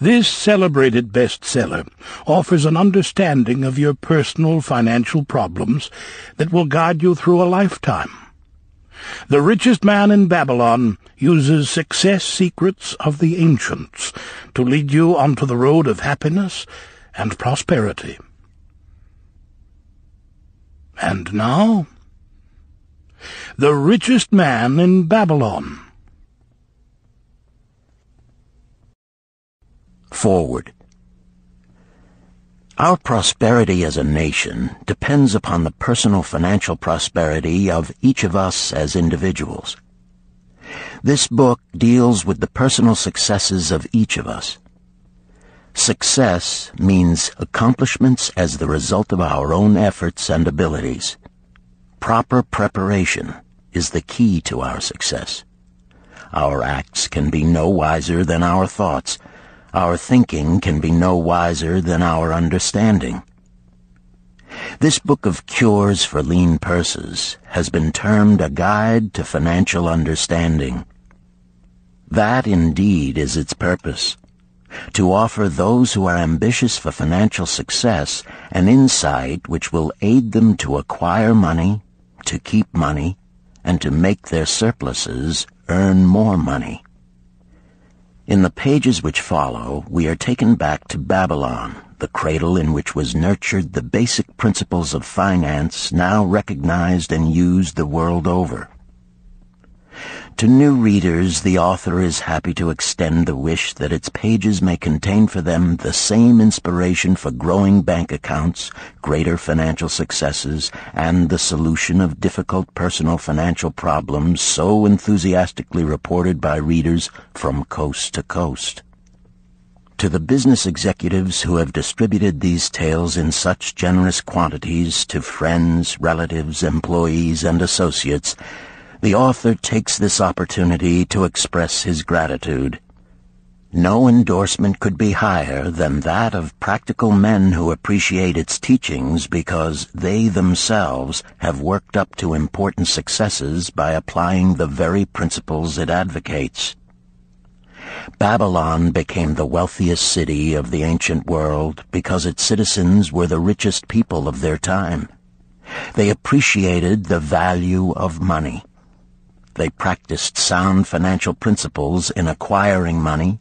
This celebrated bestseller offers an understanding of your personal financial problems that will guide you through a lifetime. The Richest Man in Babylon uses success secrets of the ancients to lead you onto the road of happiness and prosperity. And now, The Richest Man in Babylon. Forward. Our prosperity as a nation depends upon the personal financial prosperity of each of us as individuals. This book deals with the personal successes of each of us. Success means accomplishments as the result of our own efforts and abilities. Proper preparation is the key to our success. Our acts can be no wiser than our thoughts. Our thinking can be no wiser than our understanding. This book of cures for lean purses has been termed a guide to financial understanding. That indeed is its purpose, to offer those who are ambitious for financial success an insight which will aid them to acquire money, to keep money, and to make their surpluses earn more money. In the pages which follow, we are taken back to Babylon, the cradle in which was nurtured the basic principles of finance now recognized and used the world over. To new readers, the author is happy to extend the wish that its pages may contain for them the same inspiration for growing bank accounts, greater financial successes, and the solution of difficult personal financial problems so enthusiastically reported by readers from coast to coast. To the business executives who have distributed these tales in such generous quantities to friends, relatives, employees, and associates, the author takes this opportunity to express his gratitude. No endorsement could be higher than that of practical men who appreciate its teachings because they themselves have worked up to important successes by applying the very principles it advocates. Babylon became the wealthiest city of the ancient world because its citizens were the richest people of their time. They appreciated the value of money. They practiced sound financial principles in acquiring money,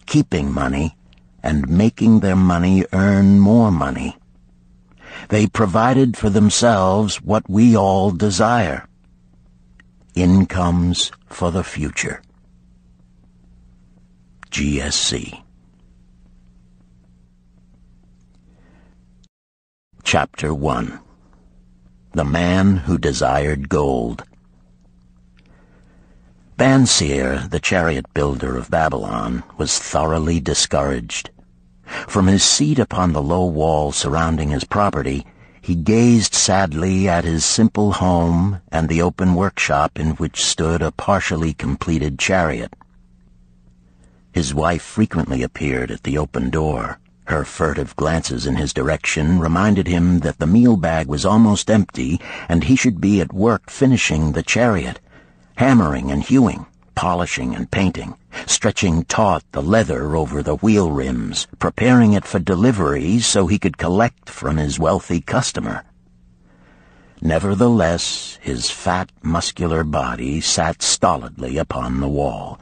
keeping money, and making their money earn more money. They provided for themselves what we all desire: incomes for the future. GSC. Chapter 1. The Man Who Desired Gold. Banseer, the chariot builder of Babylon, was thoroughly discouraged. From his seat upon the low wall surrounding his property, he gazed sadly at his simple home and the open workshop in which stood a partially completed chariot. His wife frequently appeared at the open door. Her furtive glances in his direction reminded him that the meal bag was almost empty and he should be at work finishing the chariot, hammering and hewing, polishing and painting, stretching taut the leather over the wheel rims, preparing it for delivery so he could collect from his wealthy customer. Nevertheless, his fat, muscular body sat stolidly upon the wall.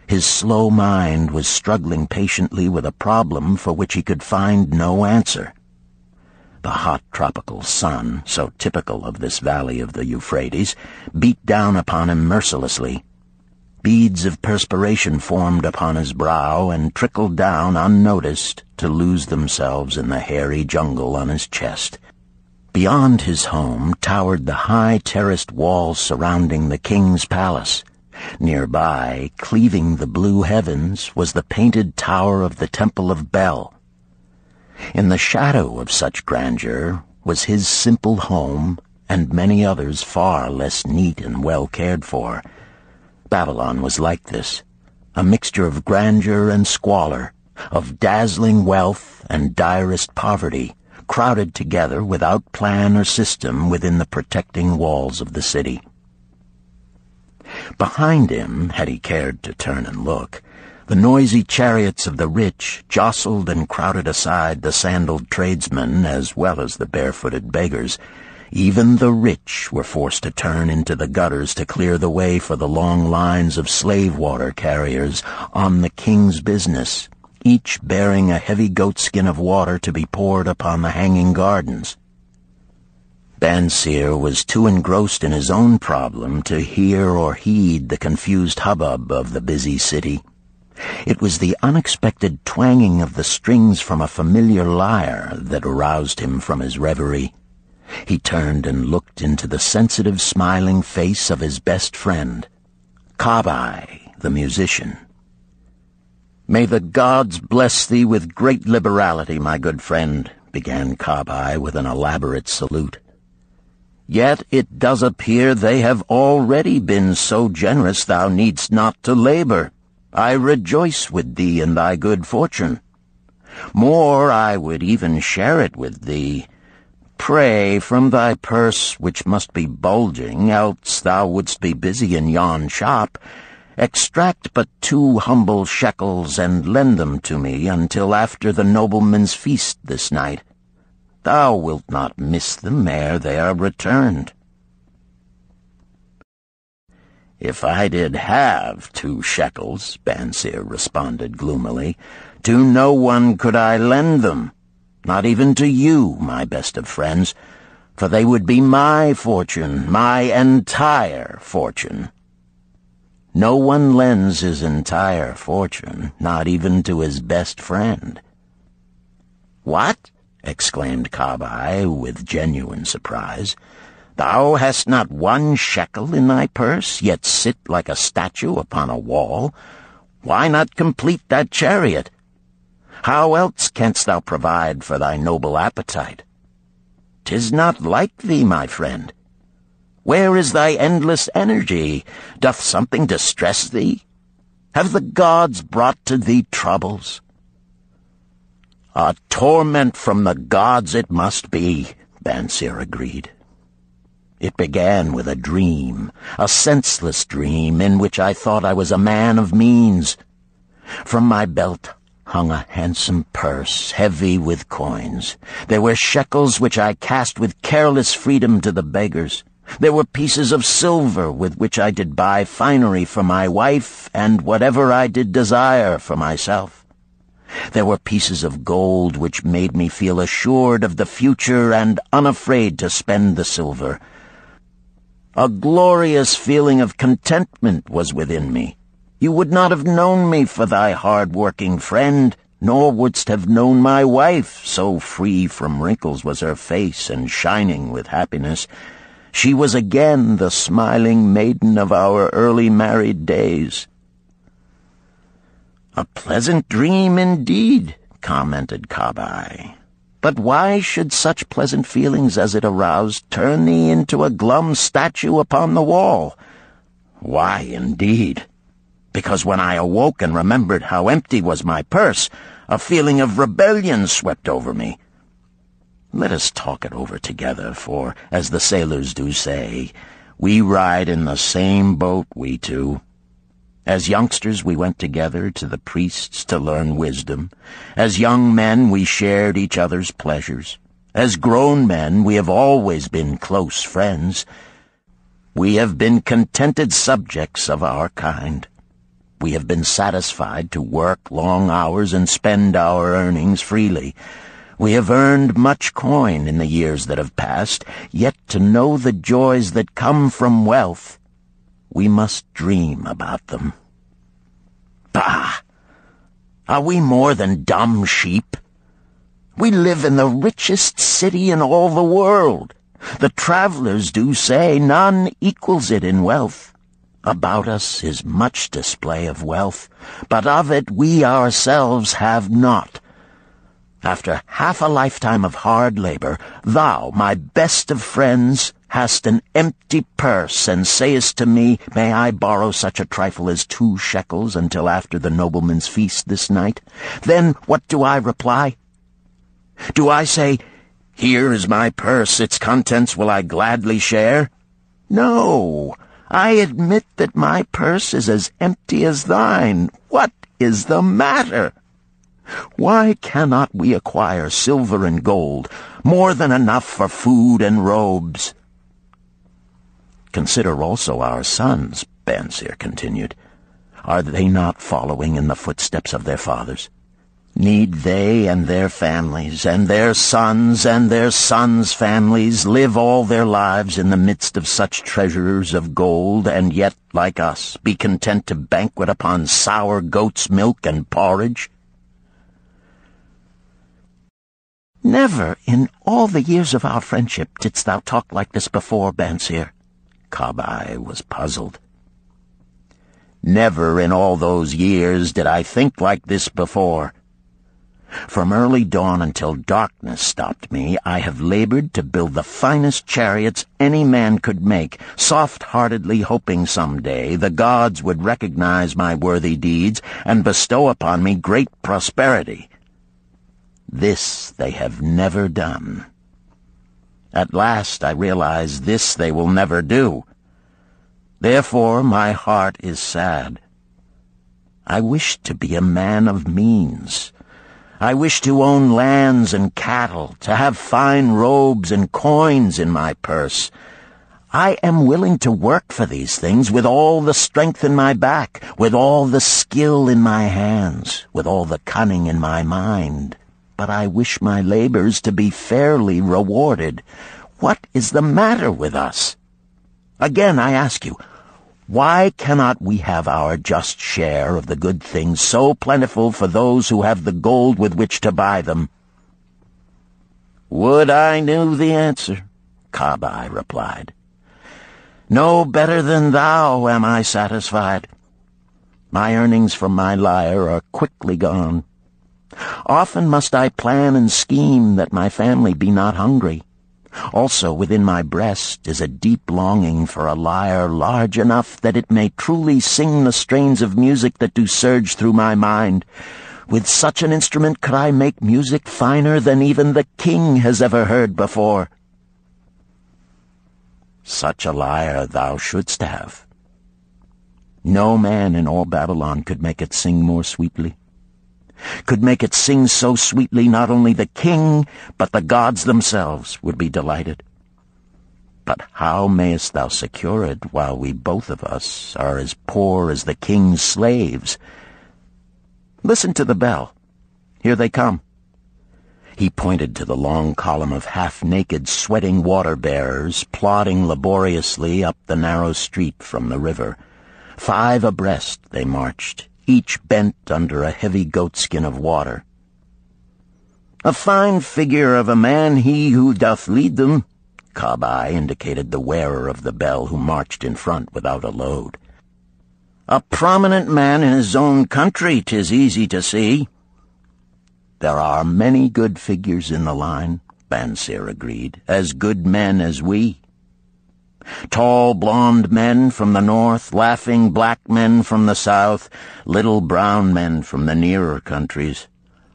His slow mind was struggling patiently with a problem for which he could find no answer. The hot tropical sun, so typical of this valley of the Euphrates, beat down upon him mercilessly. Beads of perspiration formed upon his brow and trickled down unnoticed to lose themselves in the hairy jungle on his chest. Beyond his home towered the high terraced walls surrounding the king's palace. Nearby, cleaving the blue heavens, was the painted tower of the Temple of Bel. In the shadow of such grandeur was his simple home and many others far less neat and well cared for. Babylon was like this, a mixture of grandeur and squalor, of dazzling wealth and direst poverty, crowded together without plan or system within the protecting walls of the city. Behind him, had he cared to turn and look, The noisy chariots of the rich jostled and crowded aside the sandaled tradesmen as well as the barefooted beggars. Even the rich were forced to turn into the gutters to clear the way for the long lines of slave water carriers on the king's business, each bearing a heavy goatskin of water to be poured upon the hanging gardens. Bansier was too engrossed in his own problem to hear or heed the confused hubbub of the busy city. It was the unexpected twanging of the strings from a familiar lyre that aroused him from his reverie. He turned and looked into the sensitive, smiling face of his best friend, Kabai, the musician. "May the gods bless thee with great liberality, my good friend," began Kabai with an elaborate salute. "Yet it does appear they have already been so generous thou needst not to labor. I rejoice with thee in thy good fortune. More, I would even share it with thee. Pray, from thy purse, which must be bulging, else thou wouldst be busy in yon shop, extract but 2 humble shekels and lend them to me until after the nobleman's feast this night. Thou wilt not miss them ere they are returned." "If I did have 2 shekels," Bansier responded gloomily, "to no one could I lend them, not even to you, my best of friends, for they would be my fortune, my entire fortune." No one lends his entire fortune, not even to his best friend. "What?" exclaimed Kabai with genuine surprise. "Thou hast not 1 shekel in thy purse, yet sit like a statue upon a wall. Why not complete that chariot? How else canst thou provide for thy noble appetite? 'Tis not like thee, my friend. Where is thy endless energy? Doth something distress thee? Have the gods brought to thee troubles?" "A torment from the gods it must be," Bansier agreed. "It began with a dream, a senseless dream in which I thought I was a man of means. From my belt hung a handsome purse, heavy with coins. There were shekels which I cast with careless freedom to the beggars. There were pieces of silver with which I did buy finery for my wife and whatever I did desire for myself. There were pieces of gold which made me feel assured of the future and unafraid to spend the silver. A glorious feeling of contentment was within me. You would not have known me for thy hard-working friend, nor wouldst have known my wife, so free from wrinkles was her face and shining with happiness. She was again the smiling maiden of our early married days." "A pleasant dream indeed," commented Kabai. "But why should such pleasant feelings as it aroused turn thee into a glum statue upon the wall?" "Why, indeed? Because when I awoke and remembered how empty was my purse, a feeling of rebellion swept over me. Let us talk it over together, for, as the sailors do say, we ride in the same boat, we two. As youngsters we went together to the priests to learn wisdom. As young men we shared each other's pleasures. As grown men we have always been close friends. We have been contented subjects of our kind. We have been satisfied to work long hours and spend our earnings freely. We have earned much coin in the years that have passed, yet to know the joys that come from wealth, we must dream about them. Bah! Are we more than dumb sheep? We live in the richest city in all the world. The travelers do say none equals it in wealth. About us is much display of wealth, but of it we ourselves have not. After half a lifetime of hard labor, thou, my best of friends, hast an empty purse, and sayest to me, may I borrow such a trifle as 2 shekels until after the nobleman's feast this night? Then what do I reply? Do I say, here is my purse, its contents will I gladly share? No, I admit that my purse is as empty as thine. What is the matter? Why cannot we acquire silver and gold, more than enough for food and robes? Consider also our sons, Bansir continued. Are they not following in the footsteps of their fathers? Need they and their families, and their sons' families, live all their lives in the midst of such treasures of gold, and yet, like us, be content to banquet upon sour goat's milk and porridge? Never in all the years of our friendship didst thou talk like this before, Bansir. Kabai was puzzled. Never in all those years did I think like this before. From early dawn until darkness stopped me, I have labored to build the finest chariots any man could make, soft-heartedly hoping some day the gods would recognize my worthy deeds and bestow upon me great prosperity. This they have never done. At last I realize this they will never do. Therefore my heart is sad. I wish to be a man of means. I wish to own lands and cattle, to have fine robes and coins in my purse. I am willing to work for these things with all the strength in my back, with all the skill in my hands, with all the cunning in my mind. But I wish my labors to be fairly rewarded. What is the matter with us? Again, I ask you, why cannot we have our just share of the good things so plentiful for those who have the gold with which to buy them? Would I knew the answer, Kabai replied. No better than thou am I satisfied. My earnings from my lyre are quickly gone. Often must I plan and scheme that my family be not hungry. Also within my breast is a deep longing for a lyre large enough that it may truly sing the strains of music that do surge through my mind. With such an instrument could I make music finer than even the king has ever heard before. Such a lyre thou shouldst have. No man in all Babylon could make it sing more sweetly. Could make it sing so sweetly not only the king, but the gods themselves would be delighted. But how mayest thou secure it while we both of us are as poor as the king's slaves? Listen to the bell. Here they come. He pointed to the long column of half-naked, sweating water-bearers plodding laboriously up the narrow street from the river. 5 abreast they marched, each bent under a heavy goatskin of water. A fine figure of a man he who doth lead them, Kabai indicated the wearer of the bell who marched in front without a load. A prominent man in his own country, 'tis easy to see. There are many good figures in the line, Bansir agreed, as good men as we. Tall, blond men from the north, laughing black men from the south, little brown men from the nearer countries,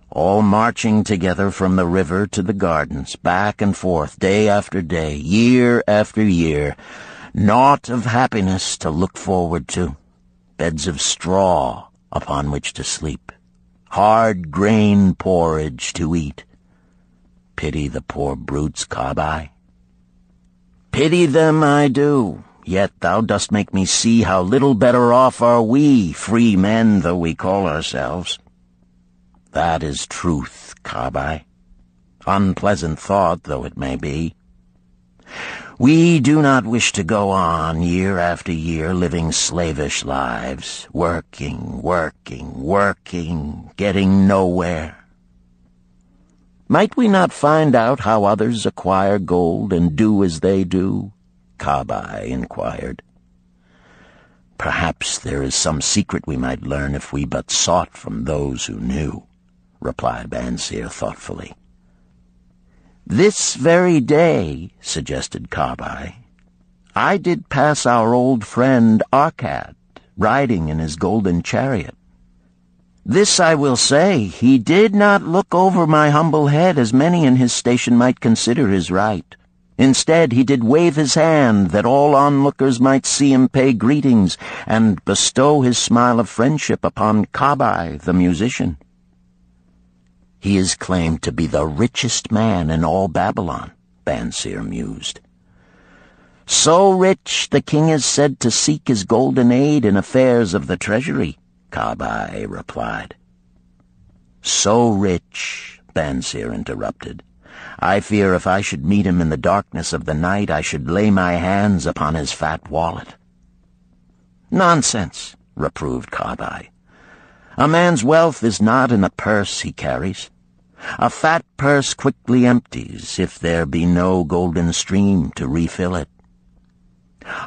all marching together from the river to the gardens, back and forth, day after day, year after year, naught of happiness to look forward to, beds of straw upon which to sleep, hard grain porridge to eat. Pity the poor brutes, Kabai. Pity them I do, yet thou dost make me see how little better off are we, free men though we call ourselves. That is truth, Kabai, unpleasant thought though it may be. We do not wish to go on year after year living slavish lives, working, getting nowhere. Might we not find out how others acquire gold and do as they do? Kabai inquired. Perhaps there is some secret we might learn if we but sought from those who knew, replied Bansir thoughtfully. This very day, suggested Kabai, I did pass our old friend Arkad, riding in his golden chariot. This I will say, he did not look over my humble head as many in his station might consider his right. Instead, he did wave his hand that all onlookers might see him pay greetings and bestow his smile of friendship upon Kabai, the musician. He is claimed to be the richest man in all Babylon, Bansir mused. So rich, the king is said to seek his golden aid in affairs of the treasury, Kabai replied. So rich, Bansir interrupted. I fear if I should meet him in the darkness of the night, I should lay my hands upon his fat wallet. Nonsense, reproved Kabai. A man's wealth is not in the purse he carries. A fat purse quickly empties if there be no golden stream to refill it.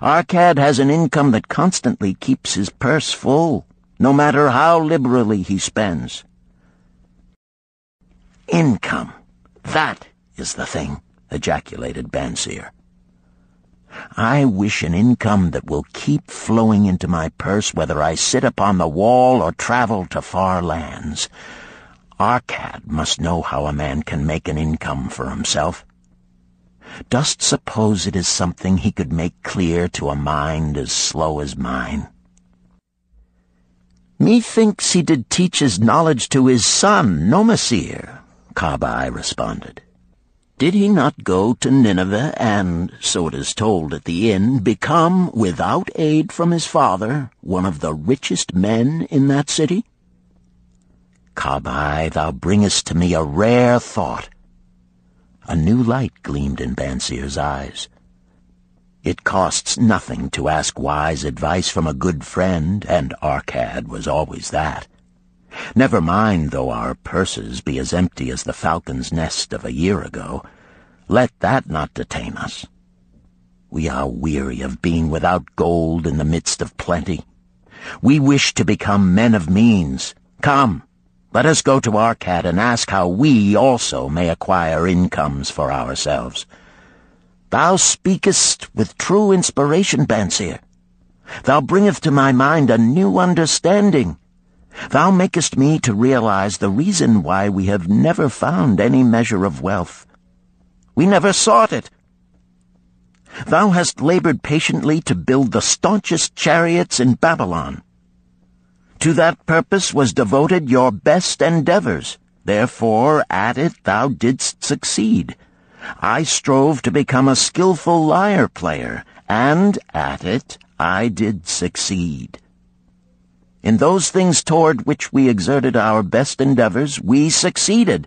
Arkad has an income that constantly keeps his purse full, no matter how liberally he spends. Income, that is the thing, ejaculated Bansir. I wish an income that will keep flowing into my purse whether I sit upon the wall or travel to far lands. Arkad must know how a man can make an income for himself. Dost suppose it is something he could make clear to a mind as slow as mine? Methinks he did teach his knowledge to his son, Nomasir, Kabai responded. Did he not go to Nineveh and, so it is told at the inn, become, without aid from his father, one of the richest men in that city? Kabai, thou bringest to me a rare thought. A new light gleamed in Bansir's eyes. It costs nothing to ask wise advice from a good friend, and Arkad was always that. Never mind though our purses be as empty as the falcon's nest of a year ago. Let that not detain us. We are weary of being without gold in the midst of plenty. We wish to become men of means. Come, let us go to Arkad and ask how we also may acquire incomes for ourselves. Thou speakest with true inspiration, Bansir. Thou bringest to my mind a new understanding. Thou makest me to realize the reason why we have never found any measure of wealth. We never sought it. Thou hast labored patiently to build the staunchest chariots in Babylon. To that purpose was devoted your best endeavors. Therefore, at it thou didst succeed. I strove to become a skillful lyre player, and at it I did succeed. In those things toward which we exerted our best endeavors, we succeeded.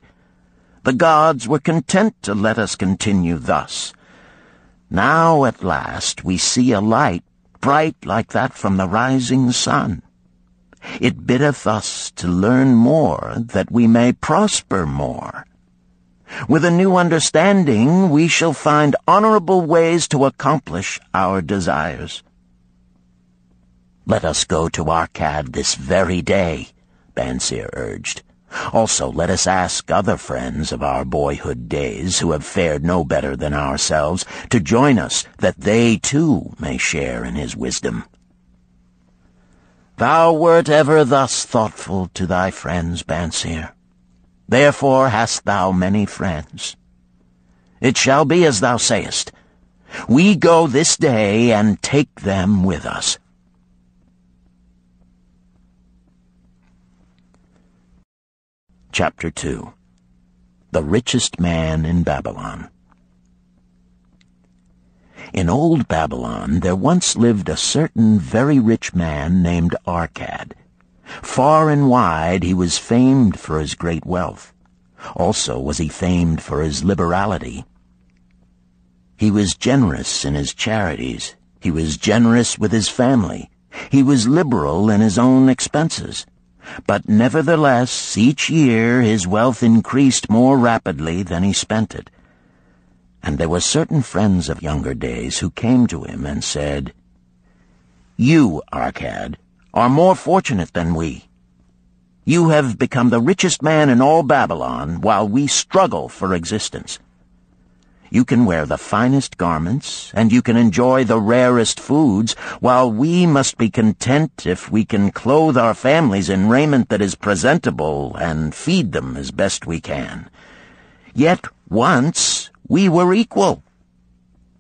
The gods were content to let us continue thus. Now at last we see a light, bright like that from the rising sun. It biddeth us to learn more, that we may prosper more. With a new understanding, we shall find honorable ways to accomplish our desires. Let us go to Arkad this very day, Bansir urged. Also, let us ask other friends of our boyhood days who have fared no better than ourselves to join us, that they too may share in his wisdom. Thou wert ever thus thoughtful to thy friends, Bansir. Therefore hast thou many friends. It shall be as thou sayest. We go this day and take them with us. Chapter 2. The Richest Man in Babylon. In old Babylon there once lived a certain very rich man named Arkad. Far and wide he was famed for his great wealth. Also was he famed for his liberality. He was generous in his charities. He was generous with his family. He was liberal in his own expenses. But nevertheless, each year his wealth increased more rapidly than he spent it. And there were certain friends of younger days who came to him and said, You, Arkad, are more fortunate than we. You have become the richest man in all Babylon, while we struggle for existence. You can wear the finest garments, and you can enjoy the rarest foods, while we must be content if we can clothe our families in raiment that is presentable and feed them as best we can. Yet once we were equal.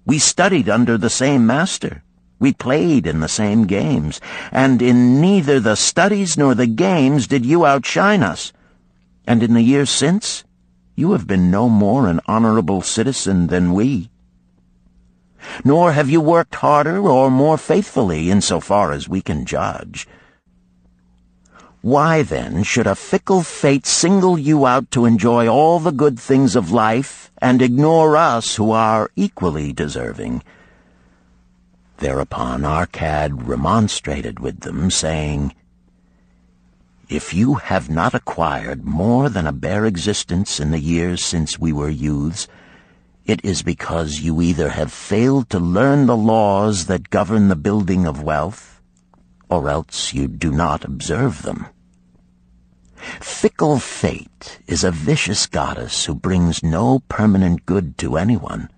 We studied under the same master. We played in the same games, and in neither the studies nor the games did you outshine us. And in the years since, you have been no more an honorable citizen than we. Nor have you worked harder or more faithfully in so far as we can judge. Why, then, should a fickle fate single you out to enjoy all the good things of life and ignore us who are equally deserving? Thereupon Arcad remonstrated with them, saying, If you have not acquired more than a bare existence in the years since we were youths, it is because you either have failed to learn the laws that govern the building of wealth, or else you do not observe them. Fickle fate is a vicious goddess who brings no permanent good to anyone.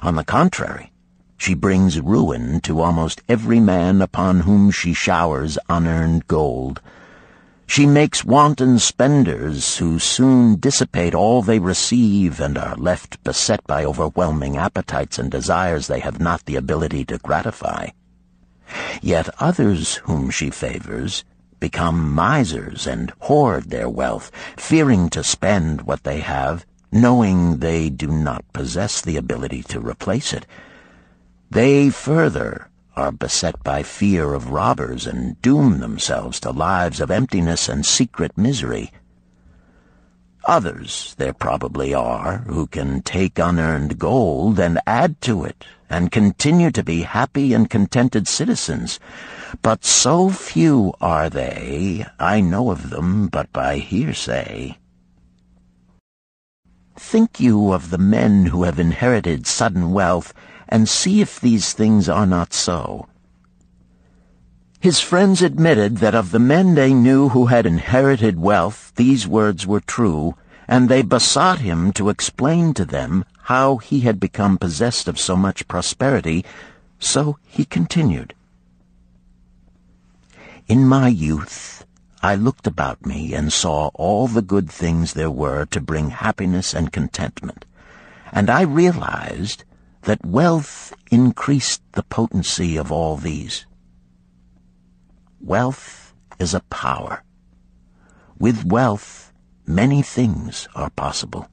On the contrary, she brings ruin to almost every man upon whom she showers unearned gold. She makes wanton spenders who soon dissipate all they receive and are left beset by overwhelming appetites and desires they have not the ability to gratify. Yet others whom she favors become misers and hoard their wealth, fearing to spend what they have, knowing they do not possess the ability to replace it. They further are beset by fear of robbers and doom themselves to lives of emptiness and secret misery. Others there probably are who can take unearned gold and add to it and continue to be happy and contented citizens, but so few are they, I know of them but by hearsay. Think you of the men who have inherited sudden wealth, and see if these things are not so. His friends admitted that of the men they knew who had inherited wealth, these words were true, and they besought him to explain to them how he had become possessed of so much prosperity, so he continued. In my youth, I looked about me and saw all the good things there were to bring happiness and contentment, and I realized that wealth increased the potency of all these. Wealth is a power. With wealth, many things are possible.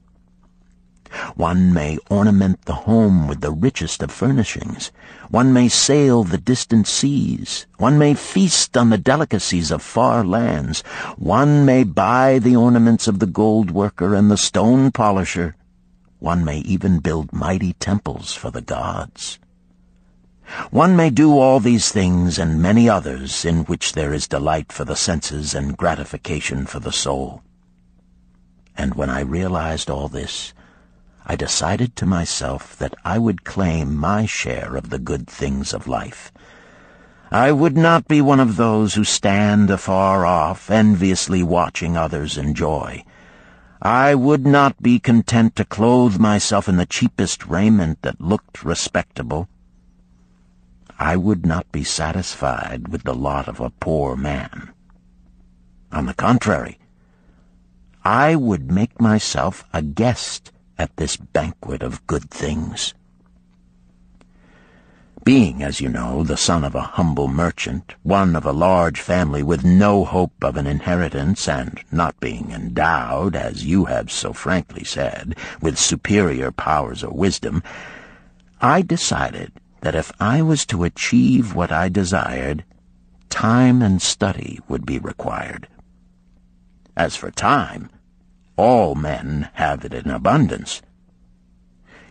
One may ornament the home with the richest of furnishings. One may sail the distant seas. One may feast on the delicacies of far lands. One may buy the ornaments of the gold worker and the stone polisher. One may even build mighty temples for the gods. One may do all these things and many others in which there is delight for the senses and gratification for the soul. And when I realized all this, I decided to myself that I would claim my share of the good things of life. I would not be one of those who stand afar off, enviously watching others enjoy. I would not be content to clothe myself in the cheapest raiment that looked respectable. I would not be satisfied with the lot of a poor man. On the contrary, I would make myself a guest at this banquet of good things. Being, as you know, the son of a humble merchant, one of a large family with no hope of an inheritance, and not being endowed, as you have so frankly said, with superior powers or wisdom, I decided that if I was to achieve what I desired, time and study would be required. As for time, all men have it in abundance.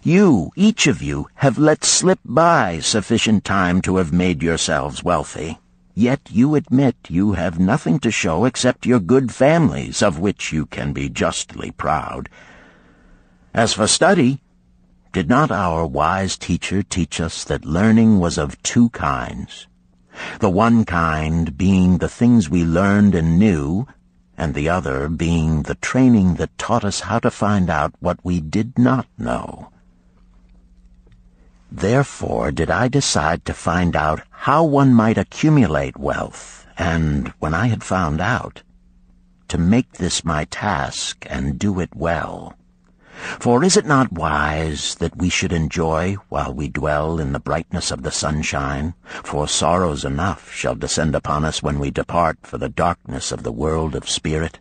You, each of you, have let slip by sufficient time to have made yourselves wealthy. Yet you admit you have nothing to show except your good families, of which you can be justly proud. As for study, did not our wise teacher teach us that learning was of two kinds? The one kind being the things we learned and knew, and the other being the training that taught us how to find out what we did not know. Therefore did I decide to find out how one might accumulate wealth, and, when I had found out, to make this my task and do it well. For is it not wise that we should enjoy while we dwell in the brightness of the sunshine? For sorrows enough shall descend upon us when we depart for the darkness of the world of spirit.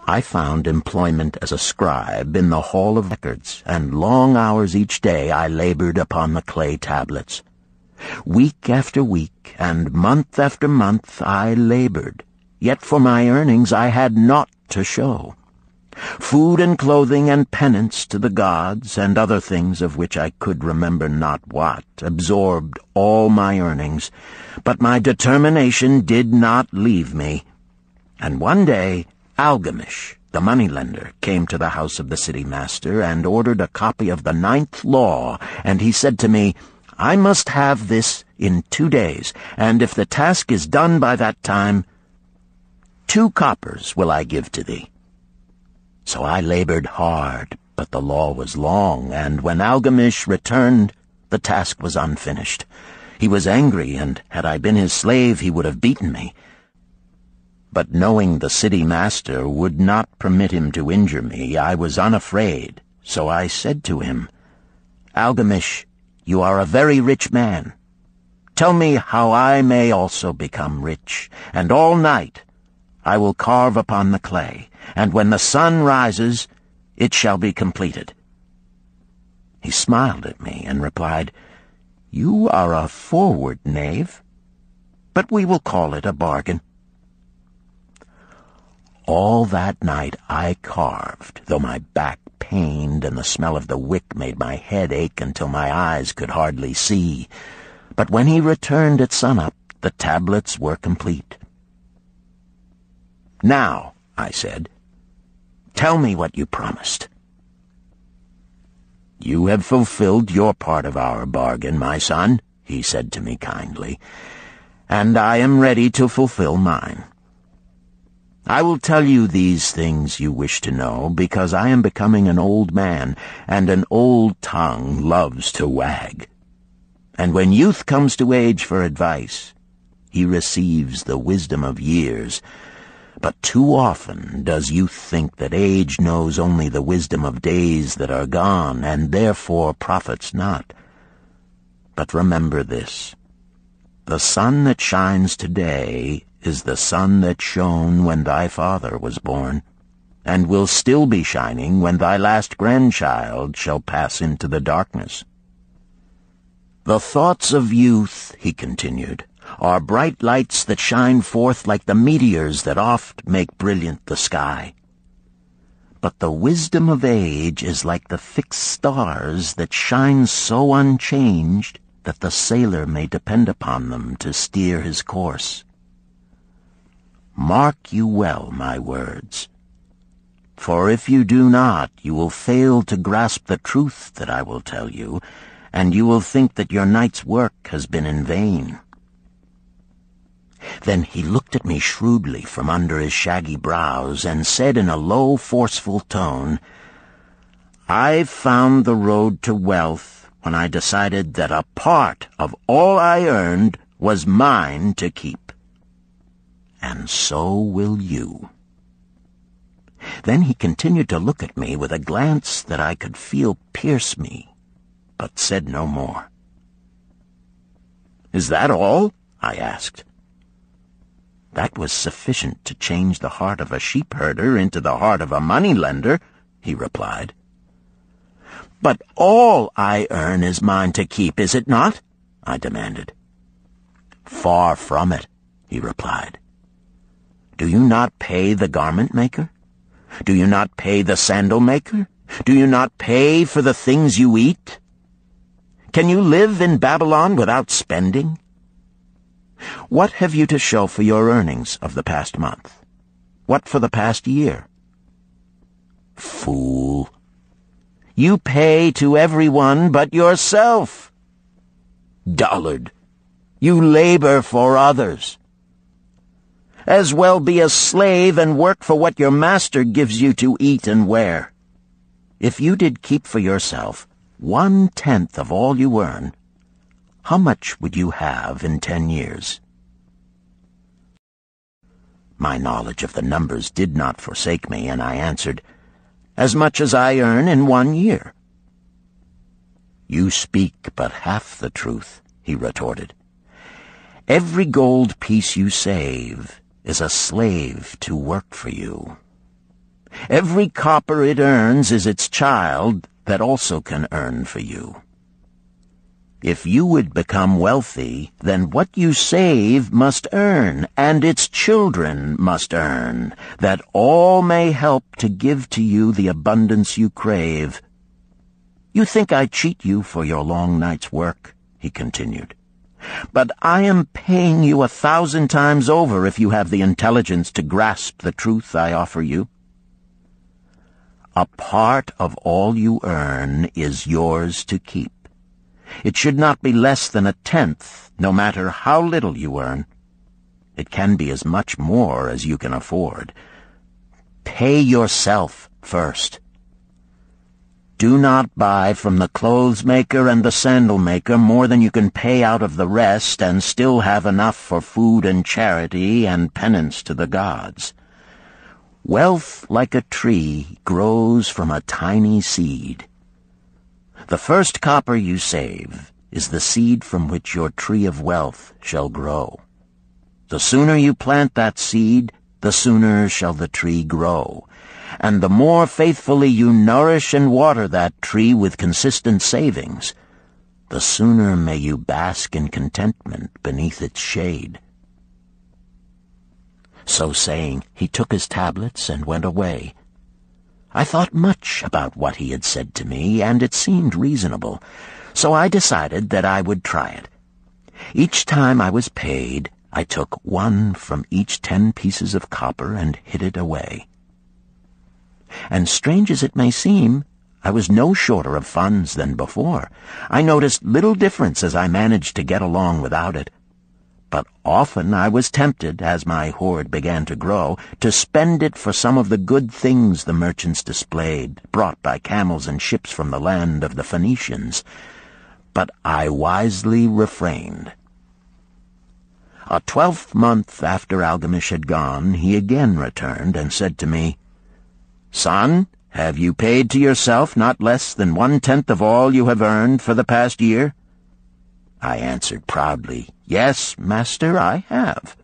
I found employment as a scribe in the hall of records, and long hours each day I labored upon the clay tablets. Week after week, and month after month I labored, yet for my earnings I had naught to show. Food and clothing and penance to the gods, and other things of which I could remember not what, absorbed all my earnings, but my determination did not leave me. And one day Algamish, the moneylender, came to the house of the city master and ordered a copy of the 9th law, and he said to me, I must have this in 2 days, and if the task is done by that time, 2 coppers will I give to thee. So I labored hard, but the law was long, and when Algamish returned, the task was unfinished. He was angry, and had I been his slave, he would have beaten me. But knowing the city master would not permit him to injure me, I was unafraid, so I said to him, Algamish, you are a very rich man. Tell me how I may also become rich, and all night I will carve upon the clay, and when the sun rises, it shall be completed. He smiled at me and replied, You are a forward knave, but we will call it a bargain. All that night I carved, though my back pained and the smell of the wick made my head ache until my eyes could hardly see. But when he returned at sunup, the tablets were complete. Now, I said, tell me what you promised. You have fulfilled your part of our bargain, my son, he said to me kindly, and I am ready to fulfill mine. I will tell you these things you wish to know, because I am becoming an old man, and an old tongue loves to wag. And when youth comes to age for advice, he receives the wisdom of years. But too often does youth think that age knows only the wisdom of days that are gone, and therefore profits not. But remember this, the sun that shines today is the sun that shone when thy father was born, and will still be shining when thy last grandchild shall pass into the darkness. The thoughts of youth, he continued, are bright lights that shine forth like the meteors that oft make brilliant the sky. But the wisdom of age is like the fixed stars that shine so unchanged that the sailor may depend upon them to steer his course. Mark you well my words, for if you do not, you will fail to grasp the truth that I will tell you, and you will think that your night's work has been in vain. Then he looked at me shrewdly from under his shaggy brows and said in a low, forceful tone, I found the road to wealth when I decided that a part of all I earned was mine to keep. And so will you. Then he continued to look at me with a glance that I could feel pierce me, but said no more. Is that all? I asked. That was sufficient to change the heart of a sheepherder into the heart of a moneylender, he replied. But all I earn is mine to keep, is it not? I demanded. Far from it, he replied. Do you not pay the garment maker? Do you not pay the sandal maker? Do you not pay for the things you eat? Can you live in Babylon without spending? What have you to show for your earnings of the past month? What for the past year? Fool! You pay to everyone but yourself. Dullard! You labor for others. As well be a slave and work for what your master gives you to eat and wear. If you did keep for yourself 1/10 of all you earn, how much would you have in 10 years? My knowledge of the numbers did not forsake me, and I answered, "As much as I earn in 1 year." "You speak but half the truth," he retorted. "Every gold piece you save is a slave to work for you. Every copper it earns is its child that also can earn for you. If you would become wealthy, then what you save must earn, and its children must earn, that all may help to give to you the abundance you crave. You think I cheat you for your long night's work," he continued. "But I am paying you 1,000 times over if you have the intelligence to grasp the truth I offer you. A part of all you earn is yours to keep. It should not be less than 1/10, no matter how little you earn. It can be as much more as you can afford. Pay yourself first. Do not buy from the clothes maker and the sandal maker more than you can pay out of the rest and still have enough for food and charity and penance to the gods. Wealth, like a tree, grows from a tiny seed. The first copper you save is the seed from which your tree of wealth shall grow. The sooner you plant that seed, the sooner shall the tree grow. And the more faithfully you nourish and water that tree with consistent savings, the sooner may you bask in contentment beneath its shade." So saying, he took his tablets and went away. I thought much about what he had said to me, and it seemed reasonable, so I decided that I would try it. Each time I was paid, I took 1 from each 10 pieces of copper and hid it away. And strange as it may seem, I was no shorter of funds than before. I noticed little difference as I managed to get along without it. But often I was tempted, as my hoard began to grow, to spend it for some of the good things the merchants displayed, brought by camels and ships from the land of the Phoenicians. But I wisely refrained. A 12th month after Algamish had gone, he again returned and said to me, "Son, have you paid to yourself not less than 1/10 of all you have earned for the past year?" I answered proudly, "Yes, master, I have."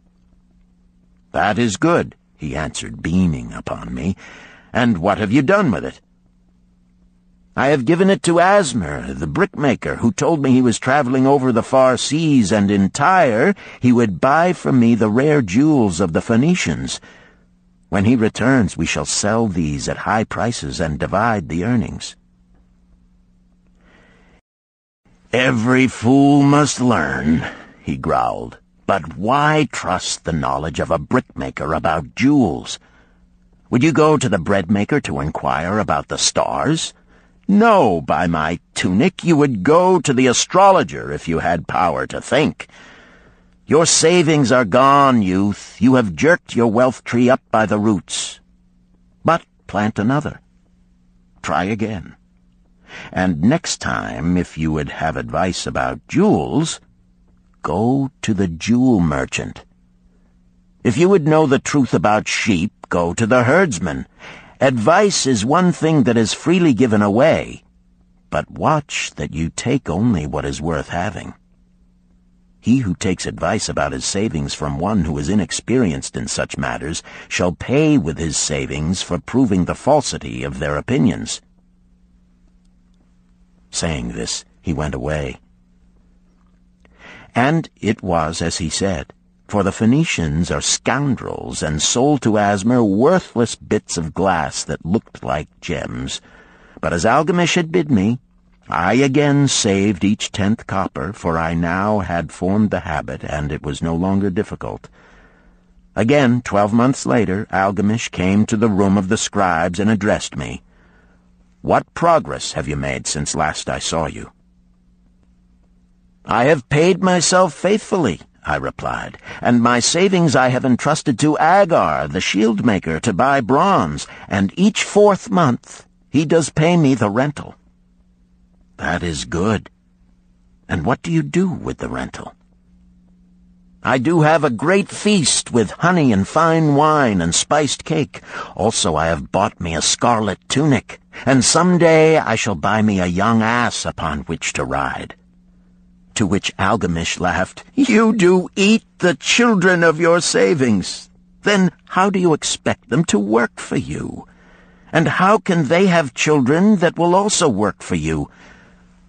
"That is good," he answered, beaming upon me. "And what have you done with it?" "I have given it to Asmer, the brickmaker, who told me he was traveling over the far seas, and in Tyre he would buy from me the rare jewels of the Phoenicians. When he returns, we shall sell these at high prices and divide the earnings." "Every fool must learn," he growled. "But why trust the knowledge of a brickmaker about jewels? Would you go to the breadmaker to inquire about the stars? No, by my tunic, you would go to the astrologer if you had power to think. Your savings are gone, youth. You have jerked your wealth tree up by the roots. But plant another. Try again. And next time, if you would have advice about jewels, go to the jewel merchant. If you would know the truth about sheep, go to the herdsman. Advice is one thing that is freely given away, but watch that you take only what is worth having. He who takes advice about his savings from one who is inexperienced in such matters shall pay with his savings for proving the falsity of their opinions." Saying this, he went away. And it was as he said, for the Phoenicians are scoundrels and sold to Asmer worthless bits of glass that looked like gems. But as Algamish had bid me, I again saved each 10th copper, for I now had formed the habit, and it was no longer difficult. Again, 12 months later, Algamish came to the room of the scribes and addressed me. "What progress have you made since last I saw you?" "I have paid myself faithfully," I replied, "and my savings I have entrusted to Agar, the shield-maker, to buy bronze, and each 4th month he does pay me the rental." "That is good. And what do you do with the rental?" I do have a great feast with honey and fine wine and spiced cake. Also I have bought me a scarlet tunic, and some day I shall buy me a young ass upon which to ride." To which Algamish laughed, "You do eat the children of your savings. Then how do you expect them to work for you? And how can they have children that will also work for you?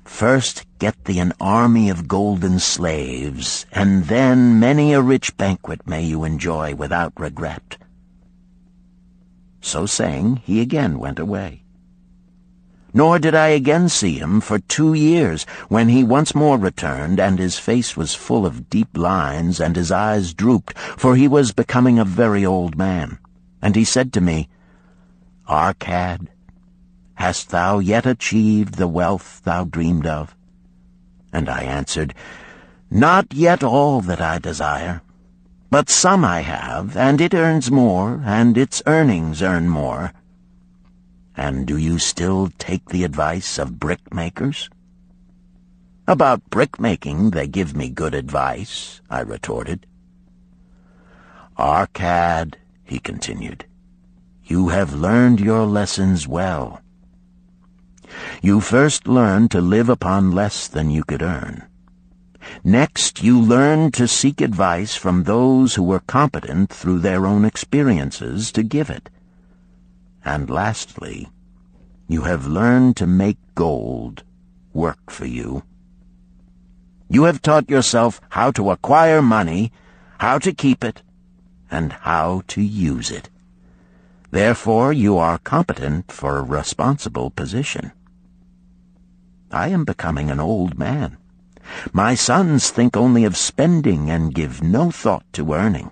First get thee an army of golden slaves, and then many a rich banquet may you enjoy without regret." So saying, he again went away. Nor did I again see him for 2 years, when he once more returned, and his face was full of deep lines, and his eyes drooped, for he was becoming a very old man. And he said to me, "Arcad, hast thou yet achieved the wealth thou dreamed of?" And I answered, "Not yet all that I desire, but some I have, and it earns more, and its earnings earn more." "And do you still take the advice of brickmakers?" "About brickmaking they give me good advice," I retorted. "Arcad," he continued, "you have learned your lessons well. You first learned to live upon less than you could earn. Next, you learned to seek advice from those who were competent through their own experiences to give it. And lastly, you have learned to make gold work for you. You have taught yourself how to acquire money, how to keep it, and how to use it. Therefore, you are competent for a responsible position. I am becoming an old man. My sons think only of spending and give no thought to earning.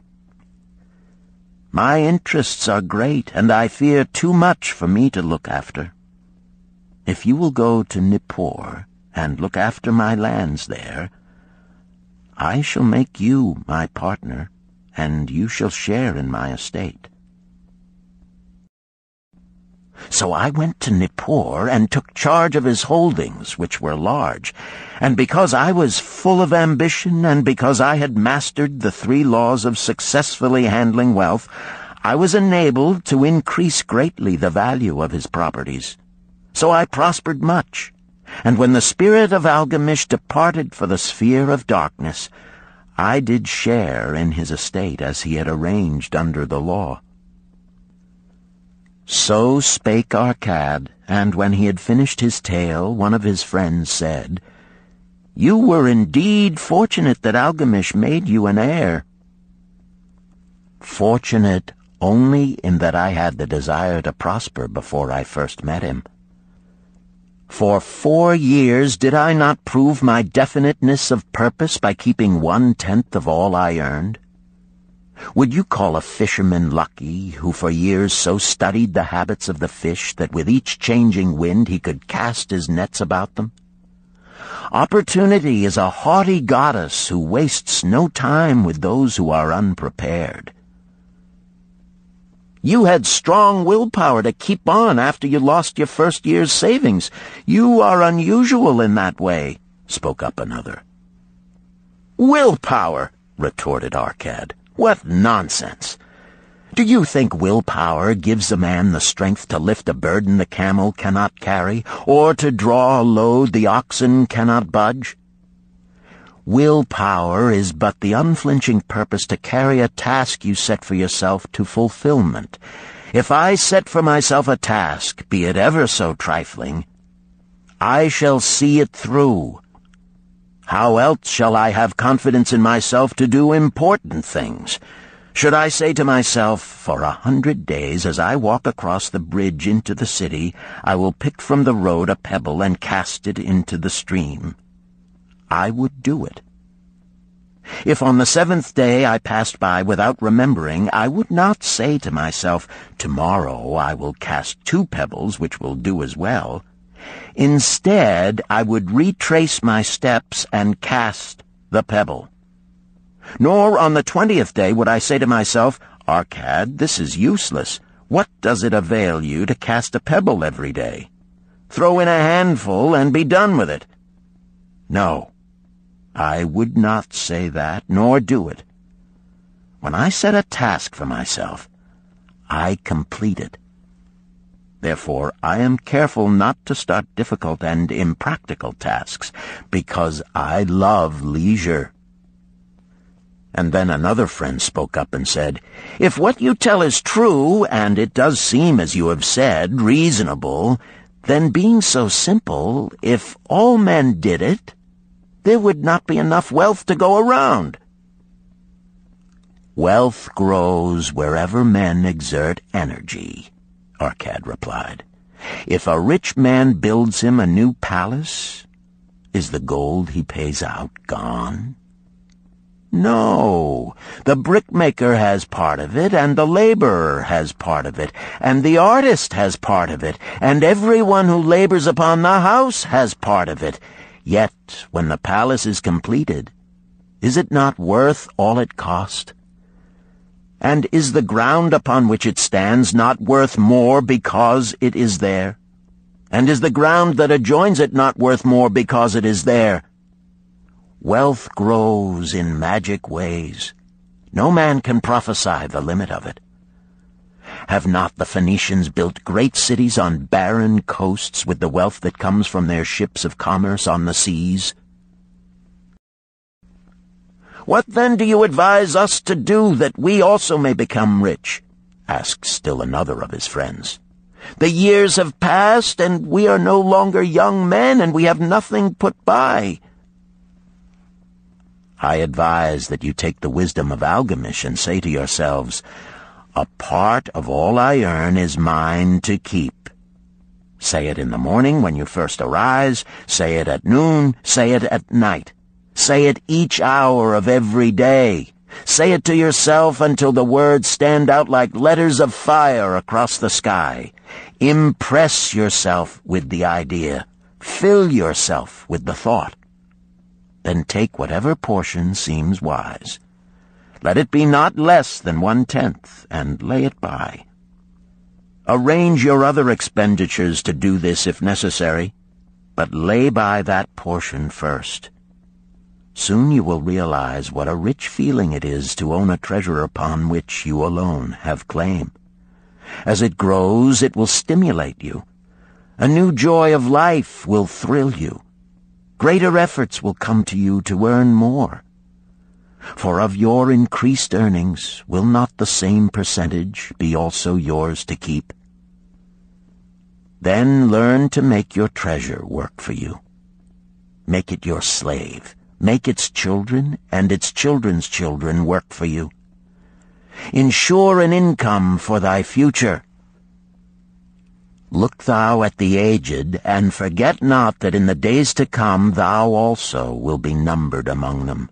My interests are great, and I fear too much for me to look after. If you will go to Nippur and look after my lands there, I shall make you my partner, and you shall share in my estate." So I went to Nippur and took charge of his holdings, which were large, and because I was full of ambition and because I had mastered the 3 laws of successfully handling wealth, I was enabled to increase greatly the value of his properties. So I prospered much, and when the spirit of Algamish departed for the sphere of darkness, I did share in his estate as he had arranged under the law. So spake Arcad, and when he had finished his tale, one of his friends said, "You were indeed fortunate that Algamish made you an heir." "Fortunate only in that I had the desire to prosper before I first met him. For 4 years did I not prove my definiteness of purpose by keeping 1/10 of all I earned? Would you call a fisherman lucky who for years so studied the habits of the fish that with each changing wind he could cast his nets about them? Opportunity is a haughty goddess who wastes no time with those who are unprepared. You had strong willpower to keep on after you lost your first year's savings. You are unusual in that way," spoke up another. "Willpower," retorted Arcad. "What nonsense! Do you think willpower gives a man the strength to lift a burden the camel cannot carry, or to draw a load the oxen cannot budge? Willpower is but the unflinching purpose to carry a task you set for yourself to fulfillment. If I set for myself a task, be it ever so trifling, I shall see it through. How else shall I have confidence in myself to do important things? Should I say to myself, for 100 days as I walk across the bridge into the city, I will pick from the road a pebble and cast it into the stream? I would do it. If on the 7th day I passed by without remembering, I would not say to myself, tomorrow I will cast 2 pebbles which will do as well. Instead, I would retrace my steps and cast the pebble. Nor on the 20th day would I say to myself, Arcad, this is useless. What does it avail you to cast a pebble every day? Throw in a handful and be done with it. No, I would not say that, nor do it, When I set a task for myself, I complete it. Therefore, I am careful not to start difficult and impractical tasks, because I love leisure." And then another friend spoke up and said, "If what you tell is true, and it does seem, as you have said, reasonable, then being so simple, if all men did it, there would not be enough wealth to go around." "Wealth grows wherever men exert energy," Arcad replied. "If a rich man builds him a new palace, is the gold he pays out gone? No, the brickmaker has part of it, and the laborer has part of it, and the artist has part of it, and everyone who labors upon the house has part of it. Yet, when the palace is completed, is it not worth all it cost? And is the ground upon which it stands not worth more because it is there? And is the ground that adjoins it not worth more because it is there? Wealth grows in magic ways. No man can prophesy the limit of it. Have not the Phoenicians built great cities on barren coasts with the wealth that comes from their ships of commerce on the seas? What then do you advise us to do that we also may become rich?" asked still another of his friends. "The years have passed, and we are no longer young men, and we have nothing put by." "I advise that you take the wisdom of Algamish and say to yourselves, 'A part of all I earn is mine to keep.' Say it in the morning when you first arise, say it at noon, say it at night. Say it each hour of every day. Say it to yourself until the words stand out like letters of fire across the sky. Impress yourself with the idea. Fill yourself with the thought. Then take whatever portion seems wise. Let it be not less than 1/10, and lay it by. Arrange your other expenditures to do this if necessary, but lay by that portion first. Soon you will realize what a rich feeling it is to own a treasure upon which you alone have claim. As it grows, it will stimulate you. A new joy of life will thrill you. Greater efforts will come to you to earn more. For of your increased earnings, will not the same percentage be also yours to keep? Then learn to make your treasure work for you. Make it your slave. Make its children and its children's children work for you. Ensure an income for thy future. Look thou at the aged, and forget not that in the days to come thou also will be numbered among them.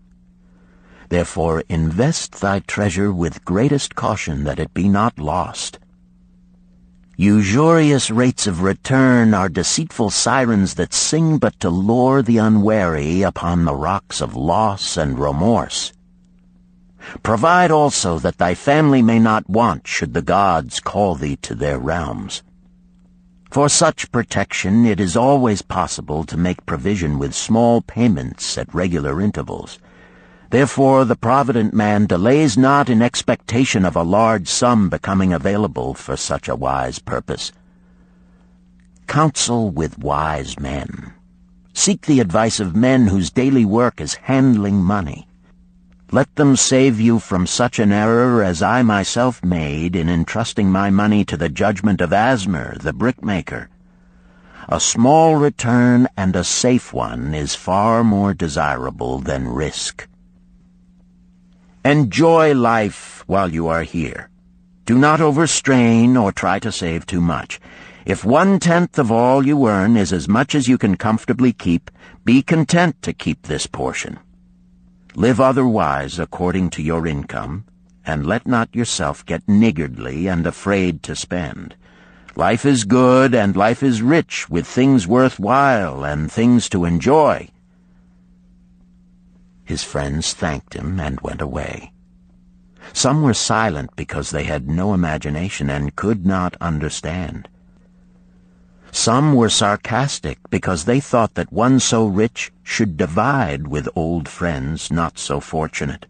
Therefore invest thy treasure with greatest caution that it be not lost. Usurious rates of return are deceitful sirens that sing but to lure the unwary upon the rocks of loss and remorse. Provide also that thy family may not want should the gods call thee to their realms. For such protection it is always possible to make provision with small payments at regular intervals. Therefore the provident man delays not in expectation of a large sum becoming available for such a wise purpose. Counsel with wise men. Seek the advice of men whose daily work is handling money. Let them save you from such an error as I myself made in entrusting my money to the judgment of Asmer, the brickmaker. A small return and a safe one is far more desirable than risk. Enjoy life while you are here. Do not overstrain or try to save too much. If 1/10 of all you earn is as much as you can comfortably keep, be content to keep this portion. Live otherwise according to your income, and let not yourself get niggardly and afraid to spend. Life is good, and life is rich with things worth while and things to enjoy. His friends thanked him and went away. Some were silent because they had no imagination and could not understand. Some were sarcastic because they thought that one so rich should divide with old friends not so fortunate.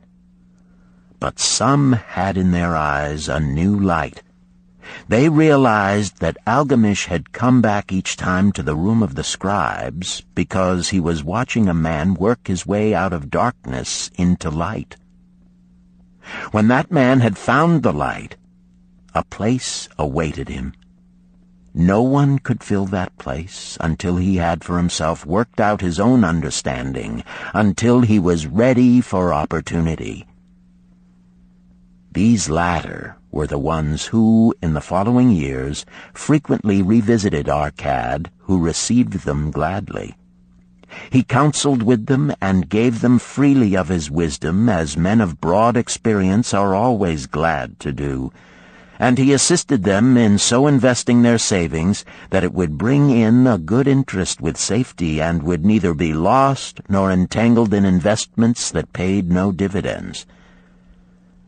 But some had in their eyes a new light. They realized that Algamish had come back each time to the room of the scribes because he was watching a man work his way out of darkness into light. When that man had found the light, a place awaited him. No one could fill that place until he had for himself worked out his own understanding, until he was ready for opportunity. These latter were the ones who, in the following years, frequently revisited Arcad, who received them gladly. He counseled with them and gave them freely of his wisdom, as men of broad experience are always glad to do, and he assisted them in so investing their savings that it would bring in a good interest with safety and would neither be lost nor entangled in investments that paid no dividends.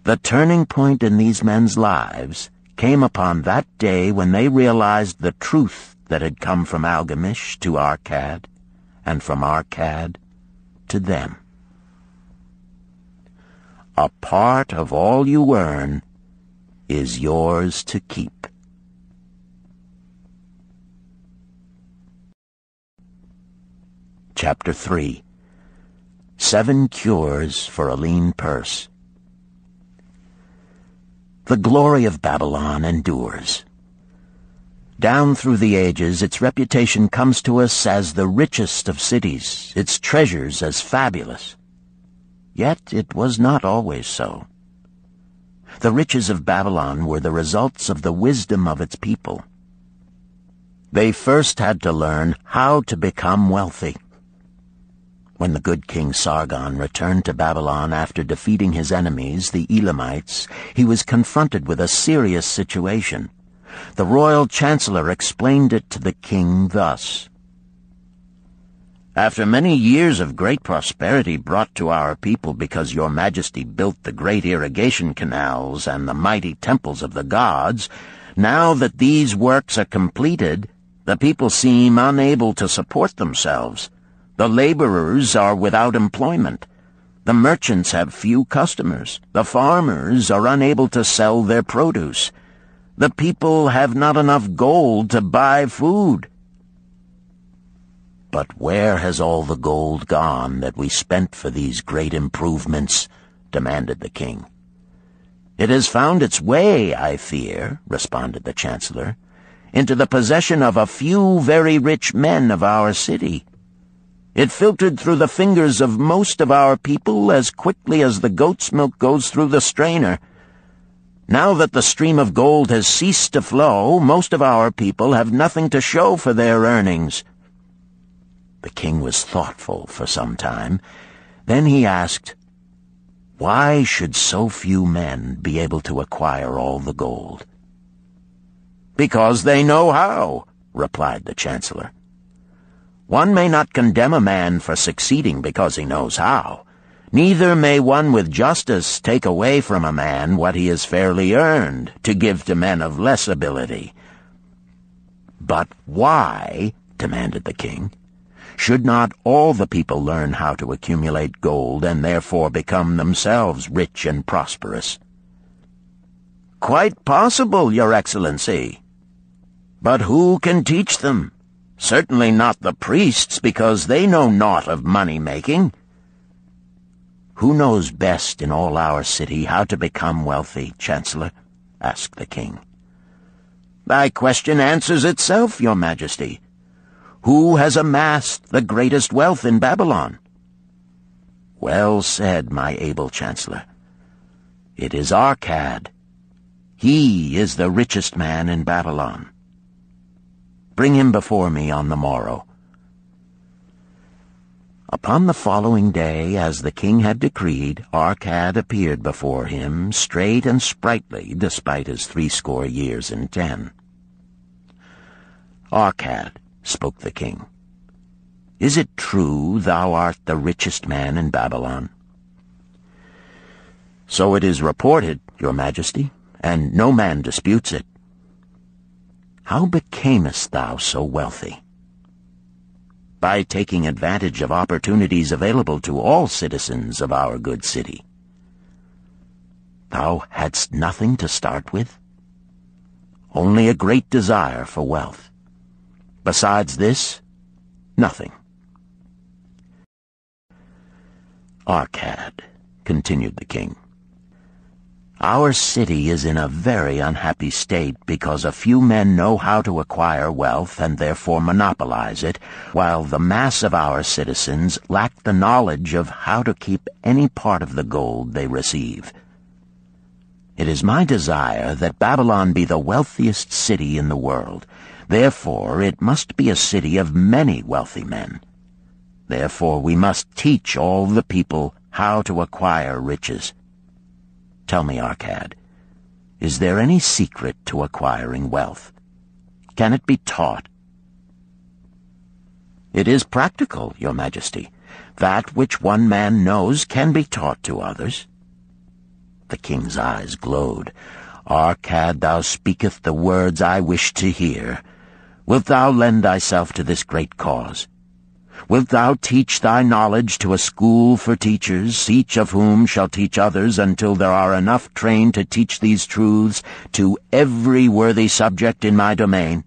The turning point in these men's lives came upon that day when they realized the truth that had come from Algamish to Arcad, and from Arcad to them. A part of all you earn is yours to keep. Chapter 3. 7 Cures for a Lean Purse. The glory of Babylon endures. Down through the ages, its reputation comes to us as the richest of cities, its treasures as fabulous. Yet it was not always so. The riches of Babylon were the results of the wisdom of its people. They first had to learn how to become wealthy. When the good King Sargon returned to Babylon after defeating his enemies, the Elamites, he was confronted with a serious situation. The royal chancellor explained it to the king thus: "After many years of great prosperity brought to our people because your majesty built the great irrigation canals and the mighty temples of the gods, now that these works are completed, the people seem unable to support themselves. The laborers are without employment. The merchants have few customers. The farmers are unable to sell their produce. The people have not enough gold to buy food." "But where has all the gold gone that we spent for these great improvements?" demanded the king. "It has found its way, I fear," responded the chancellor, "into the possession of a few very rich men of our city. It filtered through the fingers of most of our people as quickly as the goat's milk goes through the strainer. Now that the stream of gold has ceased to flow, most of our people have nothing to show for their earnings." The king was thoughtful for some time. Then he asked, "Why should so few men be able to acquire all the gold?" "Because they know how," replied the chancellor. "One may not condemn a man for succeeding because he knows how. Neither may one with justice take away from a man what he has fairly earned to give to men of less ability." "But why," demanded the king, "should not all the people learn how to accumulate gold and therefore become themselves rich and prosperous?" "Quite possible, Your Excellency. But who can teach them? Certainly not the priests, because they know naught of money-making." "Who knows best in all our city how to become wealthy, Chancellor?" asked the king. "Thy question answers itself, Your Majesty. Who has amassed the greatest wealth in Babylon?" "Well said, my able Chancellor. It is Arcad. He is the richest man in Babylon. Bring him before me on the morrow." Upon the following day, as the king had decreed, Arcad appeared before him, straight and sprightly, despite his 80 years and 10. "Arcad," spoke the king, "is it true thou art the richest man in Babylon?" "So it is reported, Your Majesty, and no man disputes it." "How becamest thou so wealthy?" "By taking advantage of opportunities available to all citizens of our good city." Thou hadst nothing to start with? Only a great desire for wealth. Besides this, nothing. Arcad, continued the king, our city is in a very unhappy state because a few men know how to acquire wealth and therefore monopolize it, while the mass of our citizens lack the knowledge of how to keep any part of the gold they receive. It is my desire that Babylon be the wealthiest city in the world. Therefore, it must be a city of many wealthy men. Therefore, we must teach all the people how to acquire riches. Tell me, Arcad, is there any secret to acquiring wealth? Can it be taught? It is practical, Your Majesty. That which one man knows can be taught to others. The king's eyes glowed. Arcad, thou speakest the words I wish to hear. Wilt thou lend thyself to this great cause? Wilt thou teach thy knowledge to a school for teachers, each of whom shall teach others until there are enough trained to teach these truths to every worthy subject in my domain?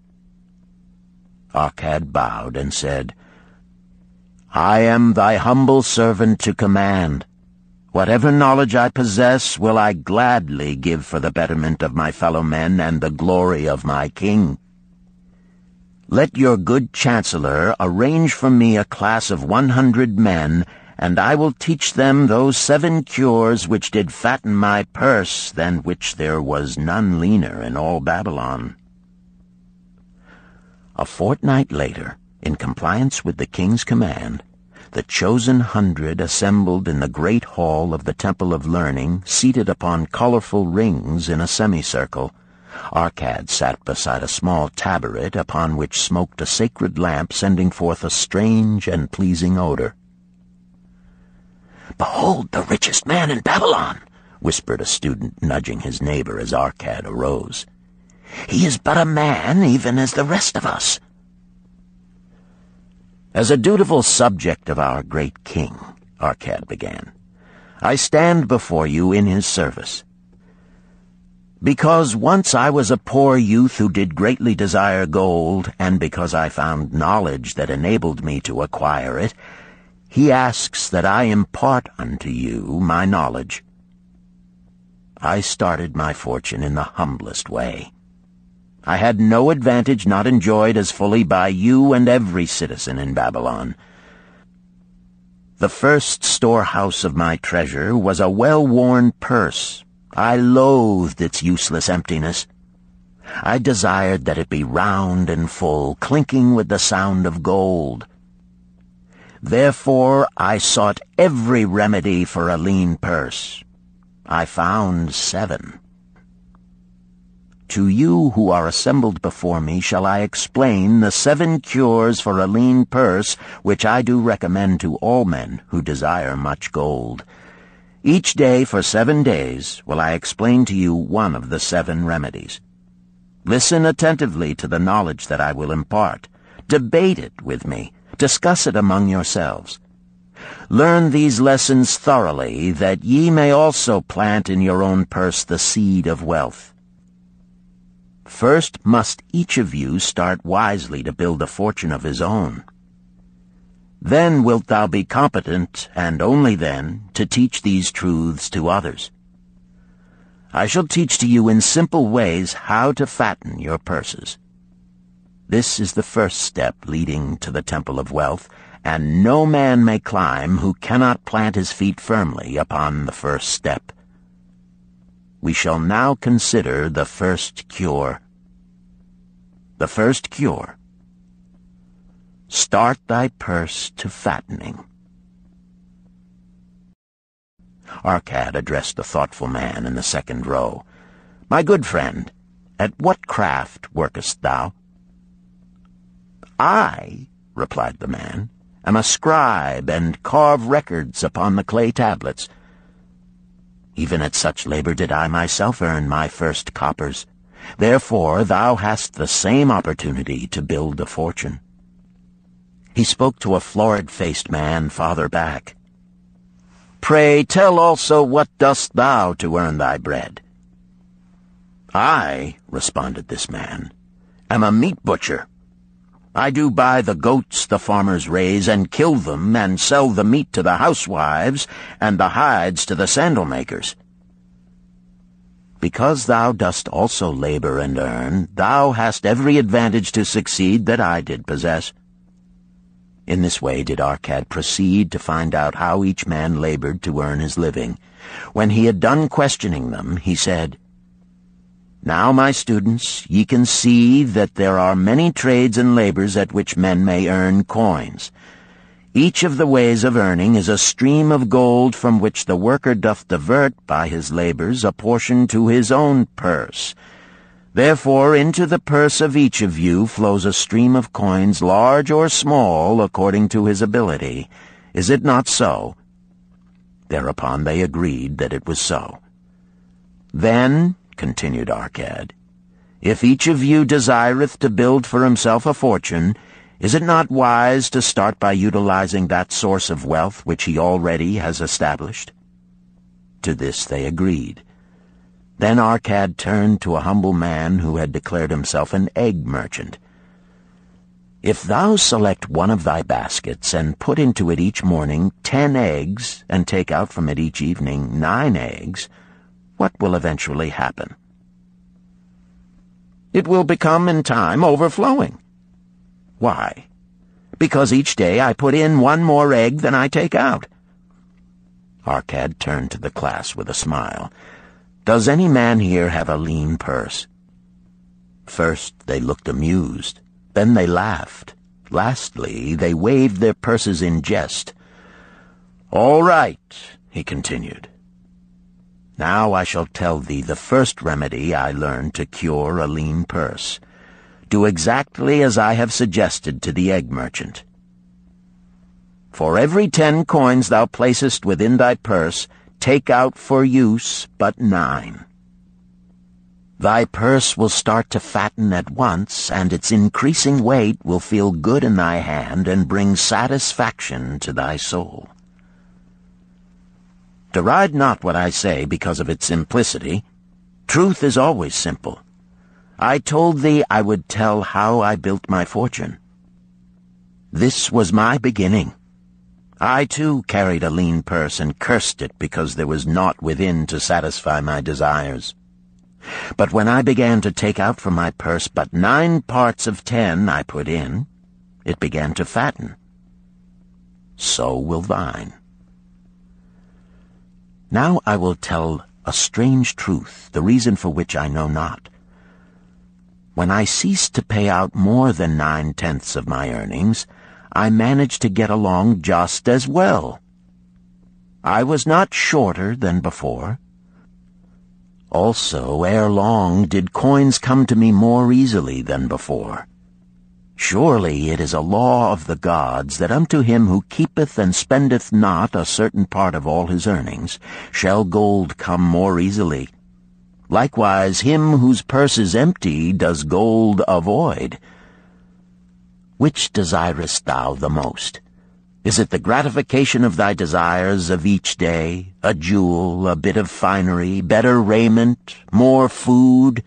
Arcad bowed and said, I am thy humble servant to command. Whatever knowledge I possess will I gladly give for the betterment of my fellow men and the glory of my king. Let your good chancellor arrange for me a class of 100 men, and I will teach them those 7 cures which did fatten my purse, than which there was none leaner in all Babylon. A fortnight later, in compliance with the king's command, the chosen 100 assembled in the great hall of the Temple of Learning, seated upon colorful rings in a semicircle. Arcad sat beside a small taboret upon which smoked a sacred lamp sending forth a strange and pleasing odor. "Behold the richest man in Babylon," whispered a student, nudging his neighbor as Arcad arose. "He is but a man, even as the rest of us." "As a dutiful subject of our great king," Arcad began, "I stand before you in his service. Because once I was a poor youth who did greatly desire gold, and because I found knowledge that enabled me to acquire it, he asks that I impart unto you my knowledge. I started my fortune in the humblest way. I had no advantage not enjoyed as fully by you and every citizen in Babylon. The first storehouse of my treasure was a well-worn purse. I loathed its useless emptiness. I desired that it be round and full, clinking with the sound of gold. Therefore I sought every remedy for a lean purse. I found 7. To you who are assembled before me shall I explain the 7 cures for a lean purse which I do recommend to all men who desire much gold. Each day for 7 days will I explain to you one of the 7 remedies. Listen attentively to the knowledge that I will impart. Debate it with me. Discuss it among yourselves. Learn these lessons thoroughly, that ye may also plant in your own purse the seed of wealth. First must each of you start wisely to build a fortune of his own. Then wilt thou be competent, and only then, to teach these truths to others. I shall teach to you in simple ways how to fatten your purses. This is the first step leading to the Temple of Wealth, and no man may climb who cannot plant his feet firmly upon the first step. We shall now consider the first cure. The first cure. Start thy purse to fattening. Arcad addressed the thoughtful man in the second row. My good friend, at what craft workest thou? I, replied the man, am a scribe and carve records upon the clay tablets. Even at such labor did I myself earn my first coppers. Therefore thou hast the same opportunity to build a fortune. He spoke to a florid-faced man farther back. Pray tell also what dost thou to earn thy bread? I, responded this man, am a meat butcher. I do buy the goats the farmers raise and kill them and sell the meat to the housewives and the hides to the sandal makers. Because thou dost also labor and earn, thou hast every advantage to succeed that I did possess. In this way did Arcad proceed to find out how each man labored to earn his living. When he had done questioning them, he said, Now, my students, ye can see that there are many trades and labors at which men may earn coins. Each of the ways of earning is a stream of gold from which the worker doth divert by his labors a portion to his own purse. Therefore into the purse of each of you flows a stream of coins, large or small, according to his ability. Is it not so? Thereupon they agreed that it was so. Then, continued Arcad, if each of you desireth to build for himself a fortune, is it not wise to start by utilizing that source of wealth which he already has established? To this they agreed. Then Arcad turned to a humble man who had declared himself an egg merchant. If thou select one of thy baskets and put into it each morning 10 eggs and take out from it each evening 9 eggs, what will eventually happen? It will become in time overflowing. Why? Because each day I put in 1 more egg than I take out. Arcad turned to the class with a smile. Does any man here have a lean purse? First they looked amused. Then they laughed. Lastly, they waved their purses in jest. All right, he continued. Now I shall tell thee the first remedy I learned to cure a lean purse. Do exactly as I have suggested to the egg merchant. For every 10 coins thou placest within thy purse, take out for use but 9. Thy purse will start to fatten at once, and its increasing weight will feel good in thy hand and bring satisfaction to thy soul. Deride not what I say because of its simplicity. Truth is always simple. I told thee I would tell how I built my fortune. This was my beginning. I, too, carried a lean purse and cursed it because there was naught within to satisfy my desires. But when I began to take out from my purse but 9 parts of 10 I put in, it began to fatten. So will thine. Now I will tell a strange truth, the reason for which I know not. When I ceased to pay out more than 9/10 of my earnings, I managed to get along just as well. I was not shorter than before. Also, ere long did coins come to me more easily than before. Surely it is a law of the gods that unto him who keepeth and spendeth not a certain part of all his earnings shall gold come more easily. Likewise him whose purse is empty does gold avoid. Which desirest thou the most? Is it the gratification of thy desires of each day, a jewel, a bit of finery, better raiment, more food,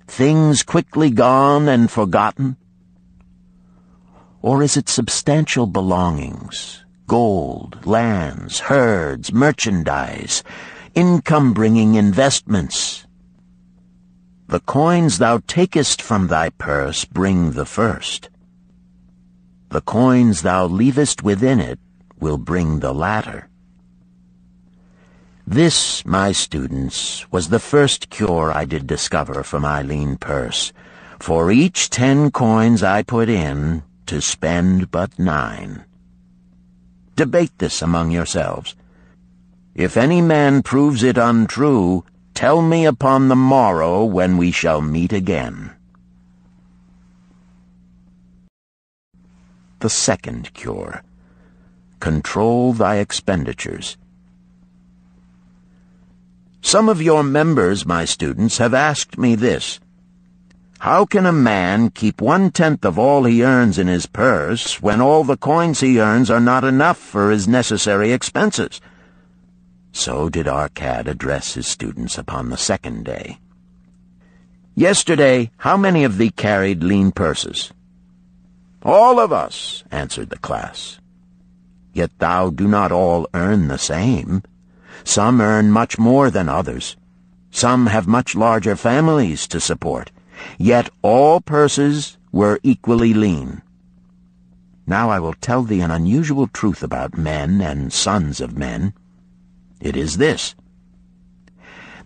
things quickly gone and forgotten? Or is it substantial belongings, gold, lands, herds, merchandise, income-bringing investments? The coins thou takest from thy purse bring the first. The coins thou leavest within it will bring the latter. This, my students, was the first cure I did discover for my lean purse. For each 10 coins I put in, to spend but 9. Debate this among yourselves. If any man proves it untrue, tell me upon the morrow when we shall meet again. The second cure. Control thy expenditures. Some of your members, my students, have asked me this. How can a man keep 1/10 of all he earns in his purse when all the coins he earns are not enough for his necessary expenses? So did Arcad address his students upon the second day. "Yesterday, how many of thee carried lean purses?" "All of us," answered the class. "Yet thou do not all earn the same. Some earn much more than others. Some have much larger families to support. Yet all purses were equally lean. Now I will tell thee an unusual truth about men and sons of men. It is this: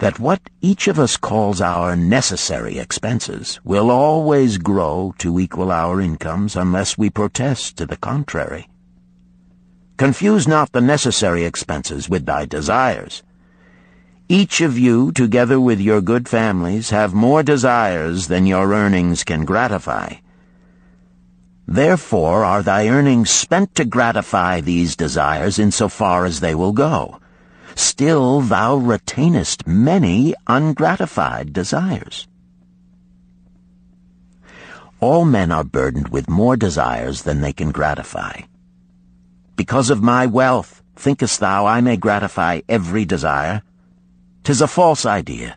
that what each of us calls our necessary expenses will always grow to equal our incomes unless we protest to the contrary. Confuse not the necessary expenses with thy desires. Each of you, together with your good families, have more desires than your earnings can gratify. Therefore are thy earnings spent to gratify these desires in so far as they will go. Still thou retainest many ungratified desires. All men are burdened with more desires than they can gratify. Because of my wealth, thinkest thou I may gratify every desire? 'Tis a false idea.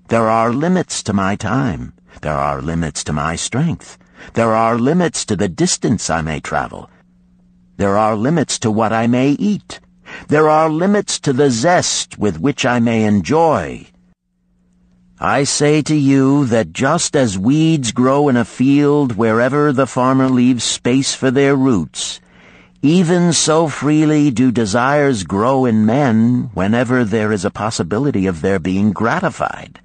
There are limits to my time. There are limits to my strength. There are limits to the distance I may travel. There are limits to what I may eat. There are limits to the zest with which I may enjoy. I say to you that just as weeds grow in a field wherever the farmer leaves space for their roots, even so freely do desires grow in men whenever there is a possibility of their being gratified.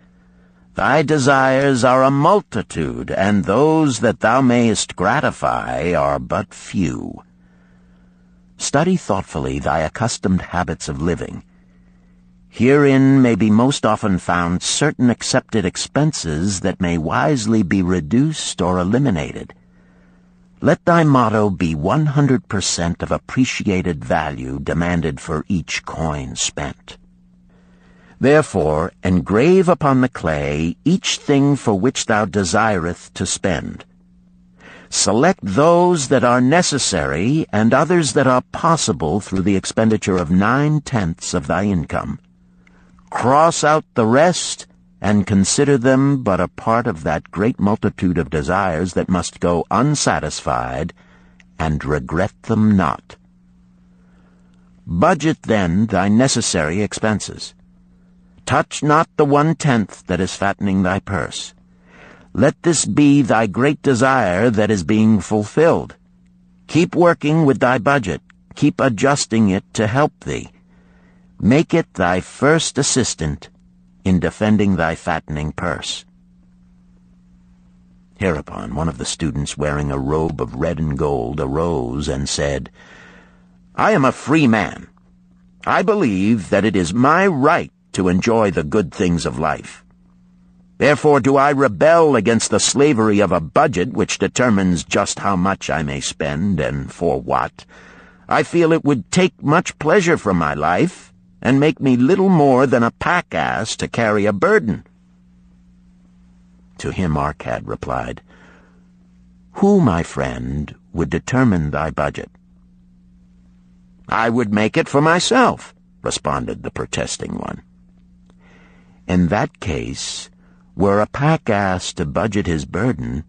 Thy desires are a multitude, and those that thou mayest gratify are but few. Study thoughtfully thy accustomed habits of living. Herein may be most often found certain accepted expenses that may wisely be reduced or eliminated. Let thy motto be 100% of appreciated value demanded for each coin spent. Therefore, engrave upon the clay each thing for which thou desireth to spend. Select those that are necessary and others that are possible through the expenditure of 9/10 of thy income. Cross out the rest and consider them but a part of that great multitude of desires that must go unsatisfied, and regret them not. Budget then thy necessary expenses. Touch not the 1/10 that is fattening thy purse. Let this be thy great desire that is being fulfilled. Keep working with thy budget. Keep adjusting it to help thee. Make it thy first assistant in defending thy fattening purse. Hereupon one of the students, wearing a robe of red and gold, arose and said, "I am a free man. I believe that it is my right to enjoy the good things of life. Therefore do I rebel against the slavery of a budget which determines just how much I may spend and for what. I feel it would take much pleasure from my life and make me little more than a pack-ass to carry a burden." To him Arcad replied, "Who, my friend, would determine thy budget?" "I would make it for myself," responded the protesting one. "In that case, were a pack-ass to budget his burden,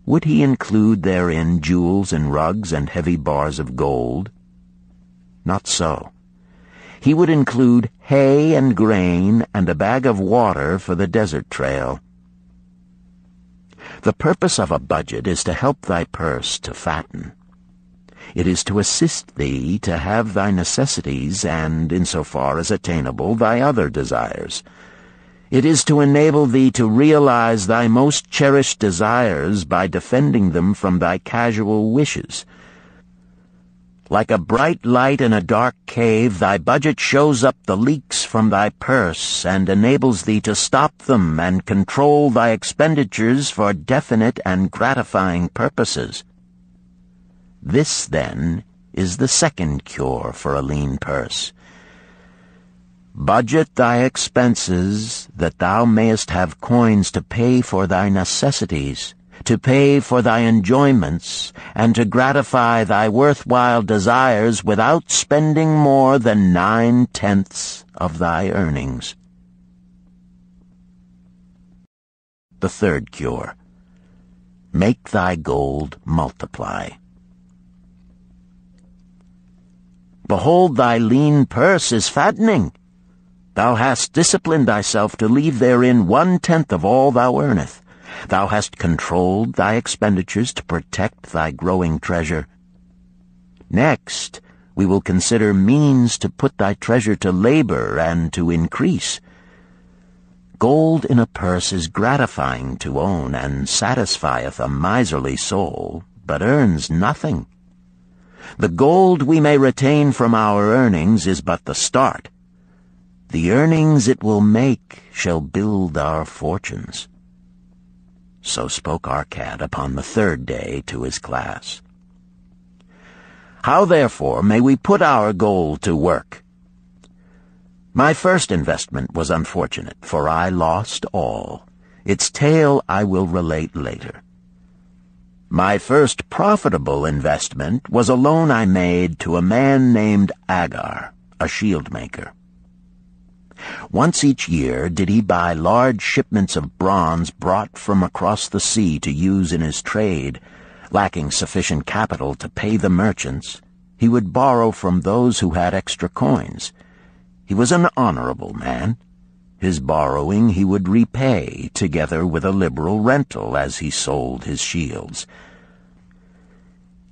would he include therein jewels and rugs and heavy bars of gold? Not so. He would include hay and grain and a bag of water for the desert trail. The purpose of a budget is to help thy purse to fatten. It is to assist thee to have thy necessities and, insofar as attainable, thy other desires. It is to enable thee to realize thy most cherished desires by defending them from thy casual wishes. Like a bright light in a dark cave, thy budget shows up the leaks from thy purse and enables thee to stop them and control thy expenditures for definite and gratifying purposes. This, then, is the second cure for a lean purse. Budget thy expenses, that thou mayest have coins to pay for thy necessities, to pay for thy enjoyments, and to gratify thy worthwhile desires without spending more than 9/10 of thy earnings. The third cure: make thy gold multiply. Behold, thy lean purse is fattening. Thou hast disciplined thyself to leave therein 1/10 of all thou earnest. Thou hast controlled thy expenditures to protect thy growing treasure. Next, we will consider means to put thy treasure to labor and to increase. Gold in a purse is gratifying to own, and satisfieth a miserly soul, but earns nothing. The gold we may retain from our earnings is but the start. The earnings it will make shall build our fortunes. So spoke Arcad upon the third day to his class. How, therefore, may we put our gold to work? My first investment was unfortunate, for I lost all. Its tale I will relate later. My first profitable investment was a loan I made to a man named Agar, a shield maker. Once each year did he buy large shipments of bronze brought from across the sea to use in his trade. Lacking sufficient capital to pay the merchants, he would borrow from those who had extra coins. He was an honorable man. His borrowing he would repay, together with a liberal rental as he sold his shields.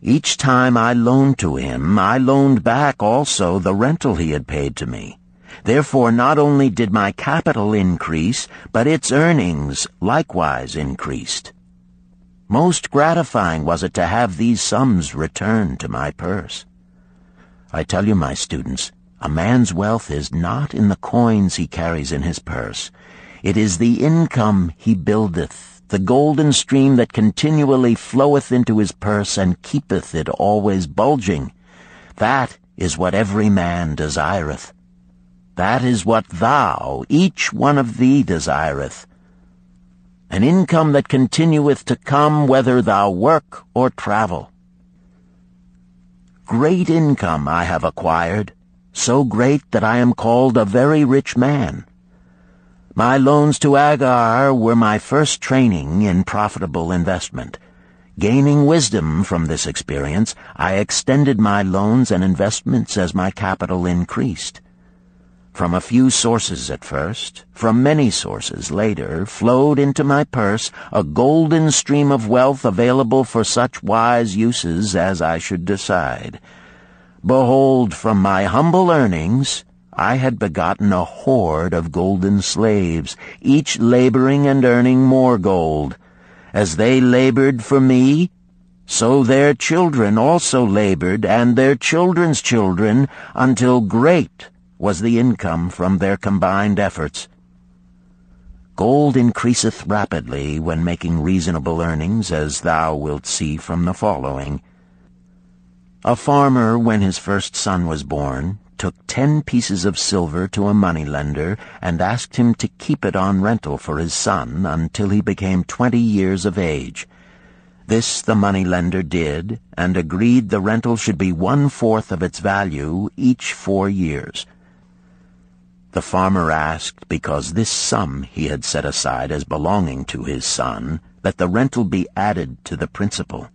Each time I loaned to him, I loaned back also the rental he had paid to me. Therefore not only did my capital increase, but its earnings likewise increased. Most gratifying was it to have these sums returned to my purse. I tell you, my students, a man's wealth is not in the coins he carries in his purse. It is the income he buildeth, the golden stream that continually floweth into his purse and keepeth it always bulging. That is what every man desireth. That is what thou, each one of thee, desireth. An income that continueth to come whether thou work or travel. Great income I have acquired, so great that I am called a very rich man. My loans to Agar were my first training in profitable investment. Gaining wisdom from this experience, I extended my loans and investments as my capital increased. From a few sources at first, from many sources later, flowed into my purse a golden stream of wealth available for such wise uses as I should decide. Behold, from my humble earnings, I had begotten a horde of golden slaves, each laboring and earning more gold. As they labored for me, so their children also labored, and their children's children, until great was the income from their combined efforts. Gold increaseth rapidly when making reasonable earnings, as thou wilt see from the following. A farmer, when his first son was born, took 10 pieces of silver to a moneylender and asked him to keep it on rental for his son until he became 20 years of age. This the moneylender did, and agreed the rental should be 1/4 of its value each 4 years. The farmer asked, because this sum he had set aside as belonging to his son, that the rental be added to the principal.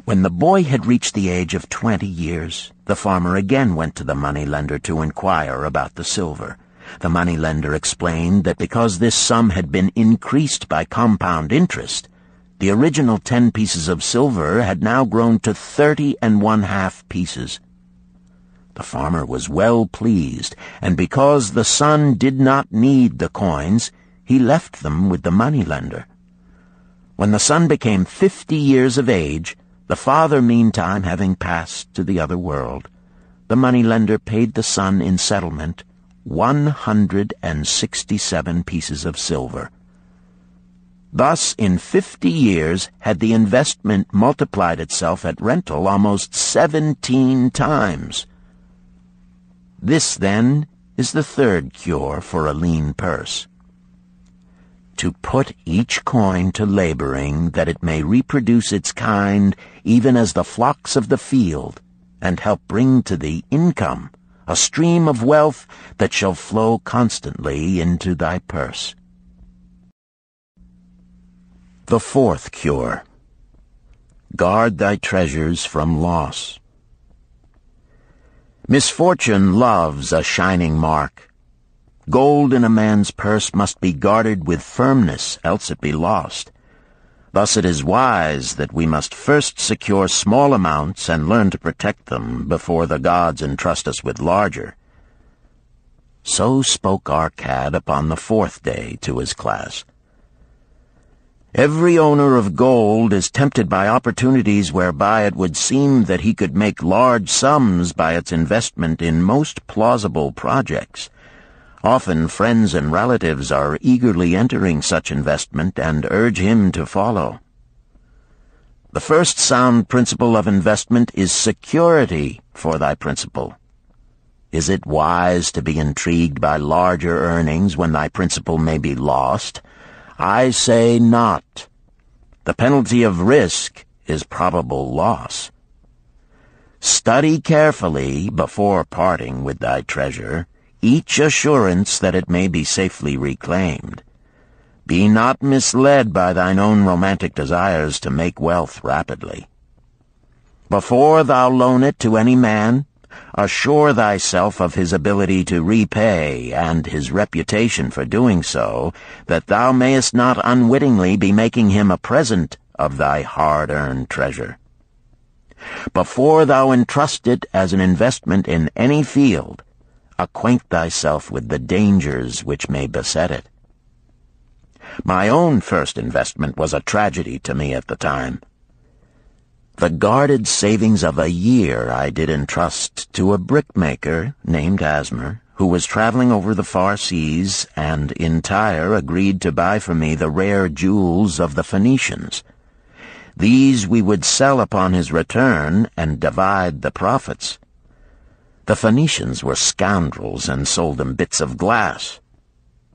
When the boy had reached the age of 20 years, the farmer again went to the moneylender to inquire about the silver. The moneylender explained that because this sum had been increased by compound interest, the original 10 pieces of silver had now grown to 30½ pieces. The farmer was well pleased, and because the son did not need the coins, he left them with the moneylender. When the son became 50 years of age, the father meantime having passed to the other world, the moneylender paid the son in settlement 167 pieces of silver. Thus, in 50 years, had the investment multiplied itself at rental almost 17 times. This, then, is the third cure for a lean purse. to put each coin to laboring, that it may reproduce its kind, even as the flocks of the field, and help bring to thee income, a stream of wealth that shall flow constantly into thy purse. The fourth cure. Guard thy treasures from loss. Misfortune loves a shining mark. Gold in a man's purse must be guarded with firmness, else it be lost. Thus it is wise that we must first secure small amounts and learn to protect them before the gods entrust us with larger. So spoke Arcad upon the fourth day to his class. Every owner of gold is tempted by opportunities whereby it would seem that he could make large sums by its investment in most plausible projects. Often friends and relatives are eagerly entering such investment and urge him to follow. The first sound principle of investment is security for thy principal. Is it wise to be intrigued by larger earnings when thy principal may be lost? I say not. The penalty of risk is probable loss. Study carefully, before parting with thy treasure, each assurance that it may be safely reclaimed. Be not misled by thine own romantic desires to make wealth rapidly. Before thou loan it to any man, assure thyself of his ability to repay and his reputation for doing so, that thou mayest not unwittingly be making him a present of thy hard-earned treasure. Before thou entrust it as an investment in any field, acquaint thyself with the dangers which may beset it. My own first investment was a tragedy to me at the time. The guarded savings of a year I did entrust to a brickmaker named Asmer, who was traveling over the far seas, and in Tyre agreed to buy for me the rare jewels of the Phoenicians. These we would sell upon his return and divide the profits. The Phoenicians were scoundrels and sold him bits of glass.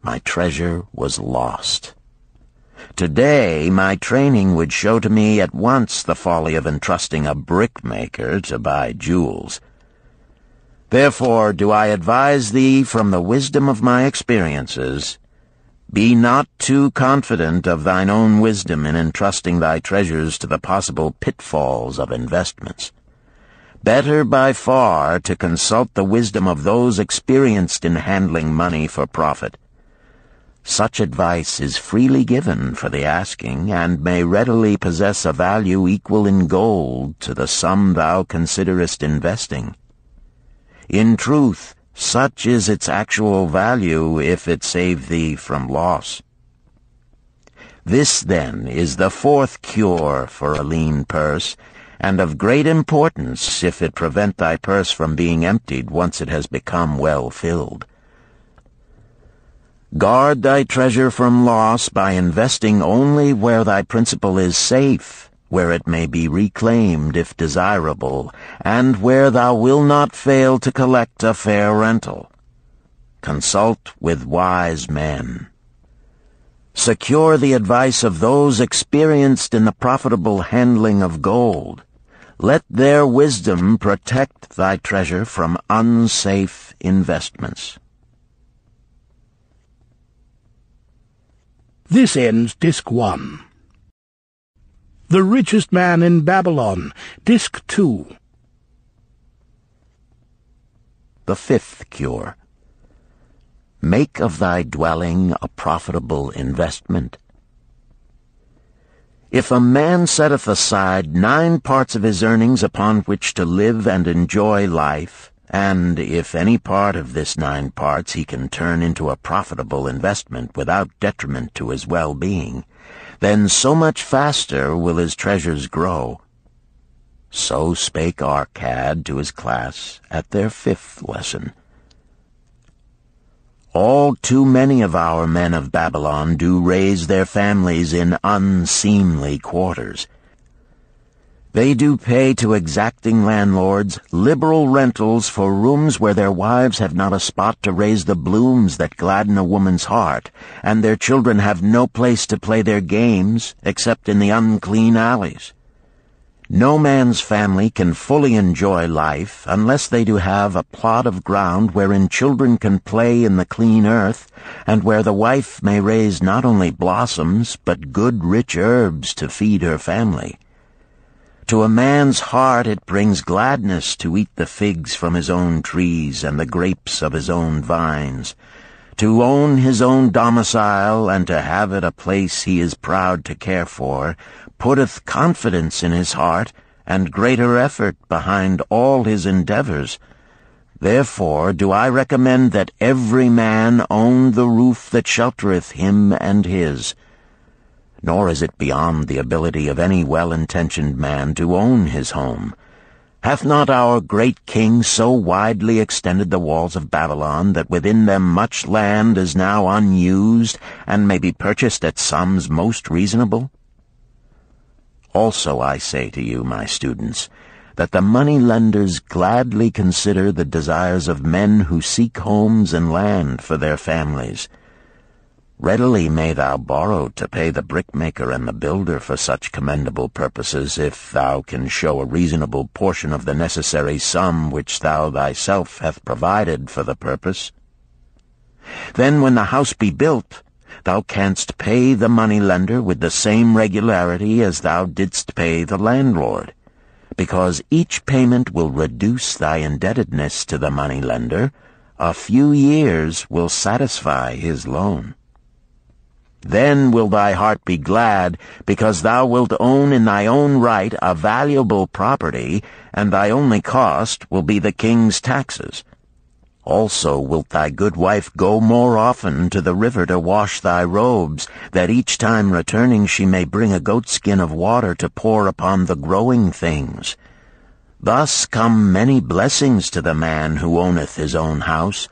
My treasure was lost. Today, my training would show to me at once the folly of entrusting a brickmaker to buy jewels. Therefore do I advise thee from the wisdom of my experiences, be not too confident of thine own wisdom in entrusting thy treasures to the possible pitfalls of investments. Better by far to consult the wisdom of those experienced in handling money for profit. Such advice is freely given for the asking, and may readily possess a value equal in gold to the sum thou considerest investing. In truth, such is its actual value if it save thee from loss. This, then, is the fourth cure for a lean purse, and of great importance if it prevent thy purse from being emptied once it has become well filled. Guard thy treasure from loss by investing only where thy principal is safe, where it may be reclaimed if desirable, and where thou wilt not fail to collect a fair rental. Consult with wise men. Secure the advice of those experienced in the profitable handling of gold. Let their wisdom protect thy treasure from unsafe investments. This ends Disc 1. The Richest Man in Babylon, Disc 2. The fifth cure. Make of thy dwelling a profitable investment. If a man setteth aside 9 parts of his earnings upon which to live and enjoy life, and if any part of this 9 parts he can turn into a profitable investment without detriment to his well-being, then so much faster will his treasures grow. So spake Arcad to his class at their 5th lesson. All too many of our men of Babylon do raise their families in unseemly quarters. They do pay to exacting landlords liberal rentals for rooms where their wives have not a spot to raise the blooms that gladden a woman's heart, and their children have no place to play their games except in the unclean alleys. No man's family can fully enjoy life unless they do have a plot of ground wherein children can play in the clean earth, and where the wife may raise not only blossoms but good rich herbs to feed her family. To a man's heart it brings gladness to eat the figs from his own trees and the grapes of his own vines, to own his own domicile and to have it a place he is proud to care for, putteth confidence in his heart and greater effort behind all his endeavors. Therefore do I recommend that every man own the roof that sheltereth him and his. Nor is it beyond the ability of any well-intentioned man to own his home. Hath not our great king so widely extended the walls of Babylon that within them much land is now unused, and may be purchased at sums most reasonable? Also I say to you, my students, that the money-lenders gladly consider the desires of men who seek homes and land for their families. Readily may thou borrow to pay the brickmaker and the builder for such commendable purposes, if thou can show a reasonable portion of the necessary sum which thou thyself hast provided for the purpose. Then when the house be built, thou canst pay the money-lender with the same regularity as thou didst pay the landlord, because each payment will reduce thy indebtedness to the money-lender. A few years will satisfy his loan. Then will thy heart be glad, because thou wilt own in thy own right a valuable property, and thy only cost will be the king's taxes. Also wilt thy good wife go more often to the river to wash thy robes, that each time returning she may bring a goatskin of water to pour upon the growing things. Thus come many blessings to the man who owneth his own house,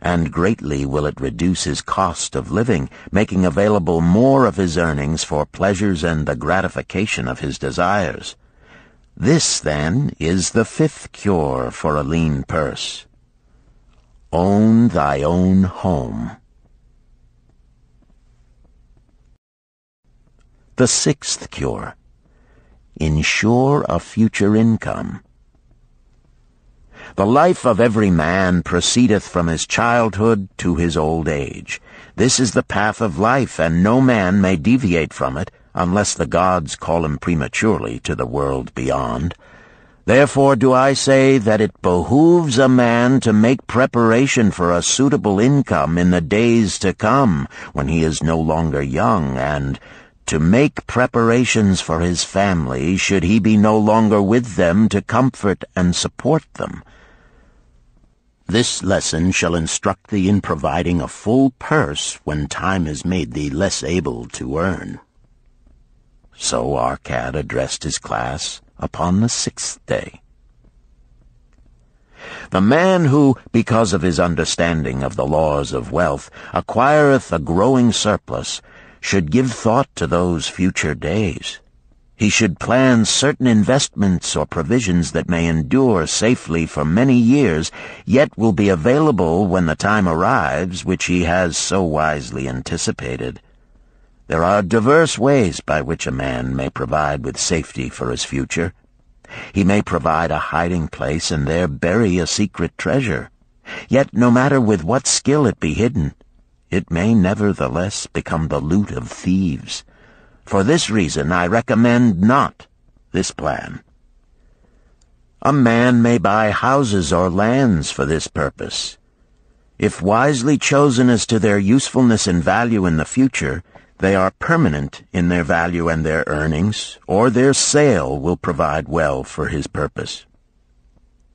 and greatly will it reduce his cost of living, making available more of his earnings for pleasures and the gratification of his desires. This, then, is the fifth cure for a lean purse. Own thy own home. The sixth cure. Ensure a future income. The life of every man proceedeth from his childhood to his old age. This is the path of life, and no man may deviate from it, unless the gods call him prematurely to the world beyond. Therefore do I say that it behooves a man to make preparation for a suitable income in the days to come, when he is no longer young, and to make preparations for his family, should he be no longer with them to comfort and support them. This lesson shall instruct thee in providing a full purse when time has made thee less able to earn. So Arcad addressed his class upon the sixth day. The man who, because of his understanding of the laws of wealth, acquireth a growing surplus, should give thought to those future days. He should plan certain investments or provisions that may endure safely for many years, yet will be available when the time arrives which he has so wisely anticipated. There are diverse ways by which a man may provide with safety for his future. He may provide a hiding place and there bury a secret treasure. Yet no matter with what skill it be hidden, it may nevertheless become the loot of thieves. For this reason I recommend not this plan. A man may buy houses or lands for this purpose. If wisely chosen as to their usefulness and value in the future, they are permanent in their value and their earnings, or their sale will provide well for his purpose.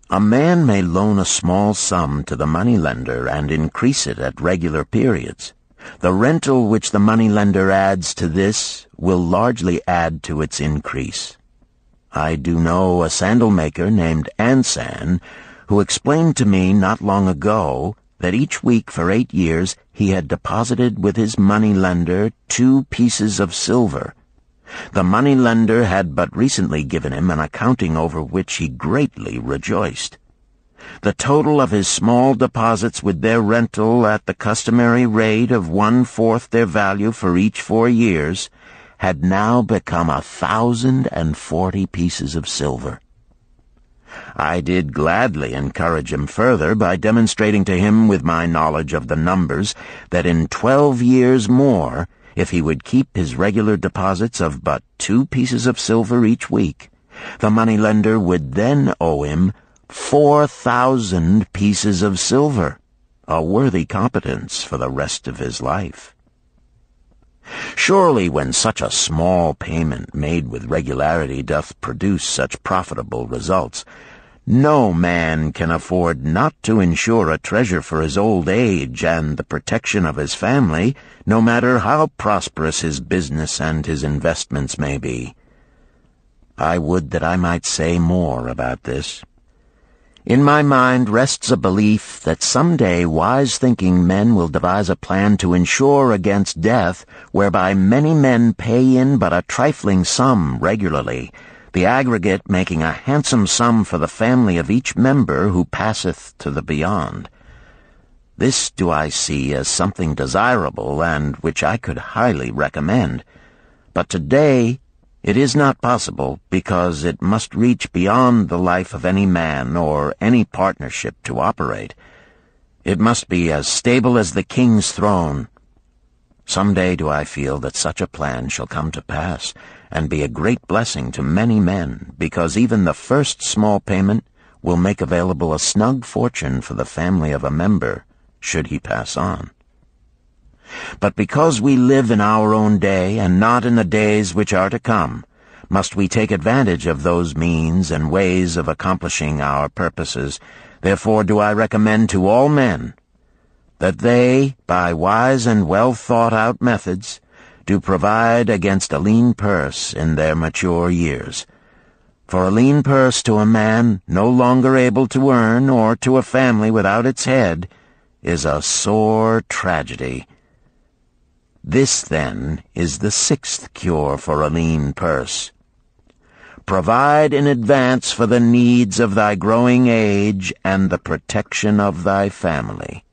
A man may loan a small sum to the moneylender and increase it at regular periods. The rental which the moneylender adds to this will largely add to its increase. I do know a sandal-maker named Ansan, who explained to me not long ago that each week for 8 years he had deposited with his moneylender 2 pieces of silver. The moneylender had but recently given him an accounting over which he greatly rejoiced. The total of his small deposits with their rental at the customary rate of 1/4 their value for each 4 years had now become 1,040 pieces of silver. I did gladly encourage him further by demonstrating to him with my knowledge of the numbers that in 12 years more, if he would keep his regular deposits of but 2 pieces of silver each week, the moneylender would then owe him 4,000 pieces of silver, a worthy competence for the rest of his life. Surely when such a small payment made with regularity doth produce such profitable results, no man can afford not to insure a treasure for his old age and the protection of his family, no matter how prosperous his business and his investments may be. I would that I might say more about this. In my mind rests a belief that someday wise-thinking men will devise a plan to insure against death, whereby many men pay in but a trifling sum regularly, the aggregate making a handsome sum for the family of each member who passeth to the beyond. This do I see as something desirable and which I could highly recommend. But today it is not possible, because it must reach beyond the life of any man or any partnership to operate. It must be as stable as the king's throne. Some day do I feel that such a plan shall come to pass, and be a great blessing to many men, because even the first small payment will make available a snug fortune for the family of a member, should he pass on. But because we live in our own day, and not in the days which are to come, must we take advantage of those means and ways of accomplishing our purposes. Therefore do I recommend to all men that they, by wise and well-thought-out methods, do provide against a lean purse in their mature years. For a lean purse to a man no longer able to earn, or to a family without its head, is a sore tragedy. This, then, is the 6th cure for a lean purse. Provide in advance for the needs of thy growing age and the protection of thy family.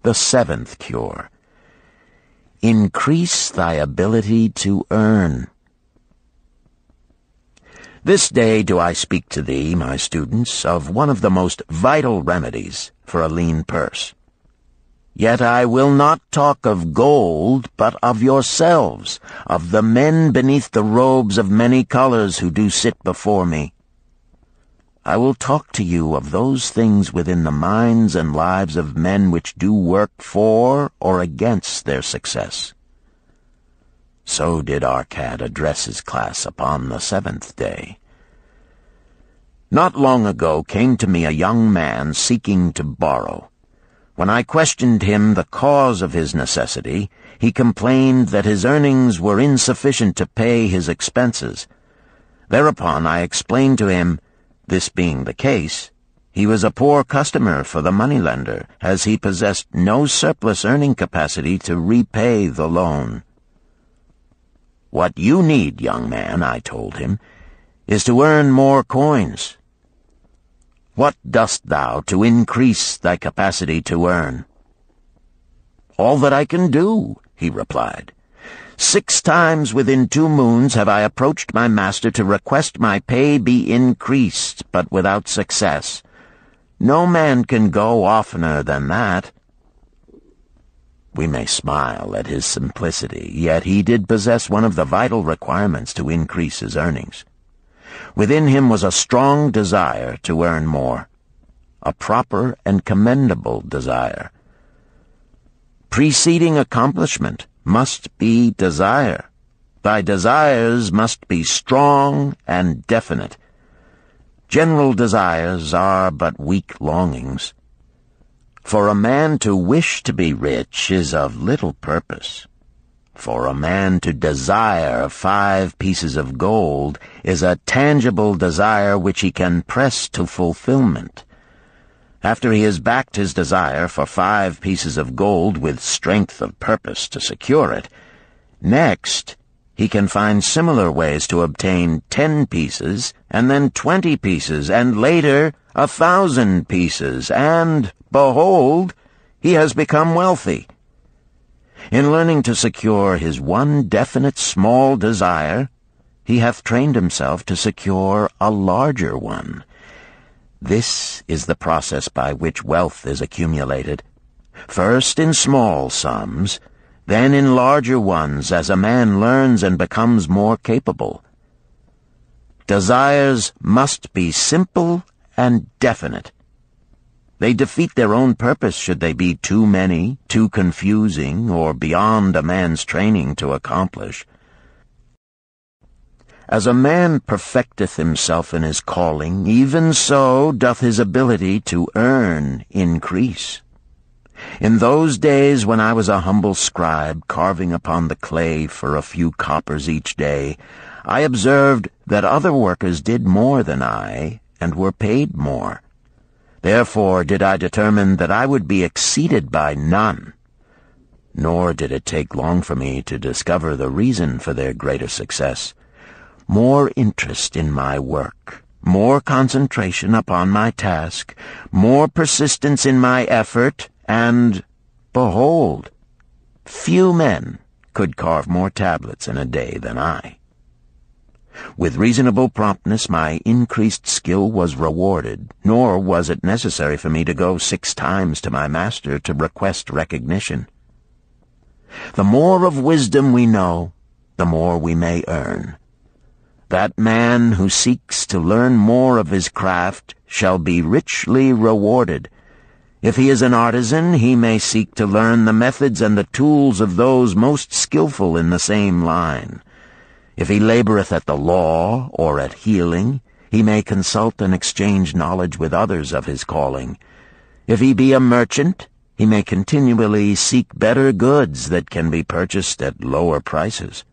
The 7th cure. Increase thy ability to earn. This day do I speak to thee, my students, of one of the most vital remedies for a lean purse. Yet I will not talk of gold, but of yourselves, of the men beneath the robes of many colors who do sit before me. I will talk to you of those things within the minds and lives of men which do work for or against their success. So did Arcad address his class upon the 7th day. Not long ago came to me a young man seeking to borrow. When I questioned him the cause of his necessity, he complained that his earnings were insufficient to pay his expenses. Thereupon I explained to him, this being the case, he was a poor customer for the moneylender, as he possessed no surplus earning capacity to repay the loan. What you need, young man, I told him, is to earn more coins. What dost thou to increase thy capacity to earn? All that I can do, he replied. 6 times within 2 moons have I approached my master to request my pay be increased, but without success. No man can go oftener than that. We may smile at his simplicity, yet he did possess one of the vital requirements to increase his earnings. Within him was a strong desire to earn more, a proper and commendable desire. Preceding accomplishment must be desire. Thy desires must be strong and definite. General desires are but weak longings. For a man to wish to be rich is of little purpose. For a man to desire 5 pieces of gold is a tangible desire which he can press to fulfillment. After he has backed his desire for 5 pieces of gold with strength of purpose to secure it, next he can find similar ways to obtain 10 pieces, and then 20 pieces, and later 1,000 pieces, and, behold, he has become wealthy. In learning to secure his one definite small desire, he hath trained himself to secure a larger one. This is the process by which wealth is accumulated, first in small sums, then in larger ones as a man learns and becomes more capable. Desires must be simple and definite. They defeat their own purpose should they be too many, too confusing, or beyond a man's training to accomplish. As a man perfecteth himself in his calling, even so doth his ability to earn increase. In those days when I was a humble scribe carving upon the clay for a few coppers each day, I observed that other workers did more than I, and were paid more. Therefore did I determine that I would be exceeded by none. Nor did it take long for me to discover the reason for their greater success. More interest in my work, more concentration upon my task, more persistence in my effort, and, behold, few men could carve more tablets in a day than I. With reasonable promptness my increased skill was rewarded, nor was it necessary for me to go 6 times to my master to request recognition. The more of wisdom we know, the more we may earn. That man who seeks to learn more of his craft shall be richly rewarded. If he is an artisan, he may seek to learn the methods and the tools of those most skillful in the same line. If he laboreth at the law or at healing, he may consult and exchange knowledge with others of his calling. If he be a merchant, he may continually seek better goods that can be purchased at lower prices.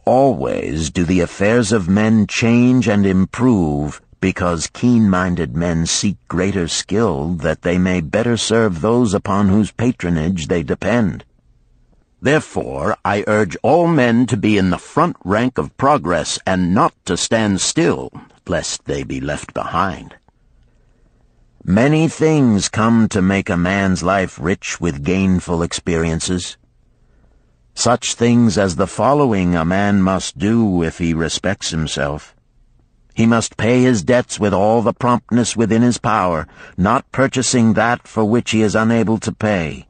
Always do the affairs of men change and improve, because keen-minded men seek greater skill that they may better serve those upon whose patronage they depend. Therefore I urge all men to be in the front rank of progress, and not to stand still, lest they be left behind. Many things come to make a man's life rich with gainful experiences. Such things as the following a man must do if he respects himself. He must pay his debts with all the promptness within his power, not purchasing that for which he is unable to pay.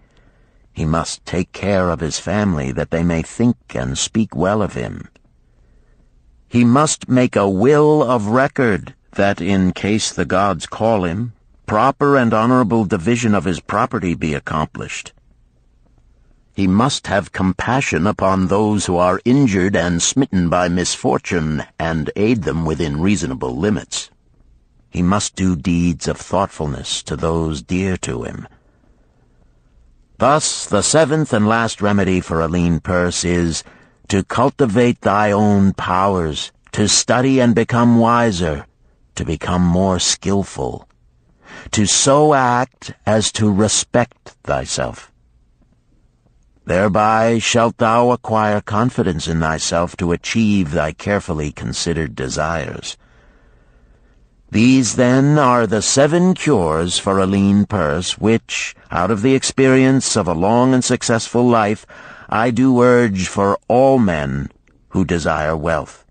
He must take care of his family, that they may think and speak well of him. He must make a will of record, that in case the gods call him, proper and honorable division of his property be accomplished. He must have compassion upon those who are injured and smitten by misfortune, and aid them within reasonable limits. He must do deeds of thoughtfulness to those dear to him. Thus, the 7th and last remedy for a lean purse is to cultivate thy own powers, to study and become wiser, to become more skillful, to so act as to respect thyself. Thereby shalt thou acquire confidence in thyself to achieve thy carefully considered desires. These, then, are the 7 cures for a lean purse, which, out of the experience of a long and successful life, I do urge for all men who desire wealth.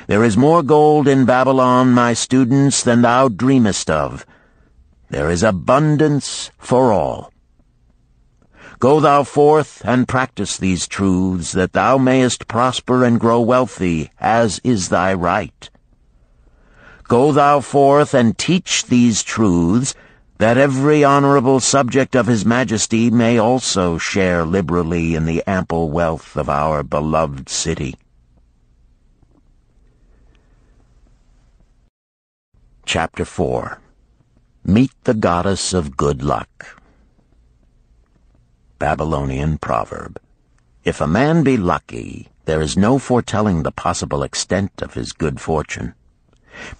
There is more gold in Babylon, my students, than thou dreamest of. There is abundance for all. Go thou forth and practice these truths, that thou mayest prosper and grow wealthy, as is thy right. Go thou forth and teach these truths, that every honorable subject of his majesty may also share liberally in the ample wealth of our beloved city. Chapter 4. Meet the Goddess of Good Luck. Babylonian proverb. If a man be lucky, there is no foretelling the possible extent of his good fortune.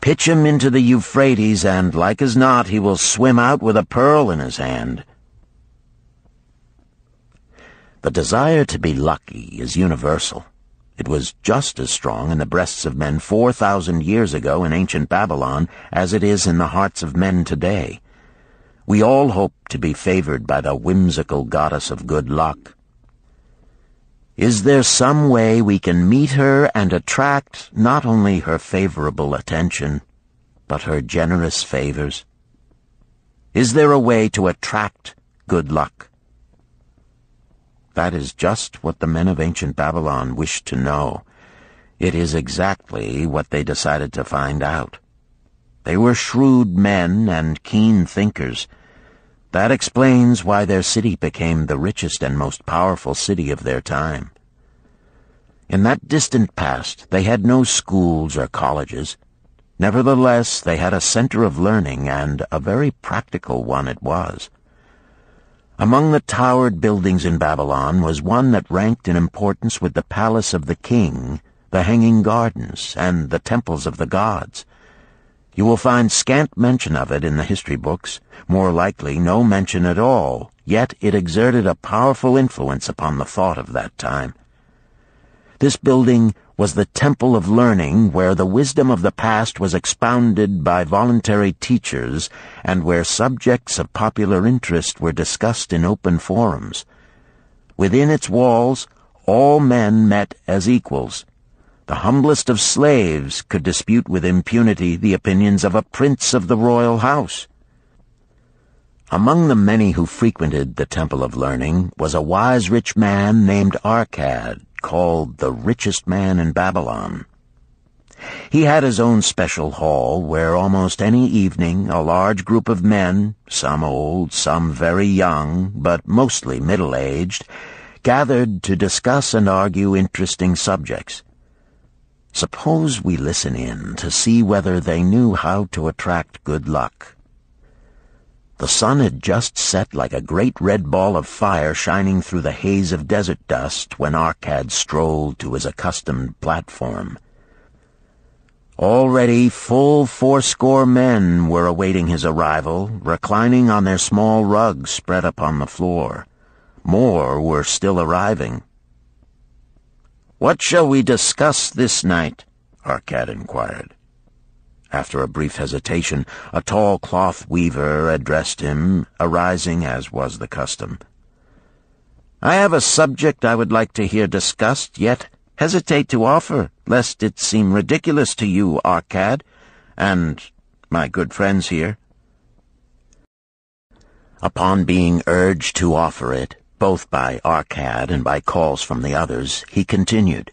Pitch him into the Euphrates, and like as not he will swim out with a pearl in his hand. The desire to be lucky is universal. It was just as strong in the breasts of men 4,000 years ago in ancient Babylon as it is in the hearts of men today. We all hope to be favored by the whimsical goddess of good luck. Is there some way we can meet her and attract not only her favorable attention, but her generous favors? Is there a way to attract good luck? That is just what the men of ancient Babylon wished to know. It is exactly what they decided to find out. They were shrewd men and keen thinkers. That explains why their city became the richest and most powerful city of their time. In that distant past, they had no schools or colleges. Nevertheless, they had a center of learning, and a very practical one it was. Among the towered buildings in Babylon was one that ranked in importance with the palace of the king, the hanging gardens, and the temples of the gods. You will find scant mention of it in the history books, more likely no mention at all, yet it exerted a powerful influence upon the thought of that time. This building was the temple of learning, where the wisdom of the past was expounded by voluntary teachers and where subjects of popular interest were discussed in open forums. Within its walls, all men met as equals. The humblest of slaves could dispute with impunity the opinions of a prince of the royal house. Among the many who frequented the Temple of Learning was a wise rich man named Arcad, called the richest man in Babylon. He had his own special hall where almost any evening a large group of men, some old, some very young, but mostly middle-aged, gathered to discuss and argue interesting subjects. Suppose we listen in to see whether they knew how to attract good luck. The sun had just set like a great red ball of fire shining through the haze of desert dust when Arcad strolled to his accustomed platform. Already full 80 men were awaiting his arrival, reclining on their small rugs spread upon the floor. More were still arriving. "What shall we discuss this night?" Arcad inquired. After a brief hesitation, a tall cloth weaver addressed him, arising as was the custom. "I have a subject I would like to hear discussed, yet hesitate to offer, lest it seem ridiculous to you, Arcad, and my good friends here." Upon being urged to offer it, both by Arcad and by calls from the others, he continued,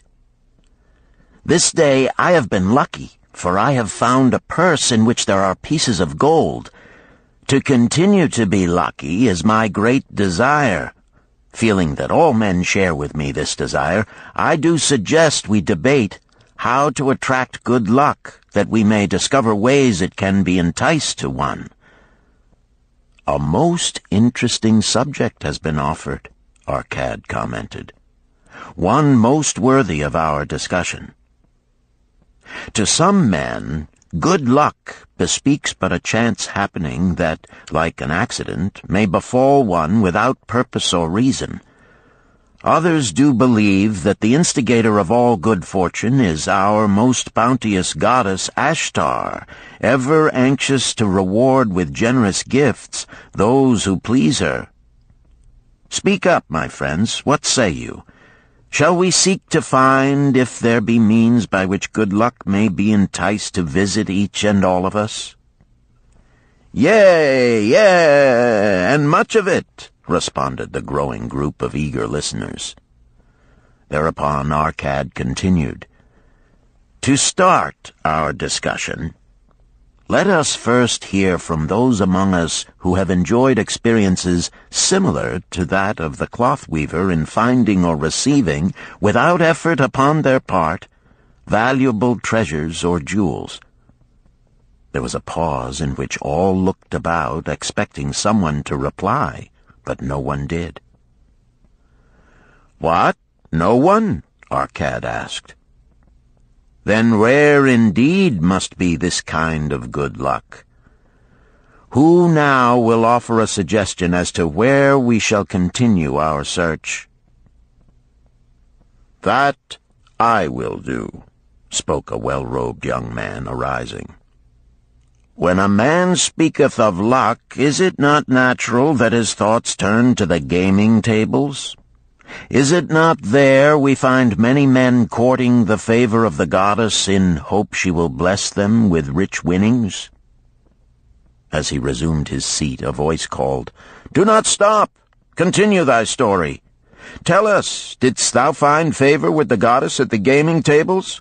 "This day I have been lucky, for I have found a purse in which there are pieces of gold. To continue to be lucky is my great desire. Feeling that all men share with me this desire, I do suggest we debate how to attract good luck, that we may discover ways it can be enticed to one." "A most interesting subject has been offered," Arcad commented. "One most worthy of our discussion. To some men, good luck bespeaks but a chance happening that, like an accident, may befall one without purpose or reason. Others do believe that the instigator of all good fortune is our most bounteous goddess Ashtar, ever anxious to reward with generous gifts those who please her. Speak up, my friends, what say you? Shall we seek to find if there be means by which good luck may be enticed to visit each and all of us?" "Yea, and much of it," responded the growing group of eager listeners. Thereupon Arcad continued, "To start our discussion, let us first hear from those among us who have enjoyed experiences similar to that of the cloth weaver in finding or receiving, without effort upon their part, valuable treasures or jewels." There was a pause in which all looked about, expecting someone to reply, but no one did. "What? No one?" Arcad asked. Then rare indeed must be this kind of good luck. Who now will offer a suggestion as to where we shall continue our search?" "That I will do," spoke a well-robed young man, arising. "When a man speaketh of luck, is it not natural that his thoughts turn to the gaming tables? Is it not there we find many men courting the favor of the goddess in hope she will bless them with rich winnings?" As he resumed his seat, a voice called, "Do not stop! Continue thy story. Tell us, didst thou find favor with the goddess at the gaming tables?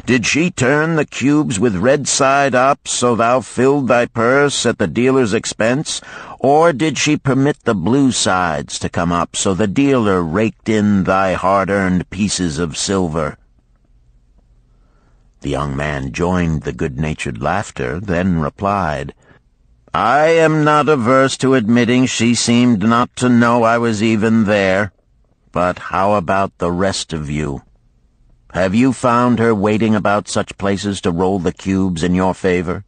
Did she turn the cubes with red side up, so thou filled thy purse at the dealer's expense? Or did she permit the blue sides to come up, so the dealer raked in thy hard-earned pieces of silver?" The young man joined the good-natured laughter, then replied, "I am not averse to admitting she seemed not to know I was even there. But how about the rest of you? Have you found her waiting about such places to roll the cubes in your favor?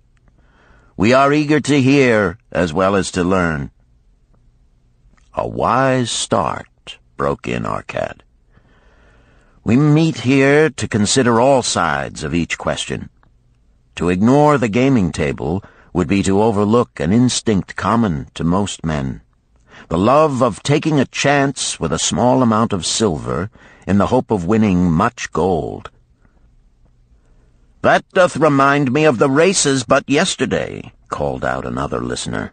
We are eager to hear as well as to learn." "A wise start," broke in Arcad. "We meet here to consider all sides of each question. To ignore the gaming table would be to overlook an instinct common to most men, the love of taking a chance with a small amount of silver in the hope of winning much gold." "That doth remind me of the races but yesterday," called out another listener.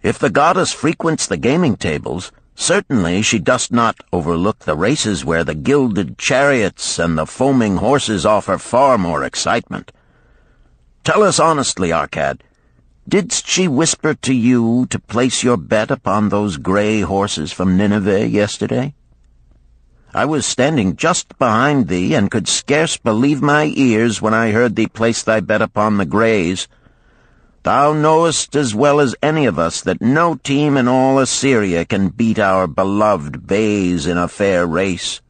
"If the goddess frequents the gaming tables, certainly she does not overlook the races where the gilded chariots and the foaming horses offer far more excitement. Tell us honestly, Arcad, didst she whisper to you to place your bet upon those gray horses from Nineveh yesterday? I was standing just behind thee, and could scarce believe my ears when I heard thee place thy bet upon the grays. Thou knowest as well as any of us that no team in all Assyria can beat our beloved bays in a fair race.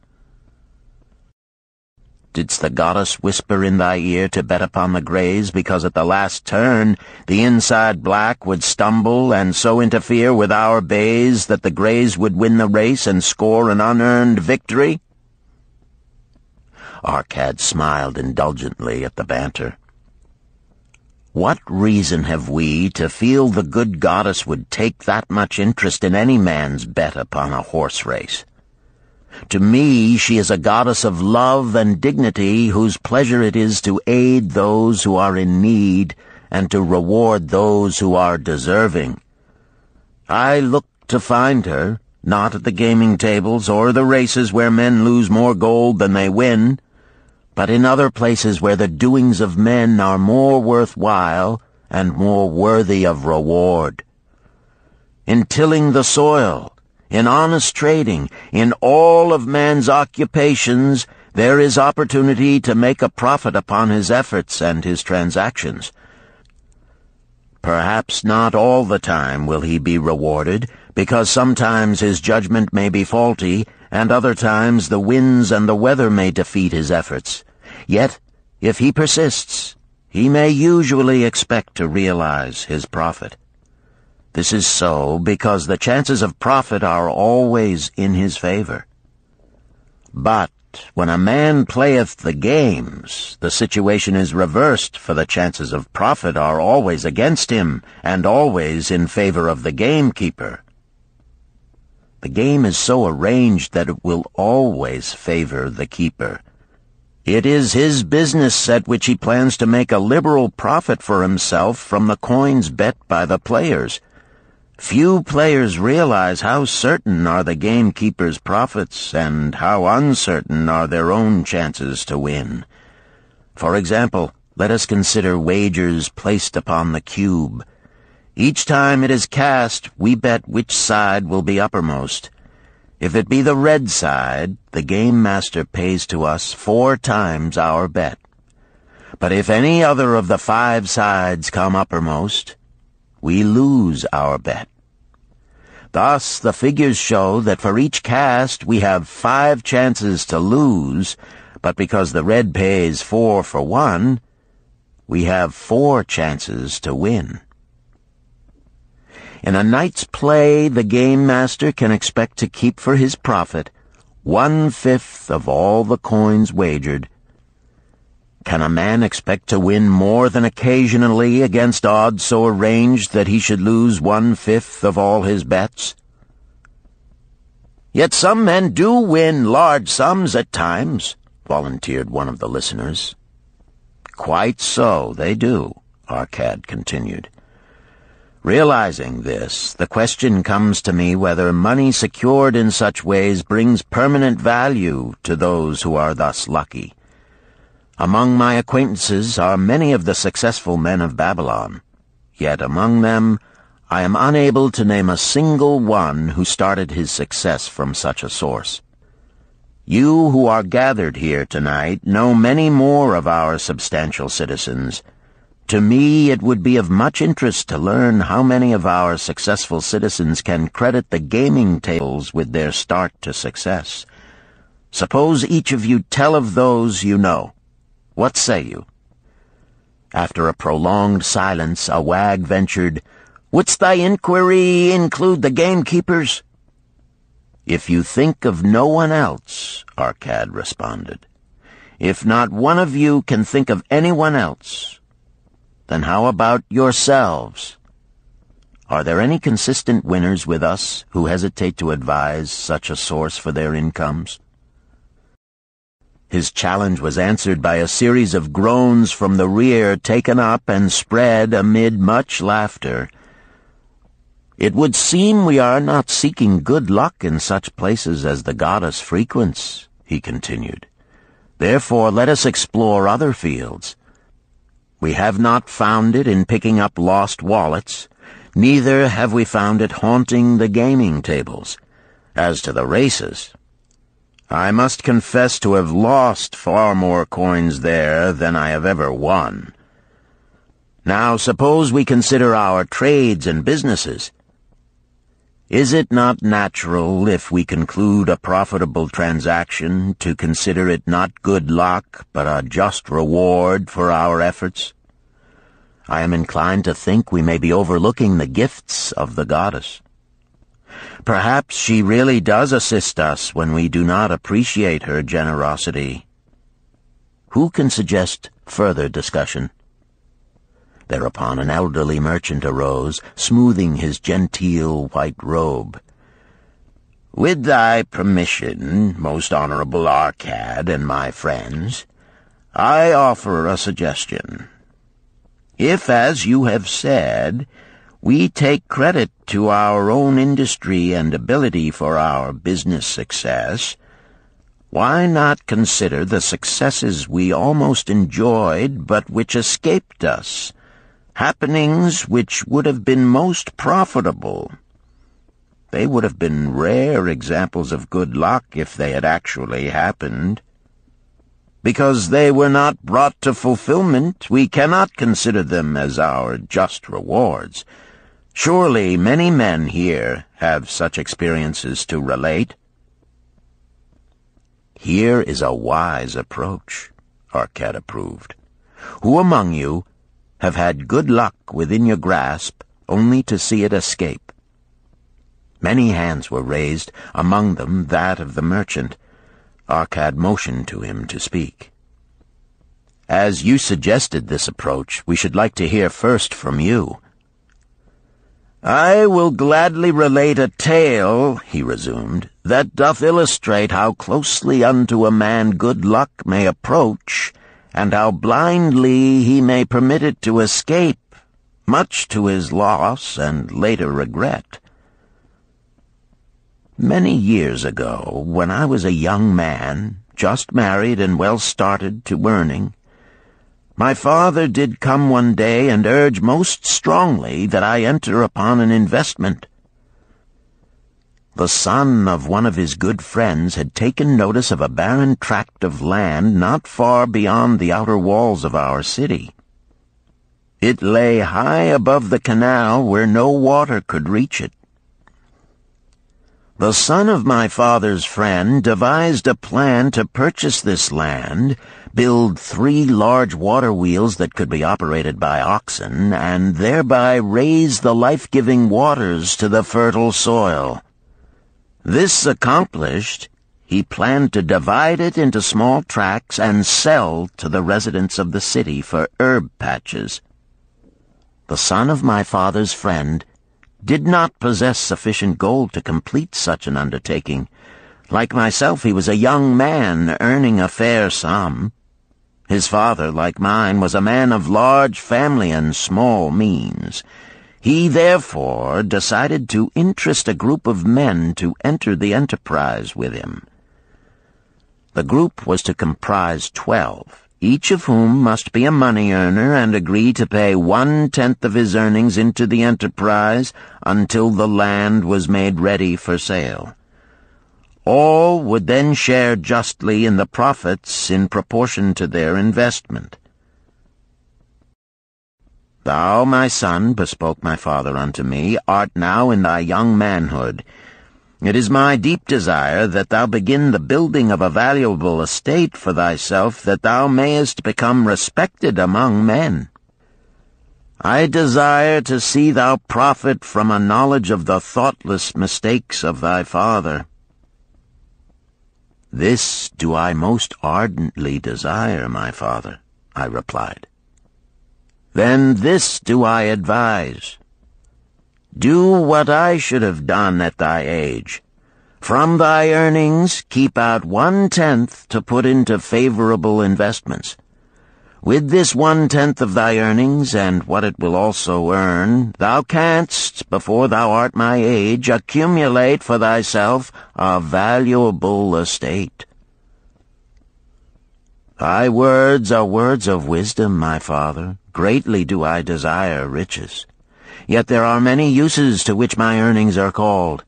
Didst the goddess whisper in thy ear to bet upon the grays, because at the last turn the inside black would stumble and so interfere with our bays that the grays would win the race and score an unearned victory?" Arcad smiled indulgently at the banter. "What reason have we to feel the good goddess would take that much interest in any man's bet upon a horse race? To me, she is a goddess of love and dignity, whose pleasure it is to aid those who are in need and to reward those who are deserving. I look to find her, not at the gaming tables or the races where men lose more gold than they win, but in other places where the doings of men are more worthwhile and more worthy of reward. In tilling the soil, in honest trading, in all of man's occupations, there is opportunity to make a profit upon his efforts and his transactions. Perhaps not all the time will he be rewarded, because sometimes his judgment may be faulty, and other times the winds and the weather may defeat his efforts. Yet, if he persists, he may usually expect to realize his profit. This is so because the chances of profit are always in his favor. But when a man playeth the games, the situation is reversed, for the chances of profit are always against him, and always in favor of the gamekeeper. The game is so arranged that it will always favor the keeper. It is his business at which he plans to make a liberal profit for himself from the coins bet by the players. Few players realize how certain are the gamekeeper's profits and how uncertain are their own chances to win. For example, let us consider wagers placed upon the cube. Each time it is cast, we bet which side will be uppermost. If it be the red side, the game master pays to us 4 times our bet. But if any other of the 5 sides come uppermost, we lose our bet. Thus, the figures show that for each cast we have 5 chances to lose, But because the red pays 4 for 1, we have 4 chances to win. In a night's play, the game master can expect to keep for his profit 1/5 of all the coins wagered. Can a man expect to win more than occasionally against odds so arranged that he should lose 1/5 of all his bets? Yet some men do win large sums at times, volunteered one of the listeners. Quite so, they do, Arcad continued. Realizing this, the question comes to me whether money secured in such ways brings permanent value to those who are thus lucky. Among my acquaintances are many of the successful men of Babylon, yet among them I am unable to name a single one who started his success from such a source. You who are gathered here tonight know many more of our substantial citizens. To me, it would be of much interest to learn how many of our successful citizens can credit the gaming tables with their start to success. Suppose each of you tell of those you know. What say you? After a prolonged silence, a wag ventured, "Wouldst thy inquiry include the gamekeepers?" "If you think of no one else," Arcad responded. "If not one of you can think of anyone else, then how about yourselves? Are there any consistent winners with us who hesitate to advise such a source for their incomes?" His challenge was answered by a series of groans from the rear, taken up and spread amid much laughter. "It would seem we are not seeking good luck in such places as the goddess frequents," he continued. "Therefore let us explore other fields. We have not found it in picking up lost wallets, neither have we found it haunting the gaming tables. As to the races, I must confess to have lost far more coins there than I have ever won. Now suppose we consider our trades and businesses. Is it not natural, if we conclude a profitable transaction, to consider it not good luck, but a just reward for our efforts? I am inclined to think we may be overlooking the gifts of the goddess. Perhaps she really does assist us when we do not appreciate her generosity. Who can suggest further discussion? Thereupon an elderly merchant arose, smoothing his genteel white robe. "With thy permission, most honorable Arcad and my friends, I offer a suggestion. If, as you have said, we take credit to our own industry and ability for our business success, why not consider the successes we almost enjoyed but which escaped us, happenings which would have been most profitable? They would have been rare examples of good luck if they had actually happened. Because they were not brought to fulfillment, we cannot consider them as our just rewards. Surely many men here have such experiences to relate." "Here is a wise approach," Arcad approved. "Who among you have had good luck within your grasp only to see it escape?" Many hands were raised, among them that of the merchant. Arcad motioned to him to speak. "As you suggested this approach, we should like to hear first from you." "I will gladly relate a tale," he resumed, "that doth illustrate how closely unto a man good luck may approach, and how blindly he may permit it to escape, much to his loss and later regret. Many years ago, when I was a young man, just married and well started to earning, my father did come one day and urge most strongly that I enter upon an investment. The son of one of his good friends had taken notice of a barren tract of land not far beyond the outer walls of our city. It lay high above the canal where no water could reach it. The son of my father's friend devised a plan to purchase this land, build 3 large water wheels that could be operated by oxen, and thereby raise the life-giving waters to the fertile soil. This accomplished, he planned to divide it into small tracts and sell to the residents of the city for herb patches. The son of my father's friend did not possess sufficient gold to complete such an undertaking. Like myself, he was a young man earning a fair sum. His father, like mine, was a man of large family and small means. He therefore decided to interest a group of men to enter the enterprise with him. The group was to comprise 12, each of whom must be a money earner and agree to pay 1/10 of his earnings into the enterprise until the land was made ready for sale. All would then share justly in the profits in proportion to their investment. "Thou, my son," bespoke my father unto me, "art now in thy young manhood. It is my deep desire that thou begin the building of a valuable estate for thyself, that thou mayest become respected among men. I desire to see thou profit from a knowledge of the thoughtless mistakes of thy father." "This do I most ardently desire, my father," I replied. "Then this do I advise. Do what I should have done at thy age. From thy earnings keep out 1/10 to put into favorable investments. With this 1/10 of thy earnings, and what it will also earn, thou canst, before thou art my age, accumulate for thyself a valuable estate." "Thy words are words of wisdom, my father. Greatly do I desire riches. Yet there are many uses to which my earnings are called.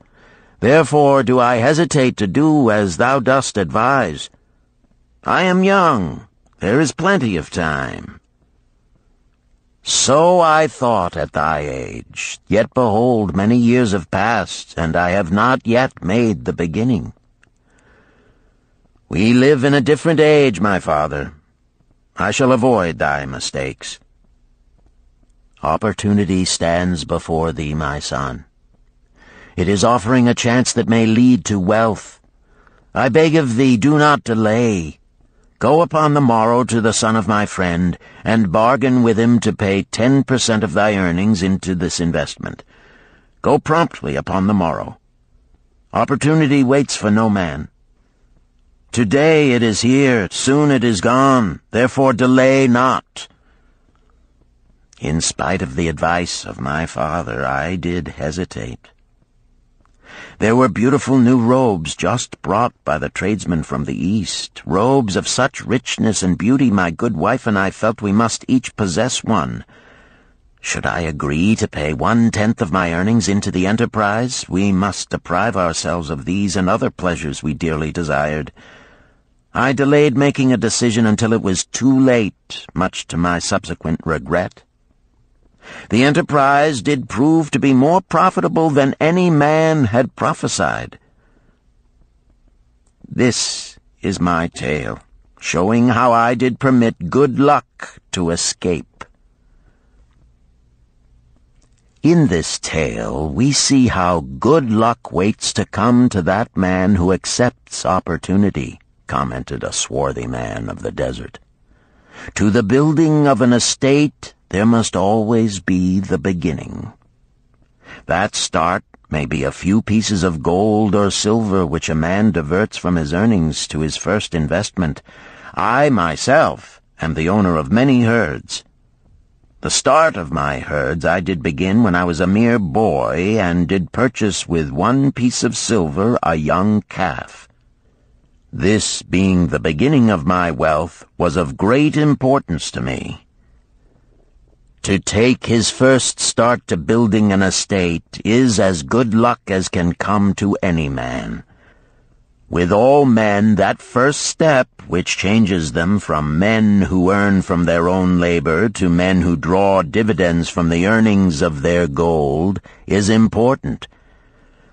Therefore do I hesitate to do as thou dost advise. I am young. There is plenty of time." "So I thought at thy age. Yet behold, many years have passed, and I have not yet made the beginning." "We live in a different age, my father. I shall avoid thy mistakes." "Opportunity stands before thee, my son. It is offering a chance that may lead to wealth. I beg of thee, do not delay. Go upon the morrow to the son of my friend, and bargain with him to pay 10% of thy earnings into this investment. Go promptly upon the morrow. Opportunity waits for no man. Today it is here, soon it is gone, therefore delay not." In spite of the advice of my father, I did hesitate. There were beautiful new robes just brought by the tradesmen from the East, robes of such richness and beauty my good wife and I felt we must each possess one. Should I agree to pay 1/10 of my earnings into the enterprise, we must deprive ourselves of these and other pleasures we dearly desired. I delayed making a decision until it was too late, much to my subsequent regret. The enterprise did prove to be more profitable than any man had prophesied. This is my tale, showing how I did permit good luck to escape. In this tale, we see how good luck waits to come to that man who accepts opportunity, commented a swarthy man of the desert. To the building of an estate, there must always be the beginning. That start may be a few pieces of gold or silver which a man diverts from his earnings to his first investment. I, myself, am the owner of many herds. The start of my herds I did begin when I was a mere boy, and did purchase with 1 piece of silver a young calf. This, being the beginning of my wealth, was of great importance to me. To take his first start to building an estate is as good luck as can come to any man. With all men, that first step, which changes them from men who earn from their own labor to men who draw dividends from the earnings of their gold, is important.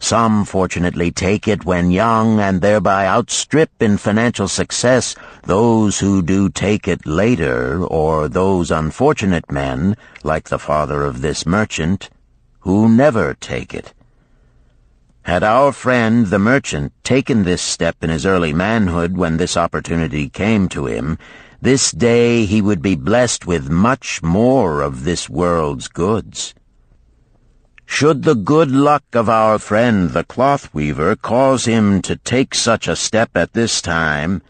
Some fortunately take it when young and thereby outstrip in financial success those who do take it later, or those unfortunate men, like the father of this merchant, who never take it. Had our friend the merchant taken this step in his early manhood when this opportunity came to him, this day he would be blessed with much more of this world's goods. Should the good luck of our friend the cloth weaver cause him to take such a step at this time,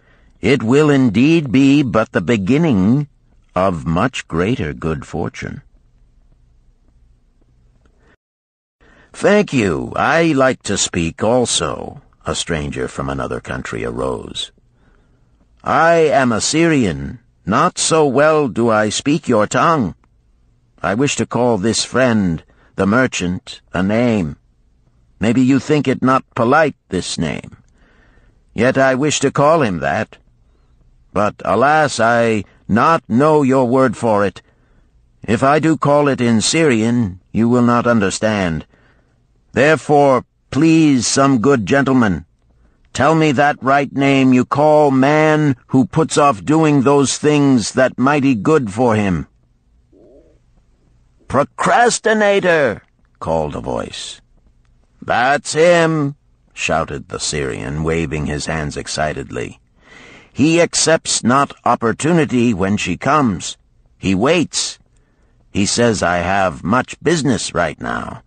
it will indeed be but the beginning of much greater good fortune. "Thank you. I like to speak also," a stranger from another country arose. "I am a Syrian. Not so well do I speak your tongue. I wish to call this friend, the merchant, a name. Maybe you think it not polite, this name. Yet I wish to call him that. But, alas, I not know your word for it. If I do call it in Syrian, you will not understand. Therefore, please, some good gentleman, tell me that right name you call man who puts off doing those things that mighty good for him." "Procrastinator!" called a voice. "That's him!" shouted the Syrian, waving his hands excitedly. "He accepts not opportunity when she comes. He waits. He says, I have much business right now.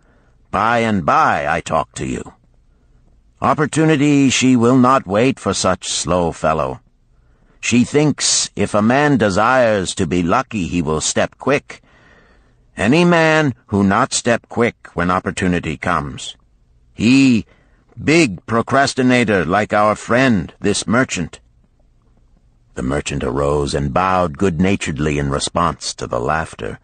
By and by I talk to you. Opportunity she will not wait for such slow fellow. She thinks if a man desires to be lucky he will step quick. Any man who not step quick when opportunity comes. He, big procrastinator like our friend, this merchant." The merchant arose and bowed good-naturedly in response to the laughter.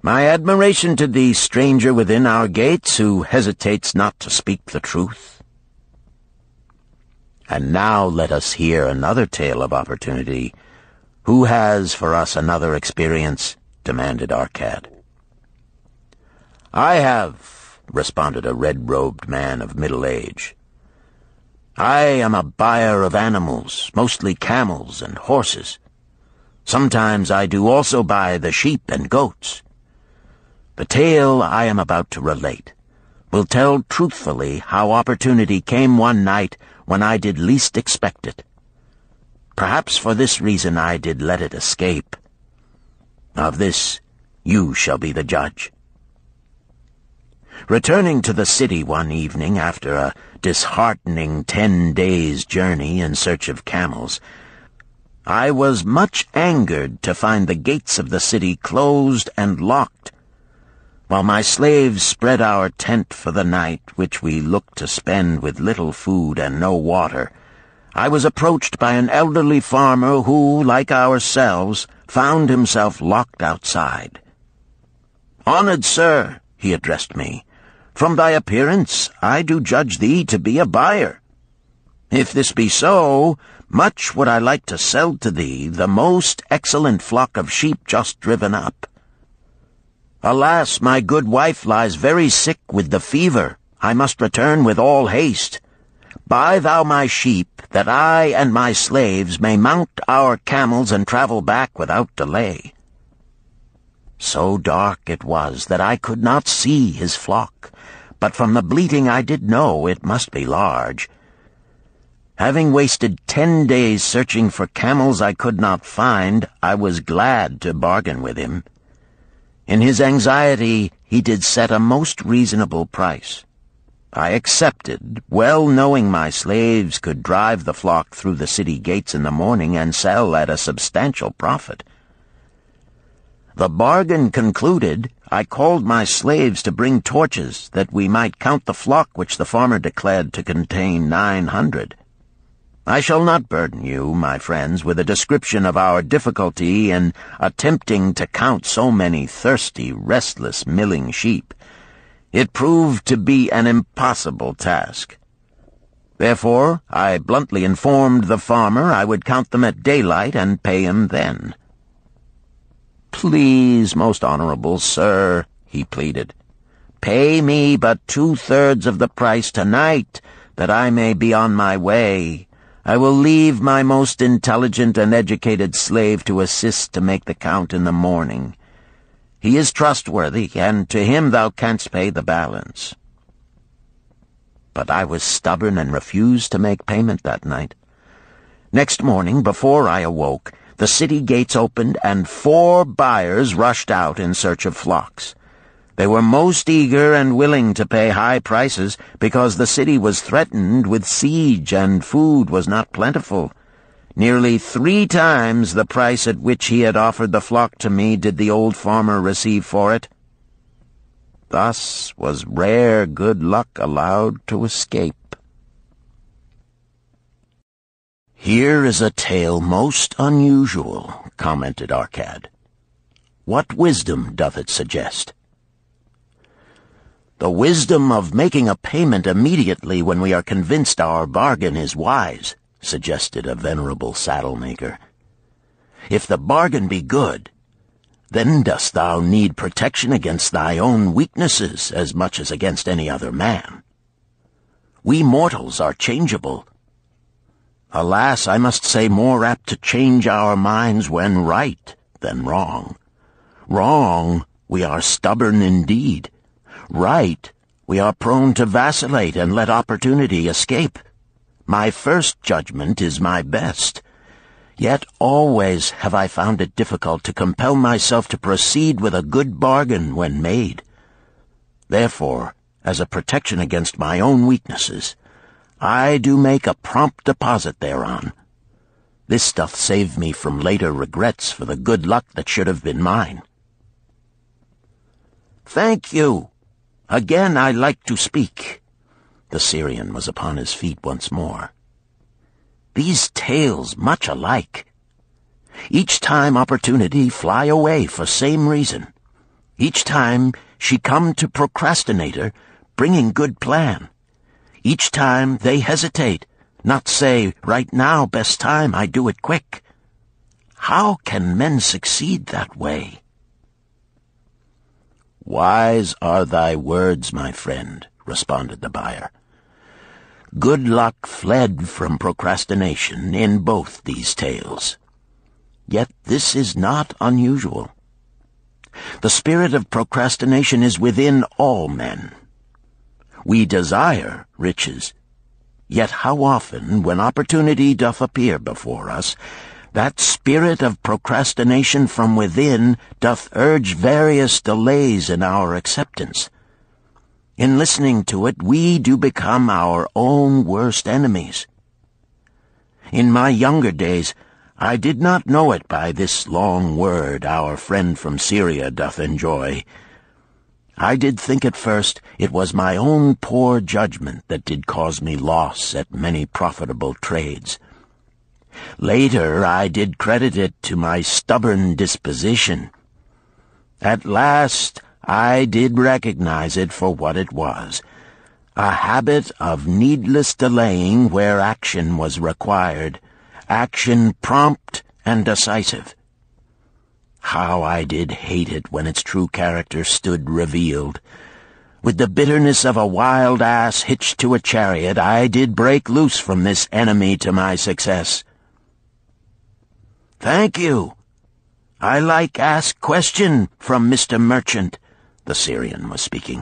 "My admiration to the stranger within our gates who hesitates not to speak the truth." And now let us hear another tale of opportunity. Who has for us another experience? Demanded Arcad. "I have," responded a red-robed man of middle age. "I am a buyer of animals, mostly camels and horses. Sometimes I do also buy the sheep and goats. The tale I am about to relate will tell truthfully how opportunity came one night when I did least expect it. Perhaps for this reason I did let it escape. Of this you shall be the judge. Returning to the city one evening after a disheartening 10 days' journey in search of camels, I was much angered to find the gates of the city closed and locked. While my slaves spread our tent for the night, which we looked to spend with little food and no water, I was approached by an elderly farmer who, like ourselves, found himself locked outside. "Honored sir," he addressed me, "from thy appearance I do judge thee to be a buyer. If this be so, much would I like to sell to thee the most excellent flock of sheep just driven up. Alas, my good wife lies very sick with the fever. I must return with all haste. Buy thou my sheep, that I and my slaves may mount our camels and travel back without delay." So dark it was that I could not see his flock, but from the bleating I did know it must be large. Having wasted 10 days searching for camels I could not find, I was glad to bargain with him. In his anxiety he did set a most reasonable price. I accepted, well knowing my slaves could drive the flock through the city gates in the morning and sell at a substantial profit. The bargain concluded, I called my slaves to bring torches that we might count the flock which the farmer declared to contain 900. I shall not burden you, my friends, with a description of our difficulty in attempting to count so many thirsty, restless, milling sheep. It proved to be an impossible task. Therefore, I bluntly informed the farmer I would count them at daylight and pay him then. "Please, most honorable sir," he pleaded, Pay me but 2/3 of the price tonight, that I may be on my way. I will leave my most intelligent and educated slave to assist to make the count in the morning. He is trustworthy, and to him thou canst pay the balance." But I was stubborn and refused to make payment that night. Next morning, before I awoke, the city gates opened, and 4 buyers rushed out in search of flocks. They were most eager and willing to pay high prices because the city was threatened with siege and food was not plentiful. Nearly 3 times the price at which he had offered the flock to me did the old farmer receive for it. Thus was rare good luck allowed to escape. "Here is a tale most unusual," commented Arcad. "What wisdom doth it suggest?" "The wisdom of making a payment immediately when we are convinced our bargain is wise," suggested a venerable saddle-maker. "If the bargain be good, then dost thou need protection against thy own weaknesses as much as against any other man. We mortals are changeable. Alas, I must say more apt to change our minds when right than wrong. Wrong, we are stubborn indeed. Right, we are prone to vacillate and let opportunity escape. My first judgment is my best. Yet always have I found it difficult to compel myself to proceed with a good bargain when made. Therefore, as a protection against my own weaknesses, I do make a prompt deposit thereon. This doth save me from later regrets for the good luck that should have been mine." "Thank you. Again I like to speak." The Syrian was upon his feet once more. "These tales much alike. Each time opportunity fly away for same reason. Each time she come to procrastinator, bringing good plan. Each time they hesitate, not say, right now, best time, I do it quick. How can men succeed that way?" "Wise are thy words, my friend," responded the buyer. "Good luck fled from procrastination in both these tales. Yet this is not unusual. The spirit of procrastination is within all men. We desire riches, yet how often, when opportunity doth appear before us, that spirit of procrastination from within doth urge various delays in our acceptance. In listening to it, we do become our own worst enemies. In my younger days, I did not know it by this long word our friend from Syria doth enjoy. I did think at first it was my own poor judgment that did cause me loss at many profitable trades. Later I did credit it to my stubborn disposition. At last I did recognize it for what it was, a habit of needless delaying where action was required, action prompt and decisive. How I did hate it when its true character stood revealed. With the bitterness of a wild ass hitched to a chariot, I did break loose from this enemy to my success. "Thank you. I like ask question from Mr. Merchant," the Syrian was speaking.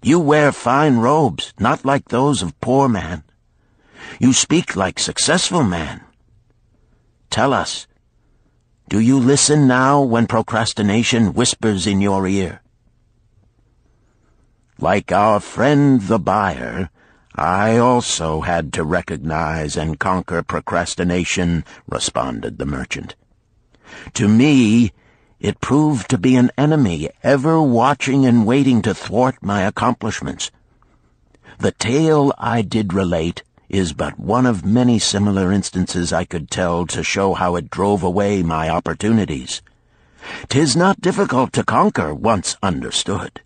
"You wear fine robes, not like those of poor man. You speak like successful man. Tell us, do you listen now when procrastination whispers in your ear?" "Like our friend the buyer, I also had to recognize and conquer procrastination," responded the merchant. "To me, it proved to be an enemy ever watching and waiting to thwart my accomplishments. The tale I did relate is but one of many similar instances I could tell to show how it drove away my opportunities. 'Tis not difficult to conquer once understood.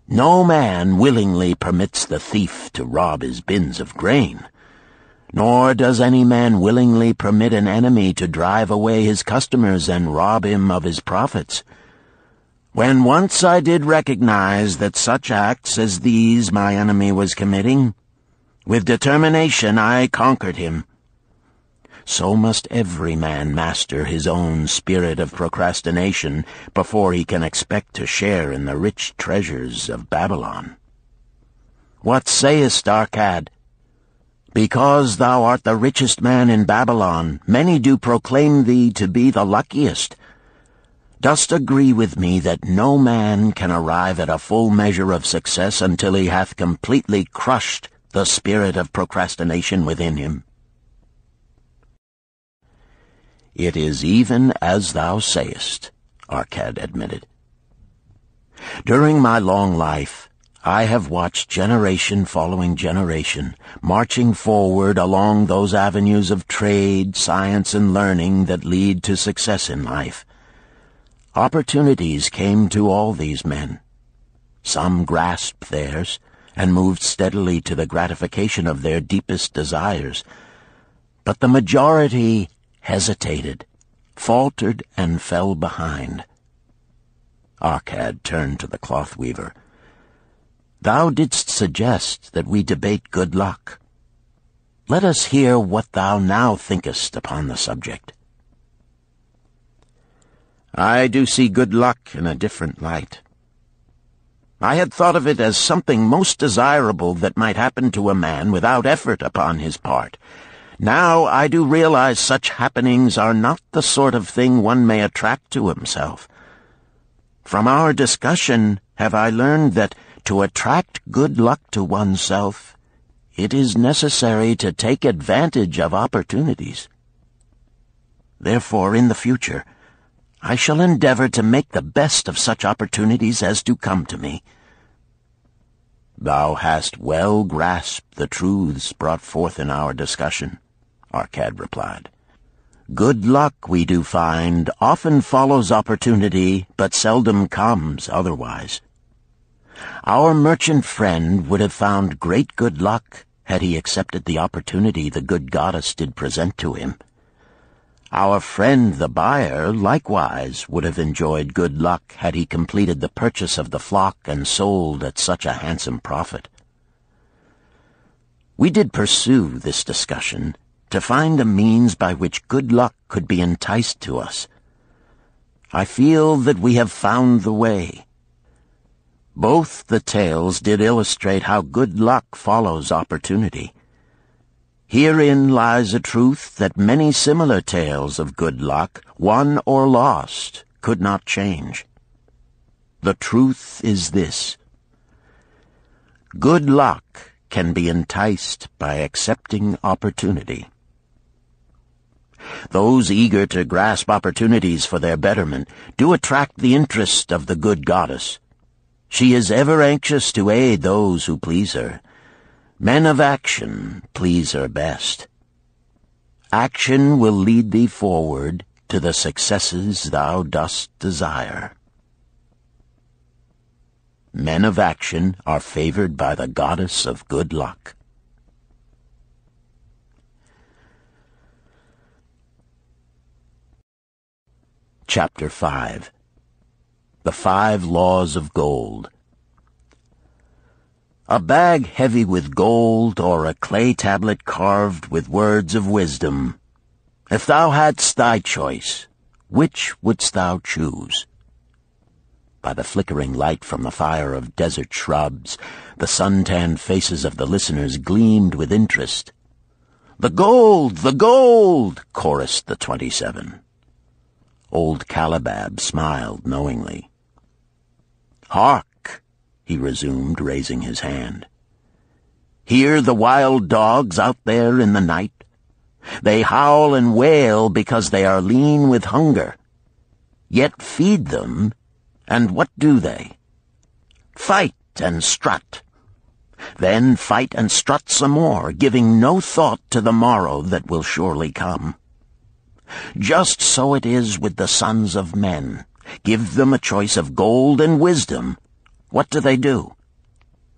No man willingly permits the thief to rob his bins of grain, nor does any man willingly permit an enemy to drive away his customers and rob him of his profits. When once I did recognize that such acts as these my enemy was committing, with determination I conquered him. So must every man master his own spirit of procrastination before he can expect to share in the rich treasures of Babylon. What sayest, Arcad? Because thou art the richest man in Babylon, many do proclaim thee to be the luckiest. Dost agree with me that no man can arrive at a full measure of success until he hath completely crushed the spirit of procrastination within him? It is even as thou sayest, Arcad admitted. During my long life, I have watched generation following generation, marching forward along those avenues of trade, science, and learning that lead to success in life. Opportunities came to all these men. Some grasped theirs and moved steadily to the gratification of their deepest desires, but the majority hesitated, faltered, and fell behind. Arcad turned to the cloth weaver. Thou didst suggest that we debate good luck. Let us hear what thou now thinkest upon the subject. I do see good luck in a different light. I had thought of it as something most desirable that might happen to a man without effort upon his part. Now I do realize such happenings are not the sort of thing one may attract to himself. From our discussion have I learned that to attract good luck to oneself, it is necessary to take advantage of opportunities. Therefore, in the future, I shall endeavor to make the best of such opportunities as do come to me. Thou hast well grasped the truths brought forth in our discussion, Arcad replied. Good luck, we do find, often follows opportunity, but seldom comes otherwise. Our merchant friend would have found great good luck had he accepted the opportunity the good goddess did present to him. Our friend the buyer likewise would have enjoyed good luck had he completed the purchase of the flock and sold at such a handsome profit. We did pursue this discussion to find a means by which good luck could be enticed to us. I feel that we have found the way. Both the tales did illustrate how good luck follows opportunity. Herein lies a truth that many similar tales of good luck, won or lost, could not change. The truth is this: good luck can be enticed by accepting opportunity. Those eager to grasp opportunities for their betterment do attract the interest of the good goddess. She is ever anxious to aid those who please her. Men of action please her best. Action will lead thee forward to the successes thou dost desire. Men of action are favored by the goddess of good luck. Chapter 5. The 5 Laws of Gold. A bag heavy with gold, or a clay tablet carved with words of wisdom. If thou hadst thy choice, which wouldst thou choose? By the flickering light from the fire of desert shrubs, the sun-tanned faces of the listeners gleamed with interest. "The gold! The gold!" chorused the 27. Old Calibab smiled knowingly. "Hark!" he resumed, raising his hand. "Hear the wild dogs out there in the night? They howl and wail because they are lean with hunger. Yet feed them, and what do they? Fight and strut. Then fight and strut some more, giving no thought to the morrow that will surely come. Just so it is with the sons of men. Give them a choice of gold and wisdom. What do?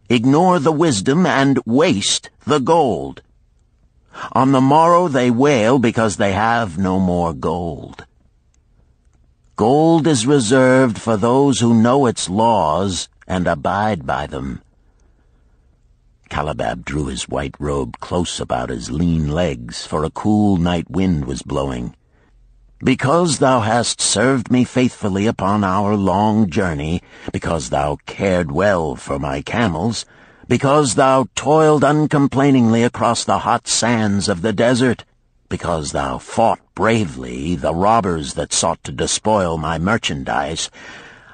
Ignore the wisdom and waste the gold. On the morrow they wail because they have no more gold. Gold is reserved for those who know its laws and abide by them." Calabab drew his white robe close about his lean legs, for a cool night wind was blowing. "Because thou hast served me faithfully upon our long journey, because thou cared well for my camels, because thou toiled uncomplainingly across the hot sands of the desert, because thou fought bravely the robbers that sought to despoil my merchandise,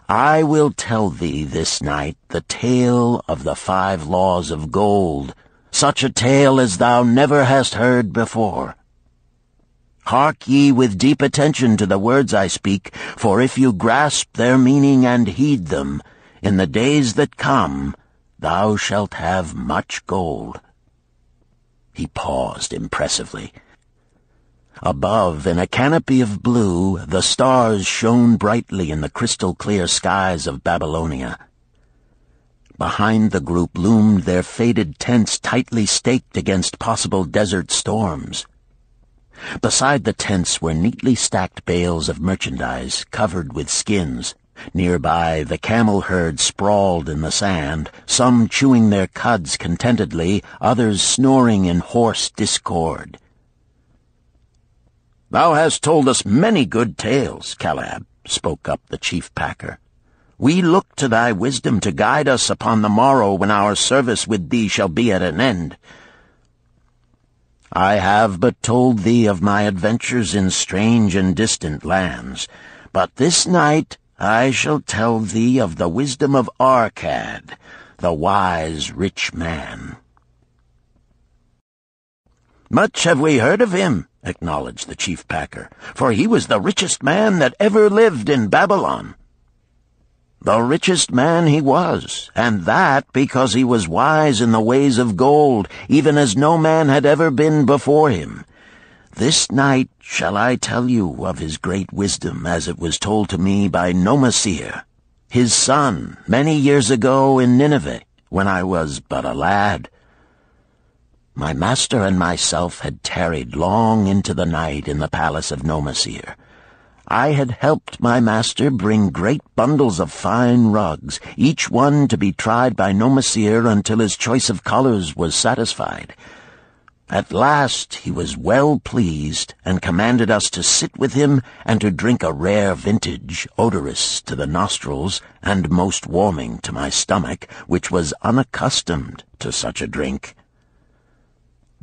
I will tell thee this night the tale of the 5 laws of gold, such a tale as thou never hast heard before. Hark ye with deep attention to the words I speak, for if you grasp their meaning and heed them, in the days that come thou shalt have much gold." He paused impressively. Above, in a canopy of blue, the stars shone brightly in the crystal-clear skies of Babylonia. Behind the group loomed their faded tents tightly staked against possible desert storms. Beside the tents were neatly stacked bales of merchandise covered with skins. Nearby, the camel herd sprawled in the sand, some chewing their cuds contentedly, others snoring in hoarse discord. "Thou hast told us many good tales, Calab," spoke up the chief packer. "We look to thy wisdom to guide us upon the morrow when our service with thee shall be at an end. I have but told thee of my adventures in strange and distant lands, but this night I shall tell thee of the wisdom of Arkad, the wise rich man." "Much have we heard of him," acknowledged the chief packer, "for he was the richest man that ever lived in Babylon." "The richest man he was, and that because he was wise in the ways of gold, even as no man had ever been before him. This night shall I tell you of his great wisdom as it was told to me by Nomasir, his son, many years ago in Nineveh, when I was but a lad. My master and myself had tarried long into the night in the palace of Nomasir. I had helped my master bring great bundles of fine rugs, each one to be tried by Nomasir until his choice of colors was satisfied. At last he was well pleased, and commanded us to sit with him and to drink a rare vintage, odorous to the nostrils and most warming to my stomach, which was unaccustomed to such a drink.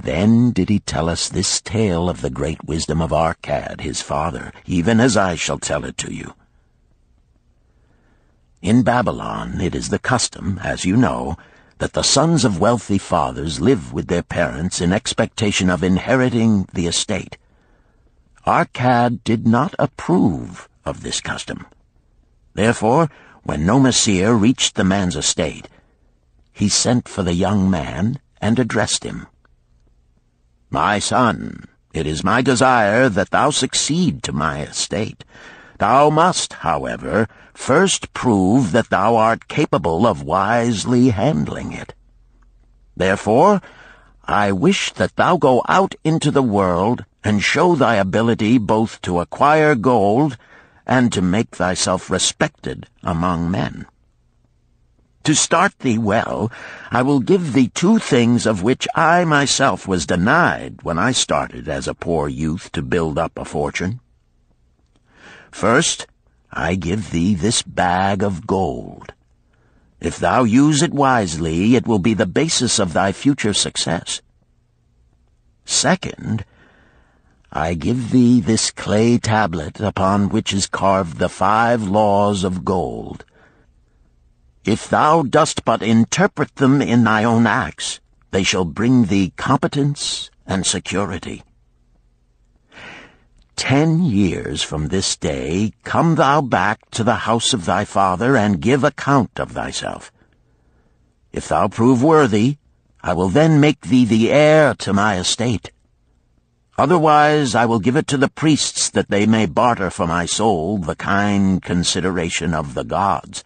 Then did he tell us this tale of the great wisdom of Arkad, his father, even as I shall tell it to you. In Babylon it is the custom, as you know, that the sons of wealthy fathers live with their parents in expectation of inheriting the estate. Arkad did not approve of this custom. Therefore, when Nomasir reached the man's estate, he sent for the young man and addressed him. "My son, it is my desire that thou succeed to my estate. Thou must, however, first prove that thou art capable of wisely handling it. Therefore, I wish that thou go out into the world and show thy ability both to acquire gold and to make thyself respected among men. To start thee well, I will give thee 2 things of which I myself was denied when I started as a poor youth to build up a fortune. First, I give thee this bag of gold. If thou use it wisely, it will be the basis of thy future success. Second, I give thee this clay tablet upon which is carved the 5 laws of gold. If thou dost but interpret them in thy own acts, they shall bring thee competence and security. 10 years from this day come thou back to the house of thy father and give account of thyself. If thou prove worthy, I will then make thee the heir to my estate. Otherwise I will give it to the priests that they may barter for my soul the kind consideration of the gods."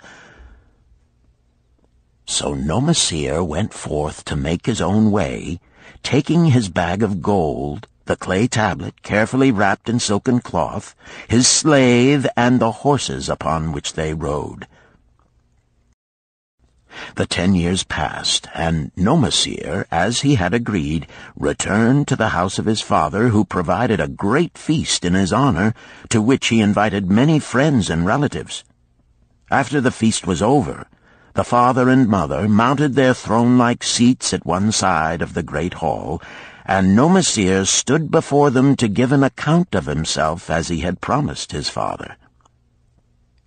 So Nomasir went forth to make his own way, taking his bag of gold the clay tablet carefully wrapped in silken cloth, his slave, and the horses upon which they rode. The 10 years passed, and Nomasir, as he had agreed, returned to the house of his father, who provided a great feast in his honor, to which he invited many friends and relatives. After the feast was over, the father and mother mounted their throne-like seats at one side of the great hall, and Nomasir stood before them to give an account of himself as he had promised his father.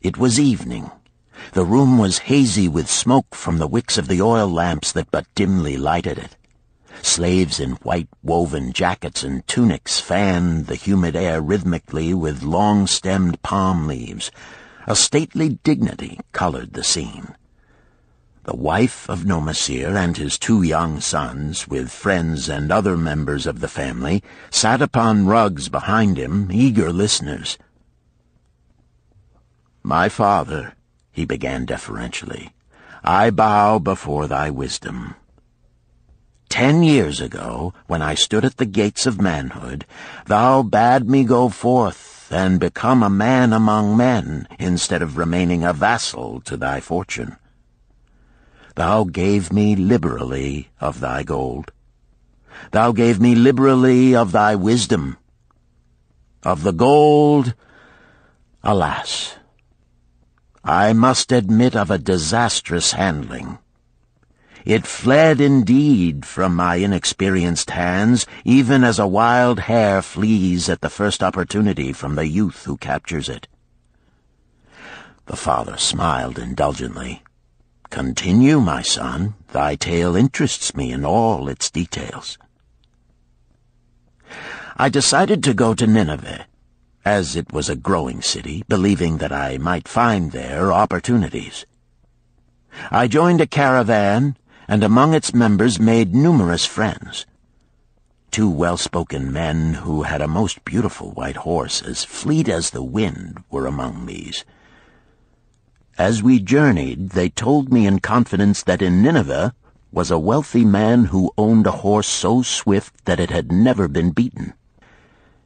It was evening. The room was hazy with smoke from the wicks of the oil lamps that but dimly lighted it. Slaves in white woven jackets and tunics fanned the humid air rhythmically with long-stemmed palm leaves. A stately dignity colored the scene. The wife of Nomasir and his 2 young sons, with friends and other members of the family, sat upon rugs behind him, eager listeners. "My father," he began deferentially, "I bow before thy wisdom. 10 years ago, when I stood at the gates of manhood, thou bade me go forth and become a man among men, instead of remaining a vassal to thy fortune. Thou gave me liberally of thy gold. Thou gave me liberally of thy wisdom. Of the gold, alas, I must admit of a disastrous handling. It fled indeed from my inexperienced hands, even as a wild hare flees at the first opportunity from the youth who captures it." The father smiled indulgently. "Continue, my son. Thy tale interests me in all its details." I decided to go to Nineveh, as it was a growing city, believing that I might find there opportunities. I joined a caravan, and among its members made numerous friends. 2 well-spoken men who had a most beautiful white horse, as fleet as the wind, were among these. As we journeyed, they told me in confidence that in Nineveh was a wealthy man who owned a horse so swift that it had never been beaten.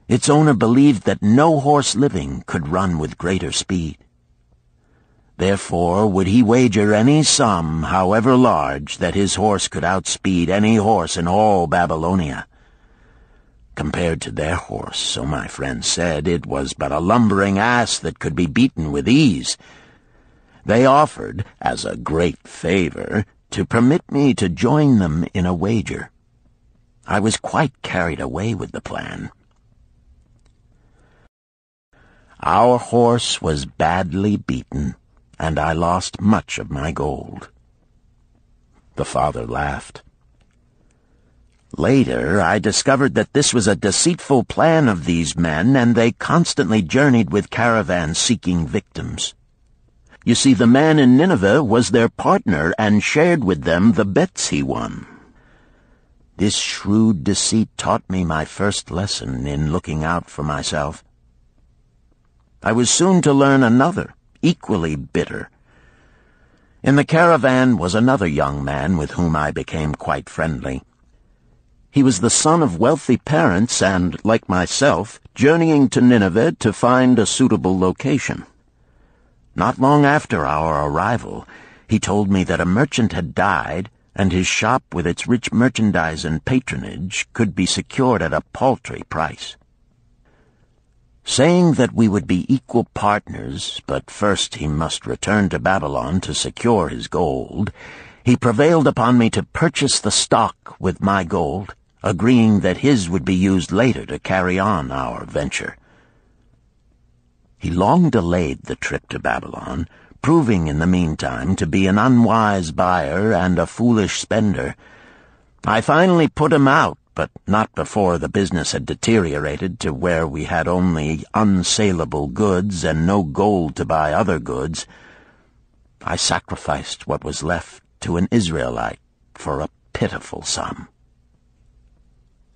Its owner believed that no horse living could run with greater speed. Therefore would he wager any sum, however large, that his horse could outspeed any horse in all Babylonia. Compared to their horse, so my friend said, it was but a lumbering ass that could be beaten with ease. They offered, as a great favor, to permit me to join them in a wager. I was quite carried away with the plan. Our horse was badly beaten, and I lost much of my gold. The father laughed. Later, I discovered that this was a deceitful plan of these men, and they constantly journeyed with caravans seeking victims. You see, the man in Nineveh was their partner and shared with them the bets he won. This shrewd deceit taught me my first lesson in looking out for myself. I was soon to learn another, equally bitter. In the caravan was another young man with whom I became quite friendly. He was the son of wealthy parents and, like myself, journeying to Nineveh to find a suitable location. Not long after our arrival, he told me that a merchant had died, and his shop with its rich merchandise and patronage could be secured at a paltry price. Saying that we would be equal partners, but first he must return to Babylon to secure his gold, he prevailed upon me to purchase the stock with my gold, agreeing that his would be used later to carry on our venture. He long delayed the trip to Babylon, proving in the meantime to be an unwise buyer and a foolish spender. I finally put him out, but not before the business had deteriorated to where we had only unsaleable goods and no gold to buy other goods. I sacrificed what was left to an Israelite for a pitiful sum.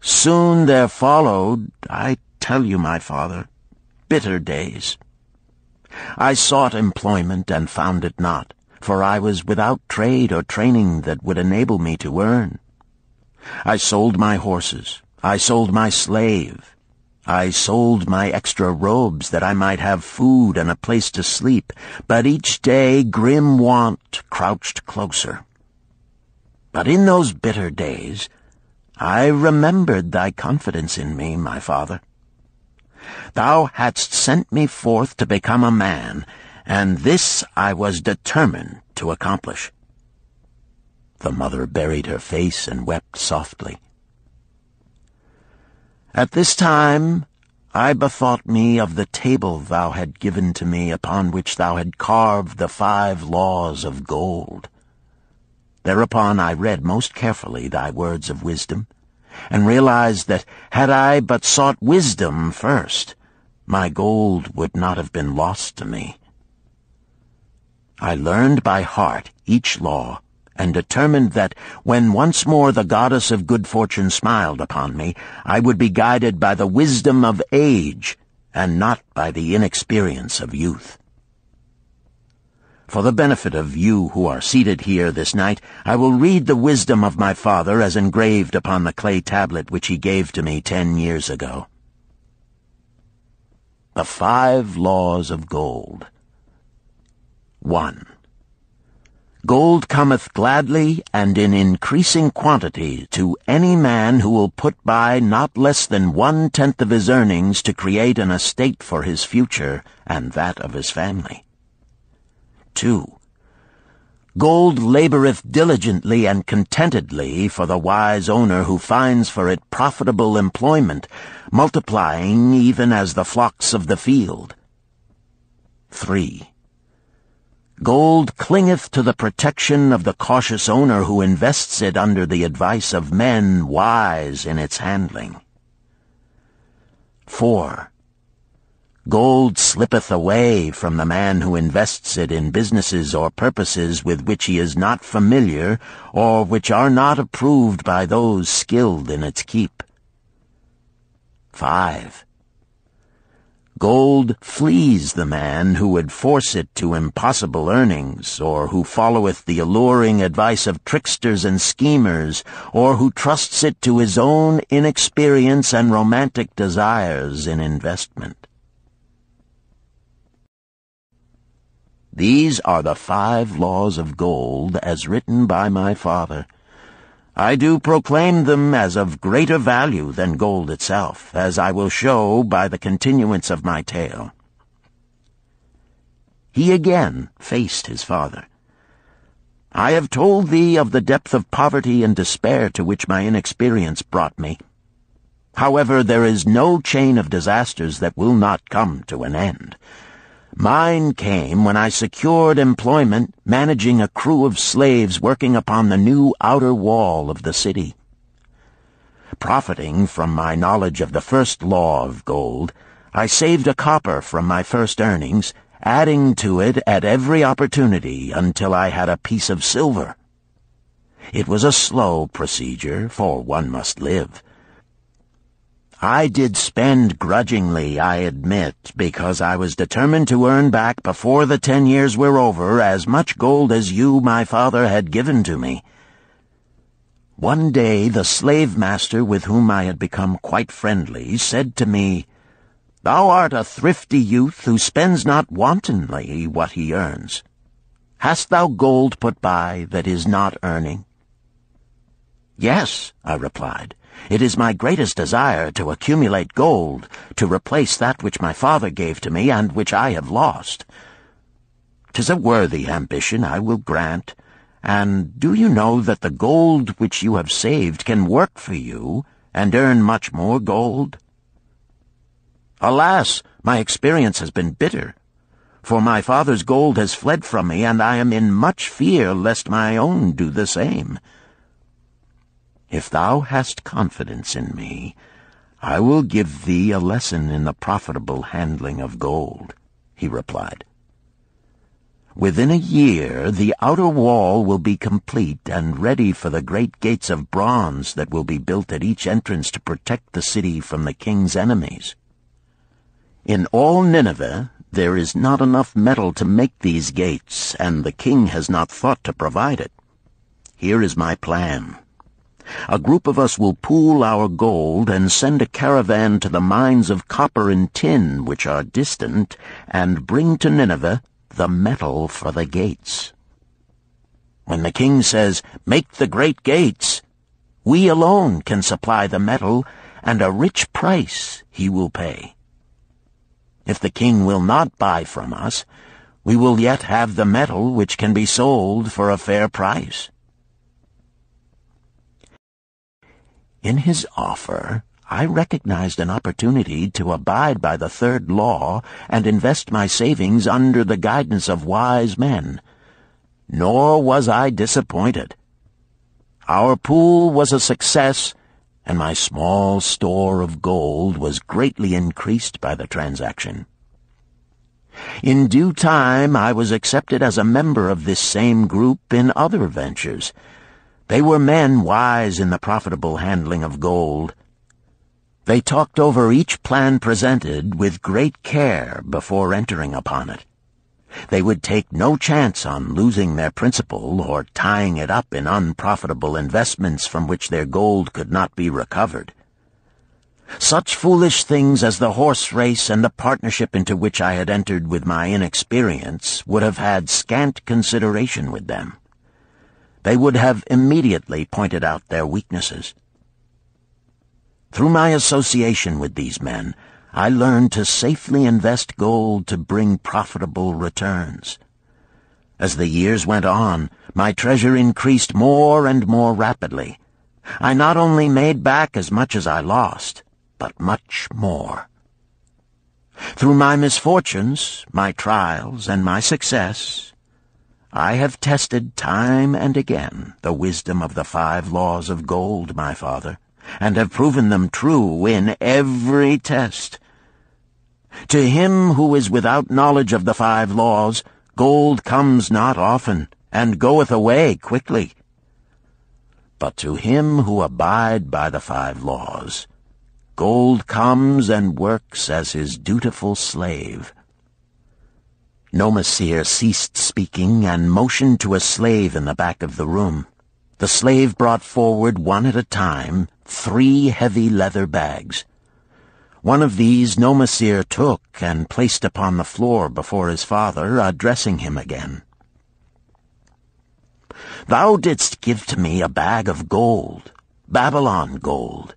Soon there followed, I tell you, my father, bitter days. I sought employment and found it not, for I was without trade or training that would enable me to earn. I sold my horses, I sold my slave. I sold my extra robes that I might have food and a place to sleep, but each day grim want crouched closer. But in those bitter days, I remembered thy confidence in me, my father. Thou hadst sent me forth to become a man, and this I was determined to accomplish. The mother buried her face and wept softly. At this time I bethought me of the table thou had given to me, upon which thou had carved the 5 laws of gold. Thereupon I read most carefully thy words of wisdom, and realized that had I but sought wisdom first, my gold would not have been lost to me. I learned by heart each law, and determined that when once more the goddess of good fortune smiled upon me, I would be guided by the wisdom of age, and not by the inexperience of youth. For the benefit of you who are seated here this night, I will read the wisdom of my father as engraved upon the clay tablet which he gave to me 10 years ago. The 5 laws of gold. 1. Gold cometh gladly and in increasing quantity to any man who will put by not less than 1/10 of his earnings to create an estate for his future and that of his family. 2. Gold laboreth diligently and contentedly for the wise owner who finds for it profitable employment, multiplying even as the flocks of the field. 3. Gold clingeth to the protection of the cautious owner who invests it under the advice of men wise in its handling. 4. Gold slippeth away from the man who invests it in businesses or purposes with which he is not familiar, or which are not approved by those skilled in its keep. 5. Gold flees the man who would force it to impossible earnings, or who followeth the alluring advice of tricksters and schemers, or who trusts it to his own inexperience and romantic desires in investment. These are the 5 laws of gold as written by my father. I do proclaim them as of greater value than gold itself, as I will show by the continuance of my tale. He again faced his father. I have told thee of the depth of poverty and despair to which my inexperience brought me. However, there is no chain of disasters that will not come to an end. Mine came when I secured employment managing a crew of slaves working upon the new outer wall of the city. Profiting from my knowledge of the first law of gold, I saved a copper from my first earnings, adding to it at every opportunity until I had a piece of silver. It was a slow procedure, for one must live. I did spend grudgingly, I admit, because I was determined to earn back before the 10 years were over as much gold as you, my father, had given to me. One day the slave-master with whom I had become quite friendly said to me, "Thou art a thrifty youth who spends not wantonly what he earns. Hast thou gold put by that is not earning?" "Yes," I replied. "It is my greatest desire to accumulate gold, to replace that which my father gave to me and which I have lost. 'Tis a worthy ambition, I will grant. And do you know that the gold which you have saved can work for you and earn much more gold?" "Alas, my experience has been bitter, for my father's gold has fled from me, and I am in much fear lest my own do the same." "If thou hast confidence in me, I will give thee a lesson in the profitable handling of gold," he replied. "Within a year the outer wall will be complete and ready for the great gates of bronze that will be built at each entrance to protect the city from the king's enemies. In all Nineveh there is not enough metal to make these gates, and the king has not thought to provide it. Here is my plan. A group of us will pool our gold and send a caravan to the mines of copper and tin which are distant, and bring to Nineveh the metal for the gates. When the king says, 'Make the great gates,' we alone can supply the metal, and a rich price he will pay. If the king will not buy from us, we will yet have the metal which can be sold for a fair price." In his offer, I recognized an opportunity to abide by the third law and invest my savings under the guidance of wise men. Nor was I disappointed. Our pool was a success, and my small store of gold was greatly increased by the transaction. In due time I was accepted as a member of this same group in other ventures. They were men wise in the profitable handling of gold. They talked over each plan presented with great care before entering upon it. They would take no chance on losing their principal or tying it up in unprofitable investments from which their gold could not be recovered. Such foolish things as the horse race and the partnership into which I had entered with my inexperience would have had scant consideration with them. They would have immediately pointed out their weaknesses. Through my association with these men, I learned to safely invest gold to bring profitable returns. As the years went on, my treasure increased more and more rapidly. I not only made back as much as I lost, but much more. Through my misfortunes, my trials, and my success, I have tested time and again the wisdom of the 5 laws of gold, my father, and have proven them true in every test. To him who is without knowledge of the 5 laws, gold comes not often, and goeth away quickly. But to him who abide by the 5 laws, gold comes and works as his dutiful slave. Nomasir ceased speaking and motioned to a slave in the back of the room. The slave brought forward one at a time 3 heavy leather bags. One of these Nomasir took and placed upon the floor before his father, addressing him again. "Thou didst give to me a bag of gold, Babylon gold.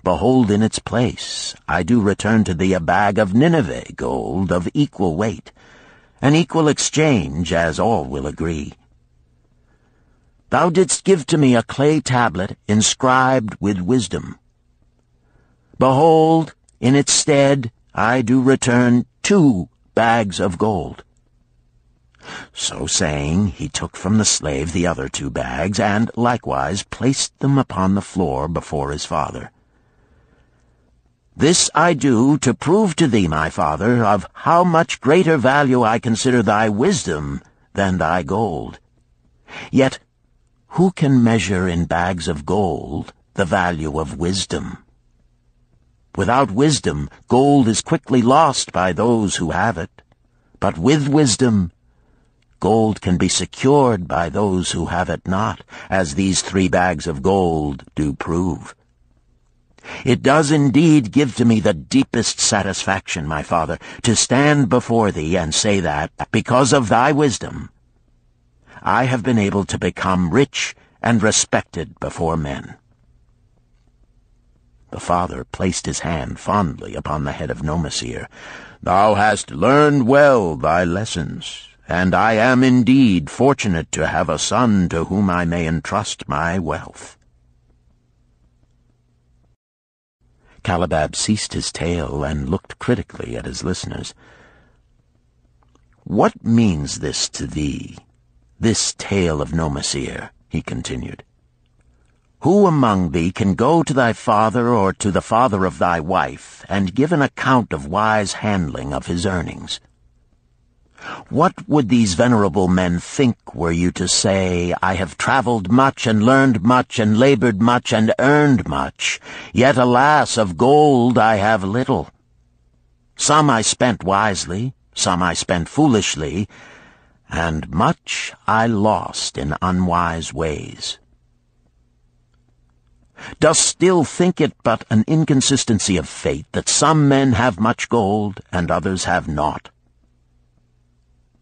Behold, in its place I do return to thee a bag of Nineveh gold of equal weight, an equal exchange, as all will agree. Thou didst give to me a clay tablet inscribed with wisdom. Behold, in its stead I do return 2 bags of gold." So saying, he took from the slave the other 2 bags, and likewise placed them upon the floor before his father. "This I do to prove to thee, my father, of how much greater value I consider thy wisdom than thy gold. Yet who can measure in bags of gold the value of wisdom? Without wisdom, gold is quickly lost by those who have it. But with wisdom, gold can be secured by those who have it not, as these 3 bags of gold do prove. It does indeed give to me the deepest satisfaction, my father, to stand before thee and say that, because of thy wisdom, I have been able to become rich and respected before men." The father placed his hand fondly upon the head of Nomasir. "Thou hast learned well thy lessons, and I am indeed fortunate to have a son to whom I may entrust my wealth." Calibab ceased his tale and looked critically at his listeners. "What means this to thee, this tale of Nomasir?" he continued. "Who among thee can go to thy father or to the father of thy wife and give an account of wise handling of his earnings? What would these venerable men think were you to say, 'I have traveled much and learned much and labored much and earned much, yet alas, of gold I have little. Some I spent wisely, some I spent foolishly, and much I lost in unwise ways.' Dost still think it but an inconsistency of fate that some men have much gold and others have naught?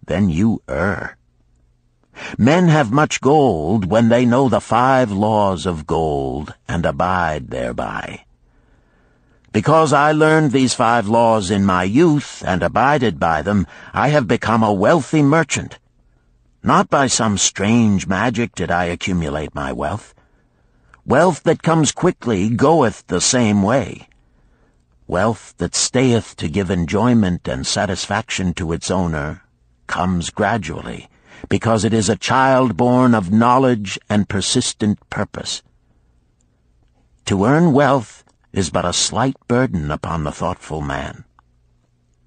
Then you err. Men have much gold when they know the 5 laws of gold and abide thereby. Because I learned these 5 laws in my youth and abided by them, I have become a wealthy merchant. Not by some strange magic did I accumulate my wealth. Wealth that comes quickly goeth the same way. Wealth that stayeth to give enjoyment and satisfaction to its owner comes gradually, because it is a child born of knowledge and persistent purpose. To earn wealth is but a slight burden upon the thoughtful man.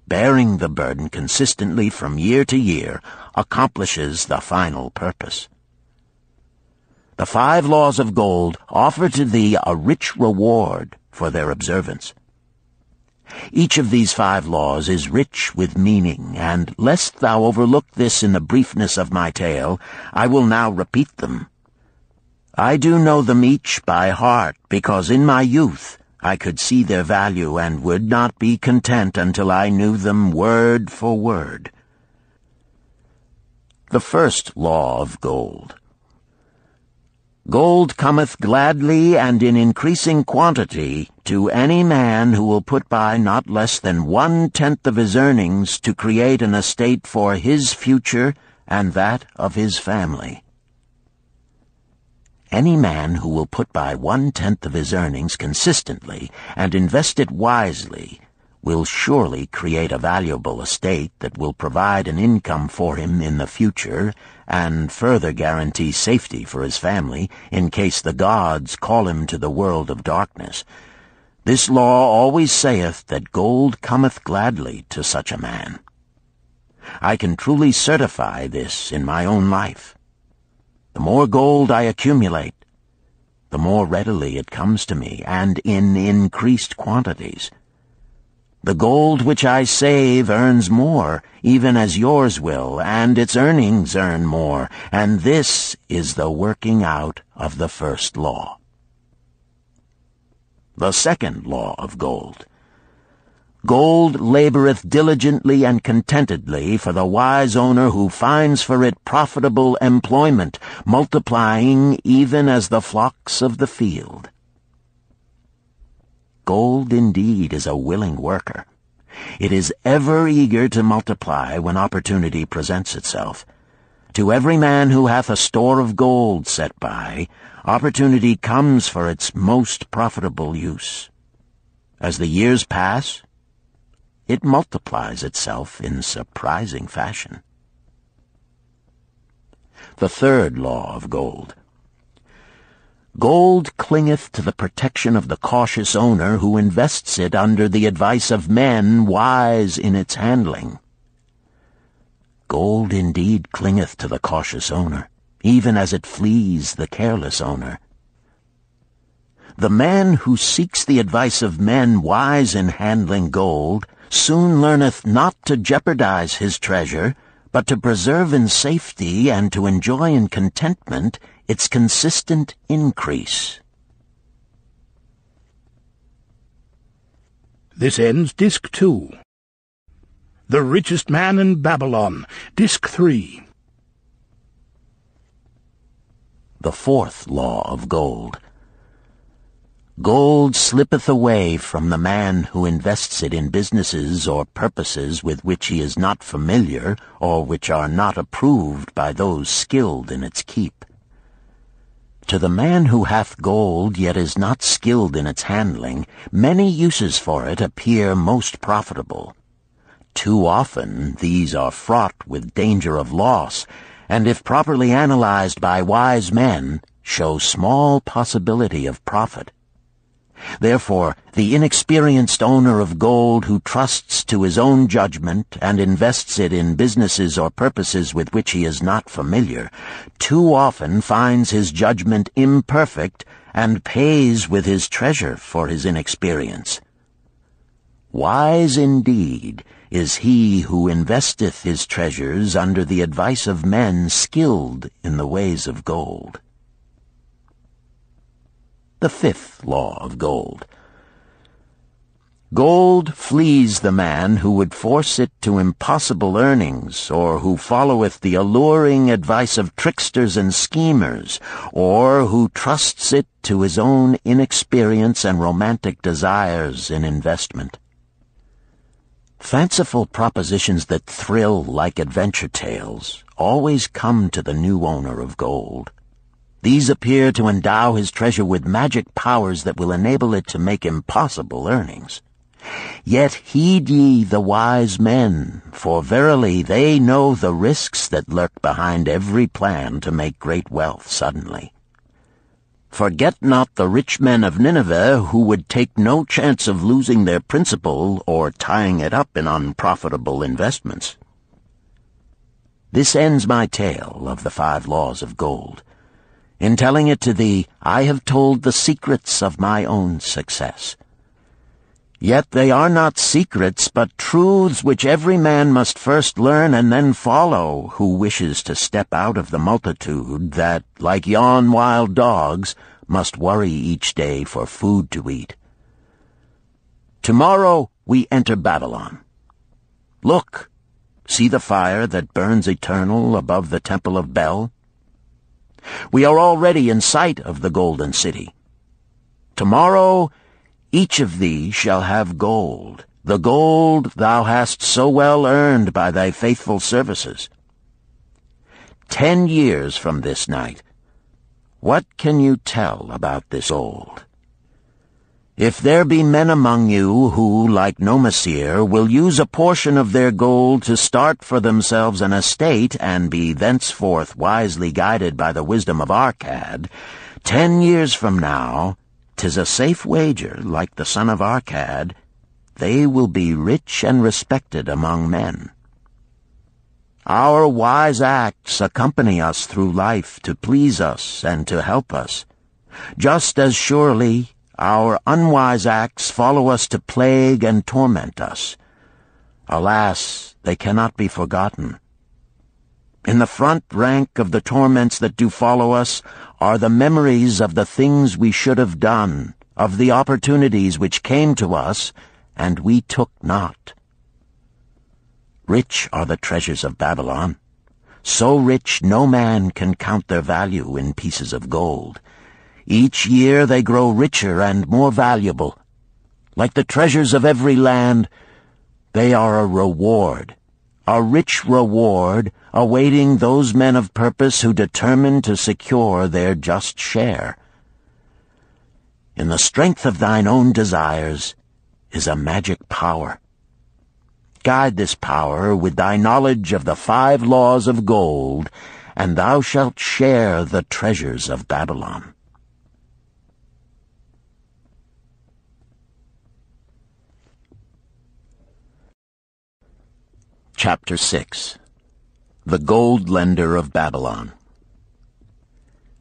Bearing the burden consistently from year to year accomplishes the final purpose. The 5 laws of gold offer to thee a rich reward for their observance. Each of these 5 laws is rich with meaning, and lest thou overlook this in the briefness of my tale, I will now repeat them. I do know them each by heart, because in my youth I could see their value and would not be content until I knew them word for word. The first law of gold. Gold cometh gladly and in increasing quantity to any man who will put by not less than 1/10 of his earnings to create an estate for his future and that of his family. Any man who will put by 1/10 of his earnings consistently and invest it wisely will surely create a valuable estate that will provide an income for him in the future and further guarantee safety for his family in case the gods call him to the world of darkness. This law always saith that gold cometh gladly to such a man. I can truly certify this in my own life. The more gold I accumulate, the more readily it comes to me, and in increased quantities. The gold which I save earns more, even as yours will, and its earnings earn more, and this is the working out of the first law. The second law of gold. Gold laboreth diligently and contentedly for the wise owner who finds for it profitable employment, multiplying even as the flocks of the field. Gold indeed is a willing worker. It is ever eager to multiply when opportunity presents itself. To every man who hath a store of gold set by, opportunity comes for its most profitable use. As the years pass, it multiplies itself in surprising fashion. The third law of gold. Gold clingeth to the protection of the cautious owner who invests it under the advice of men wise in its handling. Gold indeed clingeth to the cautious owner, even as it flees the careless owner. The man who seeks the advice of men wise in handling gold soon learneth not to jeopardize his treasure, but to preserve in safety and to enjoy in contentment its consistent increase. This ends Disc 2. The Richest Man in Babylon, Disc 3. The fourth law of gold. Gold slippeth away from the man who invests it in businesses or purposes with which he is not familiar or which are not approved by those skilled in its keep. To the man who hath gold yet is not skilled in its handling, many uses for it appear most profitable. Too often these are fraught with danger of loss, and if properly analyzed by wise men, show small possibility of profit. Therefore, the inexperienced owner of gold who trusts to his own judgment and invests it in businesses or purposes with which he is not familiar, too often finds his judgment imperfect and pays with his treasure for his inexperience. Wise indeed is he who investeth his treasures under the advice of men skilled in the ways of gold. the 5th law of gold. Gold flees the man who would force it to impossible earnings, or who followeth the alluring advice of tricksters and schemers, or who trusts it to his own inexperience and romantic desires in investment. Fanciful propositions that thrill like adventure tales always come to the new owner of gold. These appear to endow his treasure with magic powers that will enable it to make impossible earnings. Yet heed ye the wise men, for verily they know the risks that lurk behind every plan to make great wealth suddenly. Forget not the rich men of Nineveh, who would take no chance of losing their principal or tying it up in unprofitable investments. This ends my tale of the 5 laws of gold. In telling it to thee, I have told the secrets of my own success. Yet they are not secrets, but truths which every man must first learn and then follow, who wishes to step out of the multitude that, like yon wild dogs, must worry each day for food to eat. Tomorrow we enter Babylon. Look, see the fire that burns eternal above the temple of Bel? We are already in sight of the golden city. Tomorrow each of thee shall have gold, the gold thou hast so well earned by thy faithful services. 10 years from this night, what can you tell about this gold? If there be men among you who, like Nomasir, will use a portion of their gold to start for themselves an estate and be thenceforth wisely guided by the wisdom of Arkad, 10 years from now, 'tis a safe wager, like the son of Arkad, they will be rich and respected among men. Our wise acts accompany us through life to please us and to help us, just as surely our unwise acts follow us to plague and torment us. Alas, they cannot be forgotten. In the front rank of the torments that do follow us are the memories of the things we should have done, of the opportunities which came to us, and we took not. Rich are the treasures of Babylon, so rich no man can count their value in pieces of gold. Each year they grow richer and more valuable. Like the treasures of every land, they are a reward, a rich reward awaiting those men of purpose who determine to secure their just share. In the strength of thine own desires is a magic power. Guide this power with thy knowledge of the 5 laws of gold, and thou shalt share the treasures of Babylon. Chapter 6. The Gold Lender of Babylon.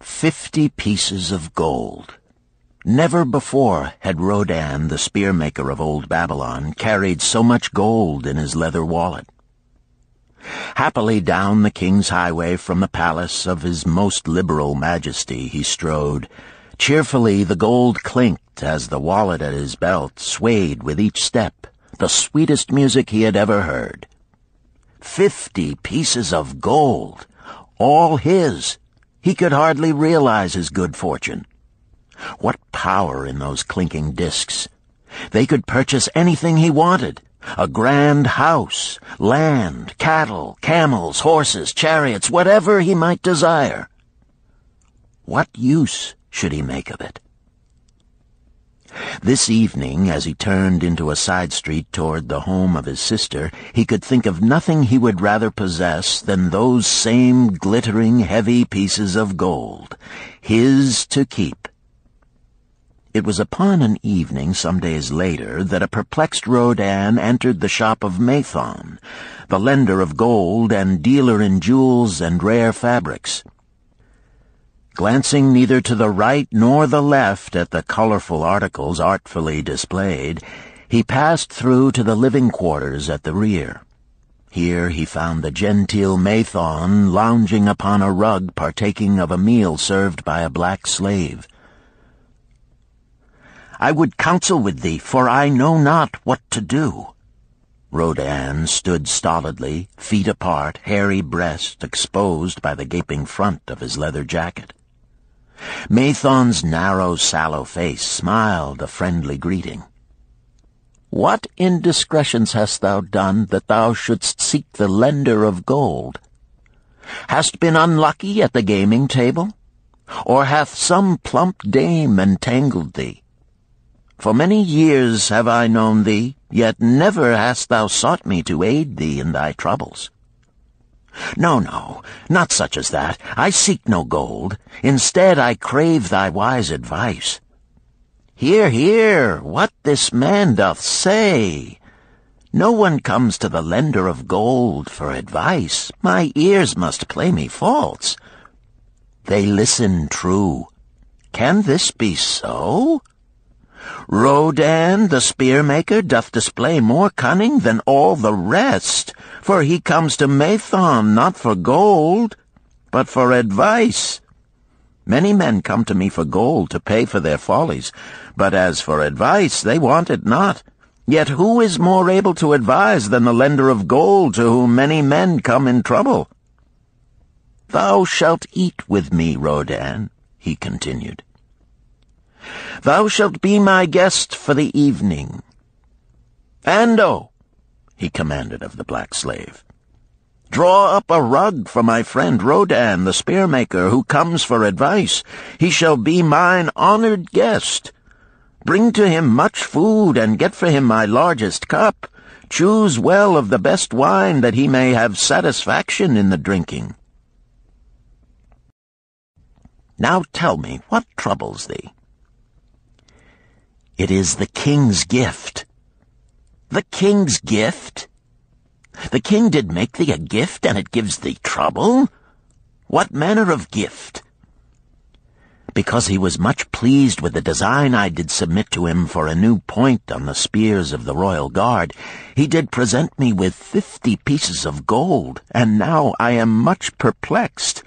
50 pieces of gold. Never before had Rodan, the spearmaker of old Babylon, carried so much gold in his leather wallet. Happily down the king's highway from the palace of his most liberal majesty he strode. Cheerfully the gold clinked as the wallet at his belt swayed with each step, the sweetest music he had ever heard. 50 pieces of gold, all his. He could hardly realize his good fortune. What power in those clinking discs! They could purchase anything he wanted. A grand house, land, cattle, camels, horses, chariots, whatever he might desire. What use should he make of it? This evening, as he turned into a side street toward the home of his sister, he could think of nothing he would rather possess than those same glittering, heavy pieces of gold, his to keep. It was upon an evening some days later that a perplexed Rodan entered the shop of Mathon, the lender of gold and dealer in jewels and rare fabrics. Glancing neither to the right nor the left at the colorful articles artfully displayed, he passed through to the living quarters at the rear. Here he found the genteel Mathon lounging upon a rug partaking of a meal served by a black slave. I would counsel with thee, for I know not what to do." Rodan stood stolidly, feet apart, hairy breast exposed by the gaping front of his leather jacket. Mathon's narrow, sallow face smiled a friendly greeting. "What indiscretions hast thou done that thou shouldst seek the lender of gold? Hast been unlucky at the gaming table? Or hath some plump dame entangled thee? For many years have I known thee, yet never hast thou sought me to aid thee in thy troubles. No, no, not such as that. I seek no gold. Instead I crave thy wise advice. Hear, hear, what this man doth say. No one comes to the lender of gold for advice. My ears must play me false. They listen true. Can this be so? Rodan, the spear-maker, doth display more cunning than all the rest, for he comes to Mathon not for gold, but for advice. Many men come to me for gold to pay for their follies, but as for advice, they want it not. Yet who is more able to advise than the lender of gold to whom many men come in trouble? Thou shalt eat with me, Rodan," he continued. "Thou shalt be my guest for the evening. Ando," he commanded of the black slave, "draw up a rug for my friend Rodan, the spear-maker, who comes for advice. He shall be mine honored guest. Bring to him much food, and get for him my largest cup. Choose well of the best wine, that he may have satisfaction in the drinking. Now tell me, what troubles thee?" "It is the king's gift." "The king's gift? The king did make thee a gift, and it gives thee trouble? What manner of gift?" "Because he was much pleased with the design I did submit to him for a new point on the spears of the royal guard, he did present me with 50 pieces of gold, and now I am much perplexed.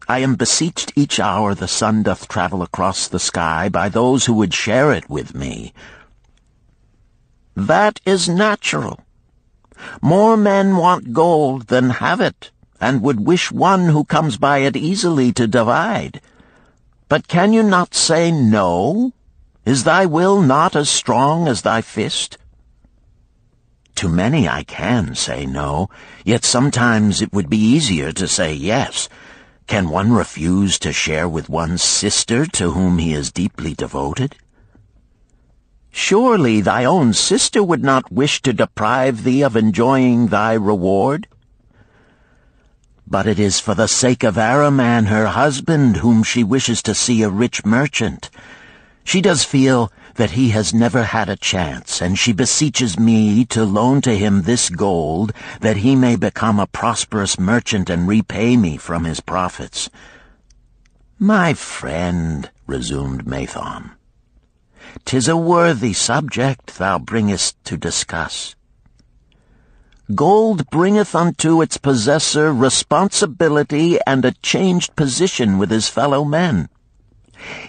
I am beseeched each hour the sun doth travel across the sky by those who would share it with me." "That is natural. More men want gold than have it, and would wish one who comes by it easily to divide. But can you not say no? Is thy will not as strong as thy fist?" "To many I can say no, yet sometimes it would be easier to say yes. Can one refuse to share with one's sister to whom he is deeply devoted?" "Surely thy own sister would not wish to deprive thee of enjoying thy reward?" "But it is for the sake of Araman, her husband, whom she wishes to see a rich merchant. She does feel that he has never had a chance, and she beseeches me to loan to him this gold, that he may become a prosperous merchant and repay me from his profits." "My friend," resumed Mathon, "'tis a worthy subject thou bringest to discuss. Gold bringeth unto its possessor responsibility and a changed position with his fellow men.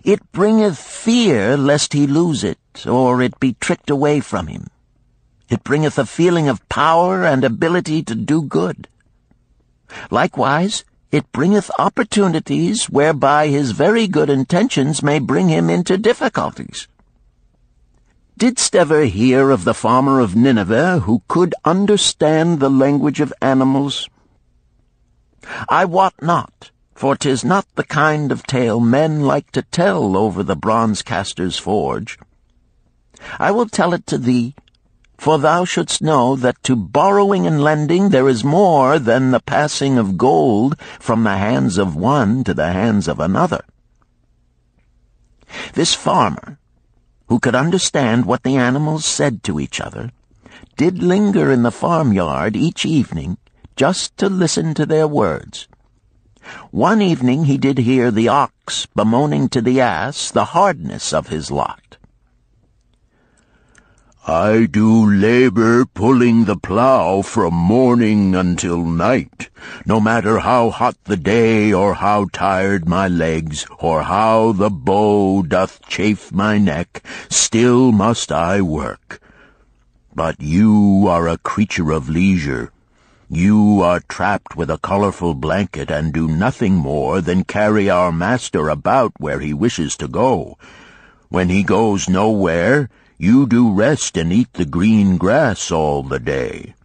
It bringeth fear lest he lose it, or it be tricked away from him. It bringeth a feeling of power and ability to do good. Likewise, it bringeth opportunities whereby his very good intentions may bring him into difficulties. Didst ever hear of the farmer of Nineveh who could understand the language of animals? I wot not, for 'tis not the kind of tale men like to tell over the bronze-caster's forge. I will tell it to thee, for thou shouldst know that to borrowing and lending there is more than the passing of gold from the hands of one to the hands of another. This farmer, who could understand what the animals said to each other, did linger in the farmyard each evening just to listen to their words. One evening he did hear the ox bemoaning to the ass the hardness of his lot. I do labor pulling the plough from morning until night, no matter how hot the day, or how tired my legs, or how the bow doth chafe my neck, still must I work. But you are a creature of leisure. You are trapped with a colorful blanket and do nothing more than carry our master about where he wishes to go. When he goes nowhere, you do rest and eat the green grass all the day."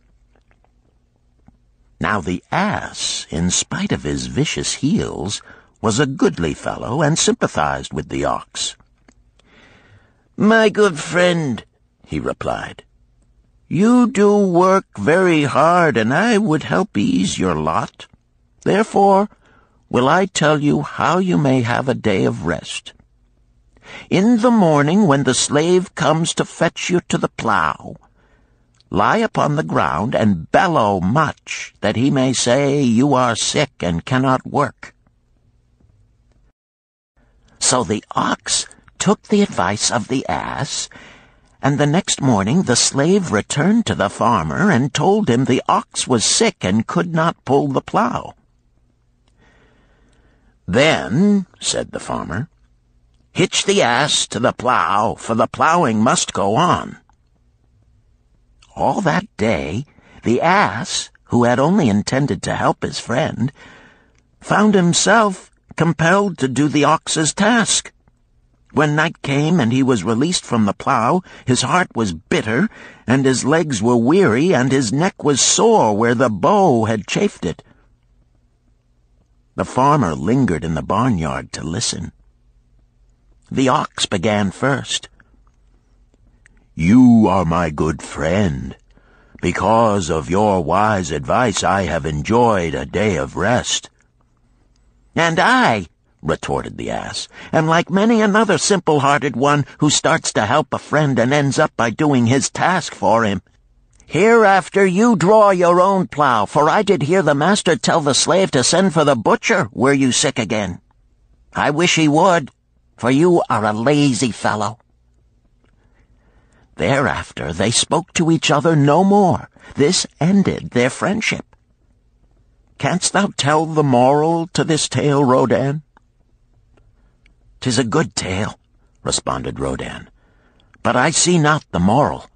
Now the ass, in spite of his vicious heels, was a goodly fellow and sympathized with the ox. "My good friend," he replied, "you do work very hard, and I would help ease your lot. Therefore will I tell you how you may have a day of rest. In the morning, when the slave comes to fetch you to the plough, lie upon the ground and bellow much, that he may say you are sick and cannot work." So the ox took the advice of the ass, and the next morning the slave returned to the farmer and told him the ox was sick and could not pull the plough. "Then," said the farmer, "hitch the ass to the plough, for the ploughing must go on." All that day, the ass, who had only intended to help his friend, found himself compelled to do the ox's task. When night came and he was released from the plough, his heart was bitter, and his legs were weary, and his neck was sore where the bow had chafed it. The farmer lingered in the barnyard to listen. The ox began first. "You are my good friend. Because of your wise advice, I have enjoyed a day of rest." "And I," retorted the ass, "am like many another simple-hearted one who starts to help a friend and ends up by doing his task for him. Hereafter you draw your own plough, for I did hear the master tell the slave to send for the butcher were you sick again. I wish he would, for you are a lazy fellow." Thereafter they spoke to each other no more. This ended their friendship. "Canst thou tell the moral to this tale, Rodan?" "'Tis a good tale," responded Rodan, "but I see not the moral."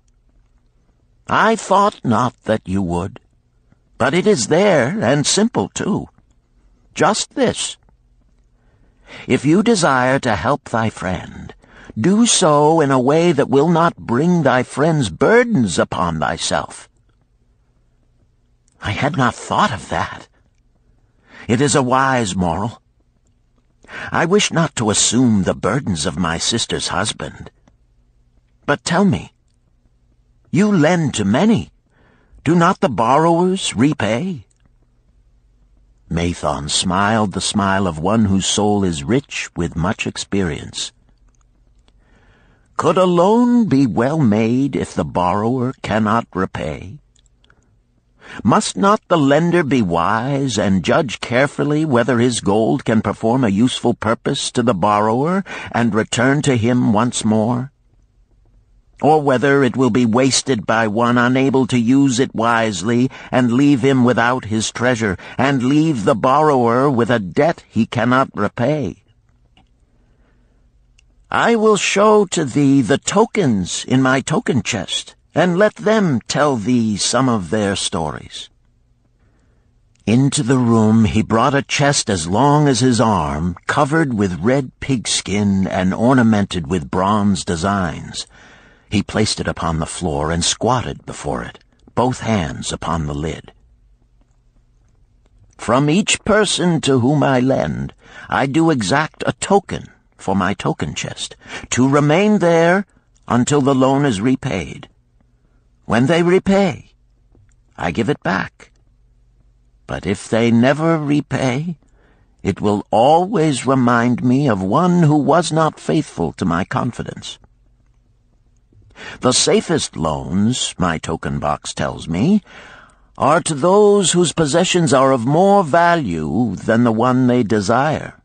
"I thought not that you would, but it is there, and simple too. Just this: if you desire to help thy friend, do so in a way that will not bring thy friend's burdens upon thyself." "I had not thought of that. It is a wise moral. I wish not to assume the burdens of my sister's husband. But tell me, you lend to many. Do not the borrowers repay?" Mathon smiled the smile of one whose soul is rich with much experience. "Could a loan be well made if the borrower cannot repay? Must not the lender be wise and judge carefully whether his gold can perform a useful purpose to the borrower and return to him once more? Or whether it will be wasted by one unable to use it wisely and leave him without his treasure, and leave the borrower with a debt he cannot repay? I will show to thee the tokens in my token chest, and let them tell thee some of their stories." Into the room he brought a chest as long as his arm, covered with red pigskin and ornamented with bronze designs. He placed it upon the floor and squatted before it, both hands upon the lid. "From each person to whom I lend, I do exact a token for my token chest, to remain there until the loan is repaid. When they repay, I give it back. But if they never repay, it will always remind me of one who was not faithful to my confidence. The safest loans, my token box tells me, are to those whose possessions are of more value than the one they desire.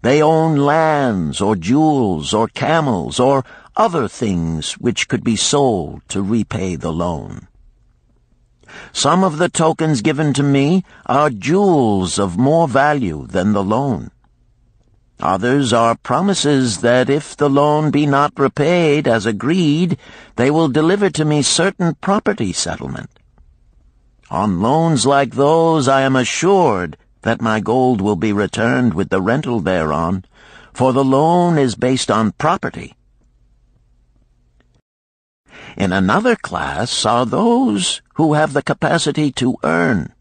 They own lands or jewels or camels or other things which could be sold to repay the loan. Some of the tokens given to me are jewels of more value than the loan. Others are promises that if the loan be not repaid as agreed, they will deliver to me certain property settlement. On loans like those I am assured that my gold will be returned with the rental thereon, for the loan is based on property. In another class are those who have the capacity to earn.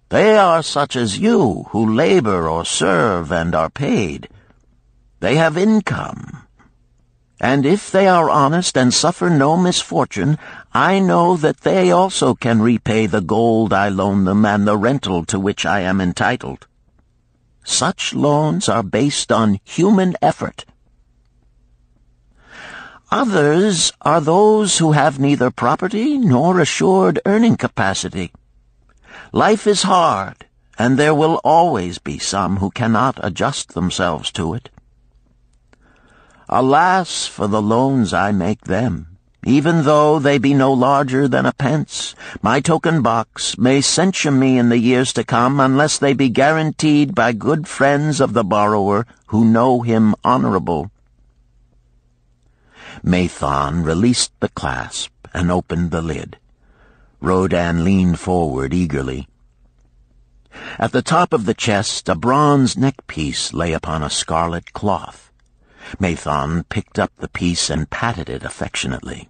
They are such as you, who labor or serve and are paid. They have income. And if they are honest and suffer no misfortune, I know that they also can repay the gold I loan them and the rental to which I am entitled. Such loans are based on human effort. Others are those who have neither property nor assured earning capacity. Life is hard, and there will always be some who cannot adjust themselves to it. Alas for the loans I make them! Even though they be no larger than a pence, my token box may censure me in the years to come unless they be guaranteed by good friends of the borrower who know him honorable. Mathon released the clasp and opened the lid. Rodan leaned forward eagerly. At the top of the chest, a bronze neckpiece lay upon a scarlet cloth. Mathon picked up the piece and patted it affectionately.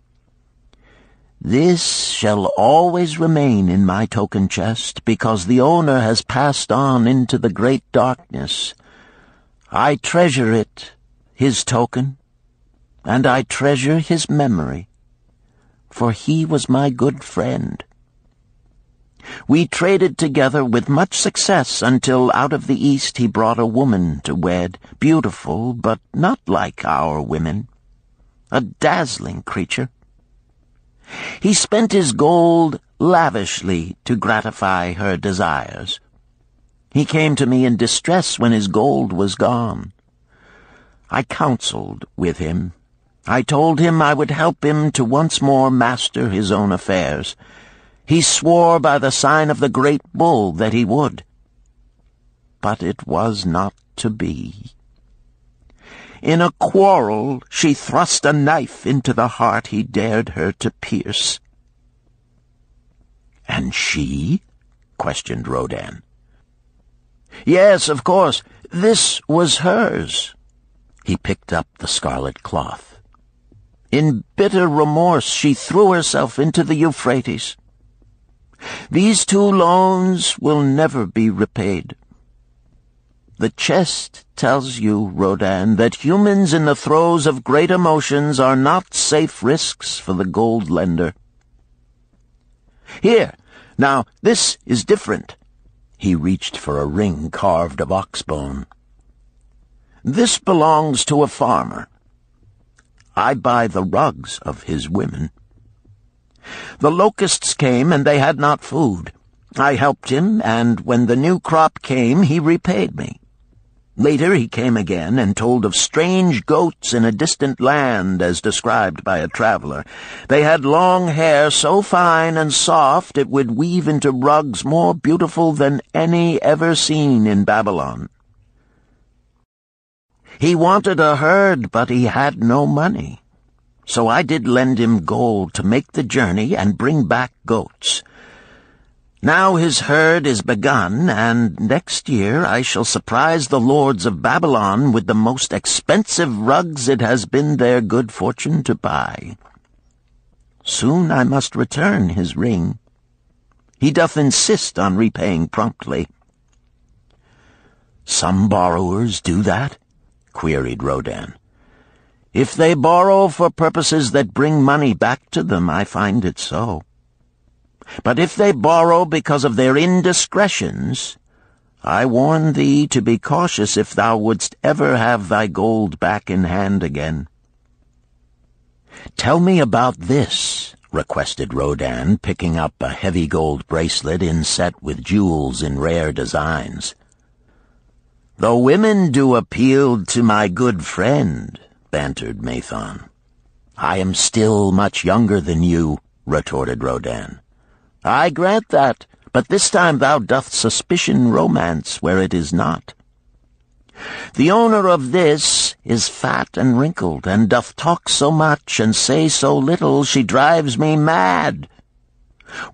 "This shall always remain in my token chest, because the owner has passed on into the great darkness. I treasure it, his token, and I treasure his memory, for he was my good friend. We traded together with much success until out of the East he brought a woman to wed, beautiful but not like our women, a dazzling creature. He spent his gold lavishly to gratify her desires. He came to me in distress when his gold was gone. I counseled with him. I told him I would help him to once more master his own affairs. He swore by the sign of the great bull that he would. But it was not to be. In a quarrel, she thrust a knife into the heart he dared her to pierce." "And she?" questioned Rodan. "Yes, of course. This was hers." He picked up the scarlet cloth. "In bitter remorse, she threw herself into the Euphrates. These 2 loans will never be repaid. The chest tells you, Rodan, that humans in the throes of great emotions are not safe risks for the gold lender. Here, now, this is different." He reached for a ring carved of oxbone. "This belongs to a farmer. I buy the rugs of his women. The locusts came, and they had not food. I helped him, and when the new crop came, he repaid me. Later he came again and told of strange goats in a distant land, as described by a traveler. They had long hair so fine and soft it would weave into rugs more beautiful than any ever seen in Babylon. He wanted a herd, but he had no money. So I did lend him gold to make the journey and bring back goats. Now his herd is begun, and next year I shall surprise the lords of Babylon with the most expensive rugs it has been their good fortune to buy. Soon I must return his ring. He doth insist on repaying promptly." "Some borrowers do that?" queried Rodan. "If they borrow for purposes that bring money back to them, I find it so. But if they borrow because of their indiscretions, I warn thee to be cautious if thou wouldst ever have thy gold back in hand again." "Tell me about this," requested Rodan, picking up a heavy gold bracelet inset with jewels in rare designs. "The women do appeal to my good friend," bantered Mathon. "I am still much younger than you," retorted Rodin. "I grant that, but this time thou doth suspicion romance where it is not. The owner of this is fat and wrinkled, and doth talk so much and say so little, she drives me mad.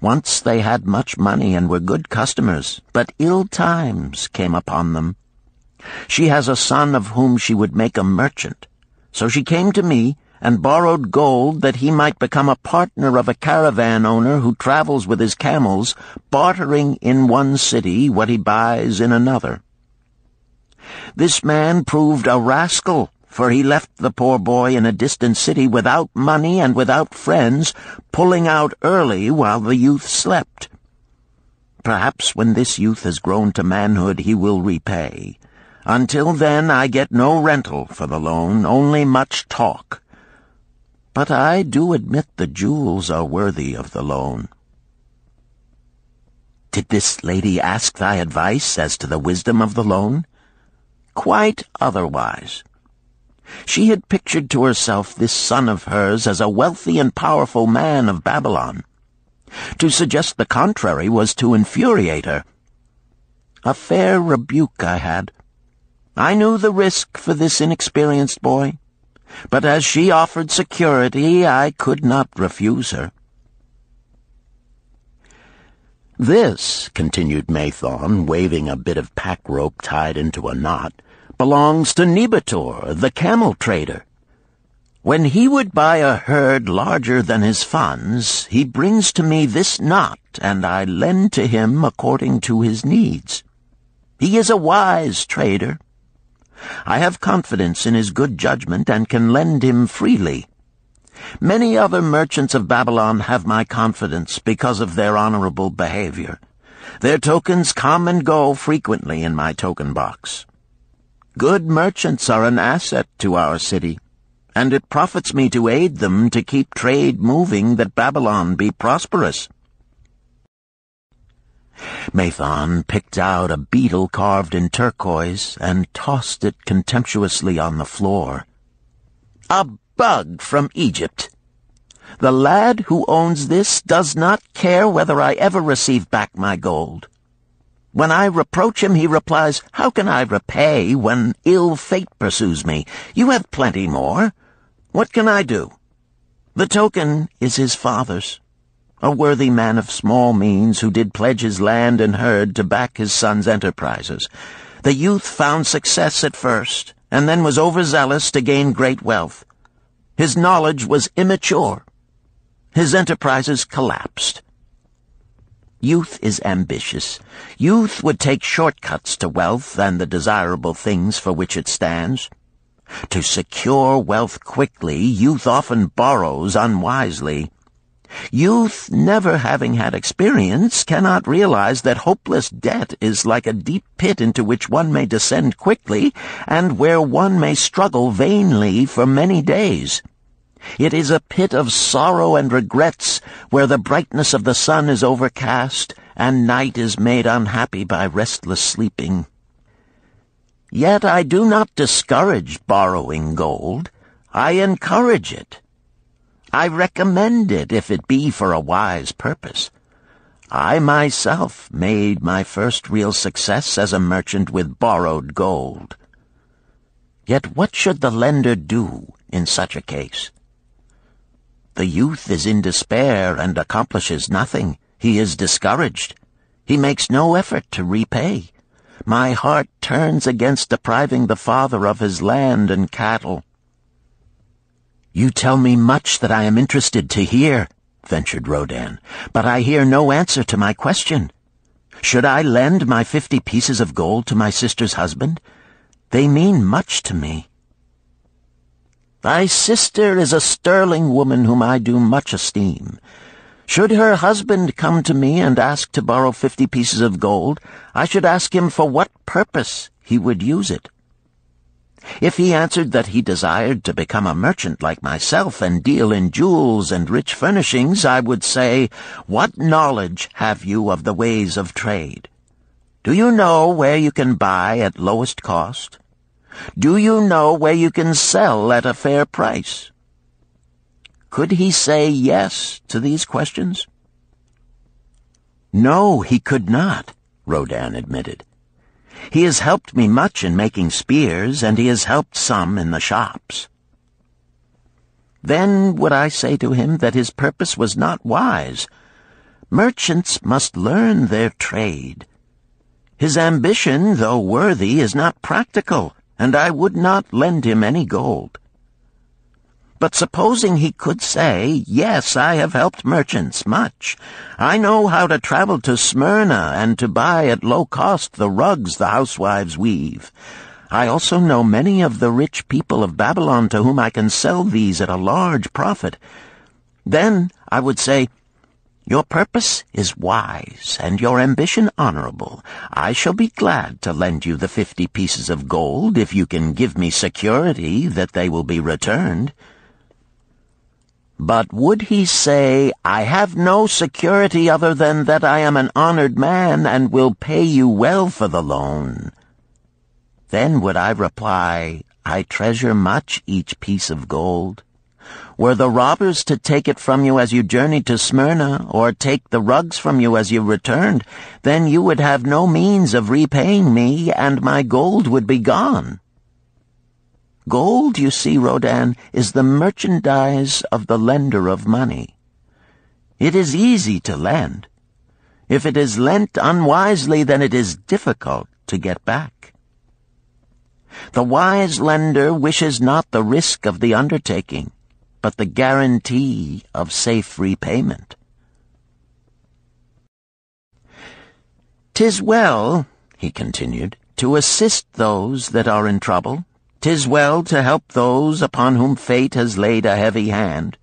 Once they had much money and were good customers, but ill times came upon them. She has a son of whom she would make a merchant. So she came to me and borrowed gold that he might become a partner of a caravan owner who travels with his camels, bartering in one city what he buys in another. This man proved a rascal, for he left the poor boy in a distant city without money and without friends, pulling out early while the youth slept. Perhaps when this youth has grown to manhood he will repay. Until then I get no rental for the loan, only much talk. But I do admit the jewels are worthy of the loan." "Did this lady ask thy advice as to the wisdom of the loan?" "Quite otherwise. She had pictured to herself this son of hers as a wealthy and powerful man of Babylon. To suggest the contrary was to infuriate her. A fair rebuke I had. I knew the risk for this inexperienced boy, but as she offered security, I could not refuse her." "This," continued Mathon, waving a bit of pack rope tied into a knot, "belongs to Nebator, the camel trader. When he would buy a herd larger than his funds, he brings to me this knot, and I lend to him according to his needs. He is a wise trader. I have confidence in his good judgment and can lend him freely. Many other merchants of Babylon have my confidence because of their honorable behavior. Their tokens come and go frequently in my token box. Good merchants are an asset to our city, and it profits me to aid them to keep trade moving that Babylon be prosperous." Mathon picked out a beetle carved in turquoise and tossed it contemptuously on the floor. "A bug from Egypt. The lad who owns this does not care whether I ever receive back my gold. When I reproach him, he replies, 'How can I repay when ill fate pursues me? You have plenty more. What can I do?' The token is his father's, a worthy man of small means who did pledge his land and herd to back his son's enterprises. The youth found success at first, and then was overzealous to gain great wealth. His knowledge was immature. His enterprises collapsed. Youth is ambitious. Youth would take shortcuts to wealth and the desirable things for which it stands. To secure wealth quickly, youth often borrows unwisely. Youth, never having had experience, cannot realize that hopeless debt is like a deep pit into which one may descend quickly and where one may struggle vainly for many days. It is a pit of sorrow and regrets where the brightness of the sun is overcast and night is made unhappy by restless sleeping. Yet I do not discourage borrowing gold. I encourage it. I recommend it if it be for a wise purpose. I myself made my first real success as a merchant with borrowed gold. Yet what should the lender do in such a case? The youth is in despair and accomplishes nothing. He is discouraged. He makes no effort to repay. My heart turns against depriving the father of his land and cattle." "You tell me much that I am interested to hear," ventured Rodin, "but I hear no answer to my question. Should I lend my 50 pieces of gold to my sister's husband? They mean much to me." "Thy sister is a sterling woman whom I do much esteem. Should her husband come to me and ask to borrow 50 pieces of gold, I should ask him for what purpose he would use it. If he answered that he desired to become a merchant like myself and deal in jewels and rich furnishings, I would say, 'What knowledge have you of the ways of trade? Do you know where you can buy at lowest cost? Do you know where you can sell at a fair price? Could he say yes to these questions? No, he could not, Rodin admitted. He has helped me much in making spears, and he has helped some in the shops. Then would I say to him that his purpose was not wise. Merchants must learn their trade. His ambition, though worthy, is not practical, and I would not lend him any gold. But supposing he could say, yes, I have helped merchants much. I know how to travel to Smyrna and to buy at low cost the rugs the housewives weave. I also know many of the rich people of Babylon to whom I can sell these at a large profit. Then I would say, your purpose is wise and your ambition honorable. I shall be glad to lend you the 50 pieces of gold if you can give me security that they will be returned. But would he say, I have no security other than that I am an honored man and will pay you well for the loan? Then would I reply, I treasure much each piece of gold. Were the robbers to take it from you as you journeyed to Smyrna, or take the rugs from you as you returned, then you would have no means of repaying me, and my gold would be gone. Gold, you see, Rodin, is the merchandise of the lender of money. It is easy to lend. If it is lent unwisely, then it is difficult to get back. The wise lender wishes not the risk of the undertaking, but the guarantee of safe repayment. "'Tis well," he continued, "to assist those that are in trouble. 'Tis well to help those upon whom fate has laid a heavy hand.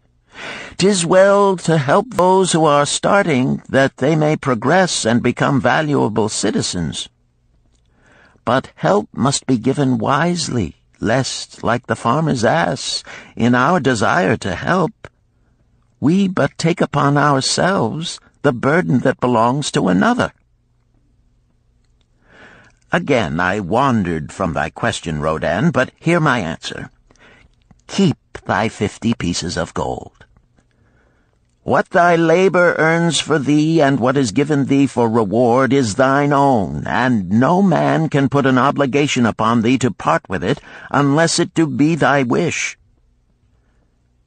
'Tis well to help those who are starting, that they may progress and become valuable citizens. But help must be given wisely, lest, like the farmer's ass, in our desire to help, we but take upon ourselves the burden that belongs to another." Again I wandered from thy question, Rodin, but hear my answer. Keep thy 50 pieces of gold. What thy labor earns for thee and what is given thee for reward is thine own, and no man can put an obligation upon thee to part with it unless it do be thy wish.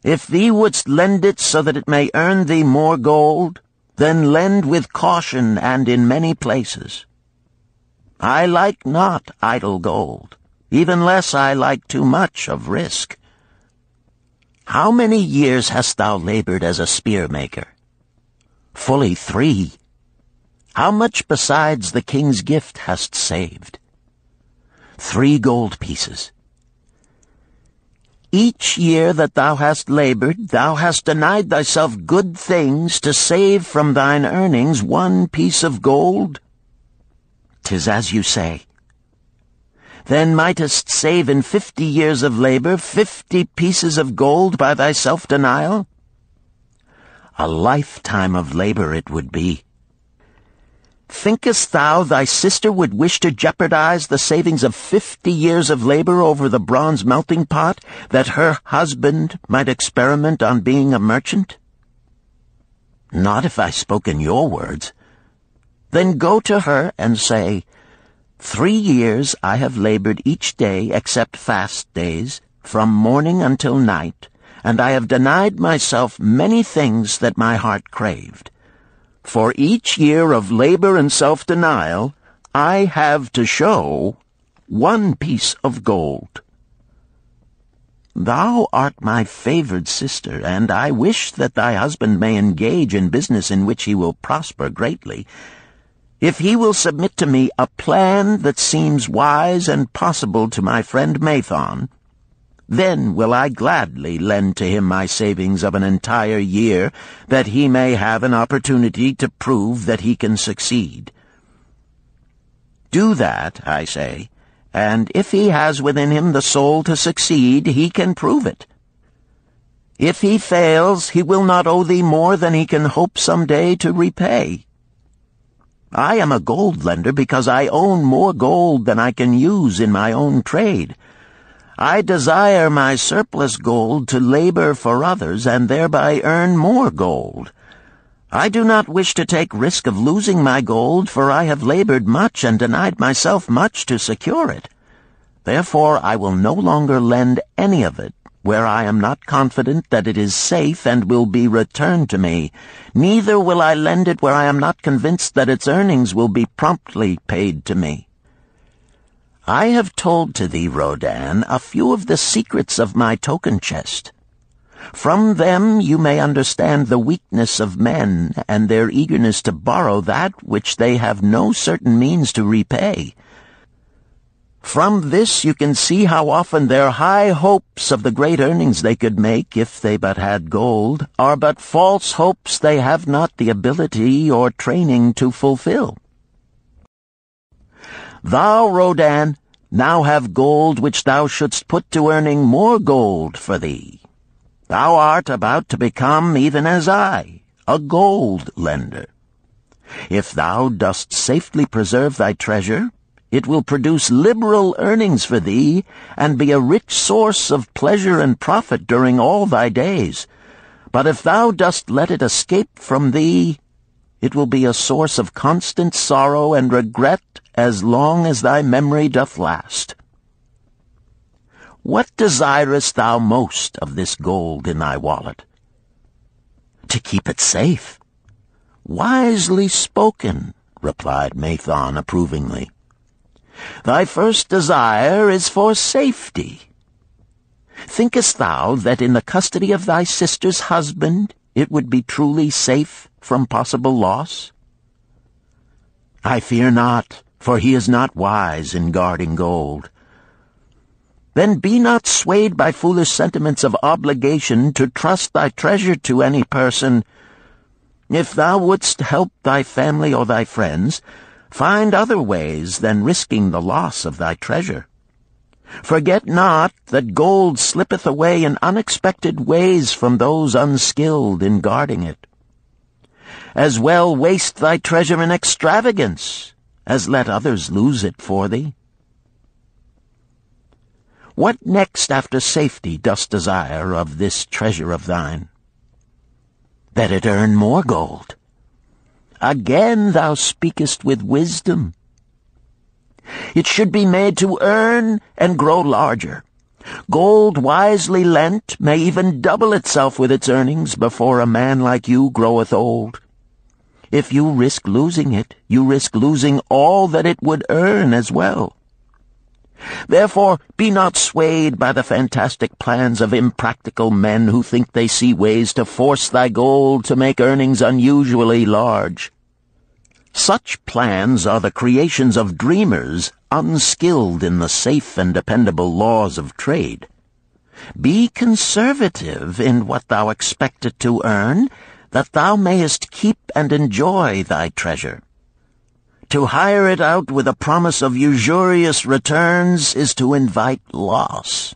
If thee wouldst lend it so that it may earn thee more gold, then lend with caution and in many places. I like not idle gold, even less I like too much of risk. How many years hast thou labored as a spear-maker? Fully 3. How much besides the king's gift hast saved? 3 gold pieces. Each year that thou hast labored, thou hast denied thyself good things to save from thine earnings 1 piece of gold? 'Tis as you say. Then mightest save in 50 years of labor 50 pieces of gold by thy self-denial? A lifetime of labor it would be. Thinkest thou thy sister would wish to jeopardize the savings of 50 years of labor over the bronze melting pot, that her husband might experiment on being a merchant? Not if I spoke in your words. Then go to her and say, 3 years I have labored each day except fast days, from morning until night, and I have denied myself many things that my heart craved. For each year of labor and self-denial, I have to show 1 piece of gold. Thou art my favored sister, and I wish that thy husband may engage in business in which he will prosper greatly. If he will submit to me a plan that seems wise and possible to my friend Mathon, then will I gladly lend to him my savings of an entire year, that he may have an opportunity to prove that he can succeed. Do that, I say, and if he has within him the soul to succeed, he can prove it. If he fails, he will not owe thee more than he can hope some day to repay. I am a gold lender because I own more gold than I can use in my own trade. I desire my surplus gold to labor for others and thereby earn more gold. I do not wish to take risk of losing my gold, for I have labored much and denied myself much to secure it. Therefore I will no longer lend any of it where I am not confident that it is safe and will be returned to me. Neither will I lend it where I am not convinced that its earnings will be promptly paid to me. I have told to thee, Rodan, a few of the secrets of my token chest. From them you may understand the weakness of men and their eagerness to borrow that which they have no certain means to repay. From this you can see how often their high hopes of the great earnings they could make if they but had gold are but false hopes they have not the ability or training to fulfill. Thou, Rodan, now have gold which thou shouldst put to earning more gold for thee. Thou art about to become, even as I, a gold lender. If thou dost safely preserve thy treasure, it will produce liberal earnings for thee, and be a rich source of pleasure and profit during all thy days. But if thou dost let it escape from thee, it will be a source of constant sorrow and regret as long as thy memory doth last. What desirest thou most of this gold in thy wallet? To keep it safe. Wisely spoken, replied Mathon approvingly. Thy first desire is for safety. Thinkest thou that in the custody of thy sister's husband it would be truly safe from possible loss? I fear not, for he is not wise in guarding gold. Then be not swayed by foolish sentiments of obligation to trust thy treasure to any person. If thou wouldst help thy family or thy friends, find other ways than risking the loss of thy treasure. Forget not that gold slippeth away in unexpected ways from those unskilled in guarding it. As well waste thy treasure in extravagance as let others lose it for thee. What next after safety dost desire of this treasure of thine? That it earn more gold. Again thou speakest with wisdom. It should be made to earn and grow larger. Gold wisely lent may even double itself with its earnings before a man like you groweth old. If you risk losing it, you risk losing all that it would earn as well. Therefore, be not swayed by the fantastic plans of impractical men who think they see ways to force thy gold to make earnings unusually large. Such plans are the creations of dreamers unskilled in the safe and dependable laws of trade. Be conservative in what thou expectest to earn, that thou mayest keep and enjoy thy treasure. To hire it out with a promise of usurious returns is to invite loss.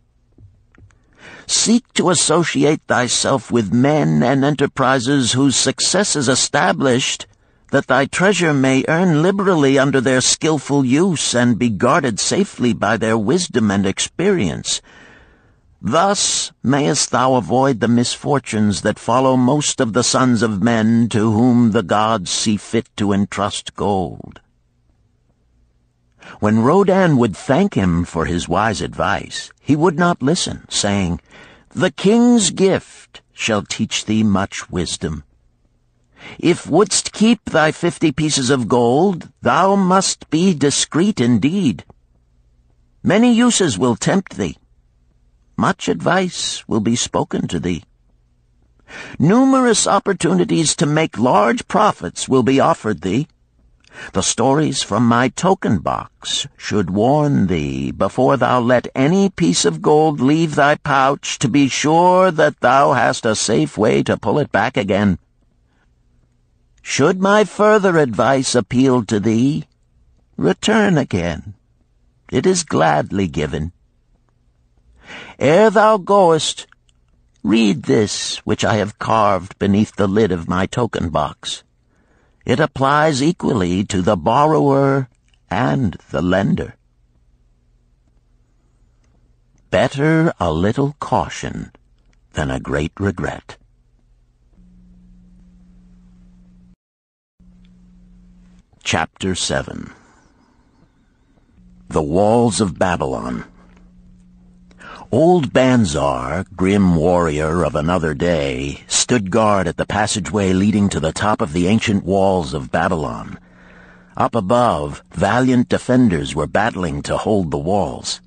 Seek to associate thyself with men and enterprises whose success is established, that thy treasure may earn liberally under their skillful use and be guarded safely by their wisdom and experience. Thus mayest thou avoid the misfortunes that follow most of the sons of men to whom the gods see fit to entrust gold. When Rodan would thank him for his wise advice, he would not listen, saying, "The king's gift shall teach thee much wisdom. If wouldst keep thy 50 pieces of gold, thou must be discreet indeed. Many uses will tempt thee. Much advice will be spoken to thee. Numerous opportunities to make large profits will be offered thee. The stories from my token box should warn thee, before thou let any piece of gold leave thy pouch, to be sure that thou hast a safe way to pull it back again. Should my further advice appeal to thee, return again. It is gladly given. Ere thou goest, read this which I have carved beneath the lid of my token box. It applies equally to the borrower and the lender." Better a little caution than a great regret. Chapter 7. The Walls of Babylon. Old Banzar, grim warrior of another day, stood guard at the passageway leading to the top of the ancient walls of Babylon. Up above, valiant defenders were battling to hold the walls.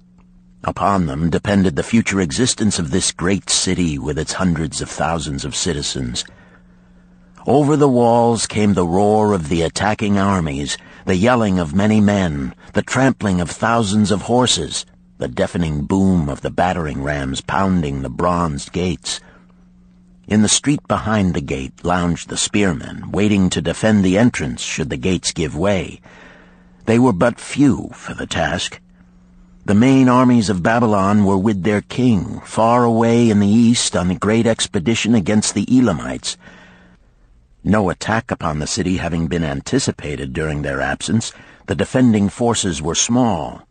Upon them depended the future existence of this great city with its hundreds of thousands of citizens. Over the walls came the roar of the attacking armies, the yelling of many men, the trampling of thousands of horses, the deafening boom of the battering rams pounding the bronzed gates. In the street behind the gate lounged the spearmen, waiting to defend the entrance should the gates give way. They were but few for the task. The main armies of Babylon were with their king, far away in the east on the great expedition against the Elamites. No attack upon the city having been anticipated during their absence, the defending forces were small.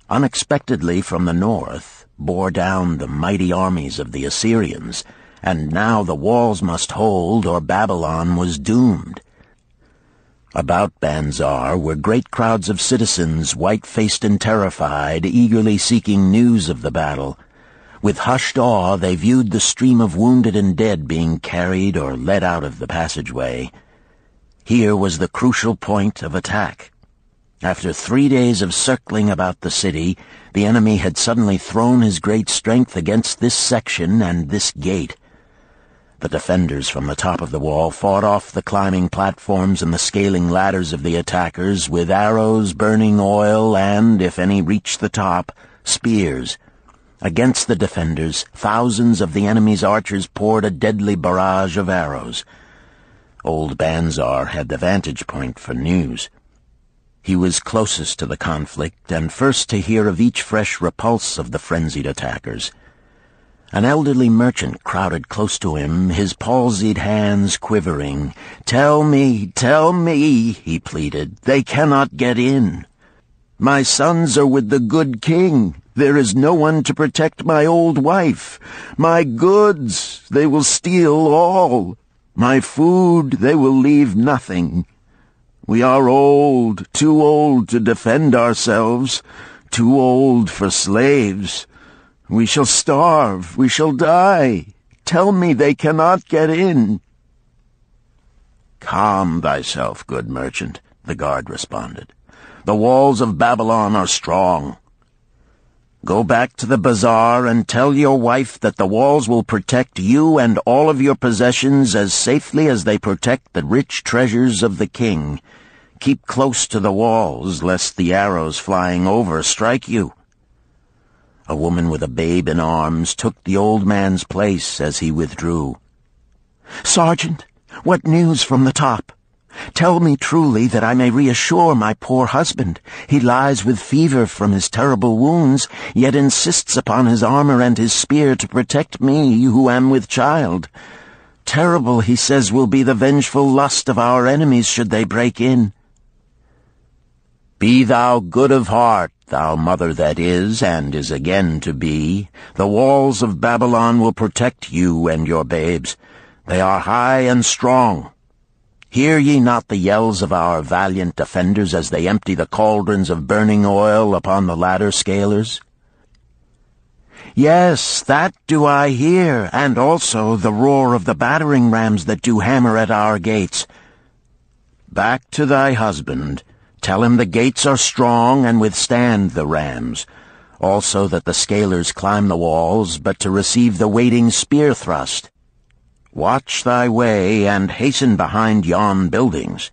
Unexpectedly from the north bore down the mighty armies of the Assyrians, and now the walls must hold or Babylon was doomed. About Banzar were great crowds of citizens, white-faced and terrified, eagerly seeking news of the battle. With hushed awe they viewed the stream of wounded and dead being carried or led out of the passageway. Here was the crucial point of attack. After 3 days of circling about the city, the enemy had suddenly thrown his great strength against this section and this gate. The defenders from the top of the wall fought off the climbing platforms and the scaling ladders of the attackers with arrows, burning oil, and, if any reached the top, spears. Against the defenders, thousands of the enemy's archers poured a deadly barrage of arrows. Old Banzar had the vantage point for news. He was closest to the conflict and first to hear of each fresh repulse of the frenzied attackers. An elderly merchant crowded close to him, his palsied hands quivering. tell me," he pleaded. "They cannot get in. My sons are with the good king. There is no one to protect my old wife. My goods, they will steal all. My food, they will leave nothing. We are old, too old to defend ourselves, too old for slaves. We shall starve, we shall die. Tell me they cannot get in." "Calm thyself, good merchant," the guard responded. "The walls of Babylon are strong. Go back to the bazaar and tell your wife that the walls will protect you and all of your possessions as safely as they protect the rich treasures of the king. Keep close to the walls, lest the arrows flying over strike you." A woman with a babe in arms took the old man's place as he withdrew. "Sergeant, what news from the top? Tell me truly that I may reassure my poor husband. He lies with fever from his terrible wounds, yet insists upon his armor and his spear to protect me, who am with child. Terrible, he says, will be the vengeful lust of our enemies should they break in." "Be thou good of heart, thou mother that is and is again to be. The walls of Babylon will protect you and your babes. They are high and strong. Hear ye not the yells of our valiant defenders as they empty the cauldrons of burning oil upon the ladder scalers?" "Yes, that do I hear, and also the roar of the battering rams that do hammer at our gates." "Back to thy husband. Tell him the gates are strong and withstand the rams. Also that the scalers climb the walls, but to receive the waiting spear thrust. Watch thy way, and hasten behind yon buildings."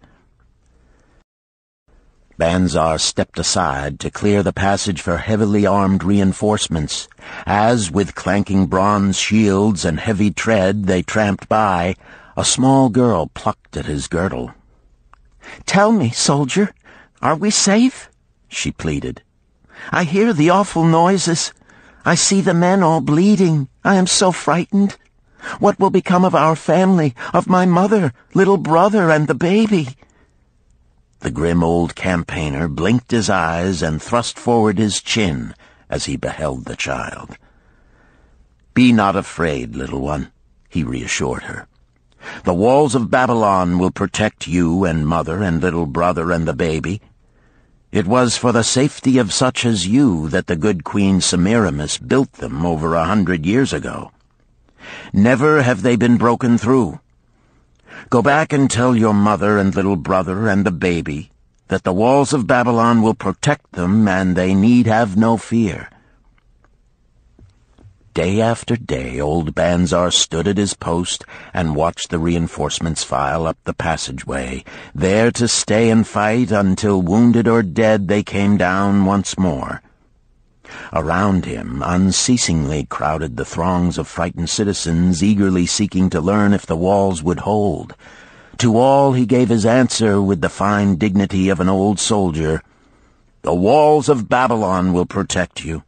Banzar stepped aside to clear the passage for heavily armed reinforcements, as, with clanking bronze shields and heavy tread they tramped by, a small girl plucked at his girdle. "Tell me, soldier, are we safe?" she pleaded. "I hear the awful noises. I see the men all bleeding. I am so frightened. What will become of our family, of my mother, little brother, and the baby?" The grim old campaigner blinked his eyes and thrust forward his chin as he beheld the child. "Be not afraid, little one," he reassured her. "The walls of Babylon will protect you and mother and little brother and the baby. It was for the safety of such as you that the good Queen Semiramis built them over 100 years ago. Never have they been broken through. Go back and tell your mother and little brother and the baby that the walls of Babylon will protect them and they need have no fear." Day after day, old Banzar stood at his post and watched the reinforcements file up the passageway, there to stay and fight until, wounded or dead, they came down once more. Around him unceasingly crowded the throngs of frightened citizens, eagerly seeking to learn if the walls would hold. To all he gave his answer with the fine dignity of an old soldier: "The walls of Babylon will protect you."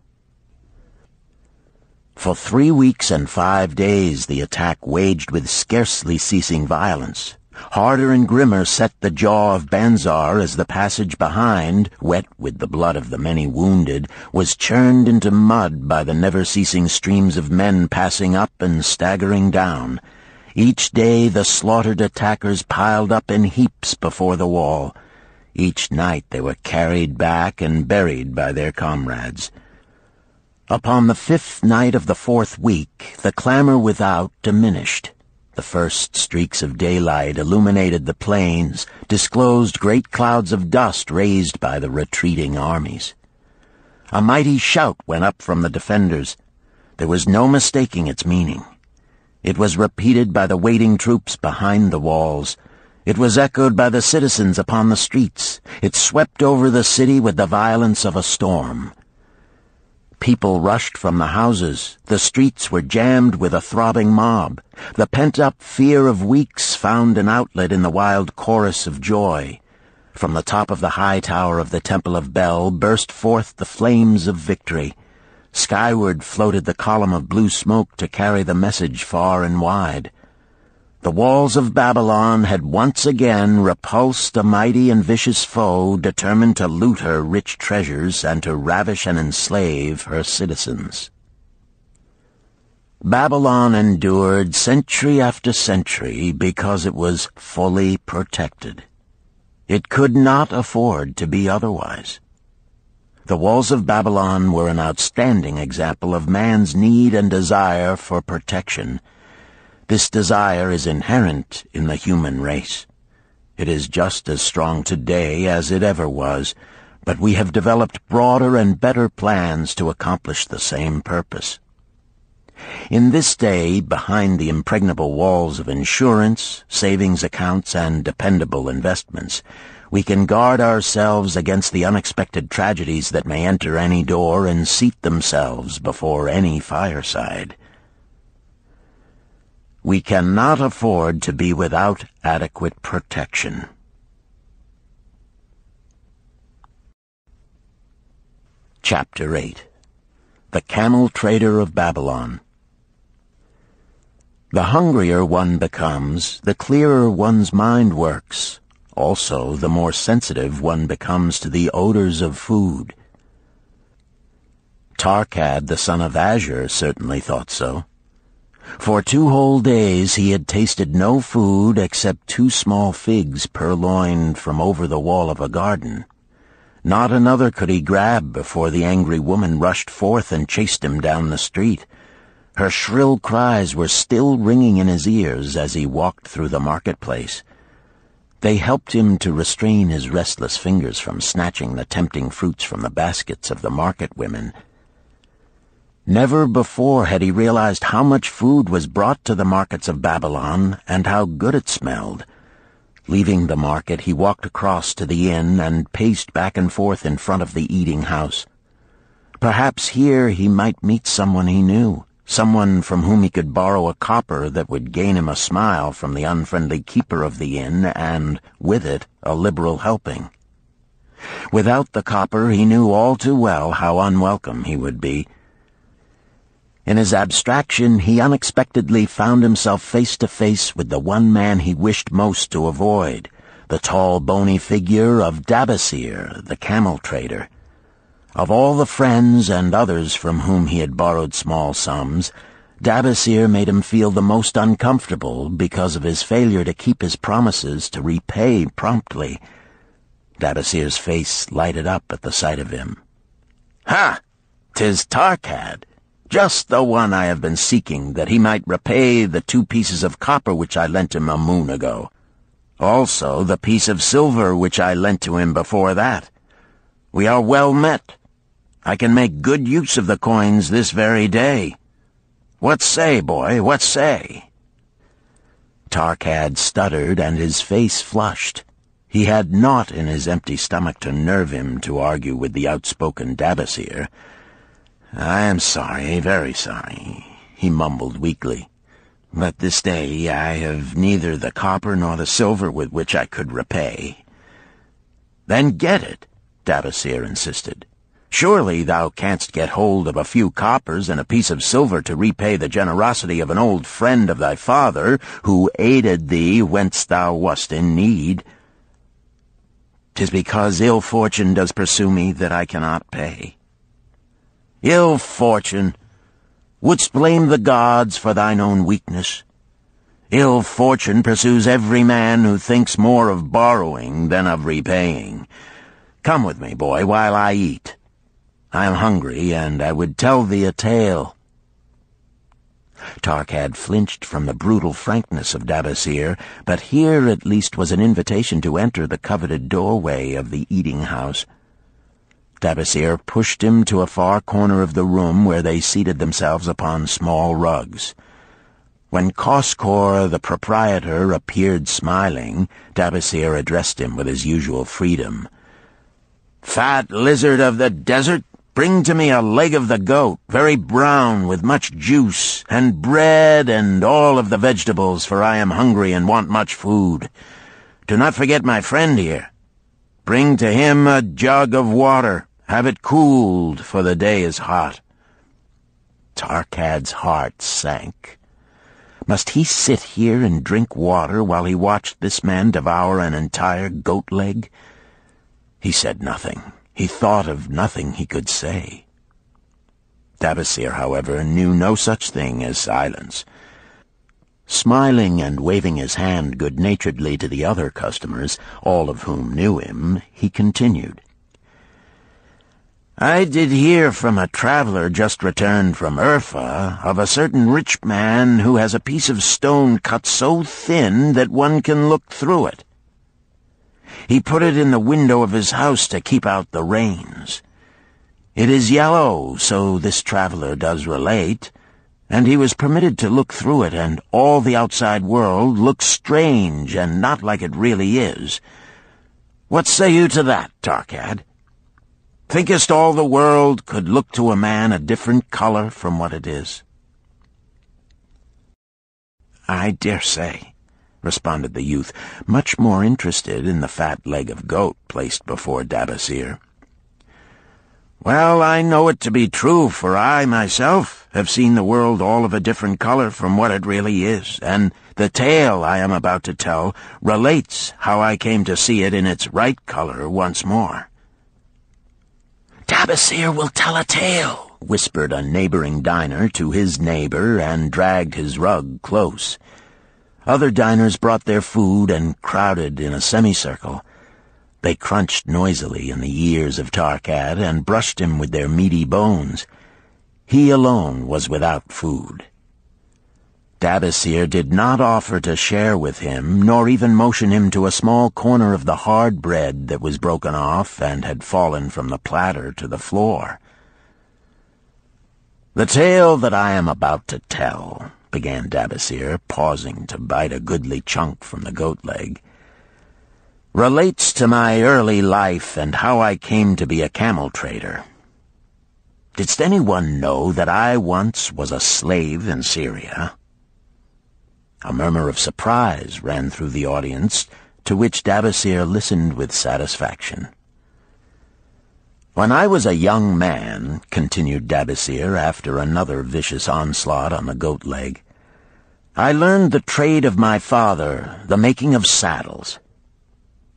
For 3 weeks and 5 days the attack waged with scarcely ceasing violence. Harder and grimmer set the jaw of Banzar as the passage behind, wet with the blood of the many wounded, was churned into mud by the never-ceasing streams of men passing up and staggering down. Each day the slaughtered attackers piled up in heaps before the wall. Each night they were carried back and buried by their comrades. Upon the 5th night of the 4th week, the clamor without diminished. The first streaks of daylight illuminated the plains, disclosed great clouds of dust raised by the retreating armies. A mighty shout went up from the defenders. There was no mistaking its meaning. It was repeated by the waiting troops behind the walls. It was echoed by the citizens upon the streets. It swept over the city with the violence of a storm. People rushed from the houses. The streets were jammed with a throbbing mob. The pent-up fear of weeks found an outlet in the wild chorus of joy. From the top of the high tower of the Temple of Bel burst forth the flames of victory. Skyward floated the column of blue smoke to carry the message far and wide. The walls of Babylon had once again repulsed a mighty and vicious foe determined to loot her rich treasures and to ravish and enslave her citizens. Babylon endured century after century because it was fully protected. It could not afford to be otherwise. The walls of Babylon were an outstanding example of man's need and desire for protection. This desire is inherent in the human race. It is just as strong today as it ever was, but we have developed broader and better plans to accomplish the same purpose. In this day, behind the impregnable walls of insurance, savings accounts, and dependable investments, we can guard ourselves against the unexpected tragedies that may enter any door and seat themselves before any fireside. We cannot afford to be without adequate protection. Chapter 8. The Camel Trader of Babylon. The hungrier one becomes, the clearer one's mind works. Also, the more sensitive one becomes to the odors of food. Tarkad, the son of Azure, certainly thought so. For 2 whole days he had tasted no food except 2 small figs purloined from over the wall of a garden. Not another could he grab before the angry woman rushed forth and chased him down the street. Her shrill cries were still ringing in his ears as he walked through the marketplace. They helped him to restrain his restless fingers from snatching the tempting fruits from the baskets of the market women. Never before had he realized how much food was brought to the markets of Babylon and how good it smelled. Leaving the market, he walked across to the inn and paced back and forth in front of the eating house. Perhaps here he might meet someone he knew, someone from whom he could borrow a copper that would gain him a smile from the unfriendly keeper of the inn and, with it, a liberal helping. Without the copper, he knew all too well how unwelcome he would be. In his abstraction, he unexpectedly found himself face to face with the one man he wished most to avoid, the tall, bony figure of Dabasir, the camel trader. Of all the friends and others from whom he had borrowed small sums, Dabasir made him feel the most uncomfortable because of his failure to keep his promises to repay promptly. Dabasir's face lighted up at the sight of him. "Ha! 'Tis Tarkad, just the one I have been seeking, that he might repay the 2 pieces of copper which I lent him a moon ago. Also the piece of silver which I lent to him before that. We are well met. I can make good use of the coins this very day. What say, boy, what say?" Tarkad stuttered, and his face flushed. He had naught in his empty stomach to nerve him to argue with the outspoken Dabasir. "I am sorry, very sorry," he mumbled weakly. "But this day I have neither the copper nor the silver with which I could repay." "Then get it," Dabasir insisted. "Surely thou canst get hold of a few coppers and a piece of silver to repay the generosity of an old friend of thy father, who aided thee whence thou wast in need." "'Tis because ill fortune does pursue me that I cannot pay." "Ill fortune? Wouldst blame the gods for thine own weakness? Ill fortune pursues every man who thinks more of borrowing than of repaying. Come with me, boy, while I eat. I am hungry, and I would tell thee a tale." Tarkad flinched from the brutal frankness of Dabasir, but here at least was an invitation to enter the coveted doorway of the eating-house. Dabasir pushed him to a far corner of the room where they seated themselves upon small rugs. When Koskor, the proprietor, appeared smiling, Dabasir addressed him with his usual freedom. "Fat lizard of the desert, bring to me a leg of the goat, very brown, with much juice, and bread and all of the vegetables, for I am hungry and want much food. Do not forget my friend here. Bring to him a jug of water. Have it cooled, for the day is hot." Tarkad's heart sank. Must he sit here and drink water while he watched this man devour an entire goat leg? He said nothing. He thought of nothing he could say. Dabasir, however, knew no such thing as silence. Smiling and waving his hand good-naturedly to the other customers, all of whom knew him, he continued. "I did hear from a traveler just returned from Urfa of a certain rich man who has a piece of stone cut so thin that one can look through it. He put it in the window of his house to keep out the rains. It is yellow, so this traveler does relate, and he was permitted to look through it, and all the outside world looks strange and not like it really is. What say you to that, Tarkad? Thinkest all the world could look to a man a different color from what it is?" "I dare say," responded the youth, much more interested in the fat leg of goat placed before Dabasir. "Well, I know it to be true, for I, myself, have seen the world all of a different color from what it really is, and the tale I am about to tell relates how I came to see it in its right color once more." "Dabasir will tell a tale," whispered a neighboring diner to his neighbor, and dragged his rug close. Other diners brought their food and crowded in a semicircle. They crunched noisily in the ears of Tarkad and brushed him with their meaty bones. He alone was without food. Dabasir did not offer to share with him, nor even motion him to a small corner of the hard bread that was broken off and had fallen from the platter to the floor. "The tale that I am about to tell," began Dabasir, pausing to bite a goodly chunk from the goat leg, "relates to my early life and how I came to be a camel trader. Didst anyone know that I once was a slave in Syria?" A murmur of surprise ran through the audience, to which Dabasir listened with satisfaction. "When I was a young man," continued Dabasir after another vicious onslaught on the goat leg, "I learned the trade of my father, the making of saddles.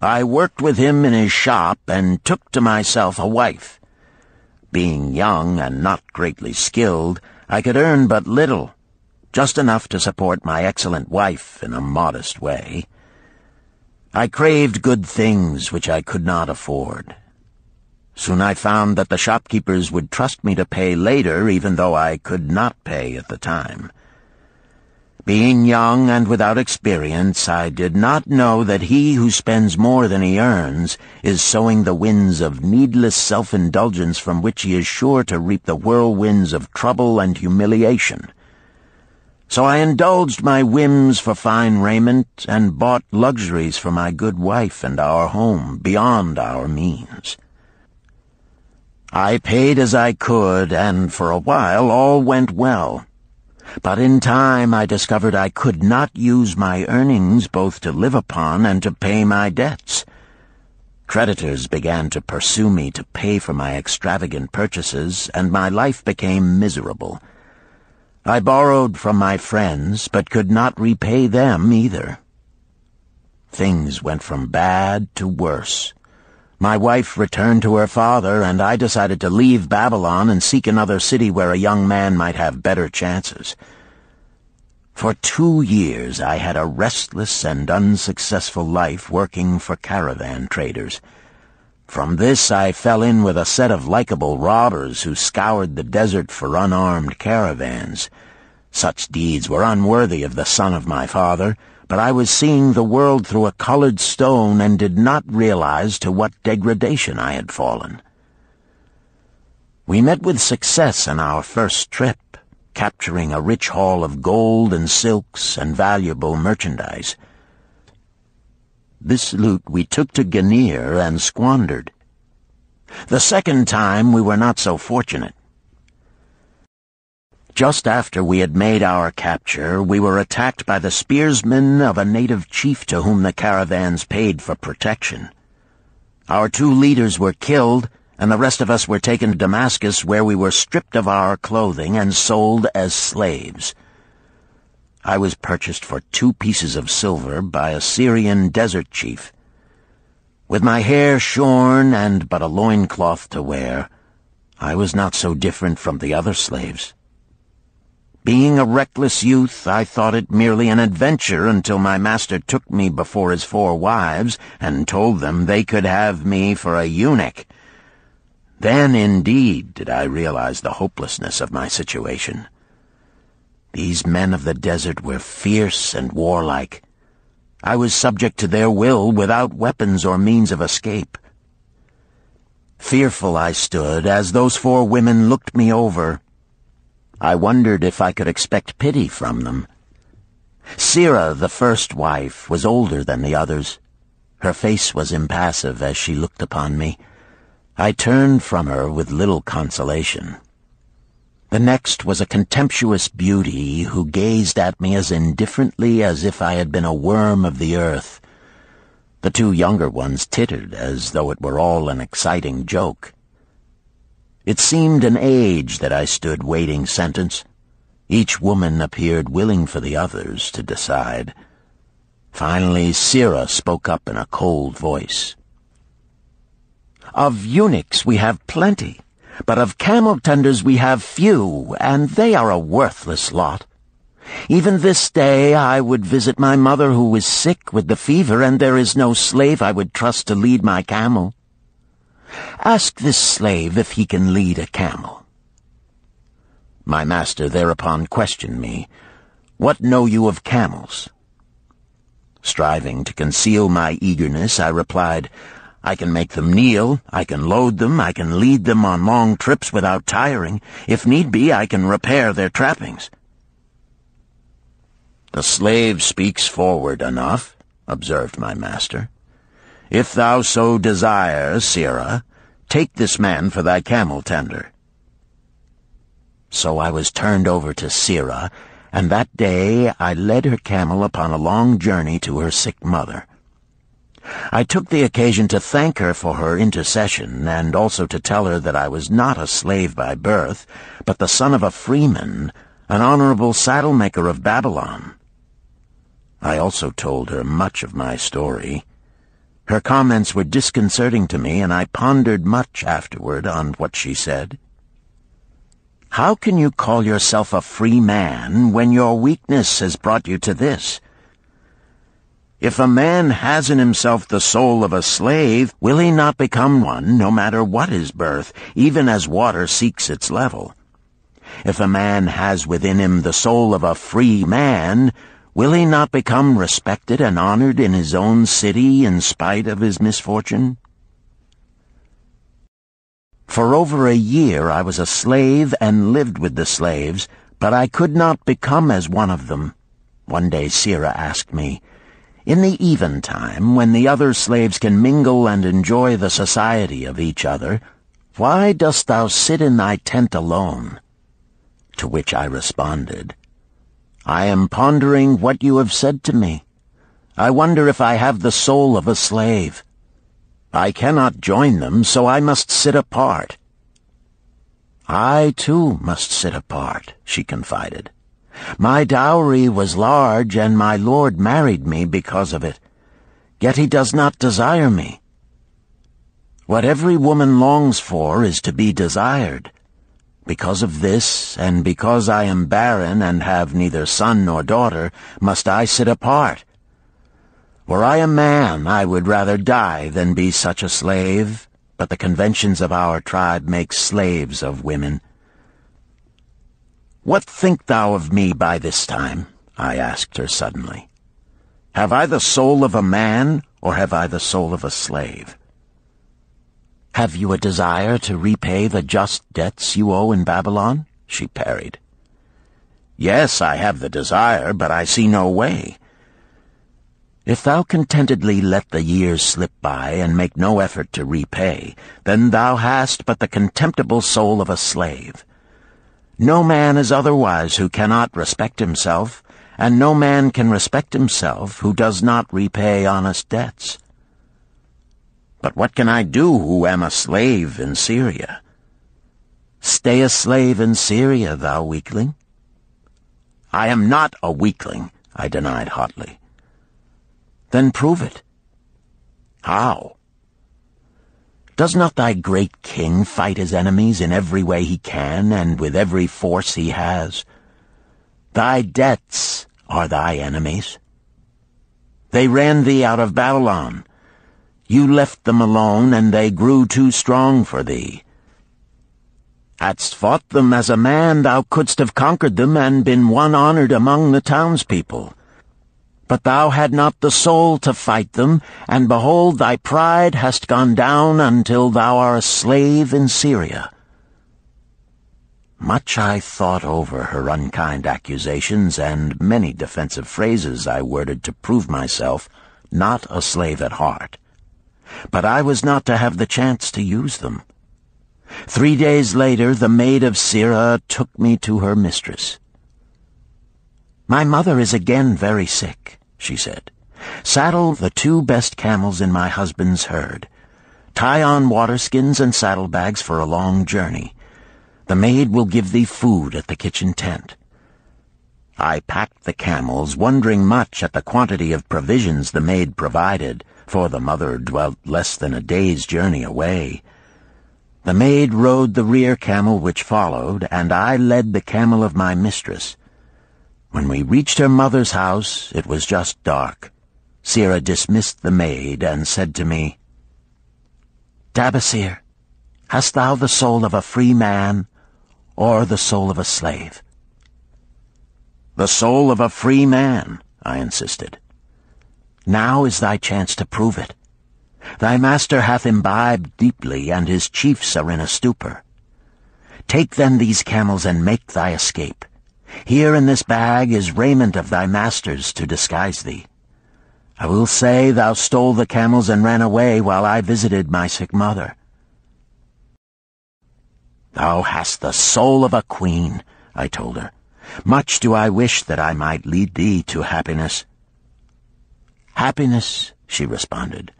I worked with him in his shop and took to myself a wife. Being young and not greatly skilled, I could earn but little, just enough to support my excellent wife in a modest way. I craved good things which I could not afford. Soon I found that the shopkeepers would trust me to pay later, even though I could not pay at the time. Being young and without experience, I did not know that he who spends more than he earns is sowing the winds of needless self-indulgence from which he is sure to reap the whirlwinds of trouble and humiliation. So I indulged my whims for fine raiment and bought luxuries for my good wife and our home beyond our means. I paid as I could, and for a while all went well. But in time I discovered I could not use my earnings both to live upon and to pay my debts. Creditors began to pursue me to pay for my extravagant purchases, and my life became miserable. I borrowed from my friends, but could not repay them either. Things went from bad to worse. My wife returned to her father, and I decided to leave Babylon and seek another city where a young man might have better chances. For 2 years I had a restless and unsuccessful life working for caravan traders. From this I fell in with a set of likable robbers who scoured the desert for unarmed caravans. Such deeds were unworthy of the son of my father, but I was seeing the world through a colored stone and did not realize to what degradation I had fallen. We met with success on our first trip, capturing a rich haul of gold and silks and valuable merchandise. This loot we took to Ganir and squandered. The second time we were not so fortunate. Just after we had made our capture, we were attacked by the spearsmen of a native chief to whom the caravans paid for protection. Our 2 leaders were killed, and the rest of us were taken to Damascus, where we were stripped of our clothing and sold as slaves. I was purchased for 2 pieces of silver by a Syrian desert chief. With my hair shorn and but a loincloth to wear, I was not so different from the other slaves. Being a reckless youth, I thought it merely an adventure until my master took me before his 4 wives and told them they could have me for a eunuch. Then, indeed, did I realize the hopelessness of my situation. These men of the desert were fierce and warlike. I was subject to their will without weapons or means of escape. Fearful I stood as those 4 women looked me over. I wondered if I could expect pity from them. Sirah, the first wife, was older than the others. Her face was impassive as she looked upon me. I turned from her with little consolation. The next was a contemptuous beauty who gazed at me as indifferently as if I had been a worm of the earth. The 2 younger ones tittered as though it were all an exciting joke. It seemed an age that I stood waiting sentence. Each woman appeared willing for the others to decide. Finally, Sirah spoke up in a cold voice. "Of eunuchs we have plenty, but of camel-tenders we have few, and they are a worthless lot. Even this day I would visit my mother who is sick with the fever, and there is no slave I would trust to lead my camel. Ask this slave if he can lead a camel." My master thereupon questioned me, "What know you of camels?" Striving to conceal my eagerness, I replied, "I can make them kneel, I can load them, I can lead them on long trips without tiring. If need be, I can repair their trappings." "The slave speaks forward enough," observed my master. "If thou so desire, Sirah, take this man for thy camel-tender." So I was turned over to Sirah, and that day I led her camel upon a long journey to her sick mother. I took the occasion to thank her for her intercession, and also to tell her that I was not a slave by birth, but the son of a freeman, an honorable saddle-maker of Babylon. I also told her much of my story. Her comments were disconcerting to me, and I pondered much afterward on what she said. How can you call yourself a free man when your weakness has brought you to this? If a man has in himself the soul of a slave, will he not become one no matter what his birth, even as water seeks its level? If a man has within him the soul of a free man, will he not become respected and honored in his own city in spite of his misfortune? For over a year I was a slave and lived with the slaves, but I could not become as one of them. One day Sira asked me, "In the eventime, when the other slaves can mingle and enjoy the society of each other, why dost thou sit in thy tent alone?" To which I responded, "I am pondering what you have said to me. I wonder if I have the soul of a slave. I cannot join them, so I must sit apart." "I, too, must sit apart," she confided. "My dowry was large, and my lord married me because of it. Yet he does not desire me. What every woman longs for is to be desired. Because of this, and because I am barren and have neither son nor daughter, must I sit apart. Were I a man, I would rather die than be such a slave, but the conventions of our tribe make slaves of women." "What think thou of me by this time?" I asked her suddenly. "Have I the soul of a man, or have I the soul of a slave?" "Have you a desire to repay the just debts you owe in Babylon?" she parried. "Yes, I have the desire, but I see no way." "If thou contentedly let the years slip by and make no effort to repay, then thou hast but the contemptible soul of a slave. No man is otherwise who cannot respect himself, and no man can respect himself who does not repay honest debts." "But what can I do who am a slave in Syria?" "Stay a slave in Syria, thou weakling." "I am not a weakling," I denied hotly. "Then prove it." "How?" "Does not thy great king fight his enemies in every way he can and with every force he has? Thy debts are thy enemies. They ran thee out of Babylon. You left them alone, and they grew too strong for thee. Hadst fought them as a man, thou couldst have conquered them and been one honored among the townspeople. But thou had not the soul to fight them, and behold, thy pride hast gone down until thou art a slave in Syria." Much I thought over her unkind accusations, and many defensive phrases I worded to prove myself not a slave at heart. But I was not to have the chance to use them. 3 days later, the maid of Sira took me to her mistress. "My mother is again very sick," she said. "Saddle the 2 best camels in my husband's herd. Tie on waterskins and saddlebags for a long journey. The maid will give thee food at the kitchen tent." I packed the camels, wondering much at the quantity of provisions the maid provided, for the mother dwelt less than a day's journey away. The maid rode the rear camel which followed, and I led the camel of my mistress. When we reached her mother's house, it was just dark. Sira dismissed the maid and said to me, "Dabasir, hast thou the soul of a free man, or the soul of a slave?" "The soul of a free man," I insisted. "Now is thy chance to prove it. Thy master hath imbibed deeply, and his chiefs are in a stupor. Take then these camels and make thy escape. Here in this bag is raiment of thy master's to disguise thee. I will say thou stole the camels and ran away while I visited my sick mother." "Thou hast the soul of a queen," I told her. "Much do I wish that I might lead thee to happiness." "Happiness," she responded,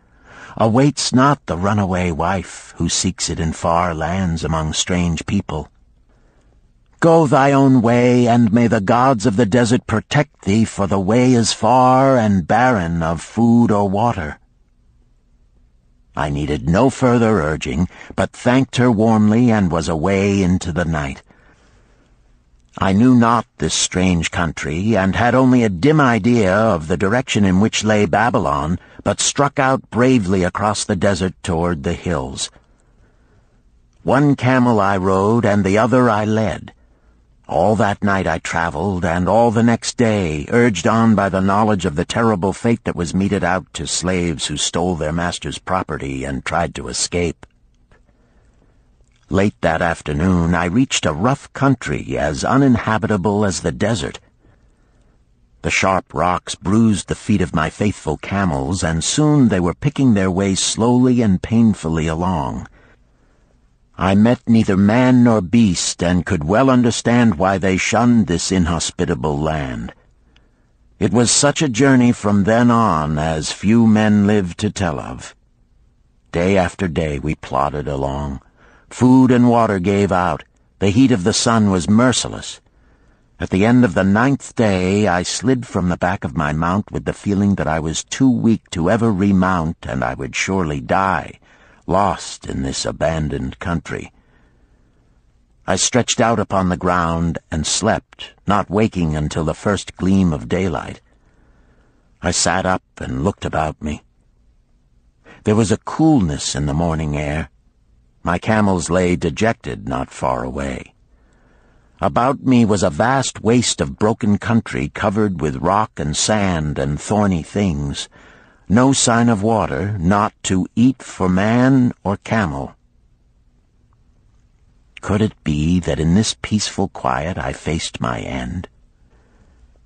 "awaits not the runaway wife who seeks it in far lands among strange people. Go thy own way, and may the gods of the desert protect thee, for the way is far and barren of food or water." I needed no further urging, but thanked her warmly and was away into the night. I knew not this strange country, and had only a dim idea of the direction in which lay Babylon, but struck out bravely across the desert toward the hills. One camel I rode, and the other I led. All that night I traveled, and all the next day, urged on by the knowledge of the terrible fate that was meted out to slaves who stole their master's property and tried to escape. Late that afternoon, I reached a rough country as uninhabitable as the desert. The sharp rocks bruised the feet of my faithful camels, and soon they were picking their way slowly and painfully along. I met neither man nor beast, and could well understand why they shunned this inhospitable land. It was such a journey from then on as few men live to tell of. Day after day we plodded along. Food and water gave out. The heat of the sun was merciless. At the end of the 9th day, I slid from the back of my mount with the feeling that I was too weak to ever remount, and I would surely die, lost in this abandoned country. I stretched out upon the ground and slept, not waking until the first gleam of daylight. I sat up and looked about me. There was a coolness in the morning air. My camels lay dejected not far away. About me was a vast waste of broken country covered with rock and sand and thorny things. No sign of water, not to eat for man or camel. Could it be that in this peaceful quiet I faced my end?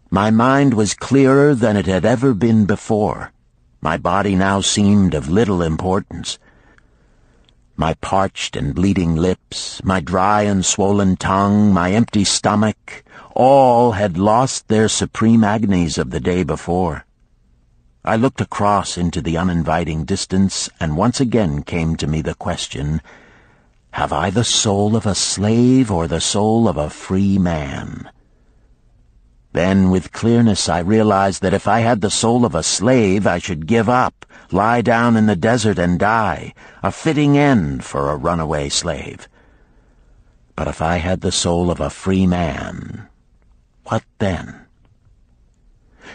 My mind was clearer than it had ever been before. My body now seemed of little importance. My parched and bleeding lips, my dry and swollen tongue, my empty stomach, all had lost their supreme agonies of the day before. I looked across into the uninviting distance, and once again came to me the question, have I the soul of a slave or the soul of a free man? Then, with clearness, I realized that if I had the soul of a slave, I should give up, lie down in the desert and die, a fitting end for a runaway slave. But if I had the soul of a free man, what then?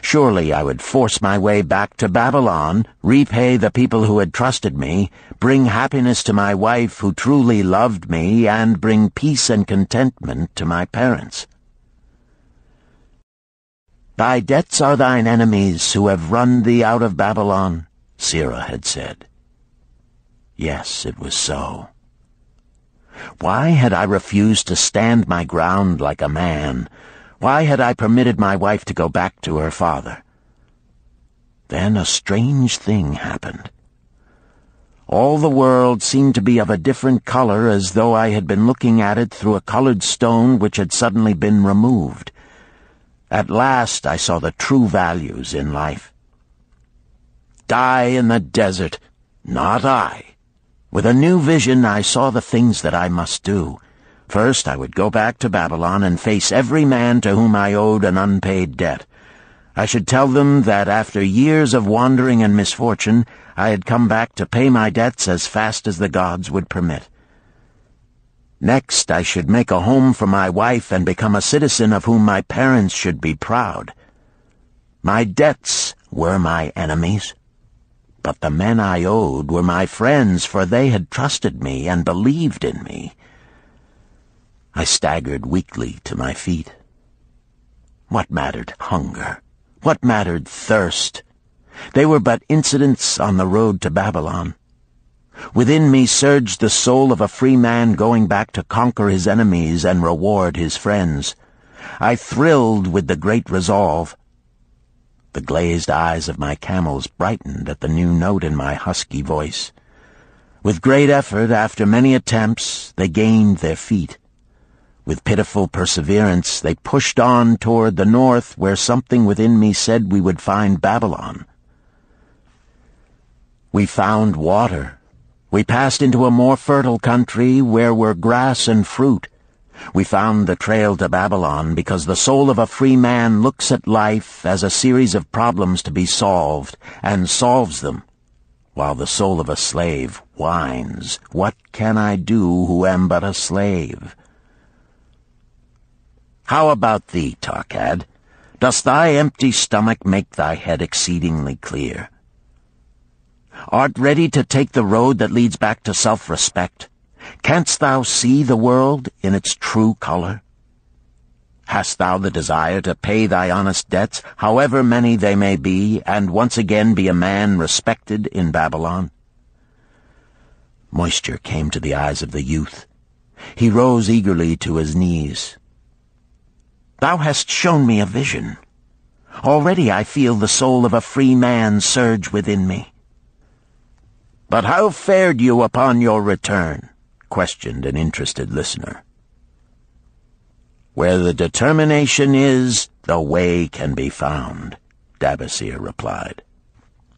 Surely I would force my way back to Babylon, repay the people who had trusted me, bring happiness to my wife who truly loved me, and bring peace and contentment to my parents. Thy debts are thine enemies who have run thee out of Babylon, Sirrah had said. Yes, it was so. Why had I refused to stand my ground like a man? Why had I permitted my wife to go back to her father? Then a strange thing happened. All the world seemed to be of a different color, as though I had been looking at it through a colored stone which had suddenly been removed. At last I saw the true values in life. Die in the desert, not I. With a new vision I saw the things that I must do. First I would go back to Babylon and face every man to whom I owed an unpaid debt. I should tell them that after years of wandering and misfortune, I had come back to pay my debts as fast as the gods would permit. Next, I should make a home for my wife and become a citizen of whom my parents should be proud. My debts were my enemies, but the men I owed were my friends, for they had trusted me and believed in me. I staggered weakly to my feet. What mattered hunger? What mattered thirst? They were but incidents on the road to Babylon. Within me surged the soul of a free man going back to conquer his enemies and reward his friends. I thrilled with the great resolve. The glazed eyes of my camels brightened at the new note in my husky voice. With great effort, after many attempts, they gained their feet. With pitiful perseverance, they pushed on toward the north, where something within me said we would find Babylon. We found water. We passed into a more fertile country where were grass and fruit. We found the trail to Babylon because the soul of a free man looks at life as a series of problems to be solved, and solves them, while the soul of a slave whines, "What can I do who am but a slave?" How about thee, Tarkad? Doth thy empty stomach make thy head exceedingly clear? Art ready to take the road that leads back to self-respect? Canst thou see the world in its true color? Hast thou the desire to pay thy honest debts, however many they may be, and once again be a man respected in Babylon? Moisture came to the eyes of the youth. He rose eagerly to his knees. Thou hast shown me a vision. Already I feel the soul of a free man surge within me. But how fared you upon your return? Questioned an interested listener. Where the determination is, the way can be found, Dabasir replied.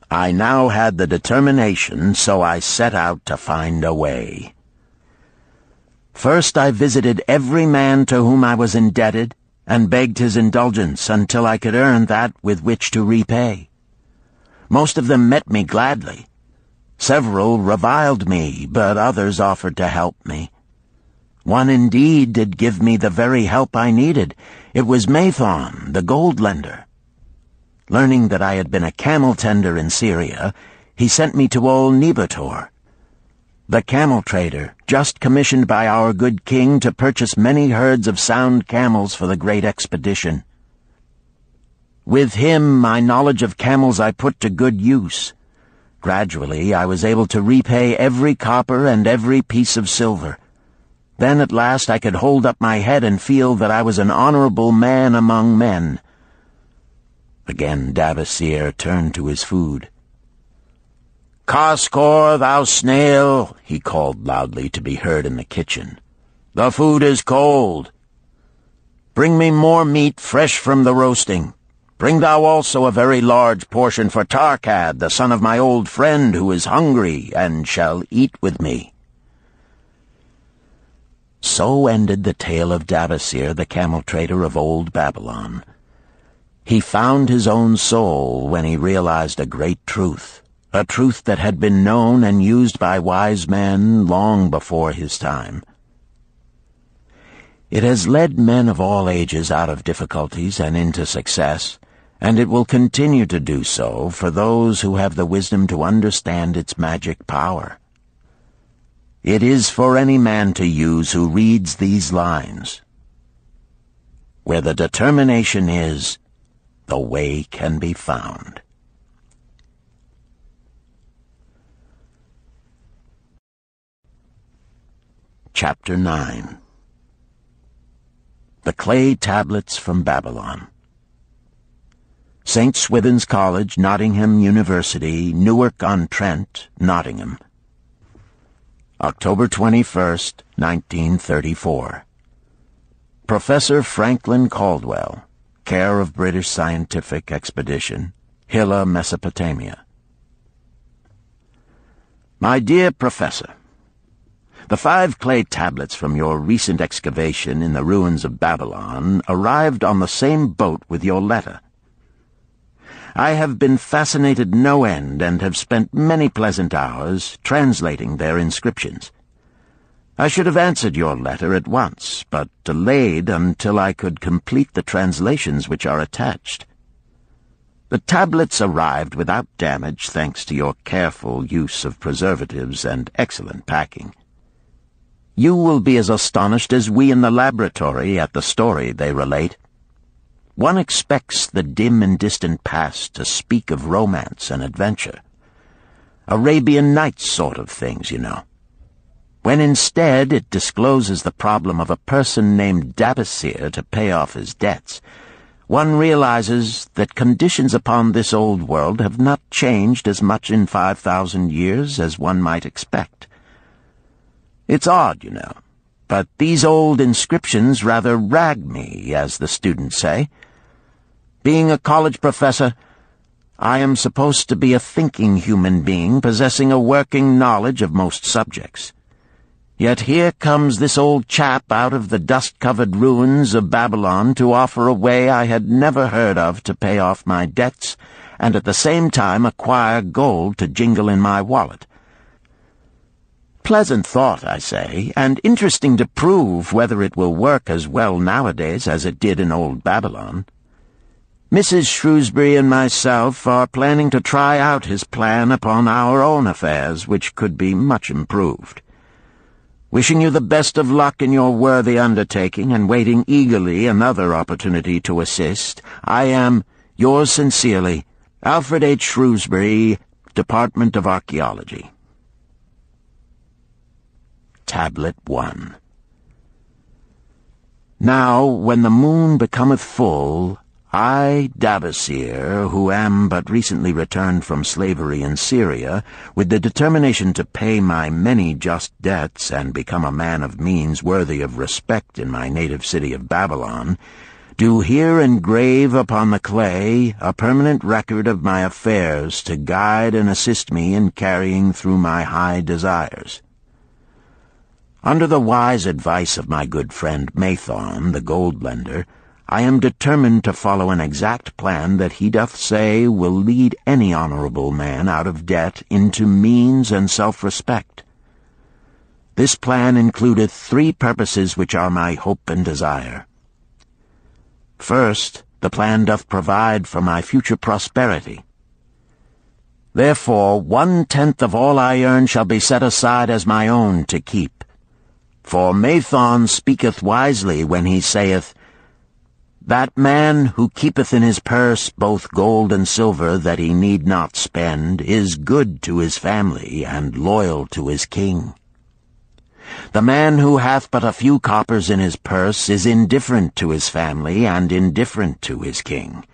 I now had the determination, so I set out to find a way. First I visited every man to whom I was indebted, and begged his indulgence until I could earn that with which to repay. Most of them met me gladly. Several reviled me, but others offered to help me. One indeed did give me the very help I needed. It was Mathon, the gold lender. Learning that I had been a camel tender in Syria, he sent me to old Nebator, the camel trader, just commissioned by our good king to purchase many herds of sound camels for the great expedition. With him, my knowledge of camels I put to good use. Gradually, I was able to repay every copper and every piece of silver. Then at last I could hold up my head and feel that I was an honorable man among men. Again Dabasir turned to his food. Kaskor, thou snail, he called loudly to be heard in the kitchen. The food is cold. Bring me more meat fresh from the roasting. Bring thou also a very large portion for Tarkad, the son of my old friend, who is hungry and shall eat with me. So ended the tale of Dabasir, the camel trader of old Babylon. He found his own soul when he realized a great truth, a truth that had been known and used by wise men long before his time. It has led men of all ages out of difficulties and into success, and it will continue to do so for those who have the wisdom to understand its magic power. It is for any man to use who reads these lines. Where the determination is, the way can be found. Chapter 9. The Clay Tablets from Babylon. St. Swithin's College, Nottingham University, Newark-on-Trent, Nottingham. October 21st, 1934. Professor Franklin Caldwell, care of British Scientific Expedition, Hilla, Mesopotamia. My dear Professor, the 5 clay tablets from your recent excavation in the ruins of Babylon arrived on the same boat with your letter. I have been fascinated no end and have spent many pleasant hours translating their inscriptions. I should have answered your letter at once, but delayed until I could complete the translations which are attached. The tablets arrived without damage thanks to your careful use of preservatives and excellent packing. You will be as astonished as we in the laboratory at the story they relate. One expects the dim and distant past to speak of romance and adventure. Arabian Nights sort of things, you know. When instead it discloses the problem of a person named Dabasir to pay off his debts, one realizes that conditions upon this old world have not changed as much in 5,000 years as one might expect. It's odd, you know, but these old inscriptions rather rag me, as the students say. Being a college professor, I am supposed to be a thinking human being possessing a working knowledge of most subjects. Yet here comes this old chap out of the dust-covered ruins of Babylon to offer a way I had never heard of to pay off my debts and at the same time acquire gold to jingle in my wallet. pleasant thought, I say, and interesting to prove whether it will work as well nowadays as it did in old Babylon. Mrs. Shrewsbury and myself are planning to try out his plan upon our own affairs, which could be much improved. Wishing you the best of luck in your worthy undertaking, and waiting eagerly another opportunity to assist, I am, yours sincerely, Alfred H. Shrewsbury, Department of Archaeology. Tablet 1. Now, when the moon becometh full, I, Dabasir, who am but recently returned from slavery in Syria, with the determination to pay my many just debts and become a man of means worthy of respect in my native city of Babylon, do here engrave upon the clay a permanent record of my affairs to guide and assist me in carrying through my high desires. Under the wise advice of my good friend Mathon, the gold lender, I am determined to follow an exact plan that he doth say will lead any honorable man out of debt into means and self-respect. This plan includeth 3 purposes which are my hope and desire. First, the plan doth provide for my future prosperity. Therefore 1/10 of all I earn shall be set aside as my own to keep. For Mathon speaketh wisely when he saith, That man who keepeth in his purse both gold and silver that he need not spend is good to his family and loyal to his king. The man who hath but a few coppers in his purse is indifferent to his family and indifferent to his king.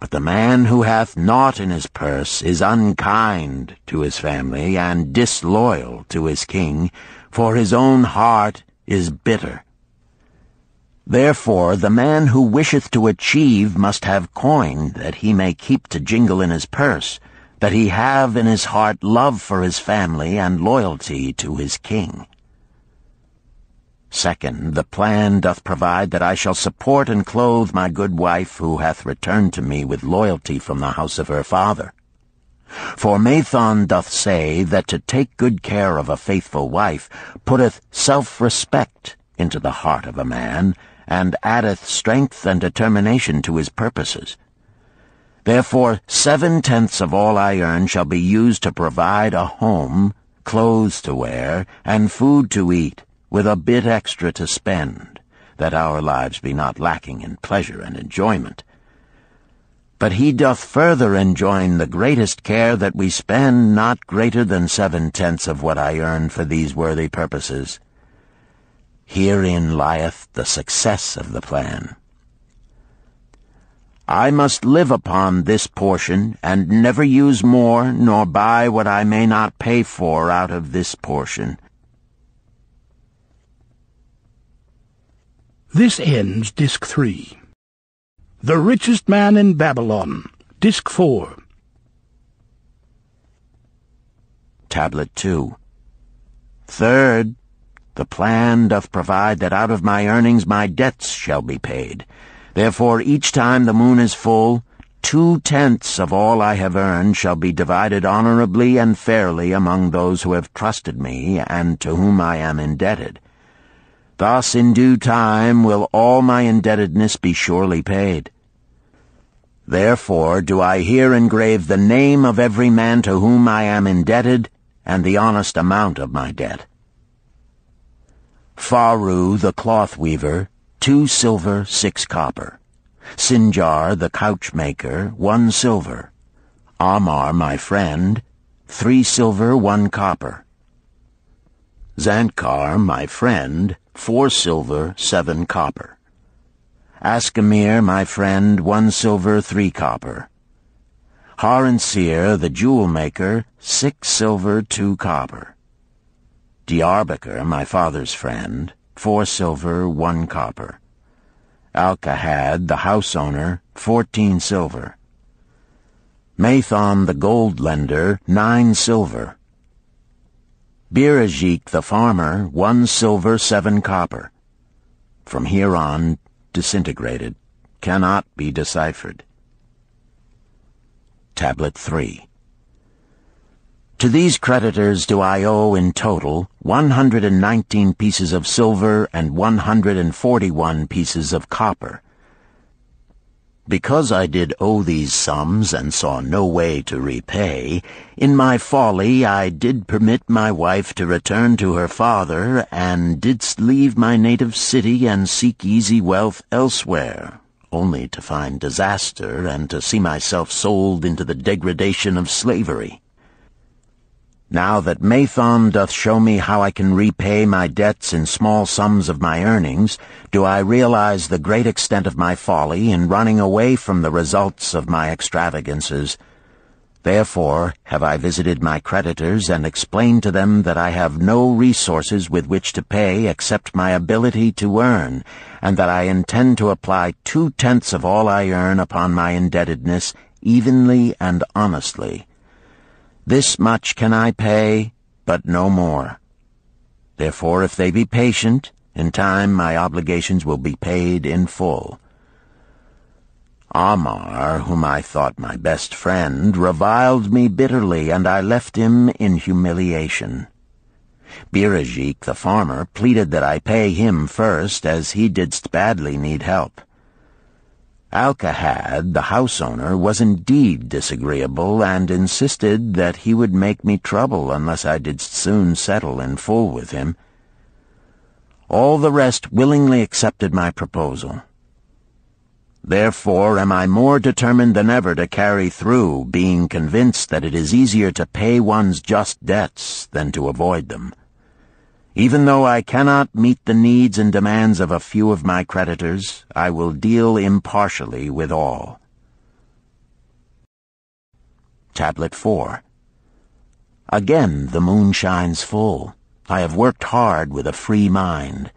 But the man who hath naught in his purse is unkind to his family and disloyal to his king, for his own heart is bitter. Therefore the man who wisheth to achieve must have coin that he may keep to jingle in his purse, that he have in his heart love for his family and loyalty to his king. Second, the plan doth provide that I shall support and clothe my good wife who hath returned to me with loyalty from the house of her father. For Mathon doth say that to take good care of a faithful wife putteth self-respect into the heart of a man, and addeth strength and determination to his purposes. Therefore 7/10 of all I earn shall be used to provide a home, clothes to wear, and food to eat, with a bit extra to spend, that our lives be not lacking in pleasure and enjoyment. But he doth further enjoin the greatest care that we spend not greater than 7/10 of what I earn for these worthy purposes. Herein lieth the success of the plan. I must live upon this portion, and never use more, nor buy what I may not pay for out of this portion. This ends Disc 3. The Richest Man in Babylon, Disc 4. Tablet 2. Third, the plan doth provide that out of my earnings my debts shall be paid. Therefore each time the moon is full, 2/10 of all I have earned shall be divided honorably and fairly among those who have trusted me and to whom I am indebted. Thus in due time will all my indebtedness be surely paid. Therefore do I here engrave the name of every man to whom I am indebted, and the honest amount of my debt. Faru the cloth weaver, 2 silver, 6 copper. Sinjar the couch maker, 1 silver. Amar my friend, 3 silver, 1 copper. Zantkar my friend, 4 silver, 7 copper. Askamir my friend, 1 silver, 3 copper. Haransir the jewel maker, 6 silver, 2 copper. Diarbekir, my father's friend, 4 silver, 1 copper. Alkahad, the house owner, 14 silver. Mathon, the gold lender, 9 silver. Birajik, the farmer, 1 silver, 7 copper. From here on, disintegrated, cannot be deciphered. Tablet 3. To these creditors do I owe in total 119 pieces of silver and 141 pieces of copper. Because I did owe these sums and saw no way to repay, in my folly I did permit my wife to return to her father, and didst leave my native city and seek easy wealth elsewhere, only to find disaster and to see myself sold into the degradation of slavery. Now that Mathon doth show me how I can repay my debts in small sums of my earnings, do I realize the great extent of my folly in running away from the results of my extravagances. Therefore have I visited my creditors and explained to them that I have no resources with which to pay except my ability to earn, and that I intend to apply 2/10 of all I earn upon my indebtedness evenly and honestly. This much can I pay, but no more. Therefore, if they be patient, in time my obligations will be paid in full. Amar, whom I thought my best friend, reviled me bitterly, and I left him in humiliation. Birajik, the farmer, pleaded that I pay him first, as he didst badly need help. Alcahad, the house owner, was indeed disagreeable, and insisted that he would make me trouble unless I did soon settle in full with him. All the rest willingly accepted my proposal. Therefore am I more determined than ever to carry through, being convinced that it is easier to pay one's just debts than to avoid them. Even though I cannot meet the needs and demands of a few of my creditors, I will deal impartially with all. Tablet 4. Again the moon shines full. I have worked hard with a free mind.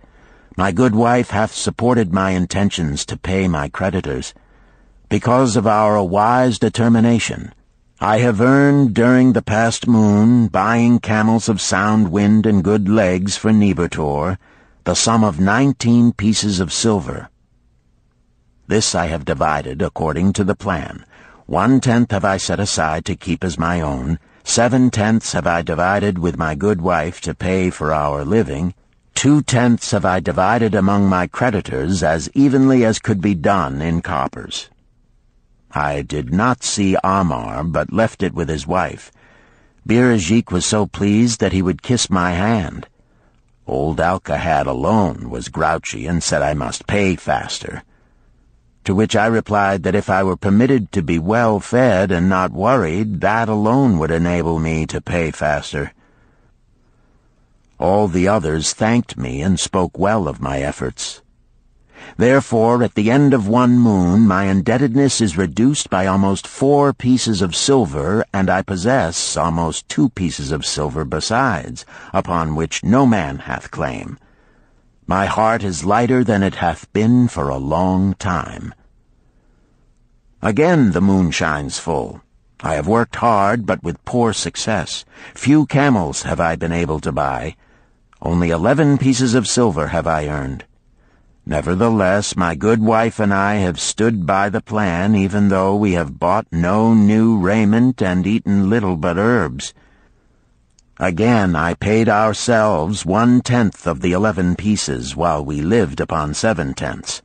My good wife hath supported my intentions to pay my creditors. Because of our wise determination, I have earned during the past moon, buying camels of sound wind and good legs for Nebertor, the sum of 19 pieces of silver. This I have divided according to the plan. 1/10 have I set aside to keep as my own, 7/10 have I divided with my good wife to pay for our living, 2/10 have I divided among my creditors as evenly as could be done in coppers. I did not see Amar, but left it with his wife. Birajik was so pleased that he would kiss my hand. Old Alcahad alone was grouchy and said I must pay faster. To which I replied that if I were permitted to be well fed and not worried, that alone would enable me to pay faster. All the others thanked me and spoke well of my efforts. Therefore, at the end of one moon, my indebtedness is reduced by almost 4 pieces of silver, and I possess almost 2 pieces of silver besides, upon which no man hath claim. My heart is lighter than it hath been for a long time. Again the moon shines full. I have worked hard, but with poor success. Few camels have I been able to buy. Only 11 pieces of silver have I earned. Nevertheless, my good wife and I have stood by the plan, even though we have bought no new raiment and eaten little but herbs. Again I paid ourselves 1/10 of the 11 pieces, while we lived upon 7/10.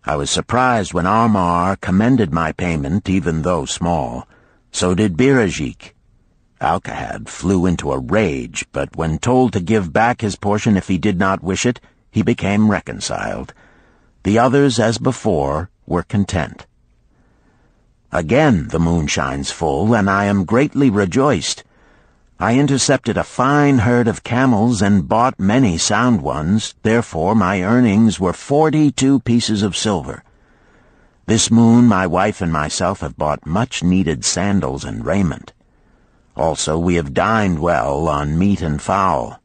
I was surprised when Amar commended my payment, even though small. So did Birajik. Alcahad flew into a rage, but when told to give back his portion if he did not wish it, he became reconciled. The others, as before, were content. Again the moon shines full, and I am greatly rejoiced. I intercepted a fine herd of camels and bought many sound ones, therefore my earnings were 42 pieces of silver. This moon my wife and myself have bought much-needed sandals and raiment. Also we have dined well on meat and fowl.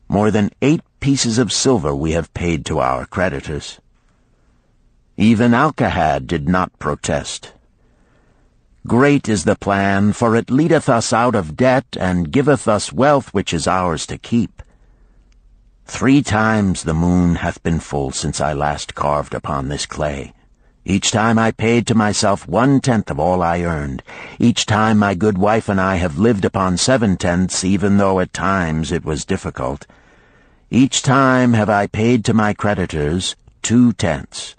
More than 8 pieces of silver we have paid to our creditors. Even Alcahad did not protest. Great is the plan, for it leadeth us out of debt, and giveth us wealth which is ours to keep. 3 times the moon hath been full since I last carved upon this clay. Each time I paid to myself 1/10 of all I earned. Each time my good wife and I have lived upon 7/10, even though at times it was difficult. Each time have I paid to my creditors 2/10.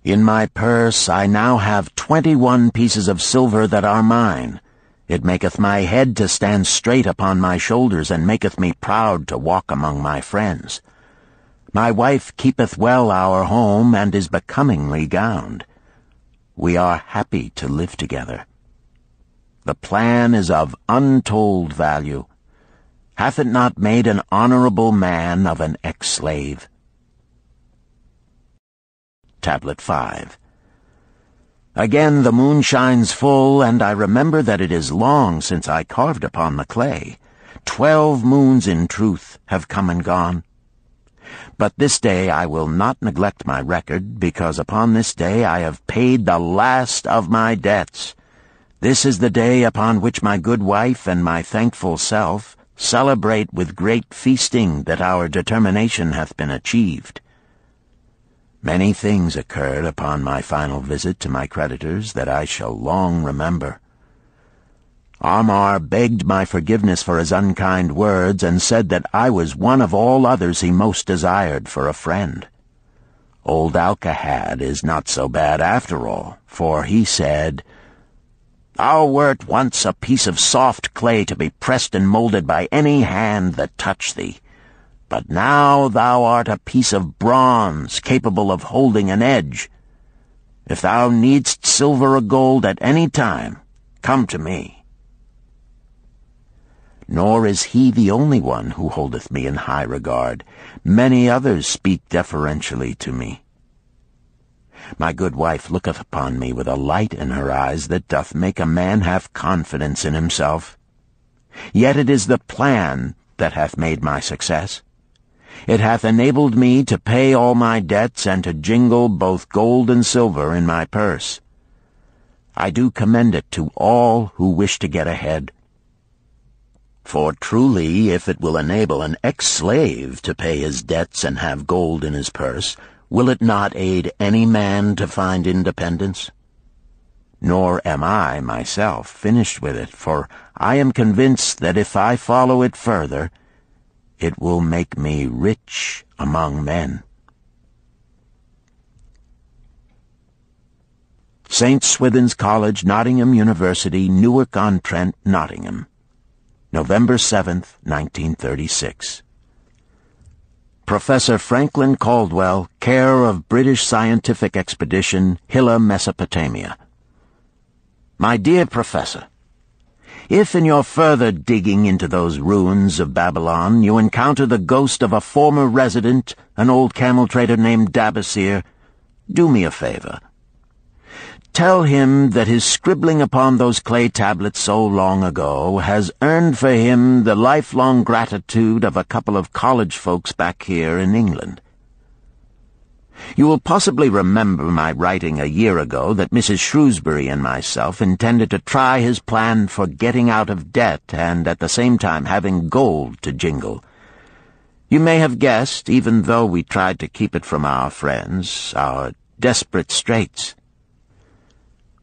In my purse I now have 21 pieces of silver that are mine. It maketh my head to stand straight upon my shoulders, and maketh me proud to walk among my friends. My wife keepeth well our home, and is becomingly gowned. We are happy to live together. The plan is of untold value. Hath it not made an honorable man of an ex-slave? Tablet 5. Again the moon shines full, and I remember that it is long since I carved upon the clay. 12 moons in truth have come and gone. But this day I will not neglect my record, because upon this day I have paid the last of my debts. This is the day upon which my good wife and my thankful self celebrate with great feasting that our determination hath been achieved. Many things occurred upon my final visit to my creditors that I shall long remember. Amar begged my forgiveness for his unkind words, and said that I was one of all others he most desired for a friend. Old Alcahad is not so bad after all, for he said, "Thou wert once a piece of soft clay to be pressed and molded by any hand that touched thee. But now thou art a piece of bronze, capable of holding an edge. If thou needst silver or gold at any time, come to me." Nor is he the only one who holdeth me in high regard. Many others speak deferentially to me. My good wife looketh upon me with a light in her eyes that doth make a man have confidence in himself. Yet it is the plan that hath made my success. It hath enabled me to pay all my debts, and to jingle both gold and silver in my purse. I do commend it to all who wish to get ahead. For truly, if it will enable an ex-slave to pay his debts and have gold in his purse, will it not aid any man to find independence? Nor am I, myself, finished with it, for I am convinced that if I follow it further, it will make me rich among men. St. Swithin's College, Nottingham University, Newark-on-Trent, Nottingham, November 7th, 1936. Professor Franklin Caldwell, care of British Scientific Expedition, Hilla, Mesopotamia. My dear Professor, if in your further digging into those ruins of Babylon you encounter the ghost of a former resident, an old camel-trader named Dabasir, do me a favor. Tell him that his scribbling upon those clay tablets so long ago has earned for him the lifelong gratitude of a couple of college folks back here in England. You will possibly remember my writing a year ago that Mrs. Shrewsbury and myself intended to try his plan for getting out of debt and at the same time having gold to jingle. You may have guessed, even though we tried to keep it from our friends, our desperate straits.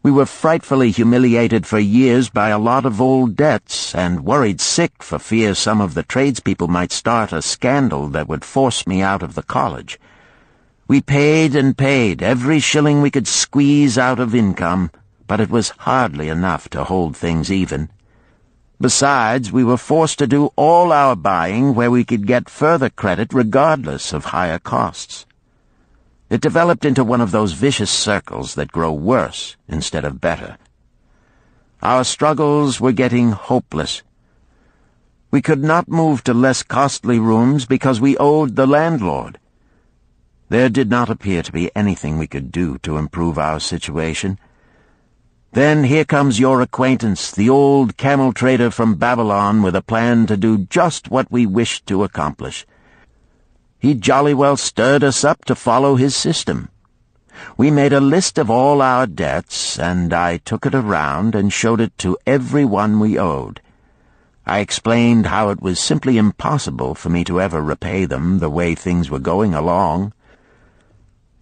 We were frightfully humiliated for years by a lot of old debts, and worried sick for fear some of the tradespeople might start a scandal that would force me out of the college. We paid and paid, every shilling we could squeeze out of income, but it was hardly enough to hold things even. Besides, we were forced to do all our buying where we could get further credit regardless of higher costs. It developed into one of those vicious circles that grow worse instead of better. Our struggles were getting hopeless. We could not move to less costly rooms because we owed the landlord. There did not appear to be anything we could do to improve our situation. Then here comes your acquaintance, the old camel-trader from Babylon, with a plan to do just what we wished to accomplish. He jolly well stirred us up to follow his system. We made a list of all our debts, and I took it around and showed it to every one we owed. I explained how it was simply impossible for me to ever repay them the way things were going along.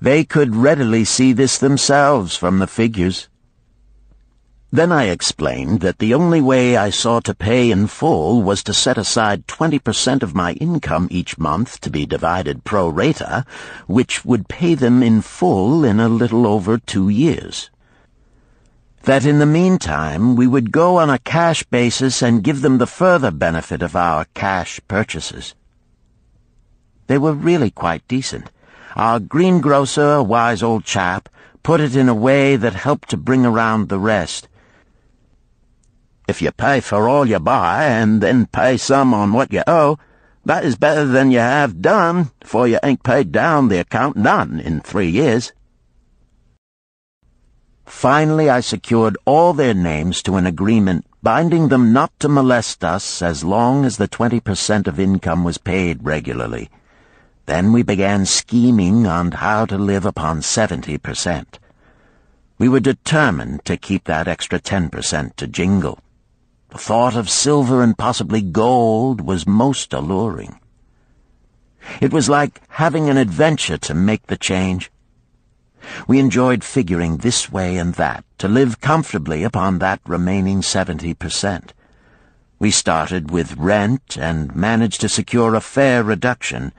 They could readily see this themselves from the figures. Then I explained that the only way I saw to pay in full was to set aside 20% of my income each month to be divided pro rata, which would pay them in full in a little over 2 years. That in the meantime we would go on a cash basis and give them the further benefit of our cash purchases. They were really quite decent. Our greengrocer, a wise old chap, put it in a way that helped to bring around the rest. If you pay for all you buy and then pay some on what you owe, that is better than you have done, for you ain't paid down the account none in 3 years. Finally, I secured all their names to an agreement binding them not to molest us as long as the 20% of income was paid regularly. Then we began scheming on how to live upon 70%. We were determined to keep that extra 10% to jingle. The thought of silver and possibly gold was most alluring. It was like having an adventure to make the change. We enjoyed figuring this way and that to live comfortably upon that remaining 70%. We started with rent and managed to secure a fair reduction.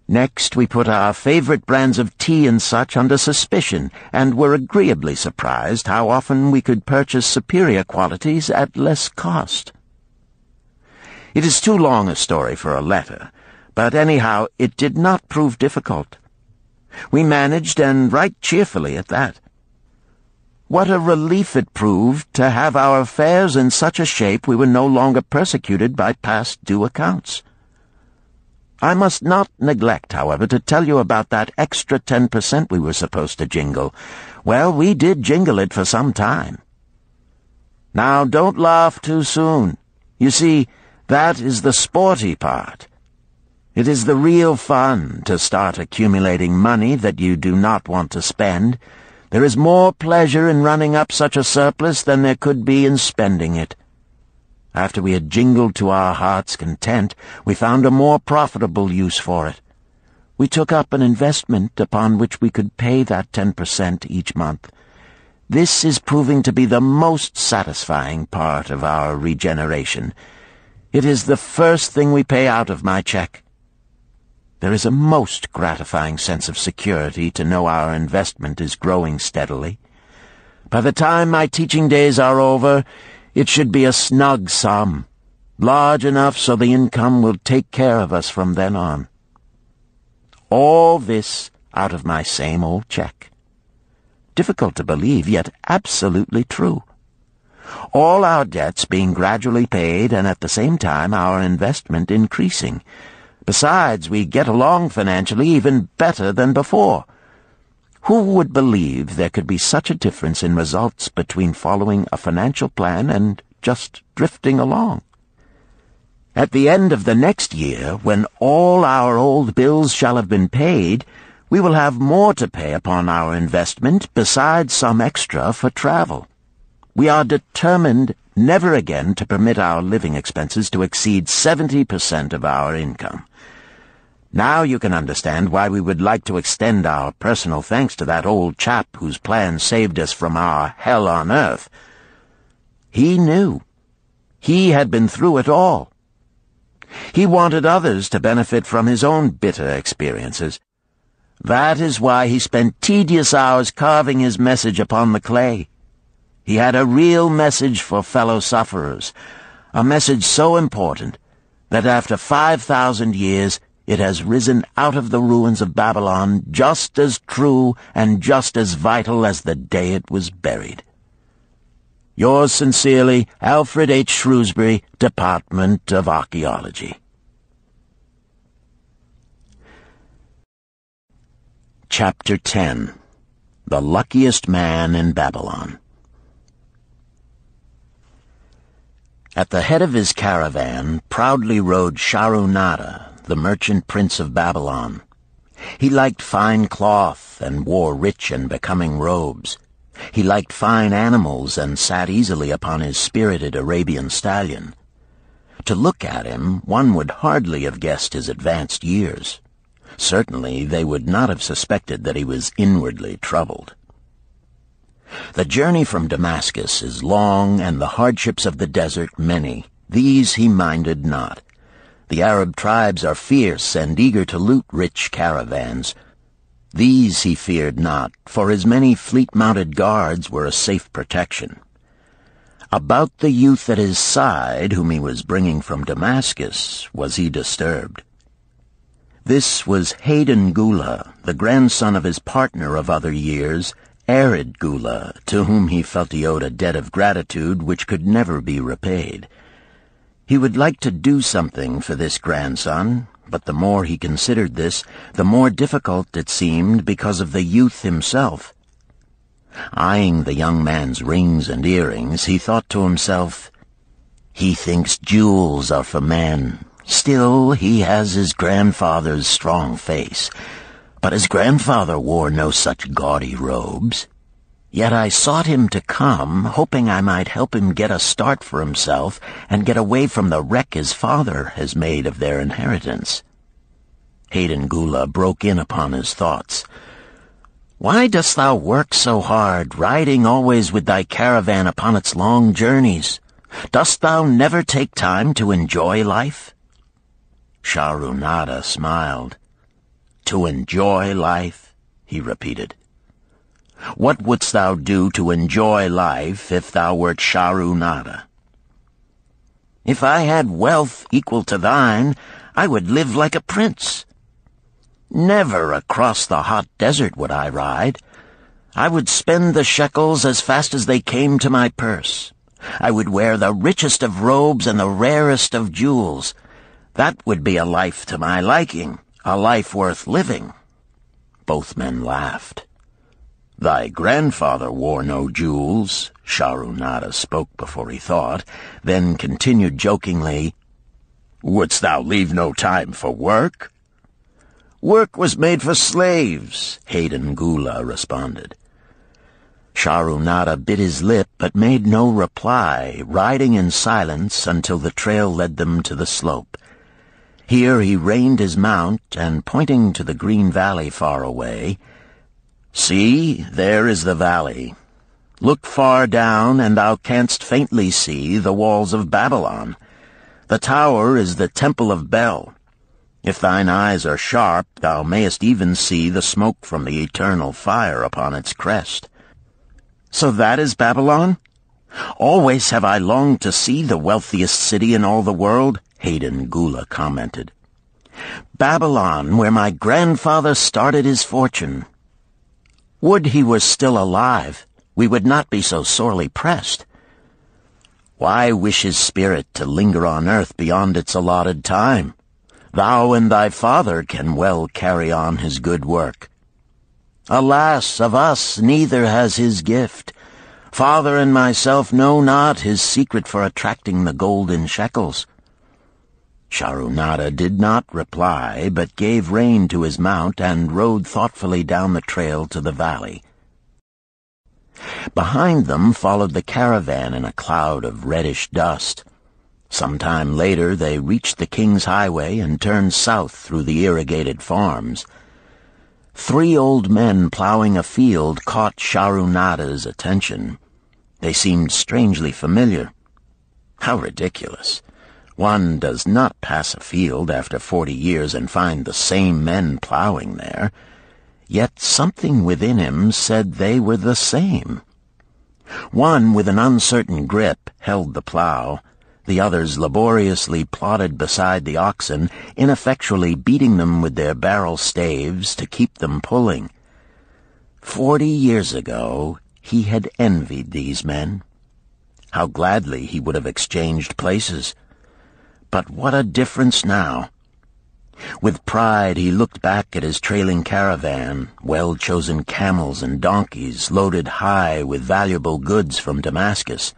Next, we put our favorite brands of tea and such under suspicion, and were agreeably surprised how often we could purchase superior qualities at less cost. It is too long a story for a letter, but anyhow it did not prove difficult. We managed, and right cheerfully at that. What a relief it proved to have our affairs in such a shape we were no longer persecuted by past due accounts. I must not neglect, however, to tell you about that extra 10% we were supposed to jingle. Well, we did jingle it for some time. Now, don't laugh too soon. You see, that is the sporty part. It is the real fun to start accumulating money that you do not want to spend. There is more pleasure in running up such a surplus than there could be in spending it. After we had jingled to our heart's content, we found a more profitable use for it. We took up an investment upon which we could pay that 10% each month. This is proving to be the most satisfying part of our regeneration. It is the first thing we pay out of my check. There is a most gratifying sense of security to know our investment is growing steadily. By the time my teaching days are over, it should be a snug sum, large enough so the income will take care of us from then on. All this out of my same old check. Difficult to believe, yet absolutely true. All our debts being gradually paid, and at the same time our investment increasing. Besides, we get along financially even better than before. Who would believe there could be such a difference in results between following a financial plan and just drifting along? At the end of the next year, when all our old bills shall have been paid, we will have more to pay upon our investment besides some extra for travel. We are determined never again to permit our living expenses to exceed 70% of our income. Now you can understand why we would like to extend our personal thanks to that old chap whose plan saved us from our hell on earth. He knew. He had been through it all. He wanted others to benefit from his own bitter experiences. That is why he spent tedious hours carving his message upon the clay. He had a real message for fellow sufferers, a message so important that after 5,000 years it has risen out of the ruins of Babylon just as true and just as vital as the day it was buried. Yours sincerely, Alfred H. Shrewsbury, Department of Archaeology. Chapter 10. The Luckiest Man in Babylon. At the head of his caravan proudly rode Sharu-Nada, the merchant prince of Babylon. He liked fine cloth and wore rich and becoming robes. He liked fine animals and sat easily upon his spirited Arabian stallion. To look at him, one would hardly have guessed his advanced years. Certainly they would not have suspected that he was inwardly troubled. The journey from Damascus is long, and the hardships of the desert many. These he minded not. The Arab tribes are fierce and eager to loot rich caravans. These he feared not, for his many fleet-mounted guards were a safe protection. About the youth at his side, whom he was bringing from Damascus, was he disturbed. This was Hayden Gula, the grandson of his partner of other years, Arid Gula, to whom he felt he owed a debt of gratitude which could never be repaid. He would like to do something for this grandson, but the more he considered this, the more difficult it seemed because of the youth himself. Eyeing the young man's rings and earrings, he thought to himself, "He thinks jewels are for men. Still, he has his grandfather's strong face. But his grandfather wore no such gaudy robes. Yet I sought him to come, hoping I might help him get a start for himself and get away from the wreck his father has made of their inheritance." Hayden Gula broke in upon his thoughts. "Why dost thou work so hard, riding always with thy caravan upon its long journeys? Dost thou never take time to enjoy life?" Shahrunada smiled. "To enjoy life?" he repeated. "What wouldst thou do to enjoy life if thou wert Shahrunada?" "If I had wealth equal to thine, I would live like a prince. Never across the hot desert would I ride. I would spend the shekels as fast as they came to my purse. I would wear the richest of robes and the rarest of jewels. That would be a life to my liking, a life worth living." Both men laughed. "Thy grandfather wore no jewels," Shahrunada spoke before he thought, then continued jokingly, "Wouldst thou leave no time for work?" "Work was made for slaves," Hayden Gula responded. Shahrunada bit his lip but made no reply, riding in silence until the trail led them to the slope. Here he reined his mount, and pointing to the green valley far away, "See, there is the valley. Look far down, and thou canst faintly see the walls of Babylon. The tower is the temple of Bel. If thine eyes are sharp, thou mayest even see the smoke from the eternal fire upon its crest." "So that is Babylon? Always have I longed to see the wealthiest city in all the world," Hayden Gula commented. "Babylon, where my grandfather started his fortune. Would he were still alive, we would not be so sorely pressed. Why wish his spirit to linger on earth beyond its allotted time? Thou and thy father can well carry on his good work. Alas, of us neither has his gift. Father and myself know not his secret for attracting the golden shekels." Shahrunada did not reply, but gave rein to his mount and rode thoughtfully down the trail to the valley. Behind them followed the caravan in a cloud of reddish dust. Some time later they reached the King's Highway and turned south through the irrigated farms. 3 old men plowing a field caught Shahrunada's attention. They seemed strangely familiar. How ridiculous! One does not pass a field after 40 years and find the same men plowing there. Yet something within him said they were the same. One, with an uncertain grip, held the plow. The others laboriously plodded beside the oxen, ineffectually beating them with their barrel staves to keep them pulling. 40 years ago, he had envied these men. How gladly he would have exchanged places. But what a difference now! With pride he looked back at his trailing caravan, well-chosen camels and donkeys loaded high with valuable goods from Damascus.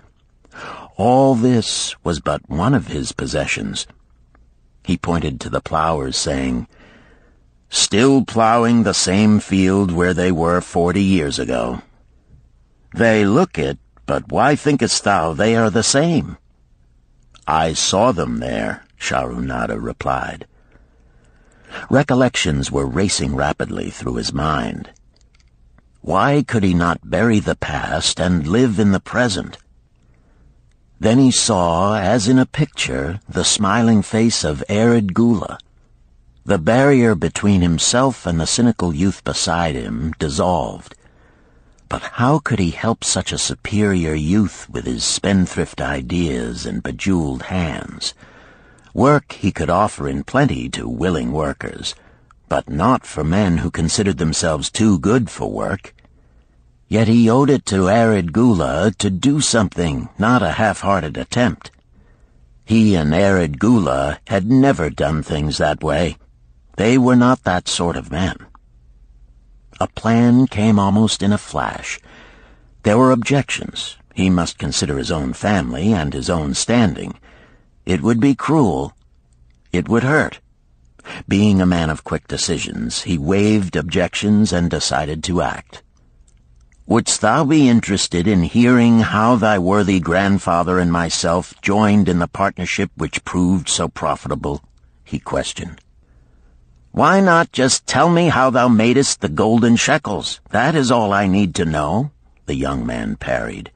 All this was but one of his possessions. He pointed to the plowers, saying, "Still plowing the same field where they were 40 years ago. They look it, but why thinkest thou they are the same?" "I saw them there," Shahrunada replied. Recollections were racing rapidly through his mind. Why could he not bury the past and live in the present? Then he saw, as in a picture, the smiling face of Arid Gula. The barrier between himself and the cynical youth beside him dissolved. But how could he help such a superior youth with his spendthrift ideas and bejeweled hands? Work he could offer in plenty to willing workers, but not for men who considered themselves too good for work. Yet he owed it to Arid Gula to do something, not a half-hearted attempt. He and Arid Gula had never done things that way. They were not that sort of men. A plan came almost in a flash. There were objections. He must consider his own family and his own standing. It would be cruel. It would hurt. Being a man of quick decisions, he waived objections and decided to act. "Wouldst thou be interested in hearing how thy worthy grandfather and myself joined in the partnership which proved so profitable?" he questioned. "Why not just tell me how thou madest the golden shekels? That is all I need to know," the young man parried.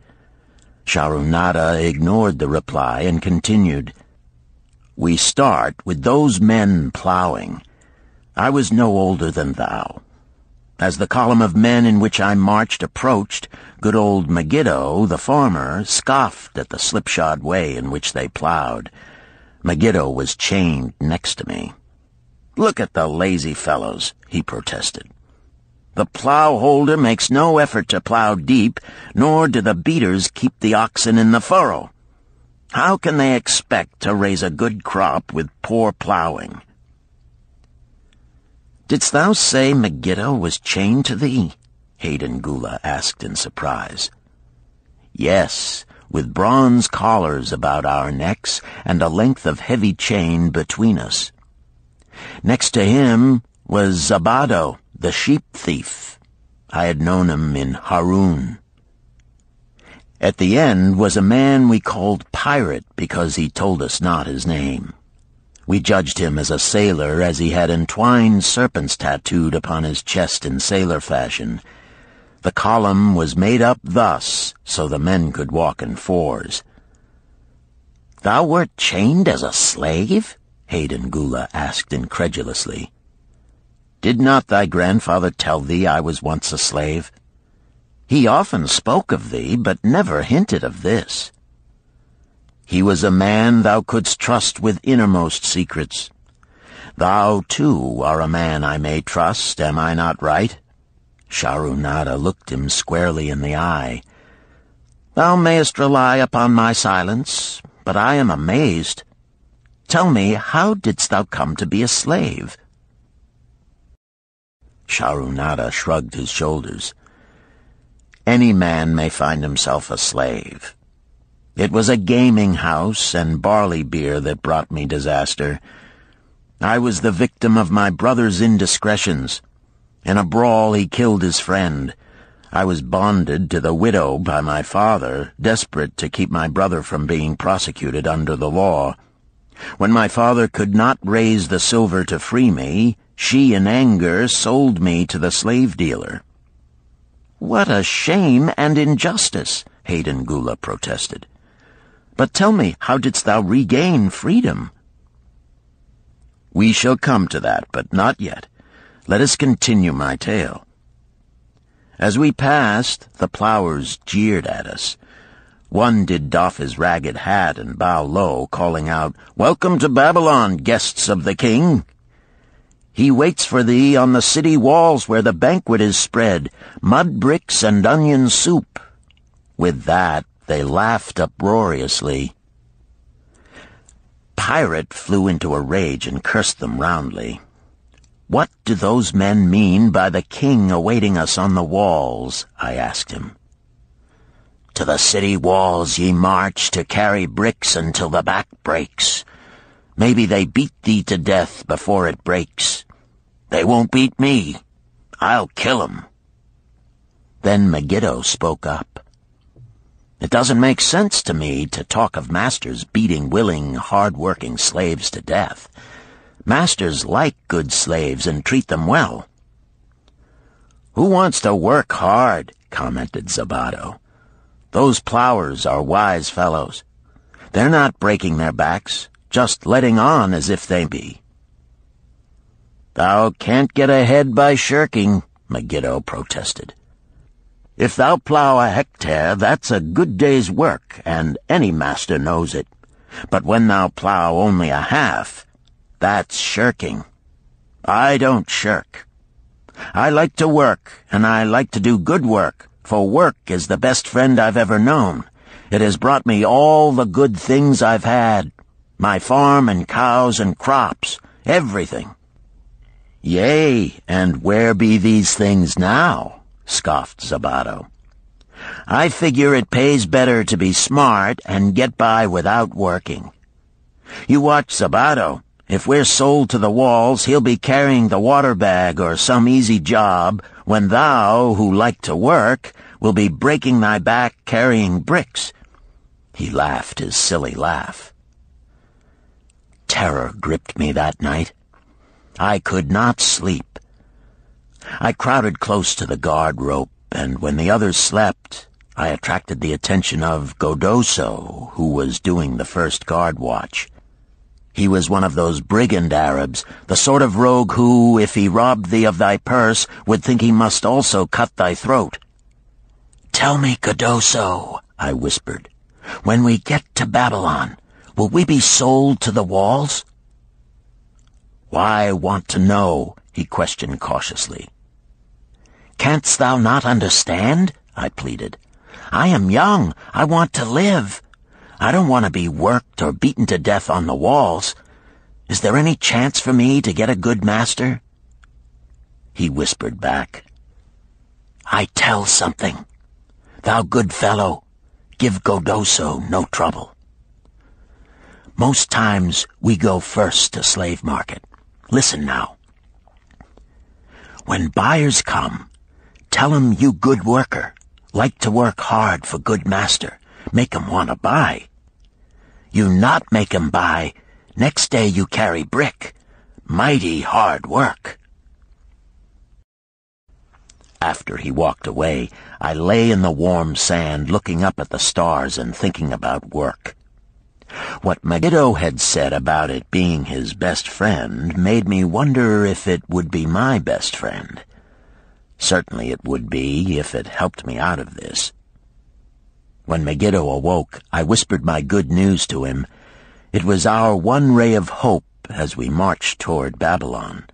Sharunada ignored the reply and continued, "We start with those men plowing. I was no older than thou. As the column of men in which I marched approached, good old Megiddo, the farmer, scoffed at the slipshod way in which they plowed. Megiddo was chained next to me. 'Look at the lazy fellows,' he protested. 'The plow holder makes no effort to plow deep, nor do the beaters keep the oxen in the furrow. How can they expect to raise a good crop with poor plowing?' "'Didst thou say Megiddo was chained to thee?' Hayden Gula asked in surprise. "'Yes, with bronze collars about our necks and a length of heavy chain between us. Next to him was Zabado, the sheep thief. I had known him in Harun. At the end was a man we called Pirate because he told us not his name. We judged him as a sailor as he had entwined serpents tattooed upon his chest in sailor fashion. The column was made up thus, so the men could walk in fours." "Thou wert chained as a slave?" Hayden Gula asked incredulously. "Did not thy grandfather tell thee I was once a slave? He often spoke of thee, but never hinted of this. He was a man thou couldst trust with innermost secrets. Thou, too, are a man I may trust, am I not right?" Sharunada looked him squarely in the eye. "Thou mayest rely upon my silence, but I am amazed. Tell me, how didst thou come to be a slave?" Sharunada shrugged his shoulders. "Any man may find himself a slave. It was a gaming house and barley beer that brought me disaster. I was the victim of my brother's indiscretions. In a brawl he killed his friend. I was bonded to the widow by my father, desperate to keep my brother from being prosecuted under the law. When my father could not raise the silver to free me, she in anger sold me to the slave dealer." "What a shame and injustice," Hayden Gula protested. "But tell me, how didst thou regain freedom?" "We shall come to that, but not yet. Let us continue my tale. As we passed, the plowers jeered at us. One did doff his ragged hat and bow low, calling out, 'Welcome to Babylon, guests of the king! He waits for thee on the city walls where the banquet is spread, mud bricks and onion soup.' With that, they laughed uproariously. Pirate flew into a rage and cursed them roundly. 'What do those men mean by the king awaiting us on the walls?' I asked him. 'To the city walls ye march to carry bricks until the back breaks. Maybe they beat thee to death before it breaks. They won't beat me. I'll kill 'em.' Then Megiddo spoke up. 'It doesn't make sense to me to talk of masters beating willing, hard-working slaves to death. Masters like good slaves and treat them well." "Who wants to work hard?" commented Zabato. "Those plowers are wise fellows. They're not breaking their backs, just letting on as if they be." "Thou can't get ahead by shirking," Megiddo protested. "If thou plow a hectare, that's a good day's work, and any master knows it. But when thou plow only a half, that's shirking. I don't shirk. I like to work, and I like to do good work, for work is the best friend I've ever known. It has brought me all the good things I've had, my farm and cows and crops, everything." "Yea, and where be these things now?" scoffed Zabato. "I figure it pays better to be smart and get by without working. You watch Zabato. If we're sold to the walls, he'll be carrying the water bag or some easy job, when thou, who like to work, will be breaking thy back carrying bricks." He laughed his silly laugh. Terror gripped me that night. I could not sleep. I crowded close to the guard rope, and when the others slept, I attracted the attention of Godoso, who was doing the first guard watch. He was one of those brigand Arabs, the sort of rogue who, if he robbed thee of thy purse, would think he must also cut thy throat. "Tell me, Godoso," I whispered, "when we get to Babylon, will we be sold to the walls?" "Why want to know?" he questioned cautiously. "Canst thou not understand?" I pleaded. "I am young. I want to live. I don't want to be worked or beaten to death on the walls. Is there any chance for me to get a good master?" He whispered back, "I tell something. Thou good fellow, give Godoso no trouble. Most times we go first to slave market. Listen now. When buyers come, tell 'em you good worker, like to work hard for good master, make 'em want to buy. You not make 'em buy, next day you carry brick. Mighty hard work." After he walked away, I lay in the warm sand looking up at the stars and thinking about work. What Megiddo had said about it being his best friend made me wonder if it would be my best friend. Certainly it would be if it helped me out of this. When Megiddo awoke, I whispered my good news to him. It was our one ray of hope as we marched toward Babylon.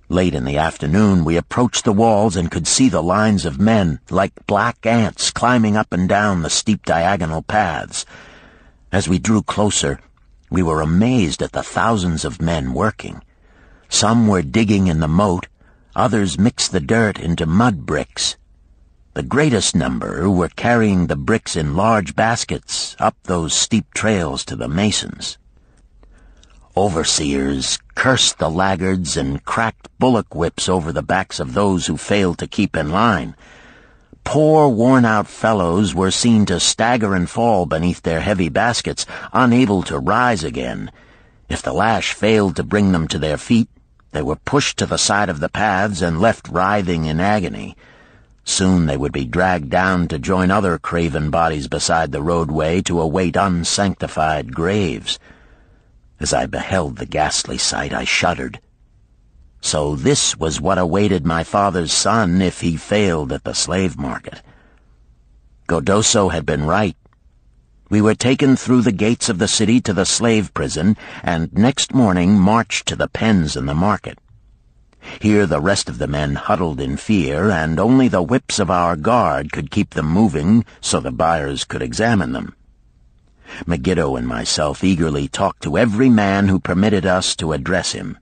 Late in the afternoon, we approached the walls and could see the lines of men, like black ants, climbing up and down the steep diagonal paths. As we drew closer, we were amazed at the thousands of men working. Some were digging in the moat, others mixed the dirt into mud bricks. The greatest number were carrying the bricks in large baskets up those steep trails to the masons. Overseers cursed the laggards and cracked bullock whips over the backs of those who failed to keep in line. Poor, worn-out fellows were seen to stagger and fall beneath their heavy baskets, unable to rise again. If the lash failed to bring them to their feet, they were pushed to the side of the paths and left writhing in agony. Soon they would be dragged down to join other craven bodies beside the roadway to await unsanctified graves. As I beheld the ghastly sight, I shuddered. So this was what awaited my father's son if he failed at the slave market. Godoso had been right. We were taken through the gates of the city to the slave prison, and next morning marched to the pens in the market. Here the rest of the men huddled in fear, and only the whips of our guard could keep them moving so the buyers could examine them. Megiddo and myself eagerly talked to every man who permitted us to address him.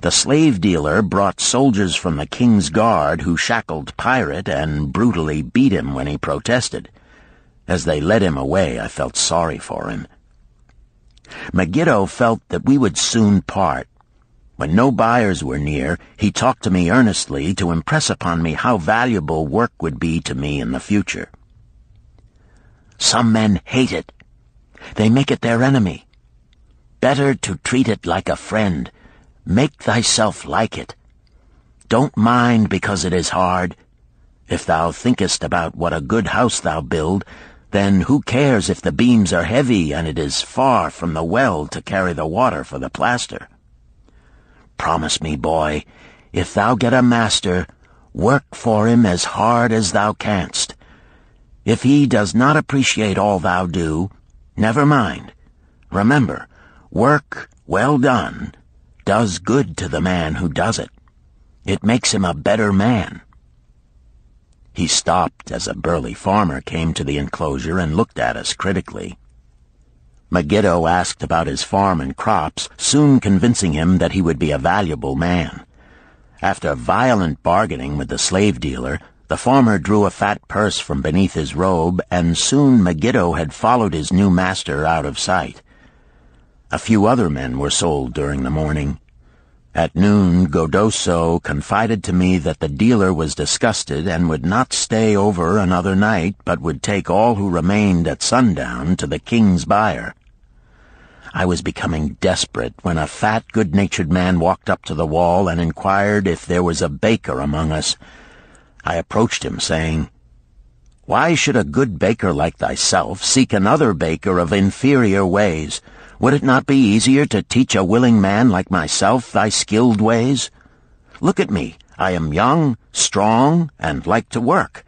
The slave dealer brought soldiers from the king's guard who shackled Pirate and brutally beat him when he protested. As they led him away, I felt sorry for him. Megiddo felt that we would soon part. When no buyers were near, he talked to me earnestly to impress upon me how valuable work would be to me in the future. Some men hate it. They make it their enemy. better to treat it like a friend. Make thyself like it. Don't mind because it is hard. If thou thinkest about what a good house thou build, then who cares if the beams are heavy and it is far from the well to carry the water for the plaster? Promise me, boy, if thou get a master, work for him as hard as thou canst. If he does not appreciate all thou do, never mind. Remember, work well done does good to the man who does it. It makes him a better man. He stopped as a burly farmer came to the enclosure and looked at us critically. Megiddo asked about his farm and crops, soon convincing him that he would be a valuable man. After violent bargaining with the slave dealer, the farmer drew a fat purse from beneath his robe, and soon Megiddo had followed his new master out of sight. A few other men were sold during the morning. At noon, Godoso confided to me that the dealer was disgusted and would not stay over another night, but would take all who remained at sundown to the king's buyer. I was becoming desperate when a fat, good-natured man walked up to the wall and inquired if there was a baker among us. I approached him, saying, "Why should a good baker like thyself seek another baker of inferior ways? Would it not be easier to teach a willing man like myself thy skilled ways? Look at me. I am young, strong, and like to work.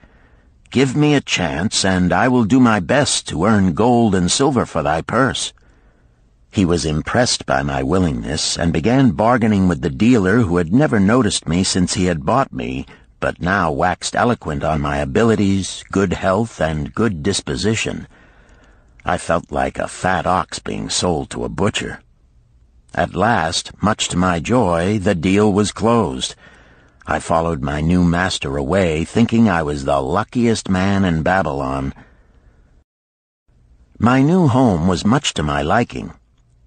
Give me a chance, and I will do my best to earn gold and silver for thy purse." He was impressed by my willingness and began bargaining with the dealer, who had never noticed me since he had bought me, but now waxed eloquent on my abilities, good health, and good disposition. I felt like a fat ox being sold to a butcher. At last, much to my joy, the deal was closed. I followed my new master away, thinking I was the luckiest man in Babylon. My new home was much to my liking.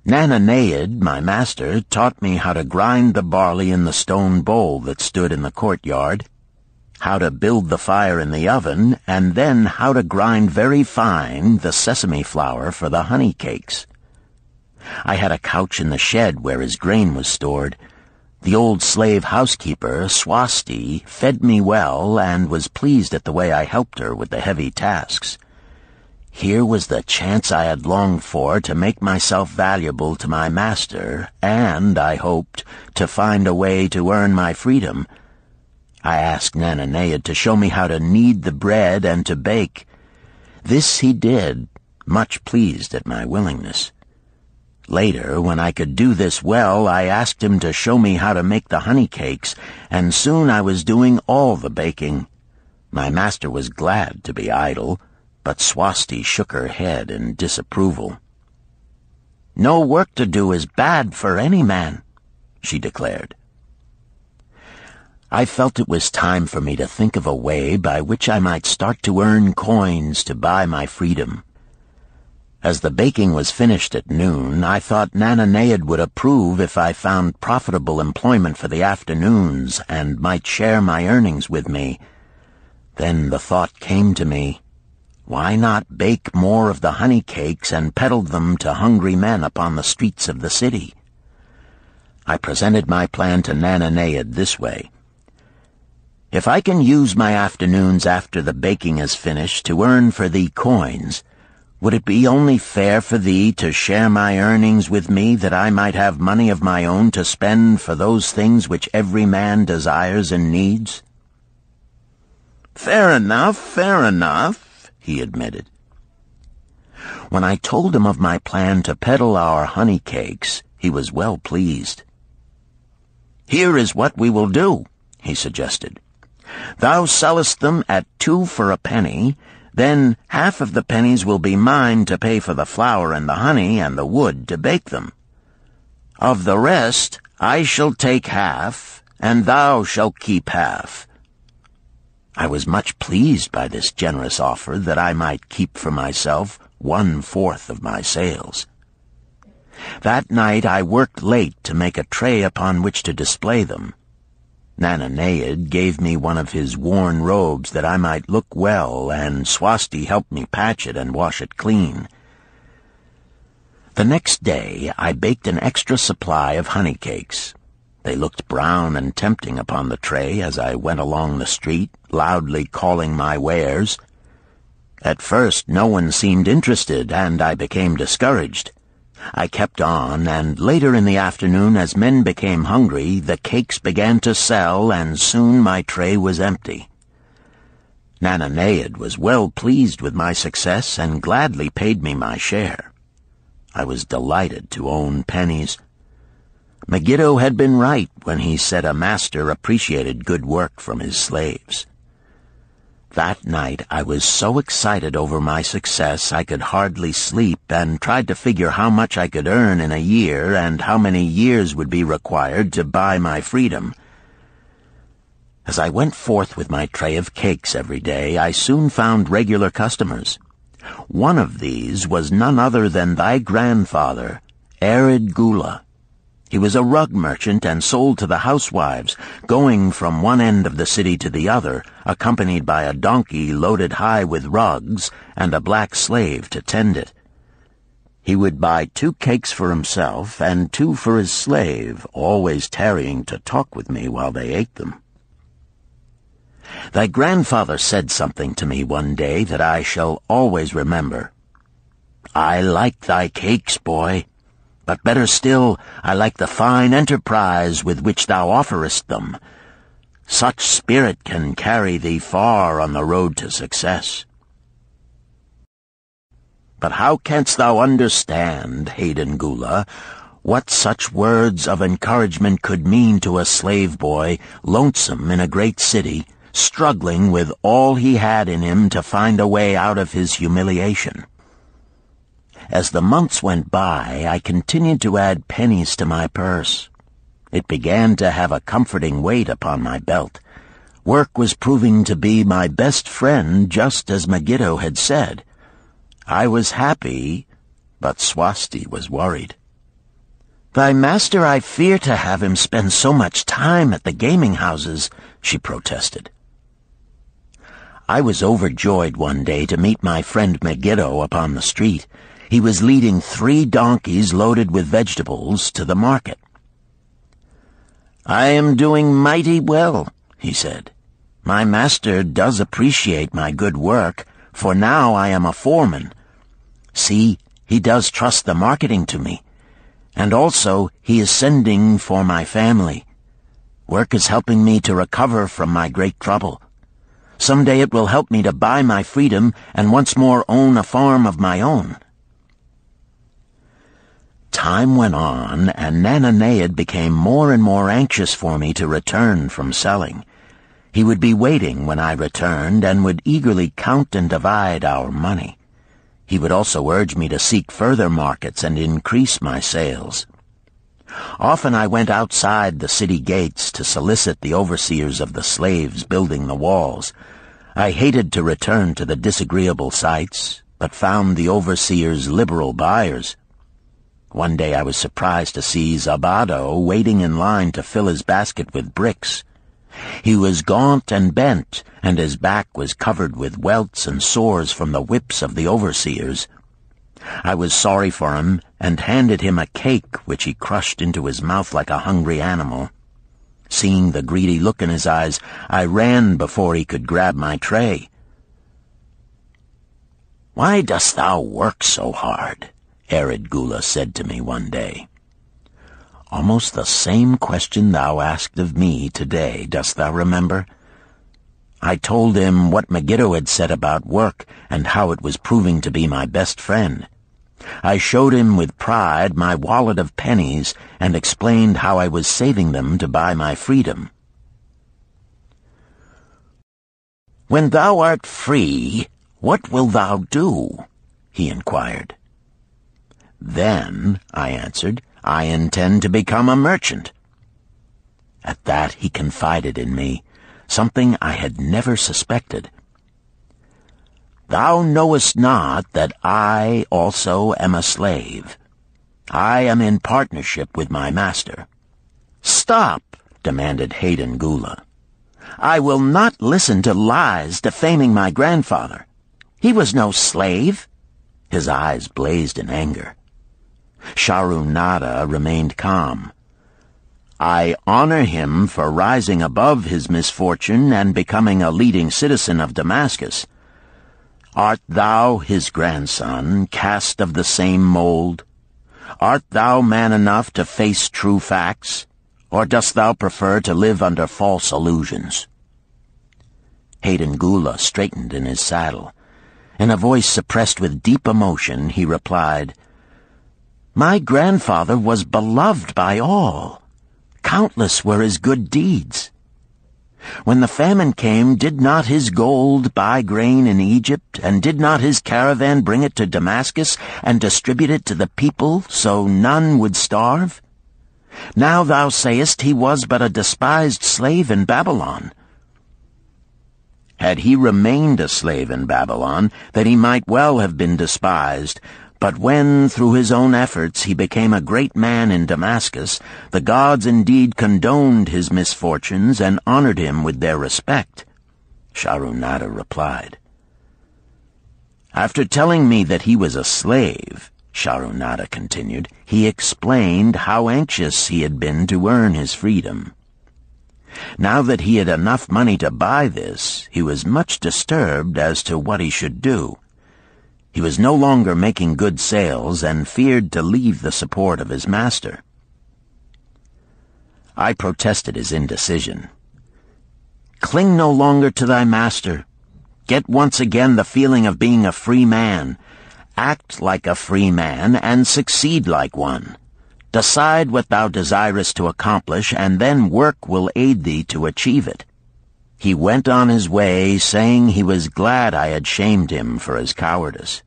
Nananeid, my master, taught me how to grind the barley in the stone bowl that stood in the courtyard, how to build the fire in the oven, and then how to grind very fine the sesame flour for the honey cakes. I had a couch in the shed where his grain was stored. The old slave housekeeper, Swasti, fed me well and was pleased at the way I helped her with the heavy tasks. Here was the chance I had longed for to make myself valuable to my master, and, I hoped, to find a way to earn my freedom. I asked Nananeid to show me how to knead the bread and to bake. This he did, much pleased at my willingness. Later, when I could do this well, I asked him to show me how to make the honey cakes, and soon I was doing all the baking. My master was glad to be idle, but Swasti shook her head in disapproval. "No work to do is bad for any man," she declared. I felt it was time for me to think of a way by which I might start to earn coins to buy my freedom. As the baking was finished at noon, I thought Nananeid would approve if I found profitable employment for the afternoons and might share my earnings with me. Then the thought came to me, why not bake more of the honey cakes and peddle them to hungry men upon the streets of the city? I presented my plan to Nananeid this way. If I can use my afternoons after the baking is finished to earn for thee coins, would it be only fair for thee to share my earnings with me, that I might have money of my own to spend for those things which every man desires and needs?" Fair enough, he admitted. When I told him of my plan to peddle our honey cakes, he was well pleased. "Here is what we will do," he suggested. "Thou sellest them at 2 for a penny, then half of the pennies will be mine to pay for the flour and the honey and the wood to bake them. Of the rest I shall take half, and thou shalt keep half." I was much pleased by this generous offer that I might keep for myself 1/4 of my sales. That night I worked late to make a tray upon which to display them. Nananeid gave me one of his worn robes that I might look well, and Swasti helped me patch it and wash it clean. The next day I baked an extra supply of honey cakes. They looked brown and tempting upon the tray as I went along the street, loudly calling my wares. At first no one seemed interested, and I became discouraged. I kept on, and later in the afternoon, as men became hungry, the cakes began to sell, and soon my tray was empty. Nananeid was well pleased with my success and gladly paid me my share. I was delighted to own pennies. Megiddo had been right when he said a master appreciated good work from his slaves. That night I was so excited over my success I could hardly sleep, and tried to figure how much I could earn in a year and how many years would be required to buy my freedom. As I went forth with my tray of cakes every day, I soon found regular customers. One of these was none other than thy grandfather, Arid Gula. He was a rug merchant and sold to the housewives, going from one end of the city to the other, accompanied by a donkey loaded high with rugs and a black slave to tend it. He would buy 2 cakes for himself and 2 for his slave, always tarrying to talk with me while they ate them. Thy grandfather said something to me one day that I shall always remember. "I like thy cakes, boy. But better still, I like the fine enterprise with which thou offerest them. Such spirit can carry thee far on the road to success." But how canst thou understand, Hayden Gula, what such words of encouragement could mean to a slave boy, lonesome in a great city, struggling with all he had in him to find a way out of his humiliation? As the months went by, I continued to add pennies to my purse. It began to have a comforting weight upon my belt. Work was proving to be my best friend, just as Megiddo had said. I was happy, but Swasti was worried. "Thy master, I fear to have him spend so much time at the gaming houses," she protested. I was overjoyed one day to meet my friend Megiddo upon the street. He was leading 3 donkeys loaded with vegetables to the market. "I am doing mighty well," he said. "My master does appreciate my good work, for now I am a foreman. See, he does trust the marketing to me. And also he is sending for my family. Work is helping me to recover from my great trouble. Someday it will help me to buy my freedom and once more own a farm of my own." Time went on, and Nananeid became more and more anxious for me to return from selling. He would be waiting when I returned, and would eagerly count and divide our money. He would also urge me to seek further markets and increase my sales. Often I went outside the city gates to solicit the overseers of the slaves building the walls. I hated to return to the disagreeable sights, but found the overseers liberal buyers. One day I was surprised to see Zabado waiting in line to fill his basket with bricks. He was gaunt and bent, and his back was covered with welts and sores from the whips of the overseers. I was sorry for him, and handed him a cake which he crushed into his mouth like a hungry animal. Seeing the greedy look in his eyes, I ran before he could grab my tray. "Why dost thou work so hard?" Arid Gula said to me one day. "Almost the same question thou asked of me today, dost thou remember?" I told him what Megiddo had said about work and how it was proving to be my best friend. I showed him with pride my wallet of pennies and explained how I was saving them to buy my freedom. "When thou art free, what wilt thou do?" he inquired. "Then," I answered, "I intend to become a merchant." At that he confided in me, something I had never suspected. "Thou knowest not that I also am a slave. I am in partnership with my master." "Stop," demanded Hayden Gula. "I will not listen to lies defaming my grandfather. He was no slave." His eyes blazed in anger. Sharunada remained calm. "I honor him for rising above his misfortune and becoming a leading citizen of Damascus. Art thou his grandson, cast of the same mold? Art thou man enough to face true facts, or dost thou prefer to live under false illusions?" Hayden Gula straightened in his saddle. In a voice suppressed with deep emotion, he replied, "My grandfather was beloved by all. Countless were his good deeds. When the famine came, did not his gold buy grain in Egypt, and did not his caravan bring it to Damascus and distribute it to the people so none would starve? Now thou sayest he was but a despised slave in Babylon. Had he remained a slave in Babylon, that he might well have been despised, but when, through his own efforts, he became a great man in Damascus, the gods indeed condoned his misfortunes and honored him with their respect," Sharunada replied. "After telling me that he was a slave," Sharunada continued, "he explained how anxious he had been to earn his freedom. Now that he had enough money to buy this, he was much disturbed as to what he should do. He was no longer making good sales and feared to leave the support of his master." I protested his indecision. "Cling no longer to thy master. Get once again the feeling of being a free man. Act like a free man and succeed like one. Decide what thou desirest to accomplish, and then work will aid thee to achieve it." He went on his way, saying he was glad I had shamed him for his cowardice.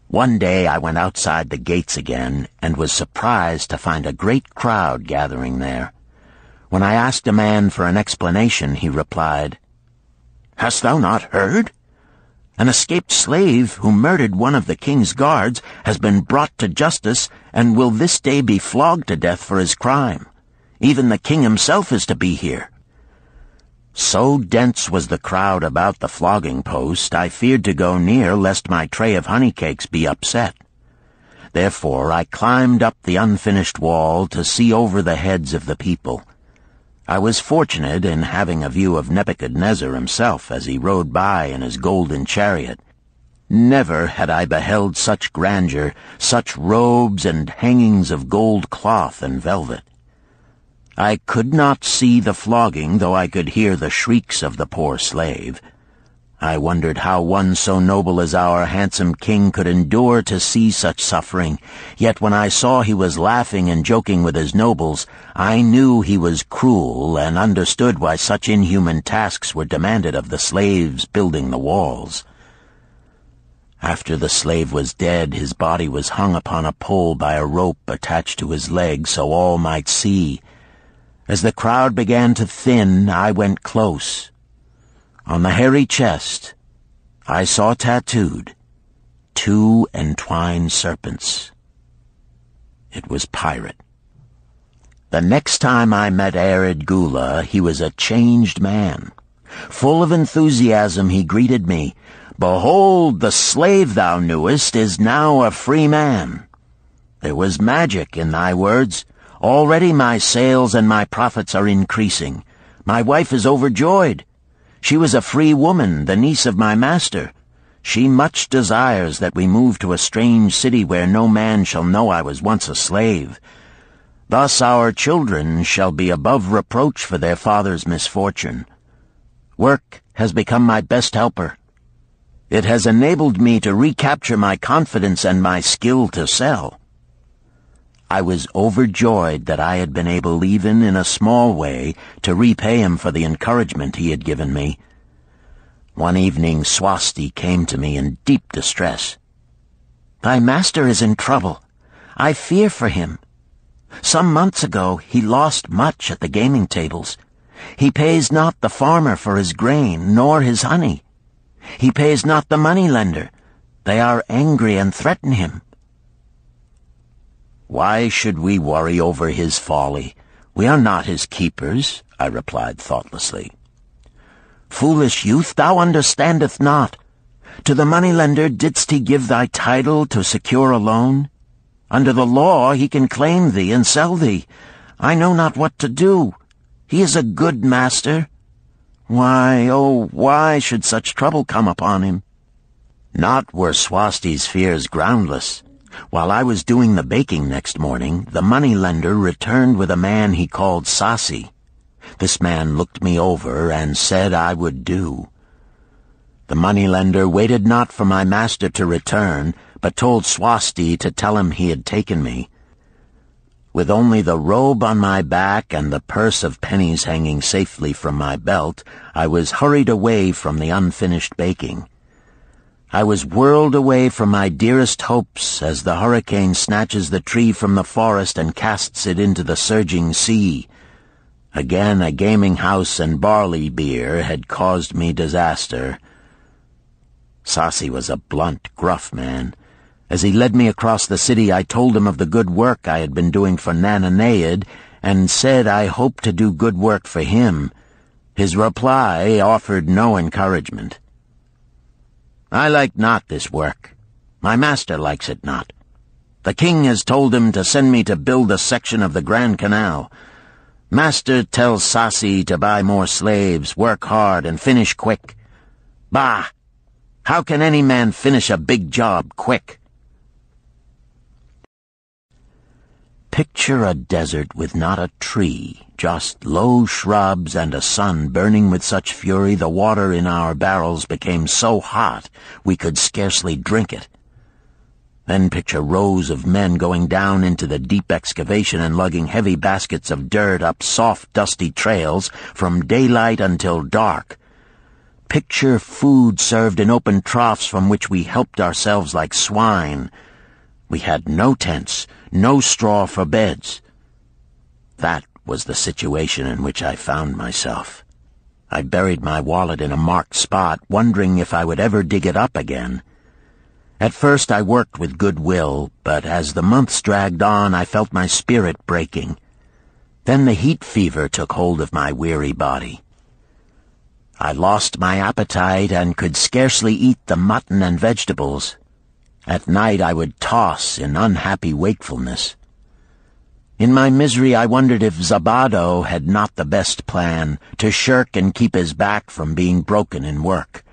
One day I went outside the gates again, and was surprised to find a great crowd gathering there. When I asked a man for an explanation, he replied, "Hast thou not heard? An escaped slave who murdered one of the king's guards has been brought to justice and will this day be flogged to death for his crime. Even the king himself is to be here." So dense was the crowd about the flogging post, I feared to go near lest my tray of honey cakes be upset. Therefore I climbed up the unfinished wall to see over the heads of the people. I was fortunate in having a view of Nebuchadnezzar himself as he rode by in his golden chariot. Never had I beheld such grandeur, such robes and hangings of gold cloth and velvet. I could not see the flogging, though I could hear the shrieks of the poor slave. I wondered how one so noble as our handsome king could endure to see such suffering, yet when I saw he was laughing and joking with his nobles, I knew he was cruel and understood why such inhuman tasks were demanded of the slaves building the walls. After the slave was dead, his body was hung upon a pole by a rope attached to his leg so all might see. As the crowd began to thin, I went close. On the hairy chest, I saw tattooed 2 entwined serpents. It was Pirate. The next time I met Arid Gula, he was a changed man. Full of enthusiasm, he greeted me. "Behold, the slave thou knewest is now a free man. There was magic in thy words. Already my sales and my profits are increasing. My wife is overjoyed. She was a free woman, the niece of my master. She much desires that we move to a strange city where no man shall know I was once a slave. Thus our children shall be above reproach for their father's misfortune. Work has become my best helper. It has enabled me to recapture my confidence and my skill to sell." I was overjoyed that I had been able, even in a small way, to repay him for the encouragement he had given me. One evening Swasti came to me in deep distress. "Thy master is in trouble. I fear for him. Some months ago he lost much at the gaming tables. He pays not the farmer for his grain, nor his honey. He pays not the moneylender. They are angry and threaten him." "Why should we worry over his folly? We are not his keepers," I replied thoughtlessly. "Foolish youth, thou understandest not. To the moneylender didst he give thy title to secure a loan? Under the law he can claim thee and sell thee. I know not what to do. He is a good master. Why, oh, why should such trouble come upon him? Not were Swasti's fears groundless. While I was doing the baking next morning, the moneylender returned with a man he called Sasi. This man looked me over and said I would do. The moneylender waited not for my master to return, but told Swasti to tell him he had taken me. With only the robe on my back and the purse of pennies hanging safely from my belt, I was hurried away from the unfinished baking. I was whirled away from my dearest hopes as the hurricane snatches the tree from the forest and casts it into the surging sea. Again a gaming house and barley beer had caused me disaster. Sasi was a blunt, gruff man. As he led me across the city, I told him of the good work I had been doing for Nananeid, and said I hoped to do good work for him. His reply offered no encouragement. I like not this work. My master likes it not. The king has told him to send me to build a section of the Grand Canal. Master tells Sasi to buy more slaves, work hard, and finish quick. Bah! How can any man finish a big job quick? Picture a desert with not a tree, just low shrubs and a sun burning with such fury the water in our barrels became so hot we could scarcely drink it. Then picture rows of men going down into the deep excavation and lugging heavy baskets of dirt up soft, dusty trails from daylight until dark. Picture food served in open troughs from which we helped ourselves like swine. We had no tents, no straw for beds. That was the situation in which I found myself. I buried my wallet in a marked spot, wondering if I would ever dig it up again. At first I worked with good will, but as the months dragged on I felt my spirit breaking. Then the heat fever took hold of my weary body. I lost my appetite and could scarcely eat the mutton and vegetables. At night I would toss in unhappy wakefulness. In my misery I wondered if Zabado had not the best plan, to shirk and keep his back from being broken in work.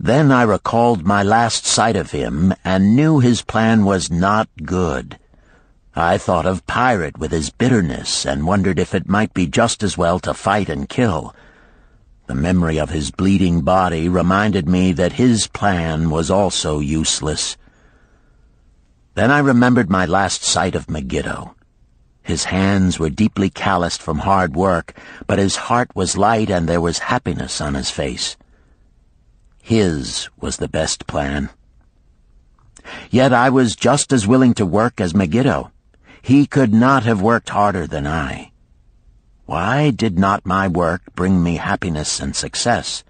Then I recalled my last sight of him and knew his plan was not good. I thought of Pirate with his bitterness and wondered if it might be just as well to fight and kill. The memory of his bleeding body reminded me that his plan was also useless. Then I remembered my last sight of Megiddo. His hands were deeply calloused from hard work, but his heart was light and there was happiness on his face. His was the best plan. Yet I was just as willing to work as Megiddo. He could not have worked harder than I. Why did not my work bring me happiness and success?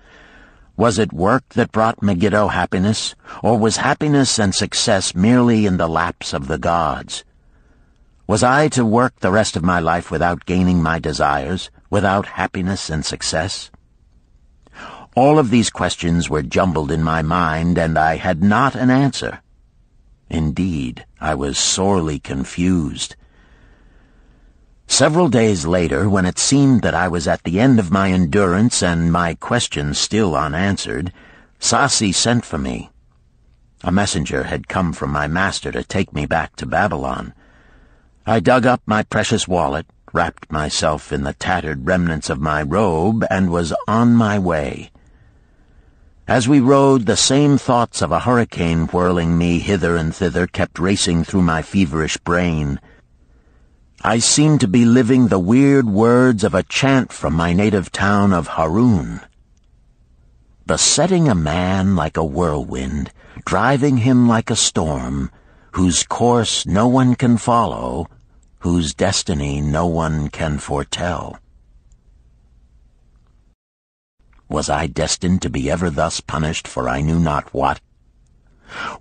Was it work that brought Megiddo happiness, or was happiness and success merely in the laps of the gods? Was I to work the rest of my life without gaining my desires, without happiness and success? All of these questions were jumbled in my mind, and I had not an answer. Indeed, I was sorely confused. Several days later, when it seemed that I was at the end of my endurance and my questions still unanswered, Sasi sent for me. A messenger had come from my master to take me back to Babylon. I dug up my precious wallet, wrapped myself in the tattered remnants of my robe, and was on my way. As we rode, the same thoughts of a hurricane whirling me hither and thither kept racing through my feverish brain. I seemed to be living the weird words of a chant from my native town of Harun. Besetting a man like a whirlwind, driving him like a storm, whose course no one can follow, whose destiny no one can foretell. Was I destined to be ever thus punished for I knew not what?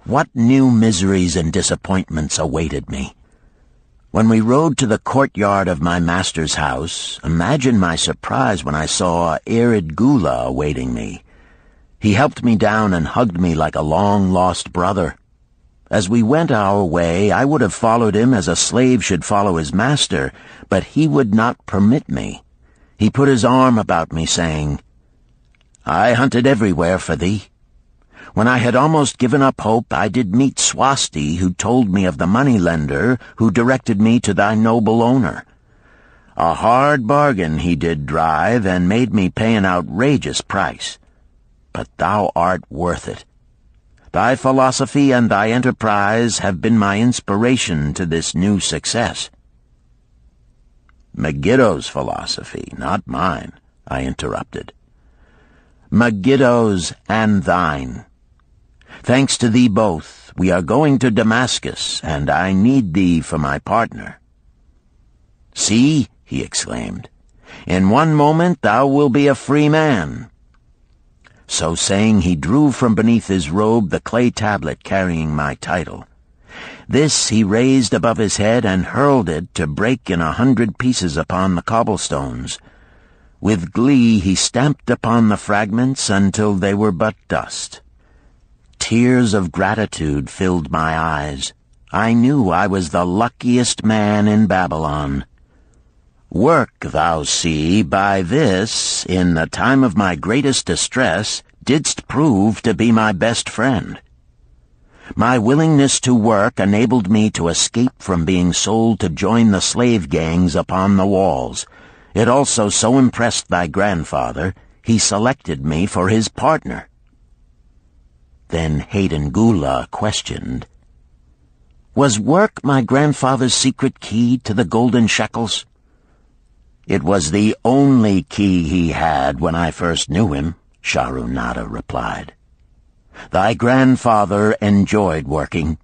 What new miseries and disappointments awaited me? When we rode to the courtyard of my master's house, imagine my surprise when I saw Irid Gula awaiting me. He helped me down and hugged me like a long-lost brother. As we went our way, I would have followed him as a slave should follow his master, but he would not permit me. He put his arm about me, saying, "I hunted everywhere for thee. When I had almost given up hope, I did meet Swasti, who told me of the money-lender who directed me to thy noble owner. A hard bargain he did drive, and made me pay an outrageous price. But thou art worth it. Thy philosophy and thy enterprise have been my inspiration to this new success." "Megiddo's philosophy, not mine," I interrupted. "Megiddo's and thine. Thanks to thee both, we are going to Damascus, and I need thee for my partner." "See," he exclaimed, "in one moment thou wilt be a free man." So saying, he drew from beneath his robe the clay tablet carrying my title. This he raised above his head and hurled it to break in 100 pieces upon the cobblestones. With glee he stamped upon the fragments until they were but dust. Tears of gratitude filled my eyes. I knew I was the luckiest man in Babylon. "Work, thou see, by this, in the time of my greatest distress, didst prove to be my best friend. My willingness to work enabled me to escape from being sold to join the slave gangs upon the walls. It also so impressed thy grandfather, he selected me for his partner." Then Hayden Gula questioned, "Was work my grandfather's secret key to the golden shekels?" "It was the only key he had when I first knew him," Sharunada replied. "Thy grandfather enjoyed working.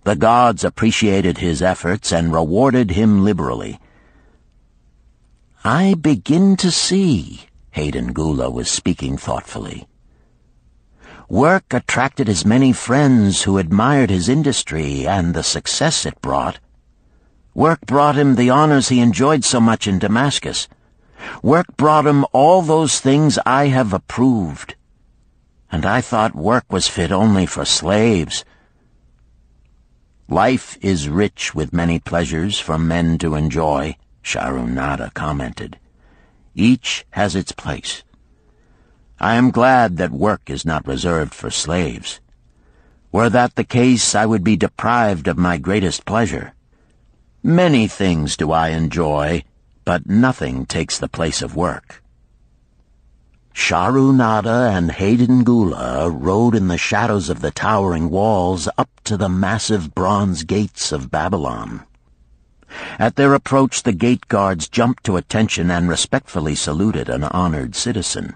The gods appreciated his efforts and rewarded him liberally." "I begin to see," Hayden Gula was speaking thoughtfully. "Work attracted as many friends who admired his industry and the success it brought. Work brought him the honors he enjoyed so much in Damascus. Work brought him all those things I have approved. And I thought work was fit only for slaves." "Life is rich with many pleasures for men to enjoy," Sharunada commented. "Each has its place. I am glad that work is not reserved for slaves. Were that the case, I would be deprived of my greatest pleasure. Many things do I enjoy, but nothing takes the place of work." Sharunada and Hayden Gula rode in the shadows of the towering walls up to the massive bronze gates of Babylon. At their approach, the gate guards jumped to attention and respectfully saluted an honored citizen.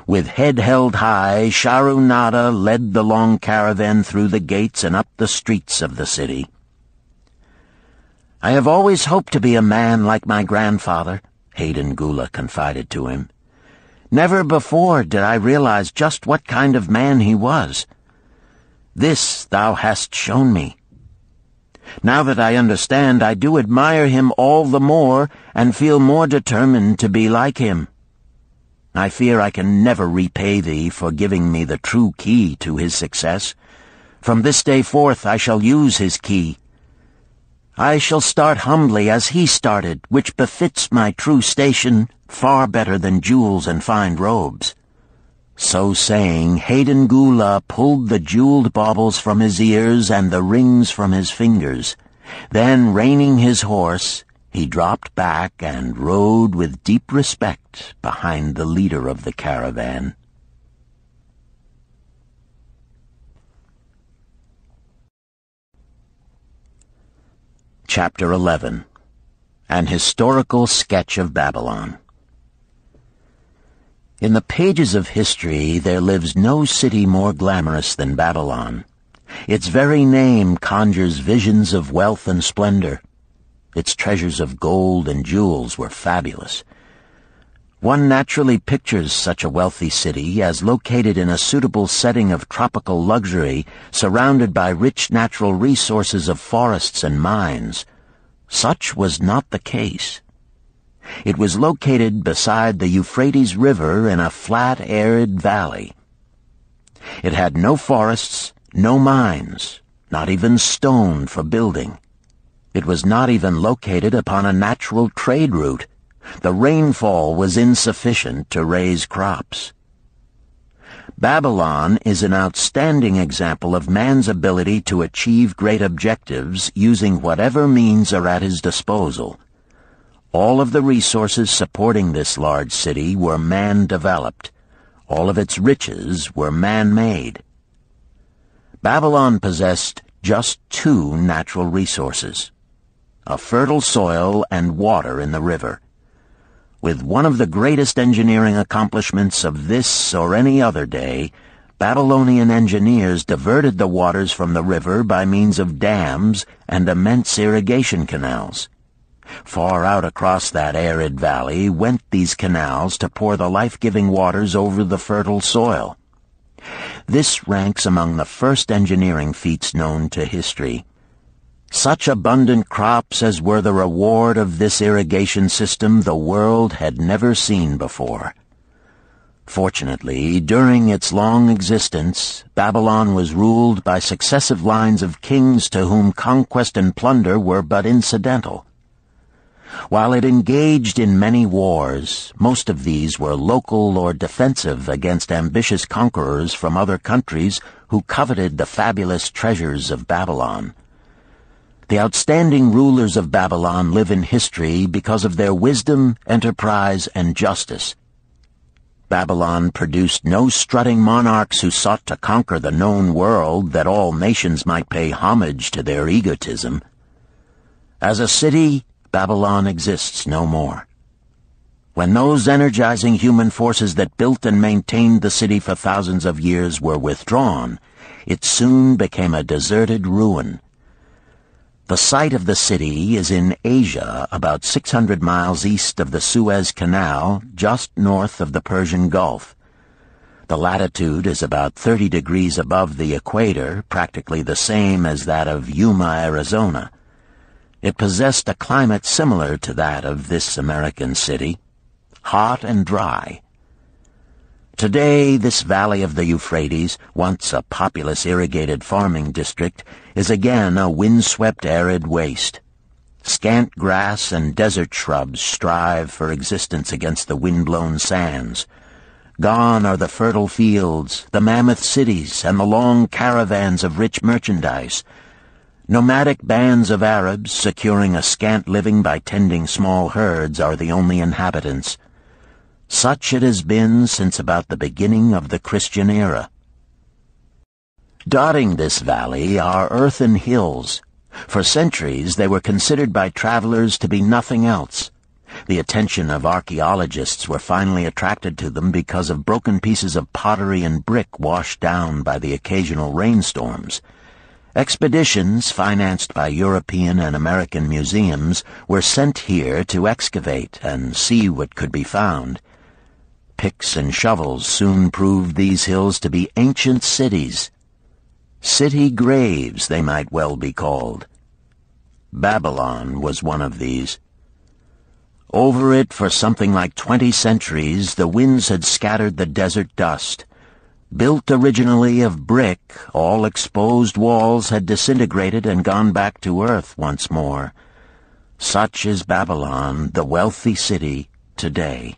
With head held high, Sharunada led the long caravan through the gates and up the streets of the city. "I have always hoped to be a man like my grandfather," Hayden Gula confided to him. "Never before did I realize just what kind of man he was. This thou hast shown me. Now that I understand, I do admire him all the more and feel more determined to be like him. I fear I can never repay thee for giving me the true key to his success. From this day forth I shall use his key. I shall start humbly as he started, which befits my true station far better than jewels and fine robes." So saying, Hayden Gula pulled the jeweled baubles from his ears and the rings from his fingers. Then, reining his horse, he dropped back and rode with deep respect behind the leader of the caravan. Chapter 11. An Historical Sketch of Babylon. In the pages of history there lives no city more glamorous than Babylon. Its very name conjures visions of wealth and splendor. Its treasures of gold and jewels were fabulous. One naturally pictures such a wealthy city as located in a suitable setting of tropical luxury, surrounded by rich natural resources of forests and mines. Such was not the case. It was located beside the Euphrates River in a flat, arid valley. It had no forests, no mines, not even stone for building. It was not even located upon a natural trade route. The rainfall was insufficient to raise crops. Babylon is an outstanding example of man's ability to achieve great objectives using whatever means are at his disposal. All of the resources supporting this large city were man-developed. All of its riches were man-made. Babylon possessed just two natural resources: a fertile soil and water in the river. With one of the greatest engineering accomplishments of this or any other day, Babylonian engineers diverted the waters from the river by means of dams and immense irrigation canals. Far out across that arid valley went these canals to pour the life-giving waters over the fertile soil. This ranks among the first engineering feats known to history. Such abundant crops as were the reward of this irrigation system the world had never seen before. Fortunately, during its long existence, Babylon was ruled by successive lines of kings to whom conquest and plunder were but incidental. While it engaged in many wars, most of these were local or defensive against ambitious conquerors from other countries who coveted the fabulous treasures of Babylon. The outstanding rulers of Babylon live in history because of their wisdom, enterprise, and justice. Babylon produced no strutting monarchs who sought to conquer the known world that all nations might pay homage to their egotism. As a city, Babylon exists no more. When those energizing human forces that built and maintained the city for thousands of years were withdrawn, it soon became a deserted ruin. The site of the city is in Asia, about 600 miles east of the Suez Canal, just north of the Persian Gulf. The latitude is about 30 degrees above the equator, practically the same as that of Yuma, Arizona. It possessed a climate similar to that of this American city, hot and dry. Today, this valley of the Euphrates, once a populous irrigated farming district, is again a windswept arid waste. Scant grass and desert shrubs strive for existence against the wind-blown sands. Gone are the fertile fields, the mammoth cities, and the long caravans of rich merchandise. Nomadic bands of Arabs, securing a scant living by tending small herds, are the only inhabitants. Such it has been since about the beginning of the Christian era. Dotting this valley are earthen hills. For centuries they were considered by travelers to be nothing else. The attention of archaeologists were finally attracted to them because of broken pieces of pottery and brick washed down by the occasional rainstorms. Expeditions, financed by European and American museums, were sent here to excavate and see what could be found. Picks and shovels soon proved these hills to be ancient cities. City graves, they might well be called. Babylon was one of these. Over it for something like 20 centuries, the winds had scattered the desert dust. Built originally of brick, all exposed walls had disintegrated and gone back to earth once more. Such is Babylon, the wealthy city, today.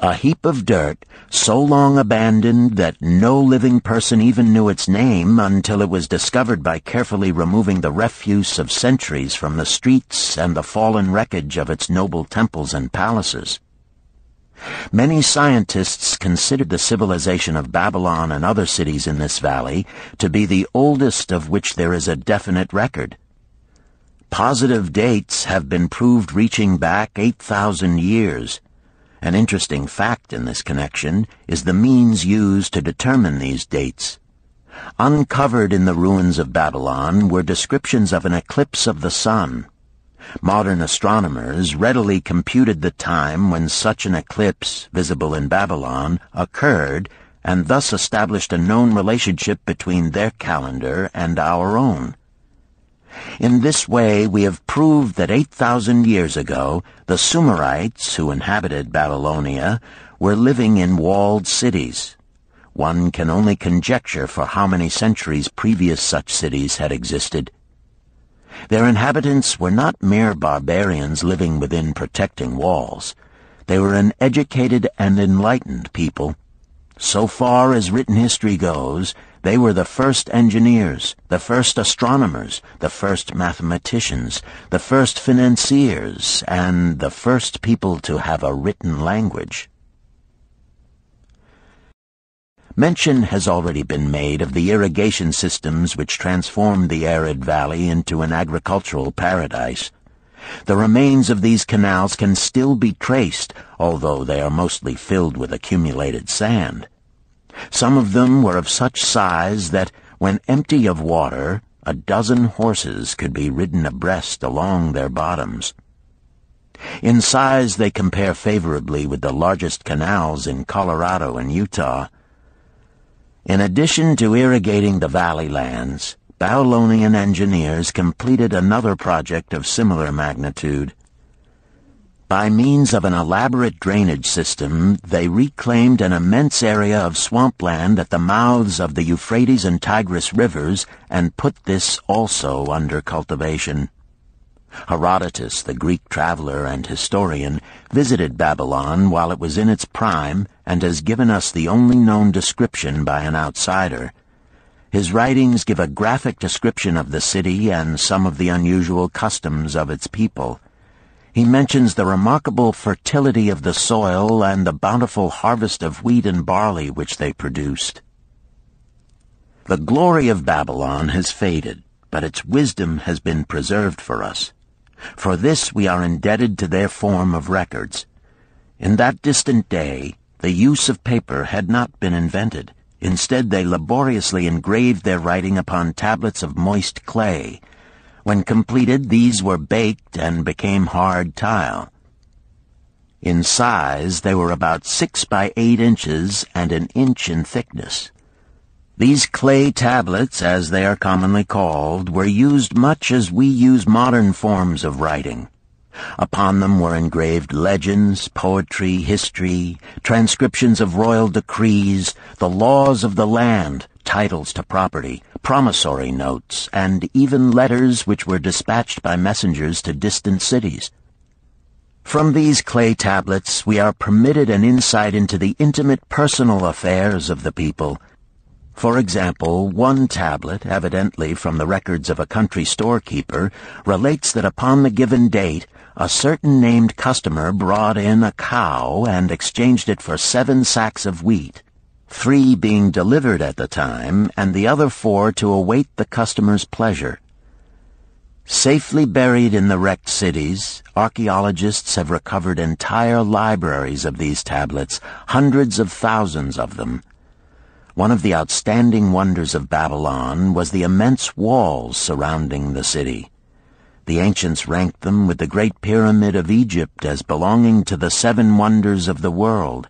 A heap of dirt, so long abandoned that no living person even knew its name until it was discovered by carefully removing the refuse of centuries from the streets and the fallen wreckage of its noble temples and palaces. Many scientists considered the civilization of Babylon and other cities in this valley to be the oldest of which there is a definite record. Positive dates have been proved reaching back 8,000 years. An interesting fact in this connection is the means used to determine these dates. Uncovered in the ruins of Babylon were descriptions of an eclipse of the sun. Modern astronomers readily computed the time when such an eclipse, visible in Babylon, occurred, and thus established a known relationship between their calendar and our own. In this way, we have proved that 8,000 years ago, the Sumerites, who inhabited Babylonia, were living in walled cities. one can only conjecture for how many centuries previous such cities had existed. Their inhabitants were not mere barbarians living within protecting walls. They were an educated and enlightened people. So far as written history goes, they were the first engineers, the first astronomers, the first mathematicians, the first financiers, and the first people to have a written language. Mention has already been made of the irrigation systems which transformed the arid valley into an agricultural paradise. The remains of these canals can still be traced, although they are mostly filled with accumulated sand. Some of them were of such size that, when empty of water, a dozen horses could be ridden abreast along their bottoms. In size they compare favorably with the largest canals in Colorado and Utah. In addition to irrigating the valley lands, Babylonian engineers completed another project of similar magnitude. By means of an elaborate drainage system, they reclaimed an immense area of swampland at the mouths of the Euphrates and Tigris rivers and put this also under cultivation. Herodotus, the Greek traveler and historian, visited Babylon while it was in its prime and has given us the only known description by an outsider. His writings give a graphic description of the city and some of the unusual customs of its people. He mentions the remarkable fertility of the soil and the bountiful harvest of wheat and barley which they produced. The glory of Babylon has faded, but its wisdom has been preserved for us. For this we are indebted to their form of records. In that distant day, the use of paper had not been invented. Instead, they laboriously engraved their writing upon tablets of moist clay. When completed, these were baked and became hard tile. In size, they were about 6 by 8 inches and an inch in thickness. These clay tablets, as they are commonly called, were used much as we use modern forms of writing. Upon them were engraved legends, poetry, history, transcriptions of royal decrees, the laws of the land, titles to property, promissory notes, and even letters which were dispatched by messengers to distant cities. From these clay tablets we are permitted an insight into the intimate personal affairs of the people. For example, one tablet, evidently from the records of a country storekeeper, relates that upon the given date, a certain named customer brought in a cow and exchanged it for 7 sacks of wheat, 3 being delivered at the time, and the other 4 to await the customer's pleasure. Safely buried in the wrecked cities, archaeologists have recovered entire libraries of these tablets, hundreds of thousands of them. One of the outstanding wonders of Babylon was the immense walls surrounding the city. The ancients ranked them with the Great Pyramid of Egypt as belonging to the 7 wonders of the world.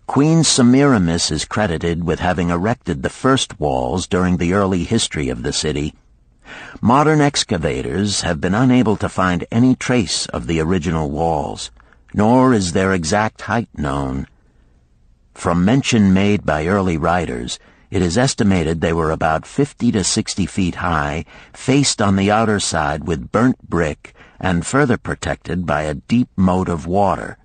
Queen Semiramis is credited with having erected the first walls during the early history of the city. Modern excavators have been unable to find any trace of the original walls, nor is their exact height known. From mention made by early writers, it is estimated they were about 50 to 60 feet high, faced on the outer side with burnt brick, and further protected by a deep moat of water.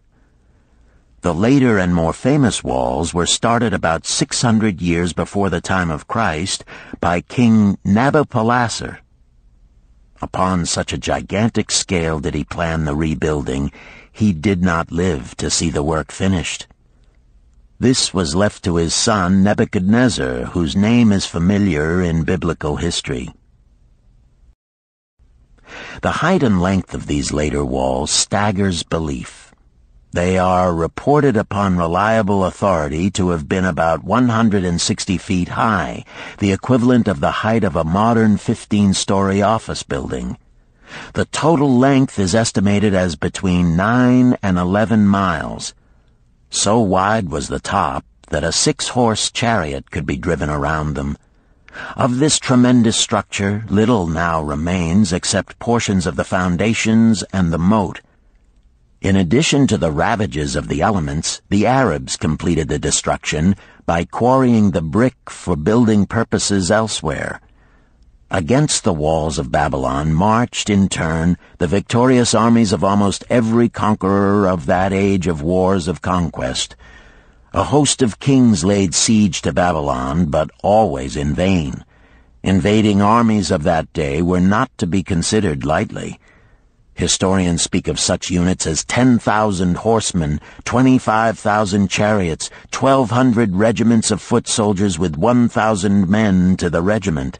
The later and more famous walls were started about 600 years before the time of Christ by King Nabopolassar. Upon such a gigantic scale did he plan the rebuilding, he did not live to see the work finished. This was left to his son Nebuchadnezzar, whose name is familiar in biblical history. The height and length of these later walls staggers belief. They are reported upon reliable authority to have been about 160 feet high, the equivalent of the height of a modern 15-story office building. The total length is estimated as between 9 and 11 miles. So wide was the top that a 6-horse chariot could be driven around them. Of this tremendous structure, little now remains except portions of the foundations and the moat. In addition to the ravages of the elements, the Arabs completed the destruction by quarrying the brick for building purposes elsewhere. Against the walls of Babylon marched, in turn, the victorious armies of almost every conqueror of that age of wars of conquest. A host of kings laid siege to Babylon, but always in vain. Invading armies of that day were not to be considered lightly. Historians speak of such units as 10,000 horsemen, 25,000 chariots, 1,200 regiments of foot soldiers with 1,000 men to the regiment.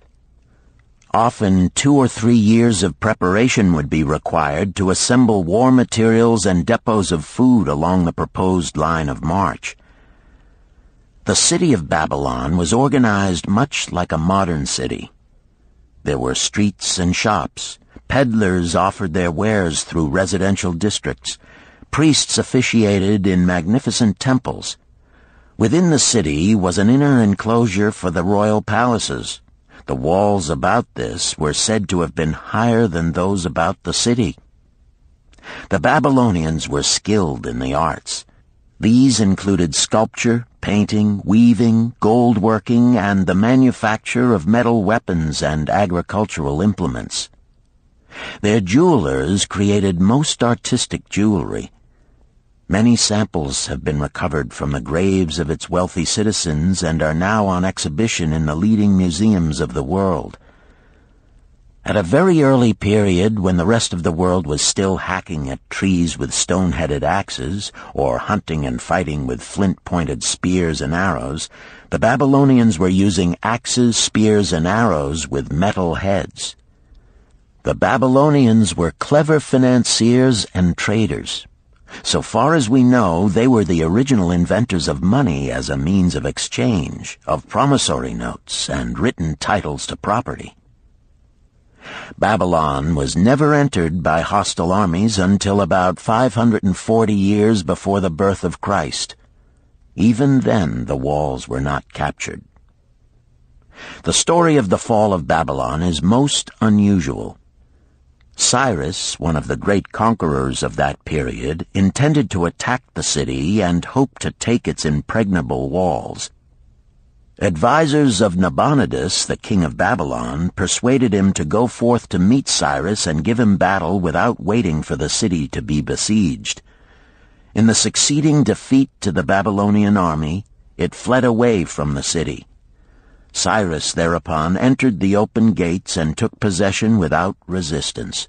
Often 2 or 3 years of preparation would be required to assemble war materials and depots of food along the proposed line of march. The city of Babylon was organized much like a modern city. There were streets and shops. Peddlers offered their wares through residential districts. Priests officiated in magnificent temples. Within the city was an inner enclosure for the royal palaces. The walls about this were said to have been higher than those about the city. The Babylonians were skilled in the arts. These included sculpture, painting, weaving, gold working, and the manufacture of metal weapons and agricultural implements. Their jewelers created most artistic jewelry. Many samples have been recovered from the graves of its wealthy citizens and are now on exhibition in the leading museums of the world. At a very early period, when the rest of the world was still hacking at trees with stone-headed axes, or hunting and fighting with flint-pointed spears and arrows, the Babylonians were using axes, spears, and arrows with metal heads. The Babylonians were clever financiers and traders. So far as we know, they were the original inventors of money as a means of exchange, of promissory notes, and written titles to property. Babylon was never entered by hostile armies until about 540 years before the birth of Christ. Even then, the walls were not captured. The story of the fall of Babylon is most unusual. Cyrus, one of the great conquerors of that period, intended to attack the city and hoped to take its impregnable walls. Advisors of Nabonidus, the king of Babylon, persuaded him to go forth to meet Cyrus and give him battle without waiting for the city to be besieged. In the succeeding defeat to the Babylonian army, it fled away from the city. Cyrus thereupon entered the open gates and took possession without resistance.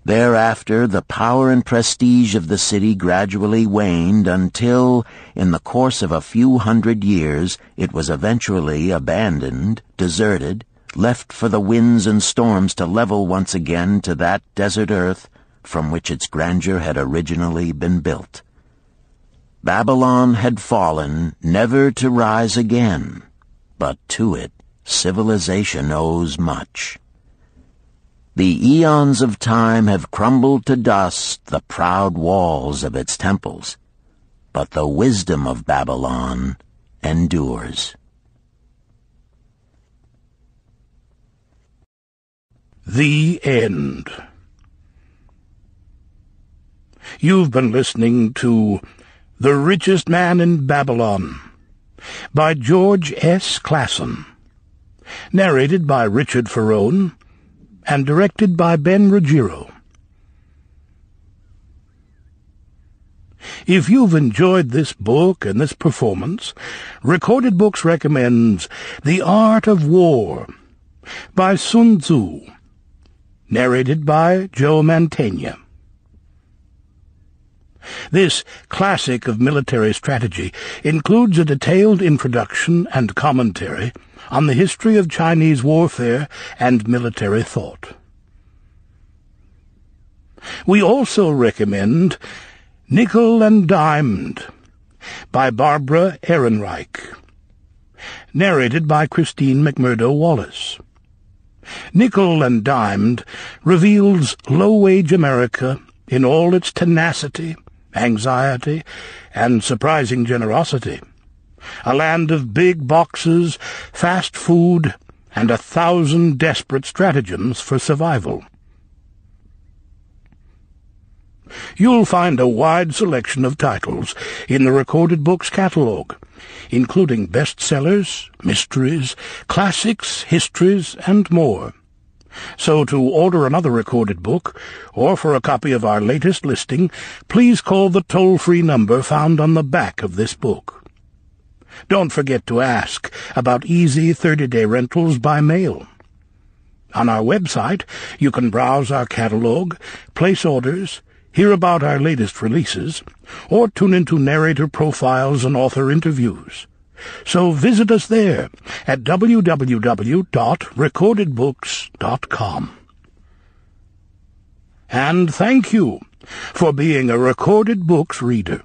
Thereafter, the power and prestige of the city gradually waned until, in the course of a few hundred years, it was eventually abandoned, deserted, left for the winds and storms to level once again to that desert earth from which its grandeur had originally been built. Babylon had fallen, never to rise again, but to it civilization owes much. The eons of time have crumbled to dust the proud walls of its temples, but the wisdom of Babylon endures. The End. You've been listening to The Richest Man in Babylon by George S. Clason, narrated by Richard Ferrone, and directed by Ben Ruggiero. If you've enjoyed this book and this performance, Recorded Books recommends The Art of War by Sun Tzu, narrated by Joe Mantegna. This classic of military strategy includes a detailed introduction and commentary on the history of Chinese warfare and military thought. We also recommend Nickel and Dimed by Barbara Ehrenreich, narrated by Christine McMurdo Wallace. Nickel and Dimed reveals low-wage America in all its tenacity, anxiety, and surprising generosity. A land of big boxes, fast food, and 1,000 desperate stratagems for survival. You'll find a wide selection of titles in the Recorded Books catalog, including bestsellers, mysteries, classics, histories, and more. So to order another recorded book, or for a copy of our latest listing, please call the toll-free number found on the back of this book. Don't forget to ask about easy 30-day rentals by mail. On our website, you can browse our catalog, place orders, hear about our latest releases, or tune into narrator profiles and author interviews. So visit us there at www.recordedbooks.com. And thank you for being a Recorded Books reader.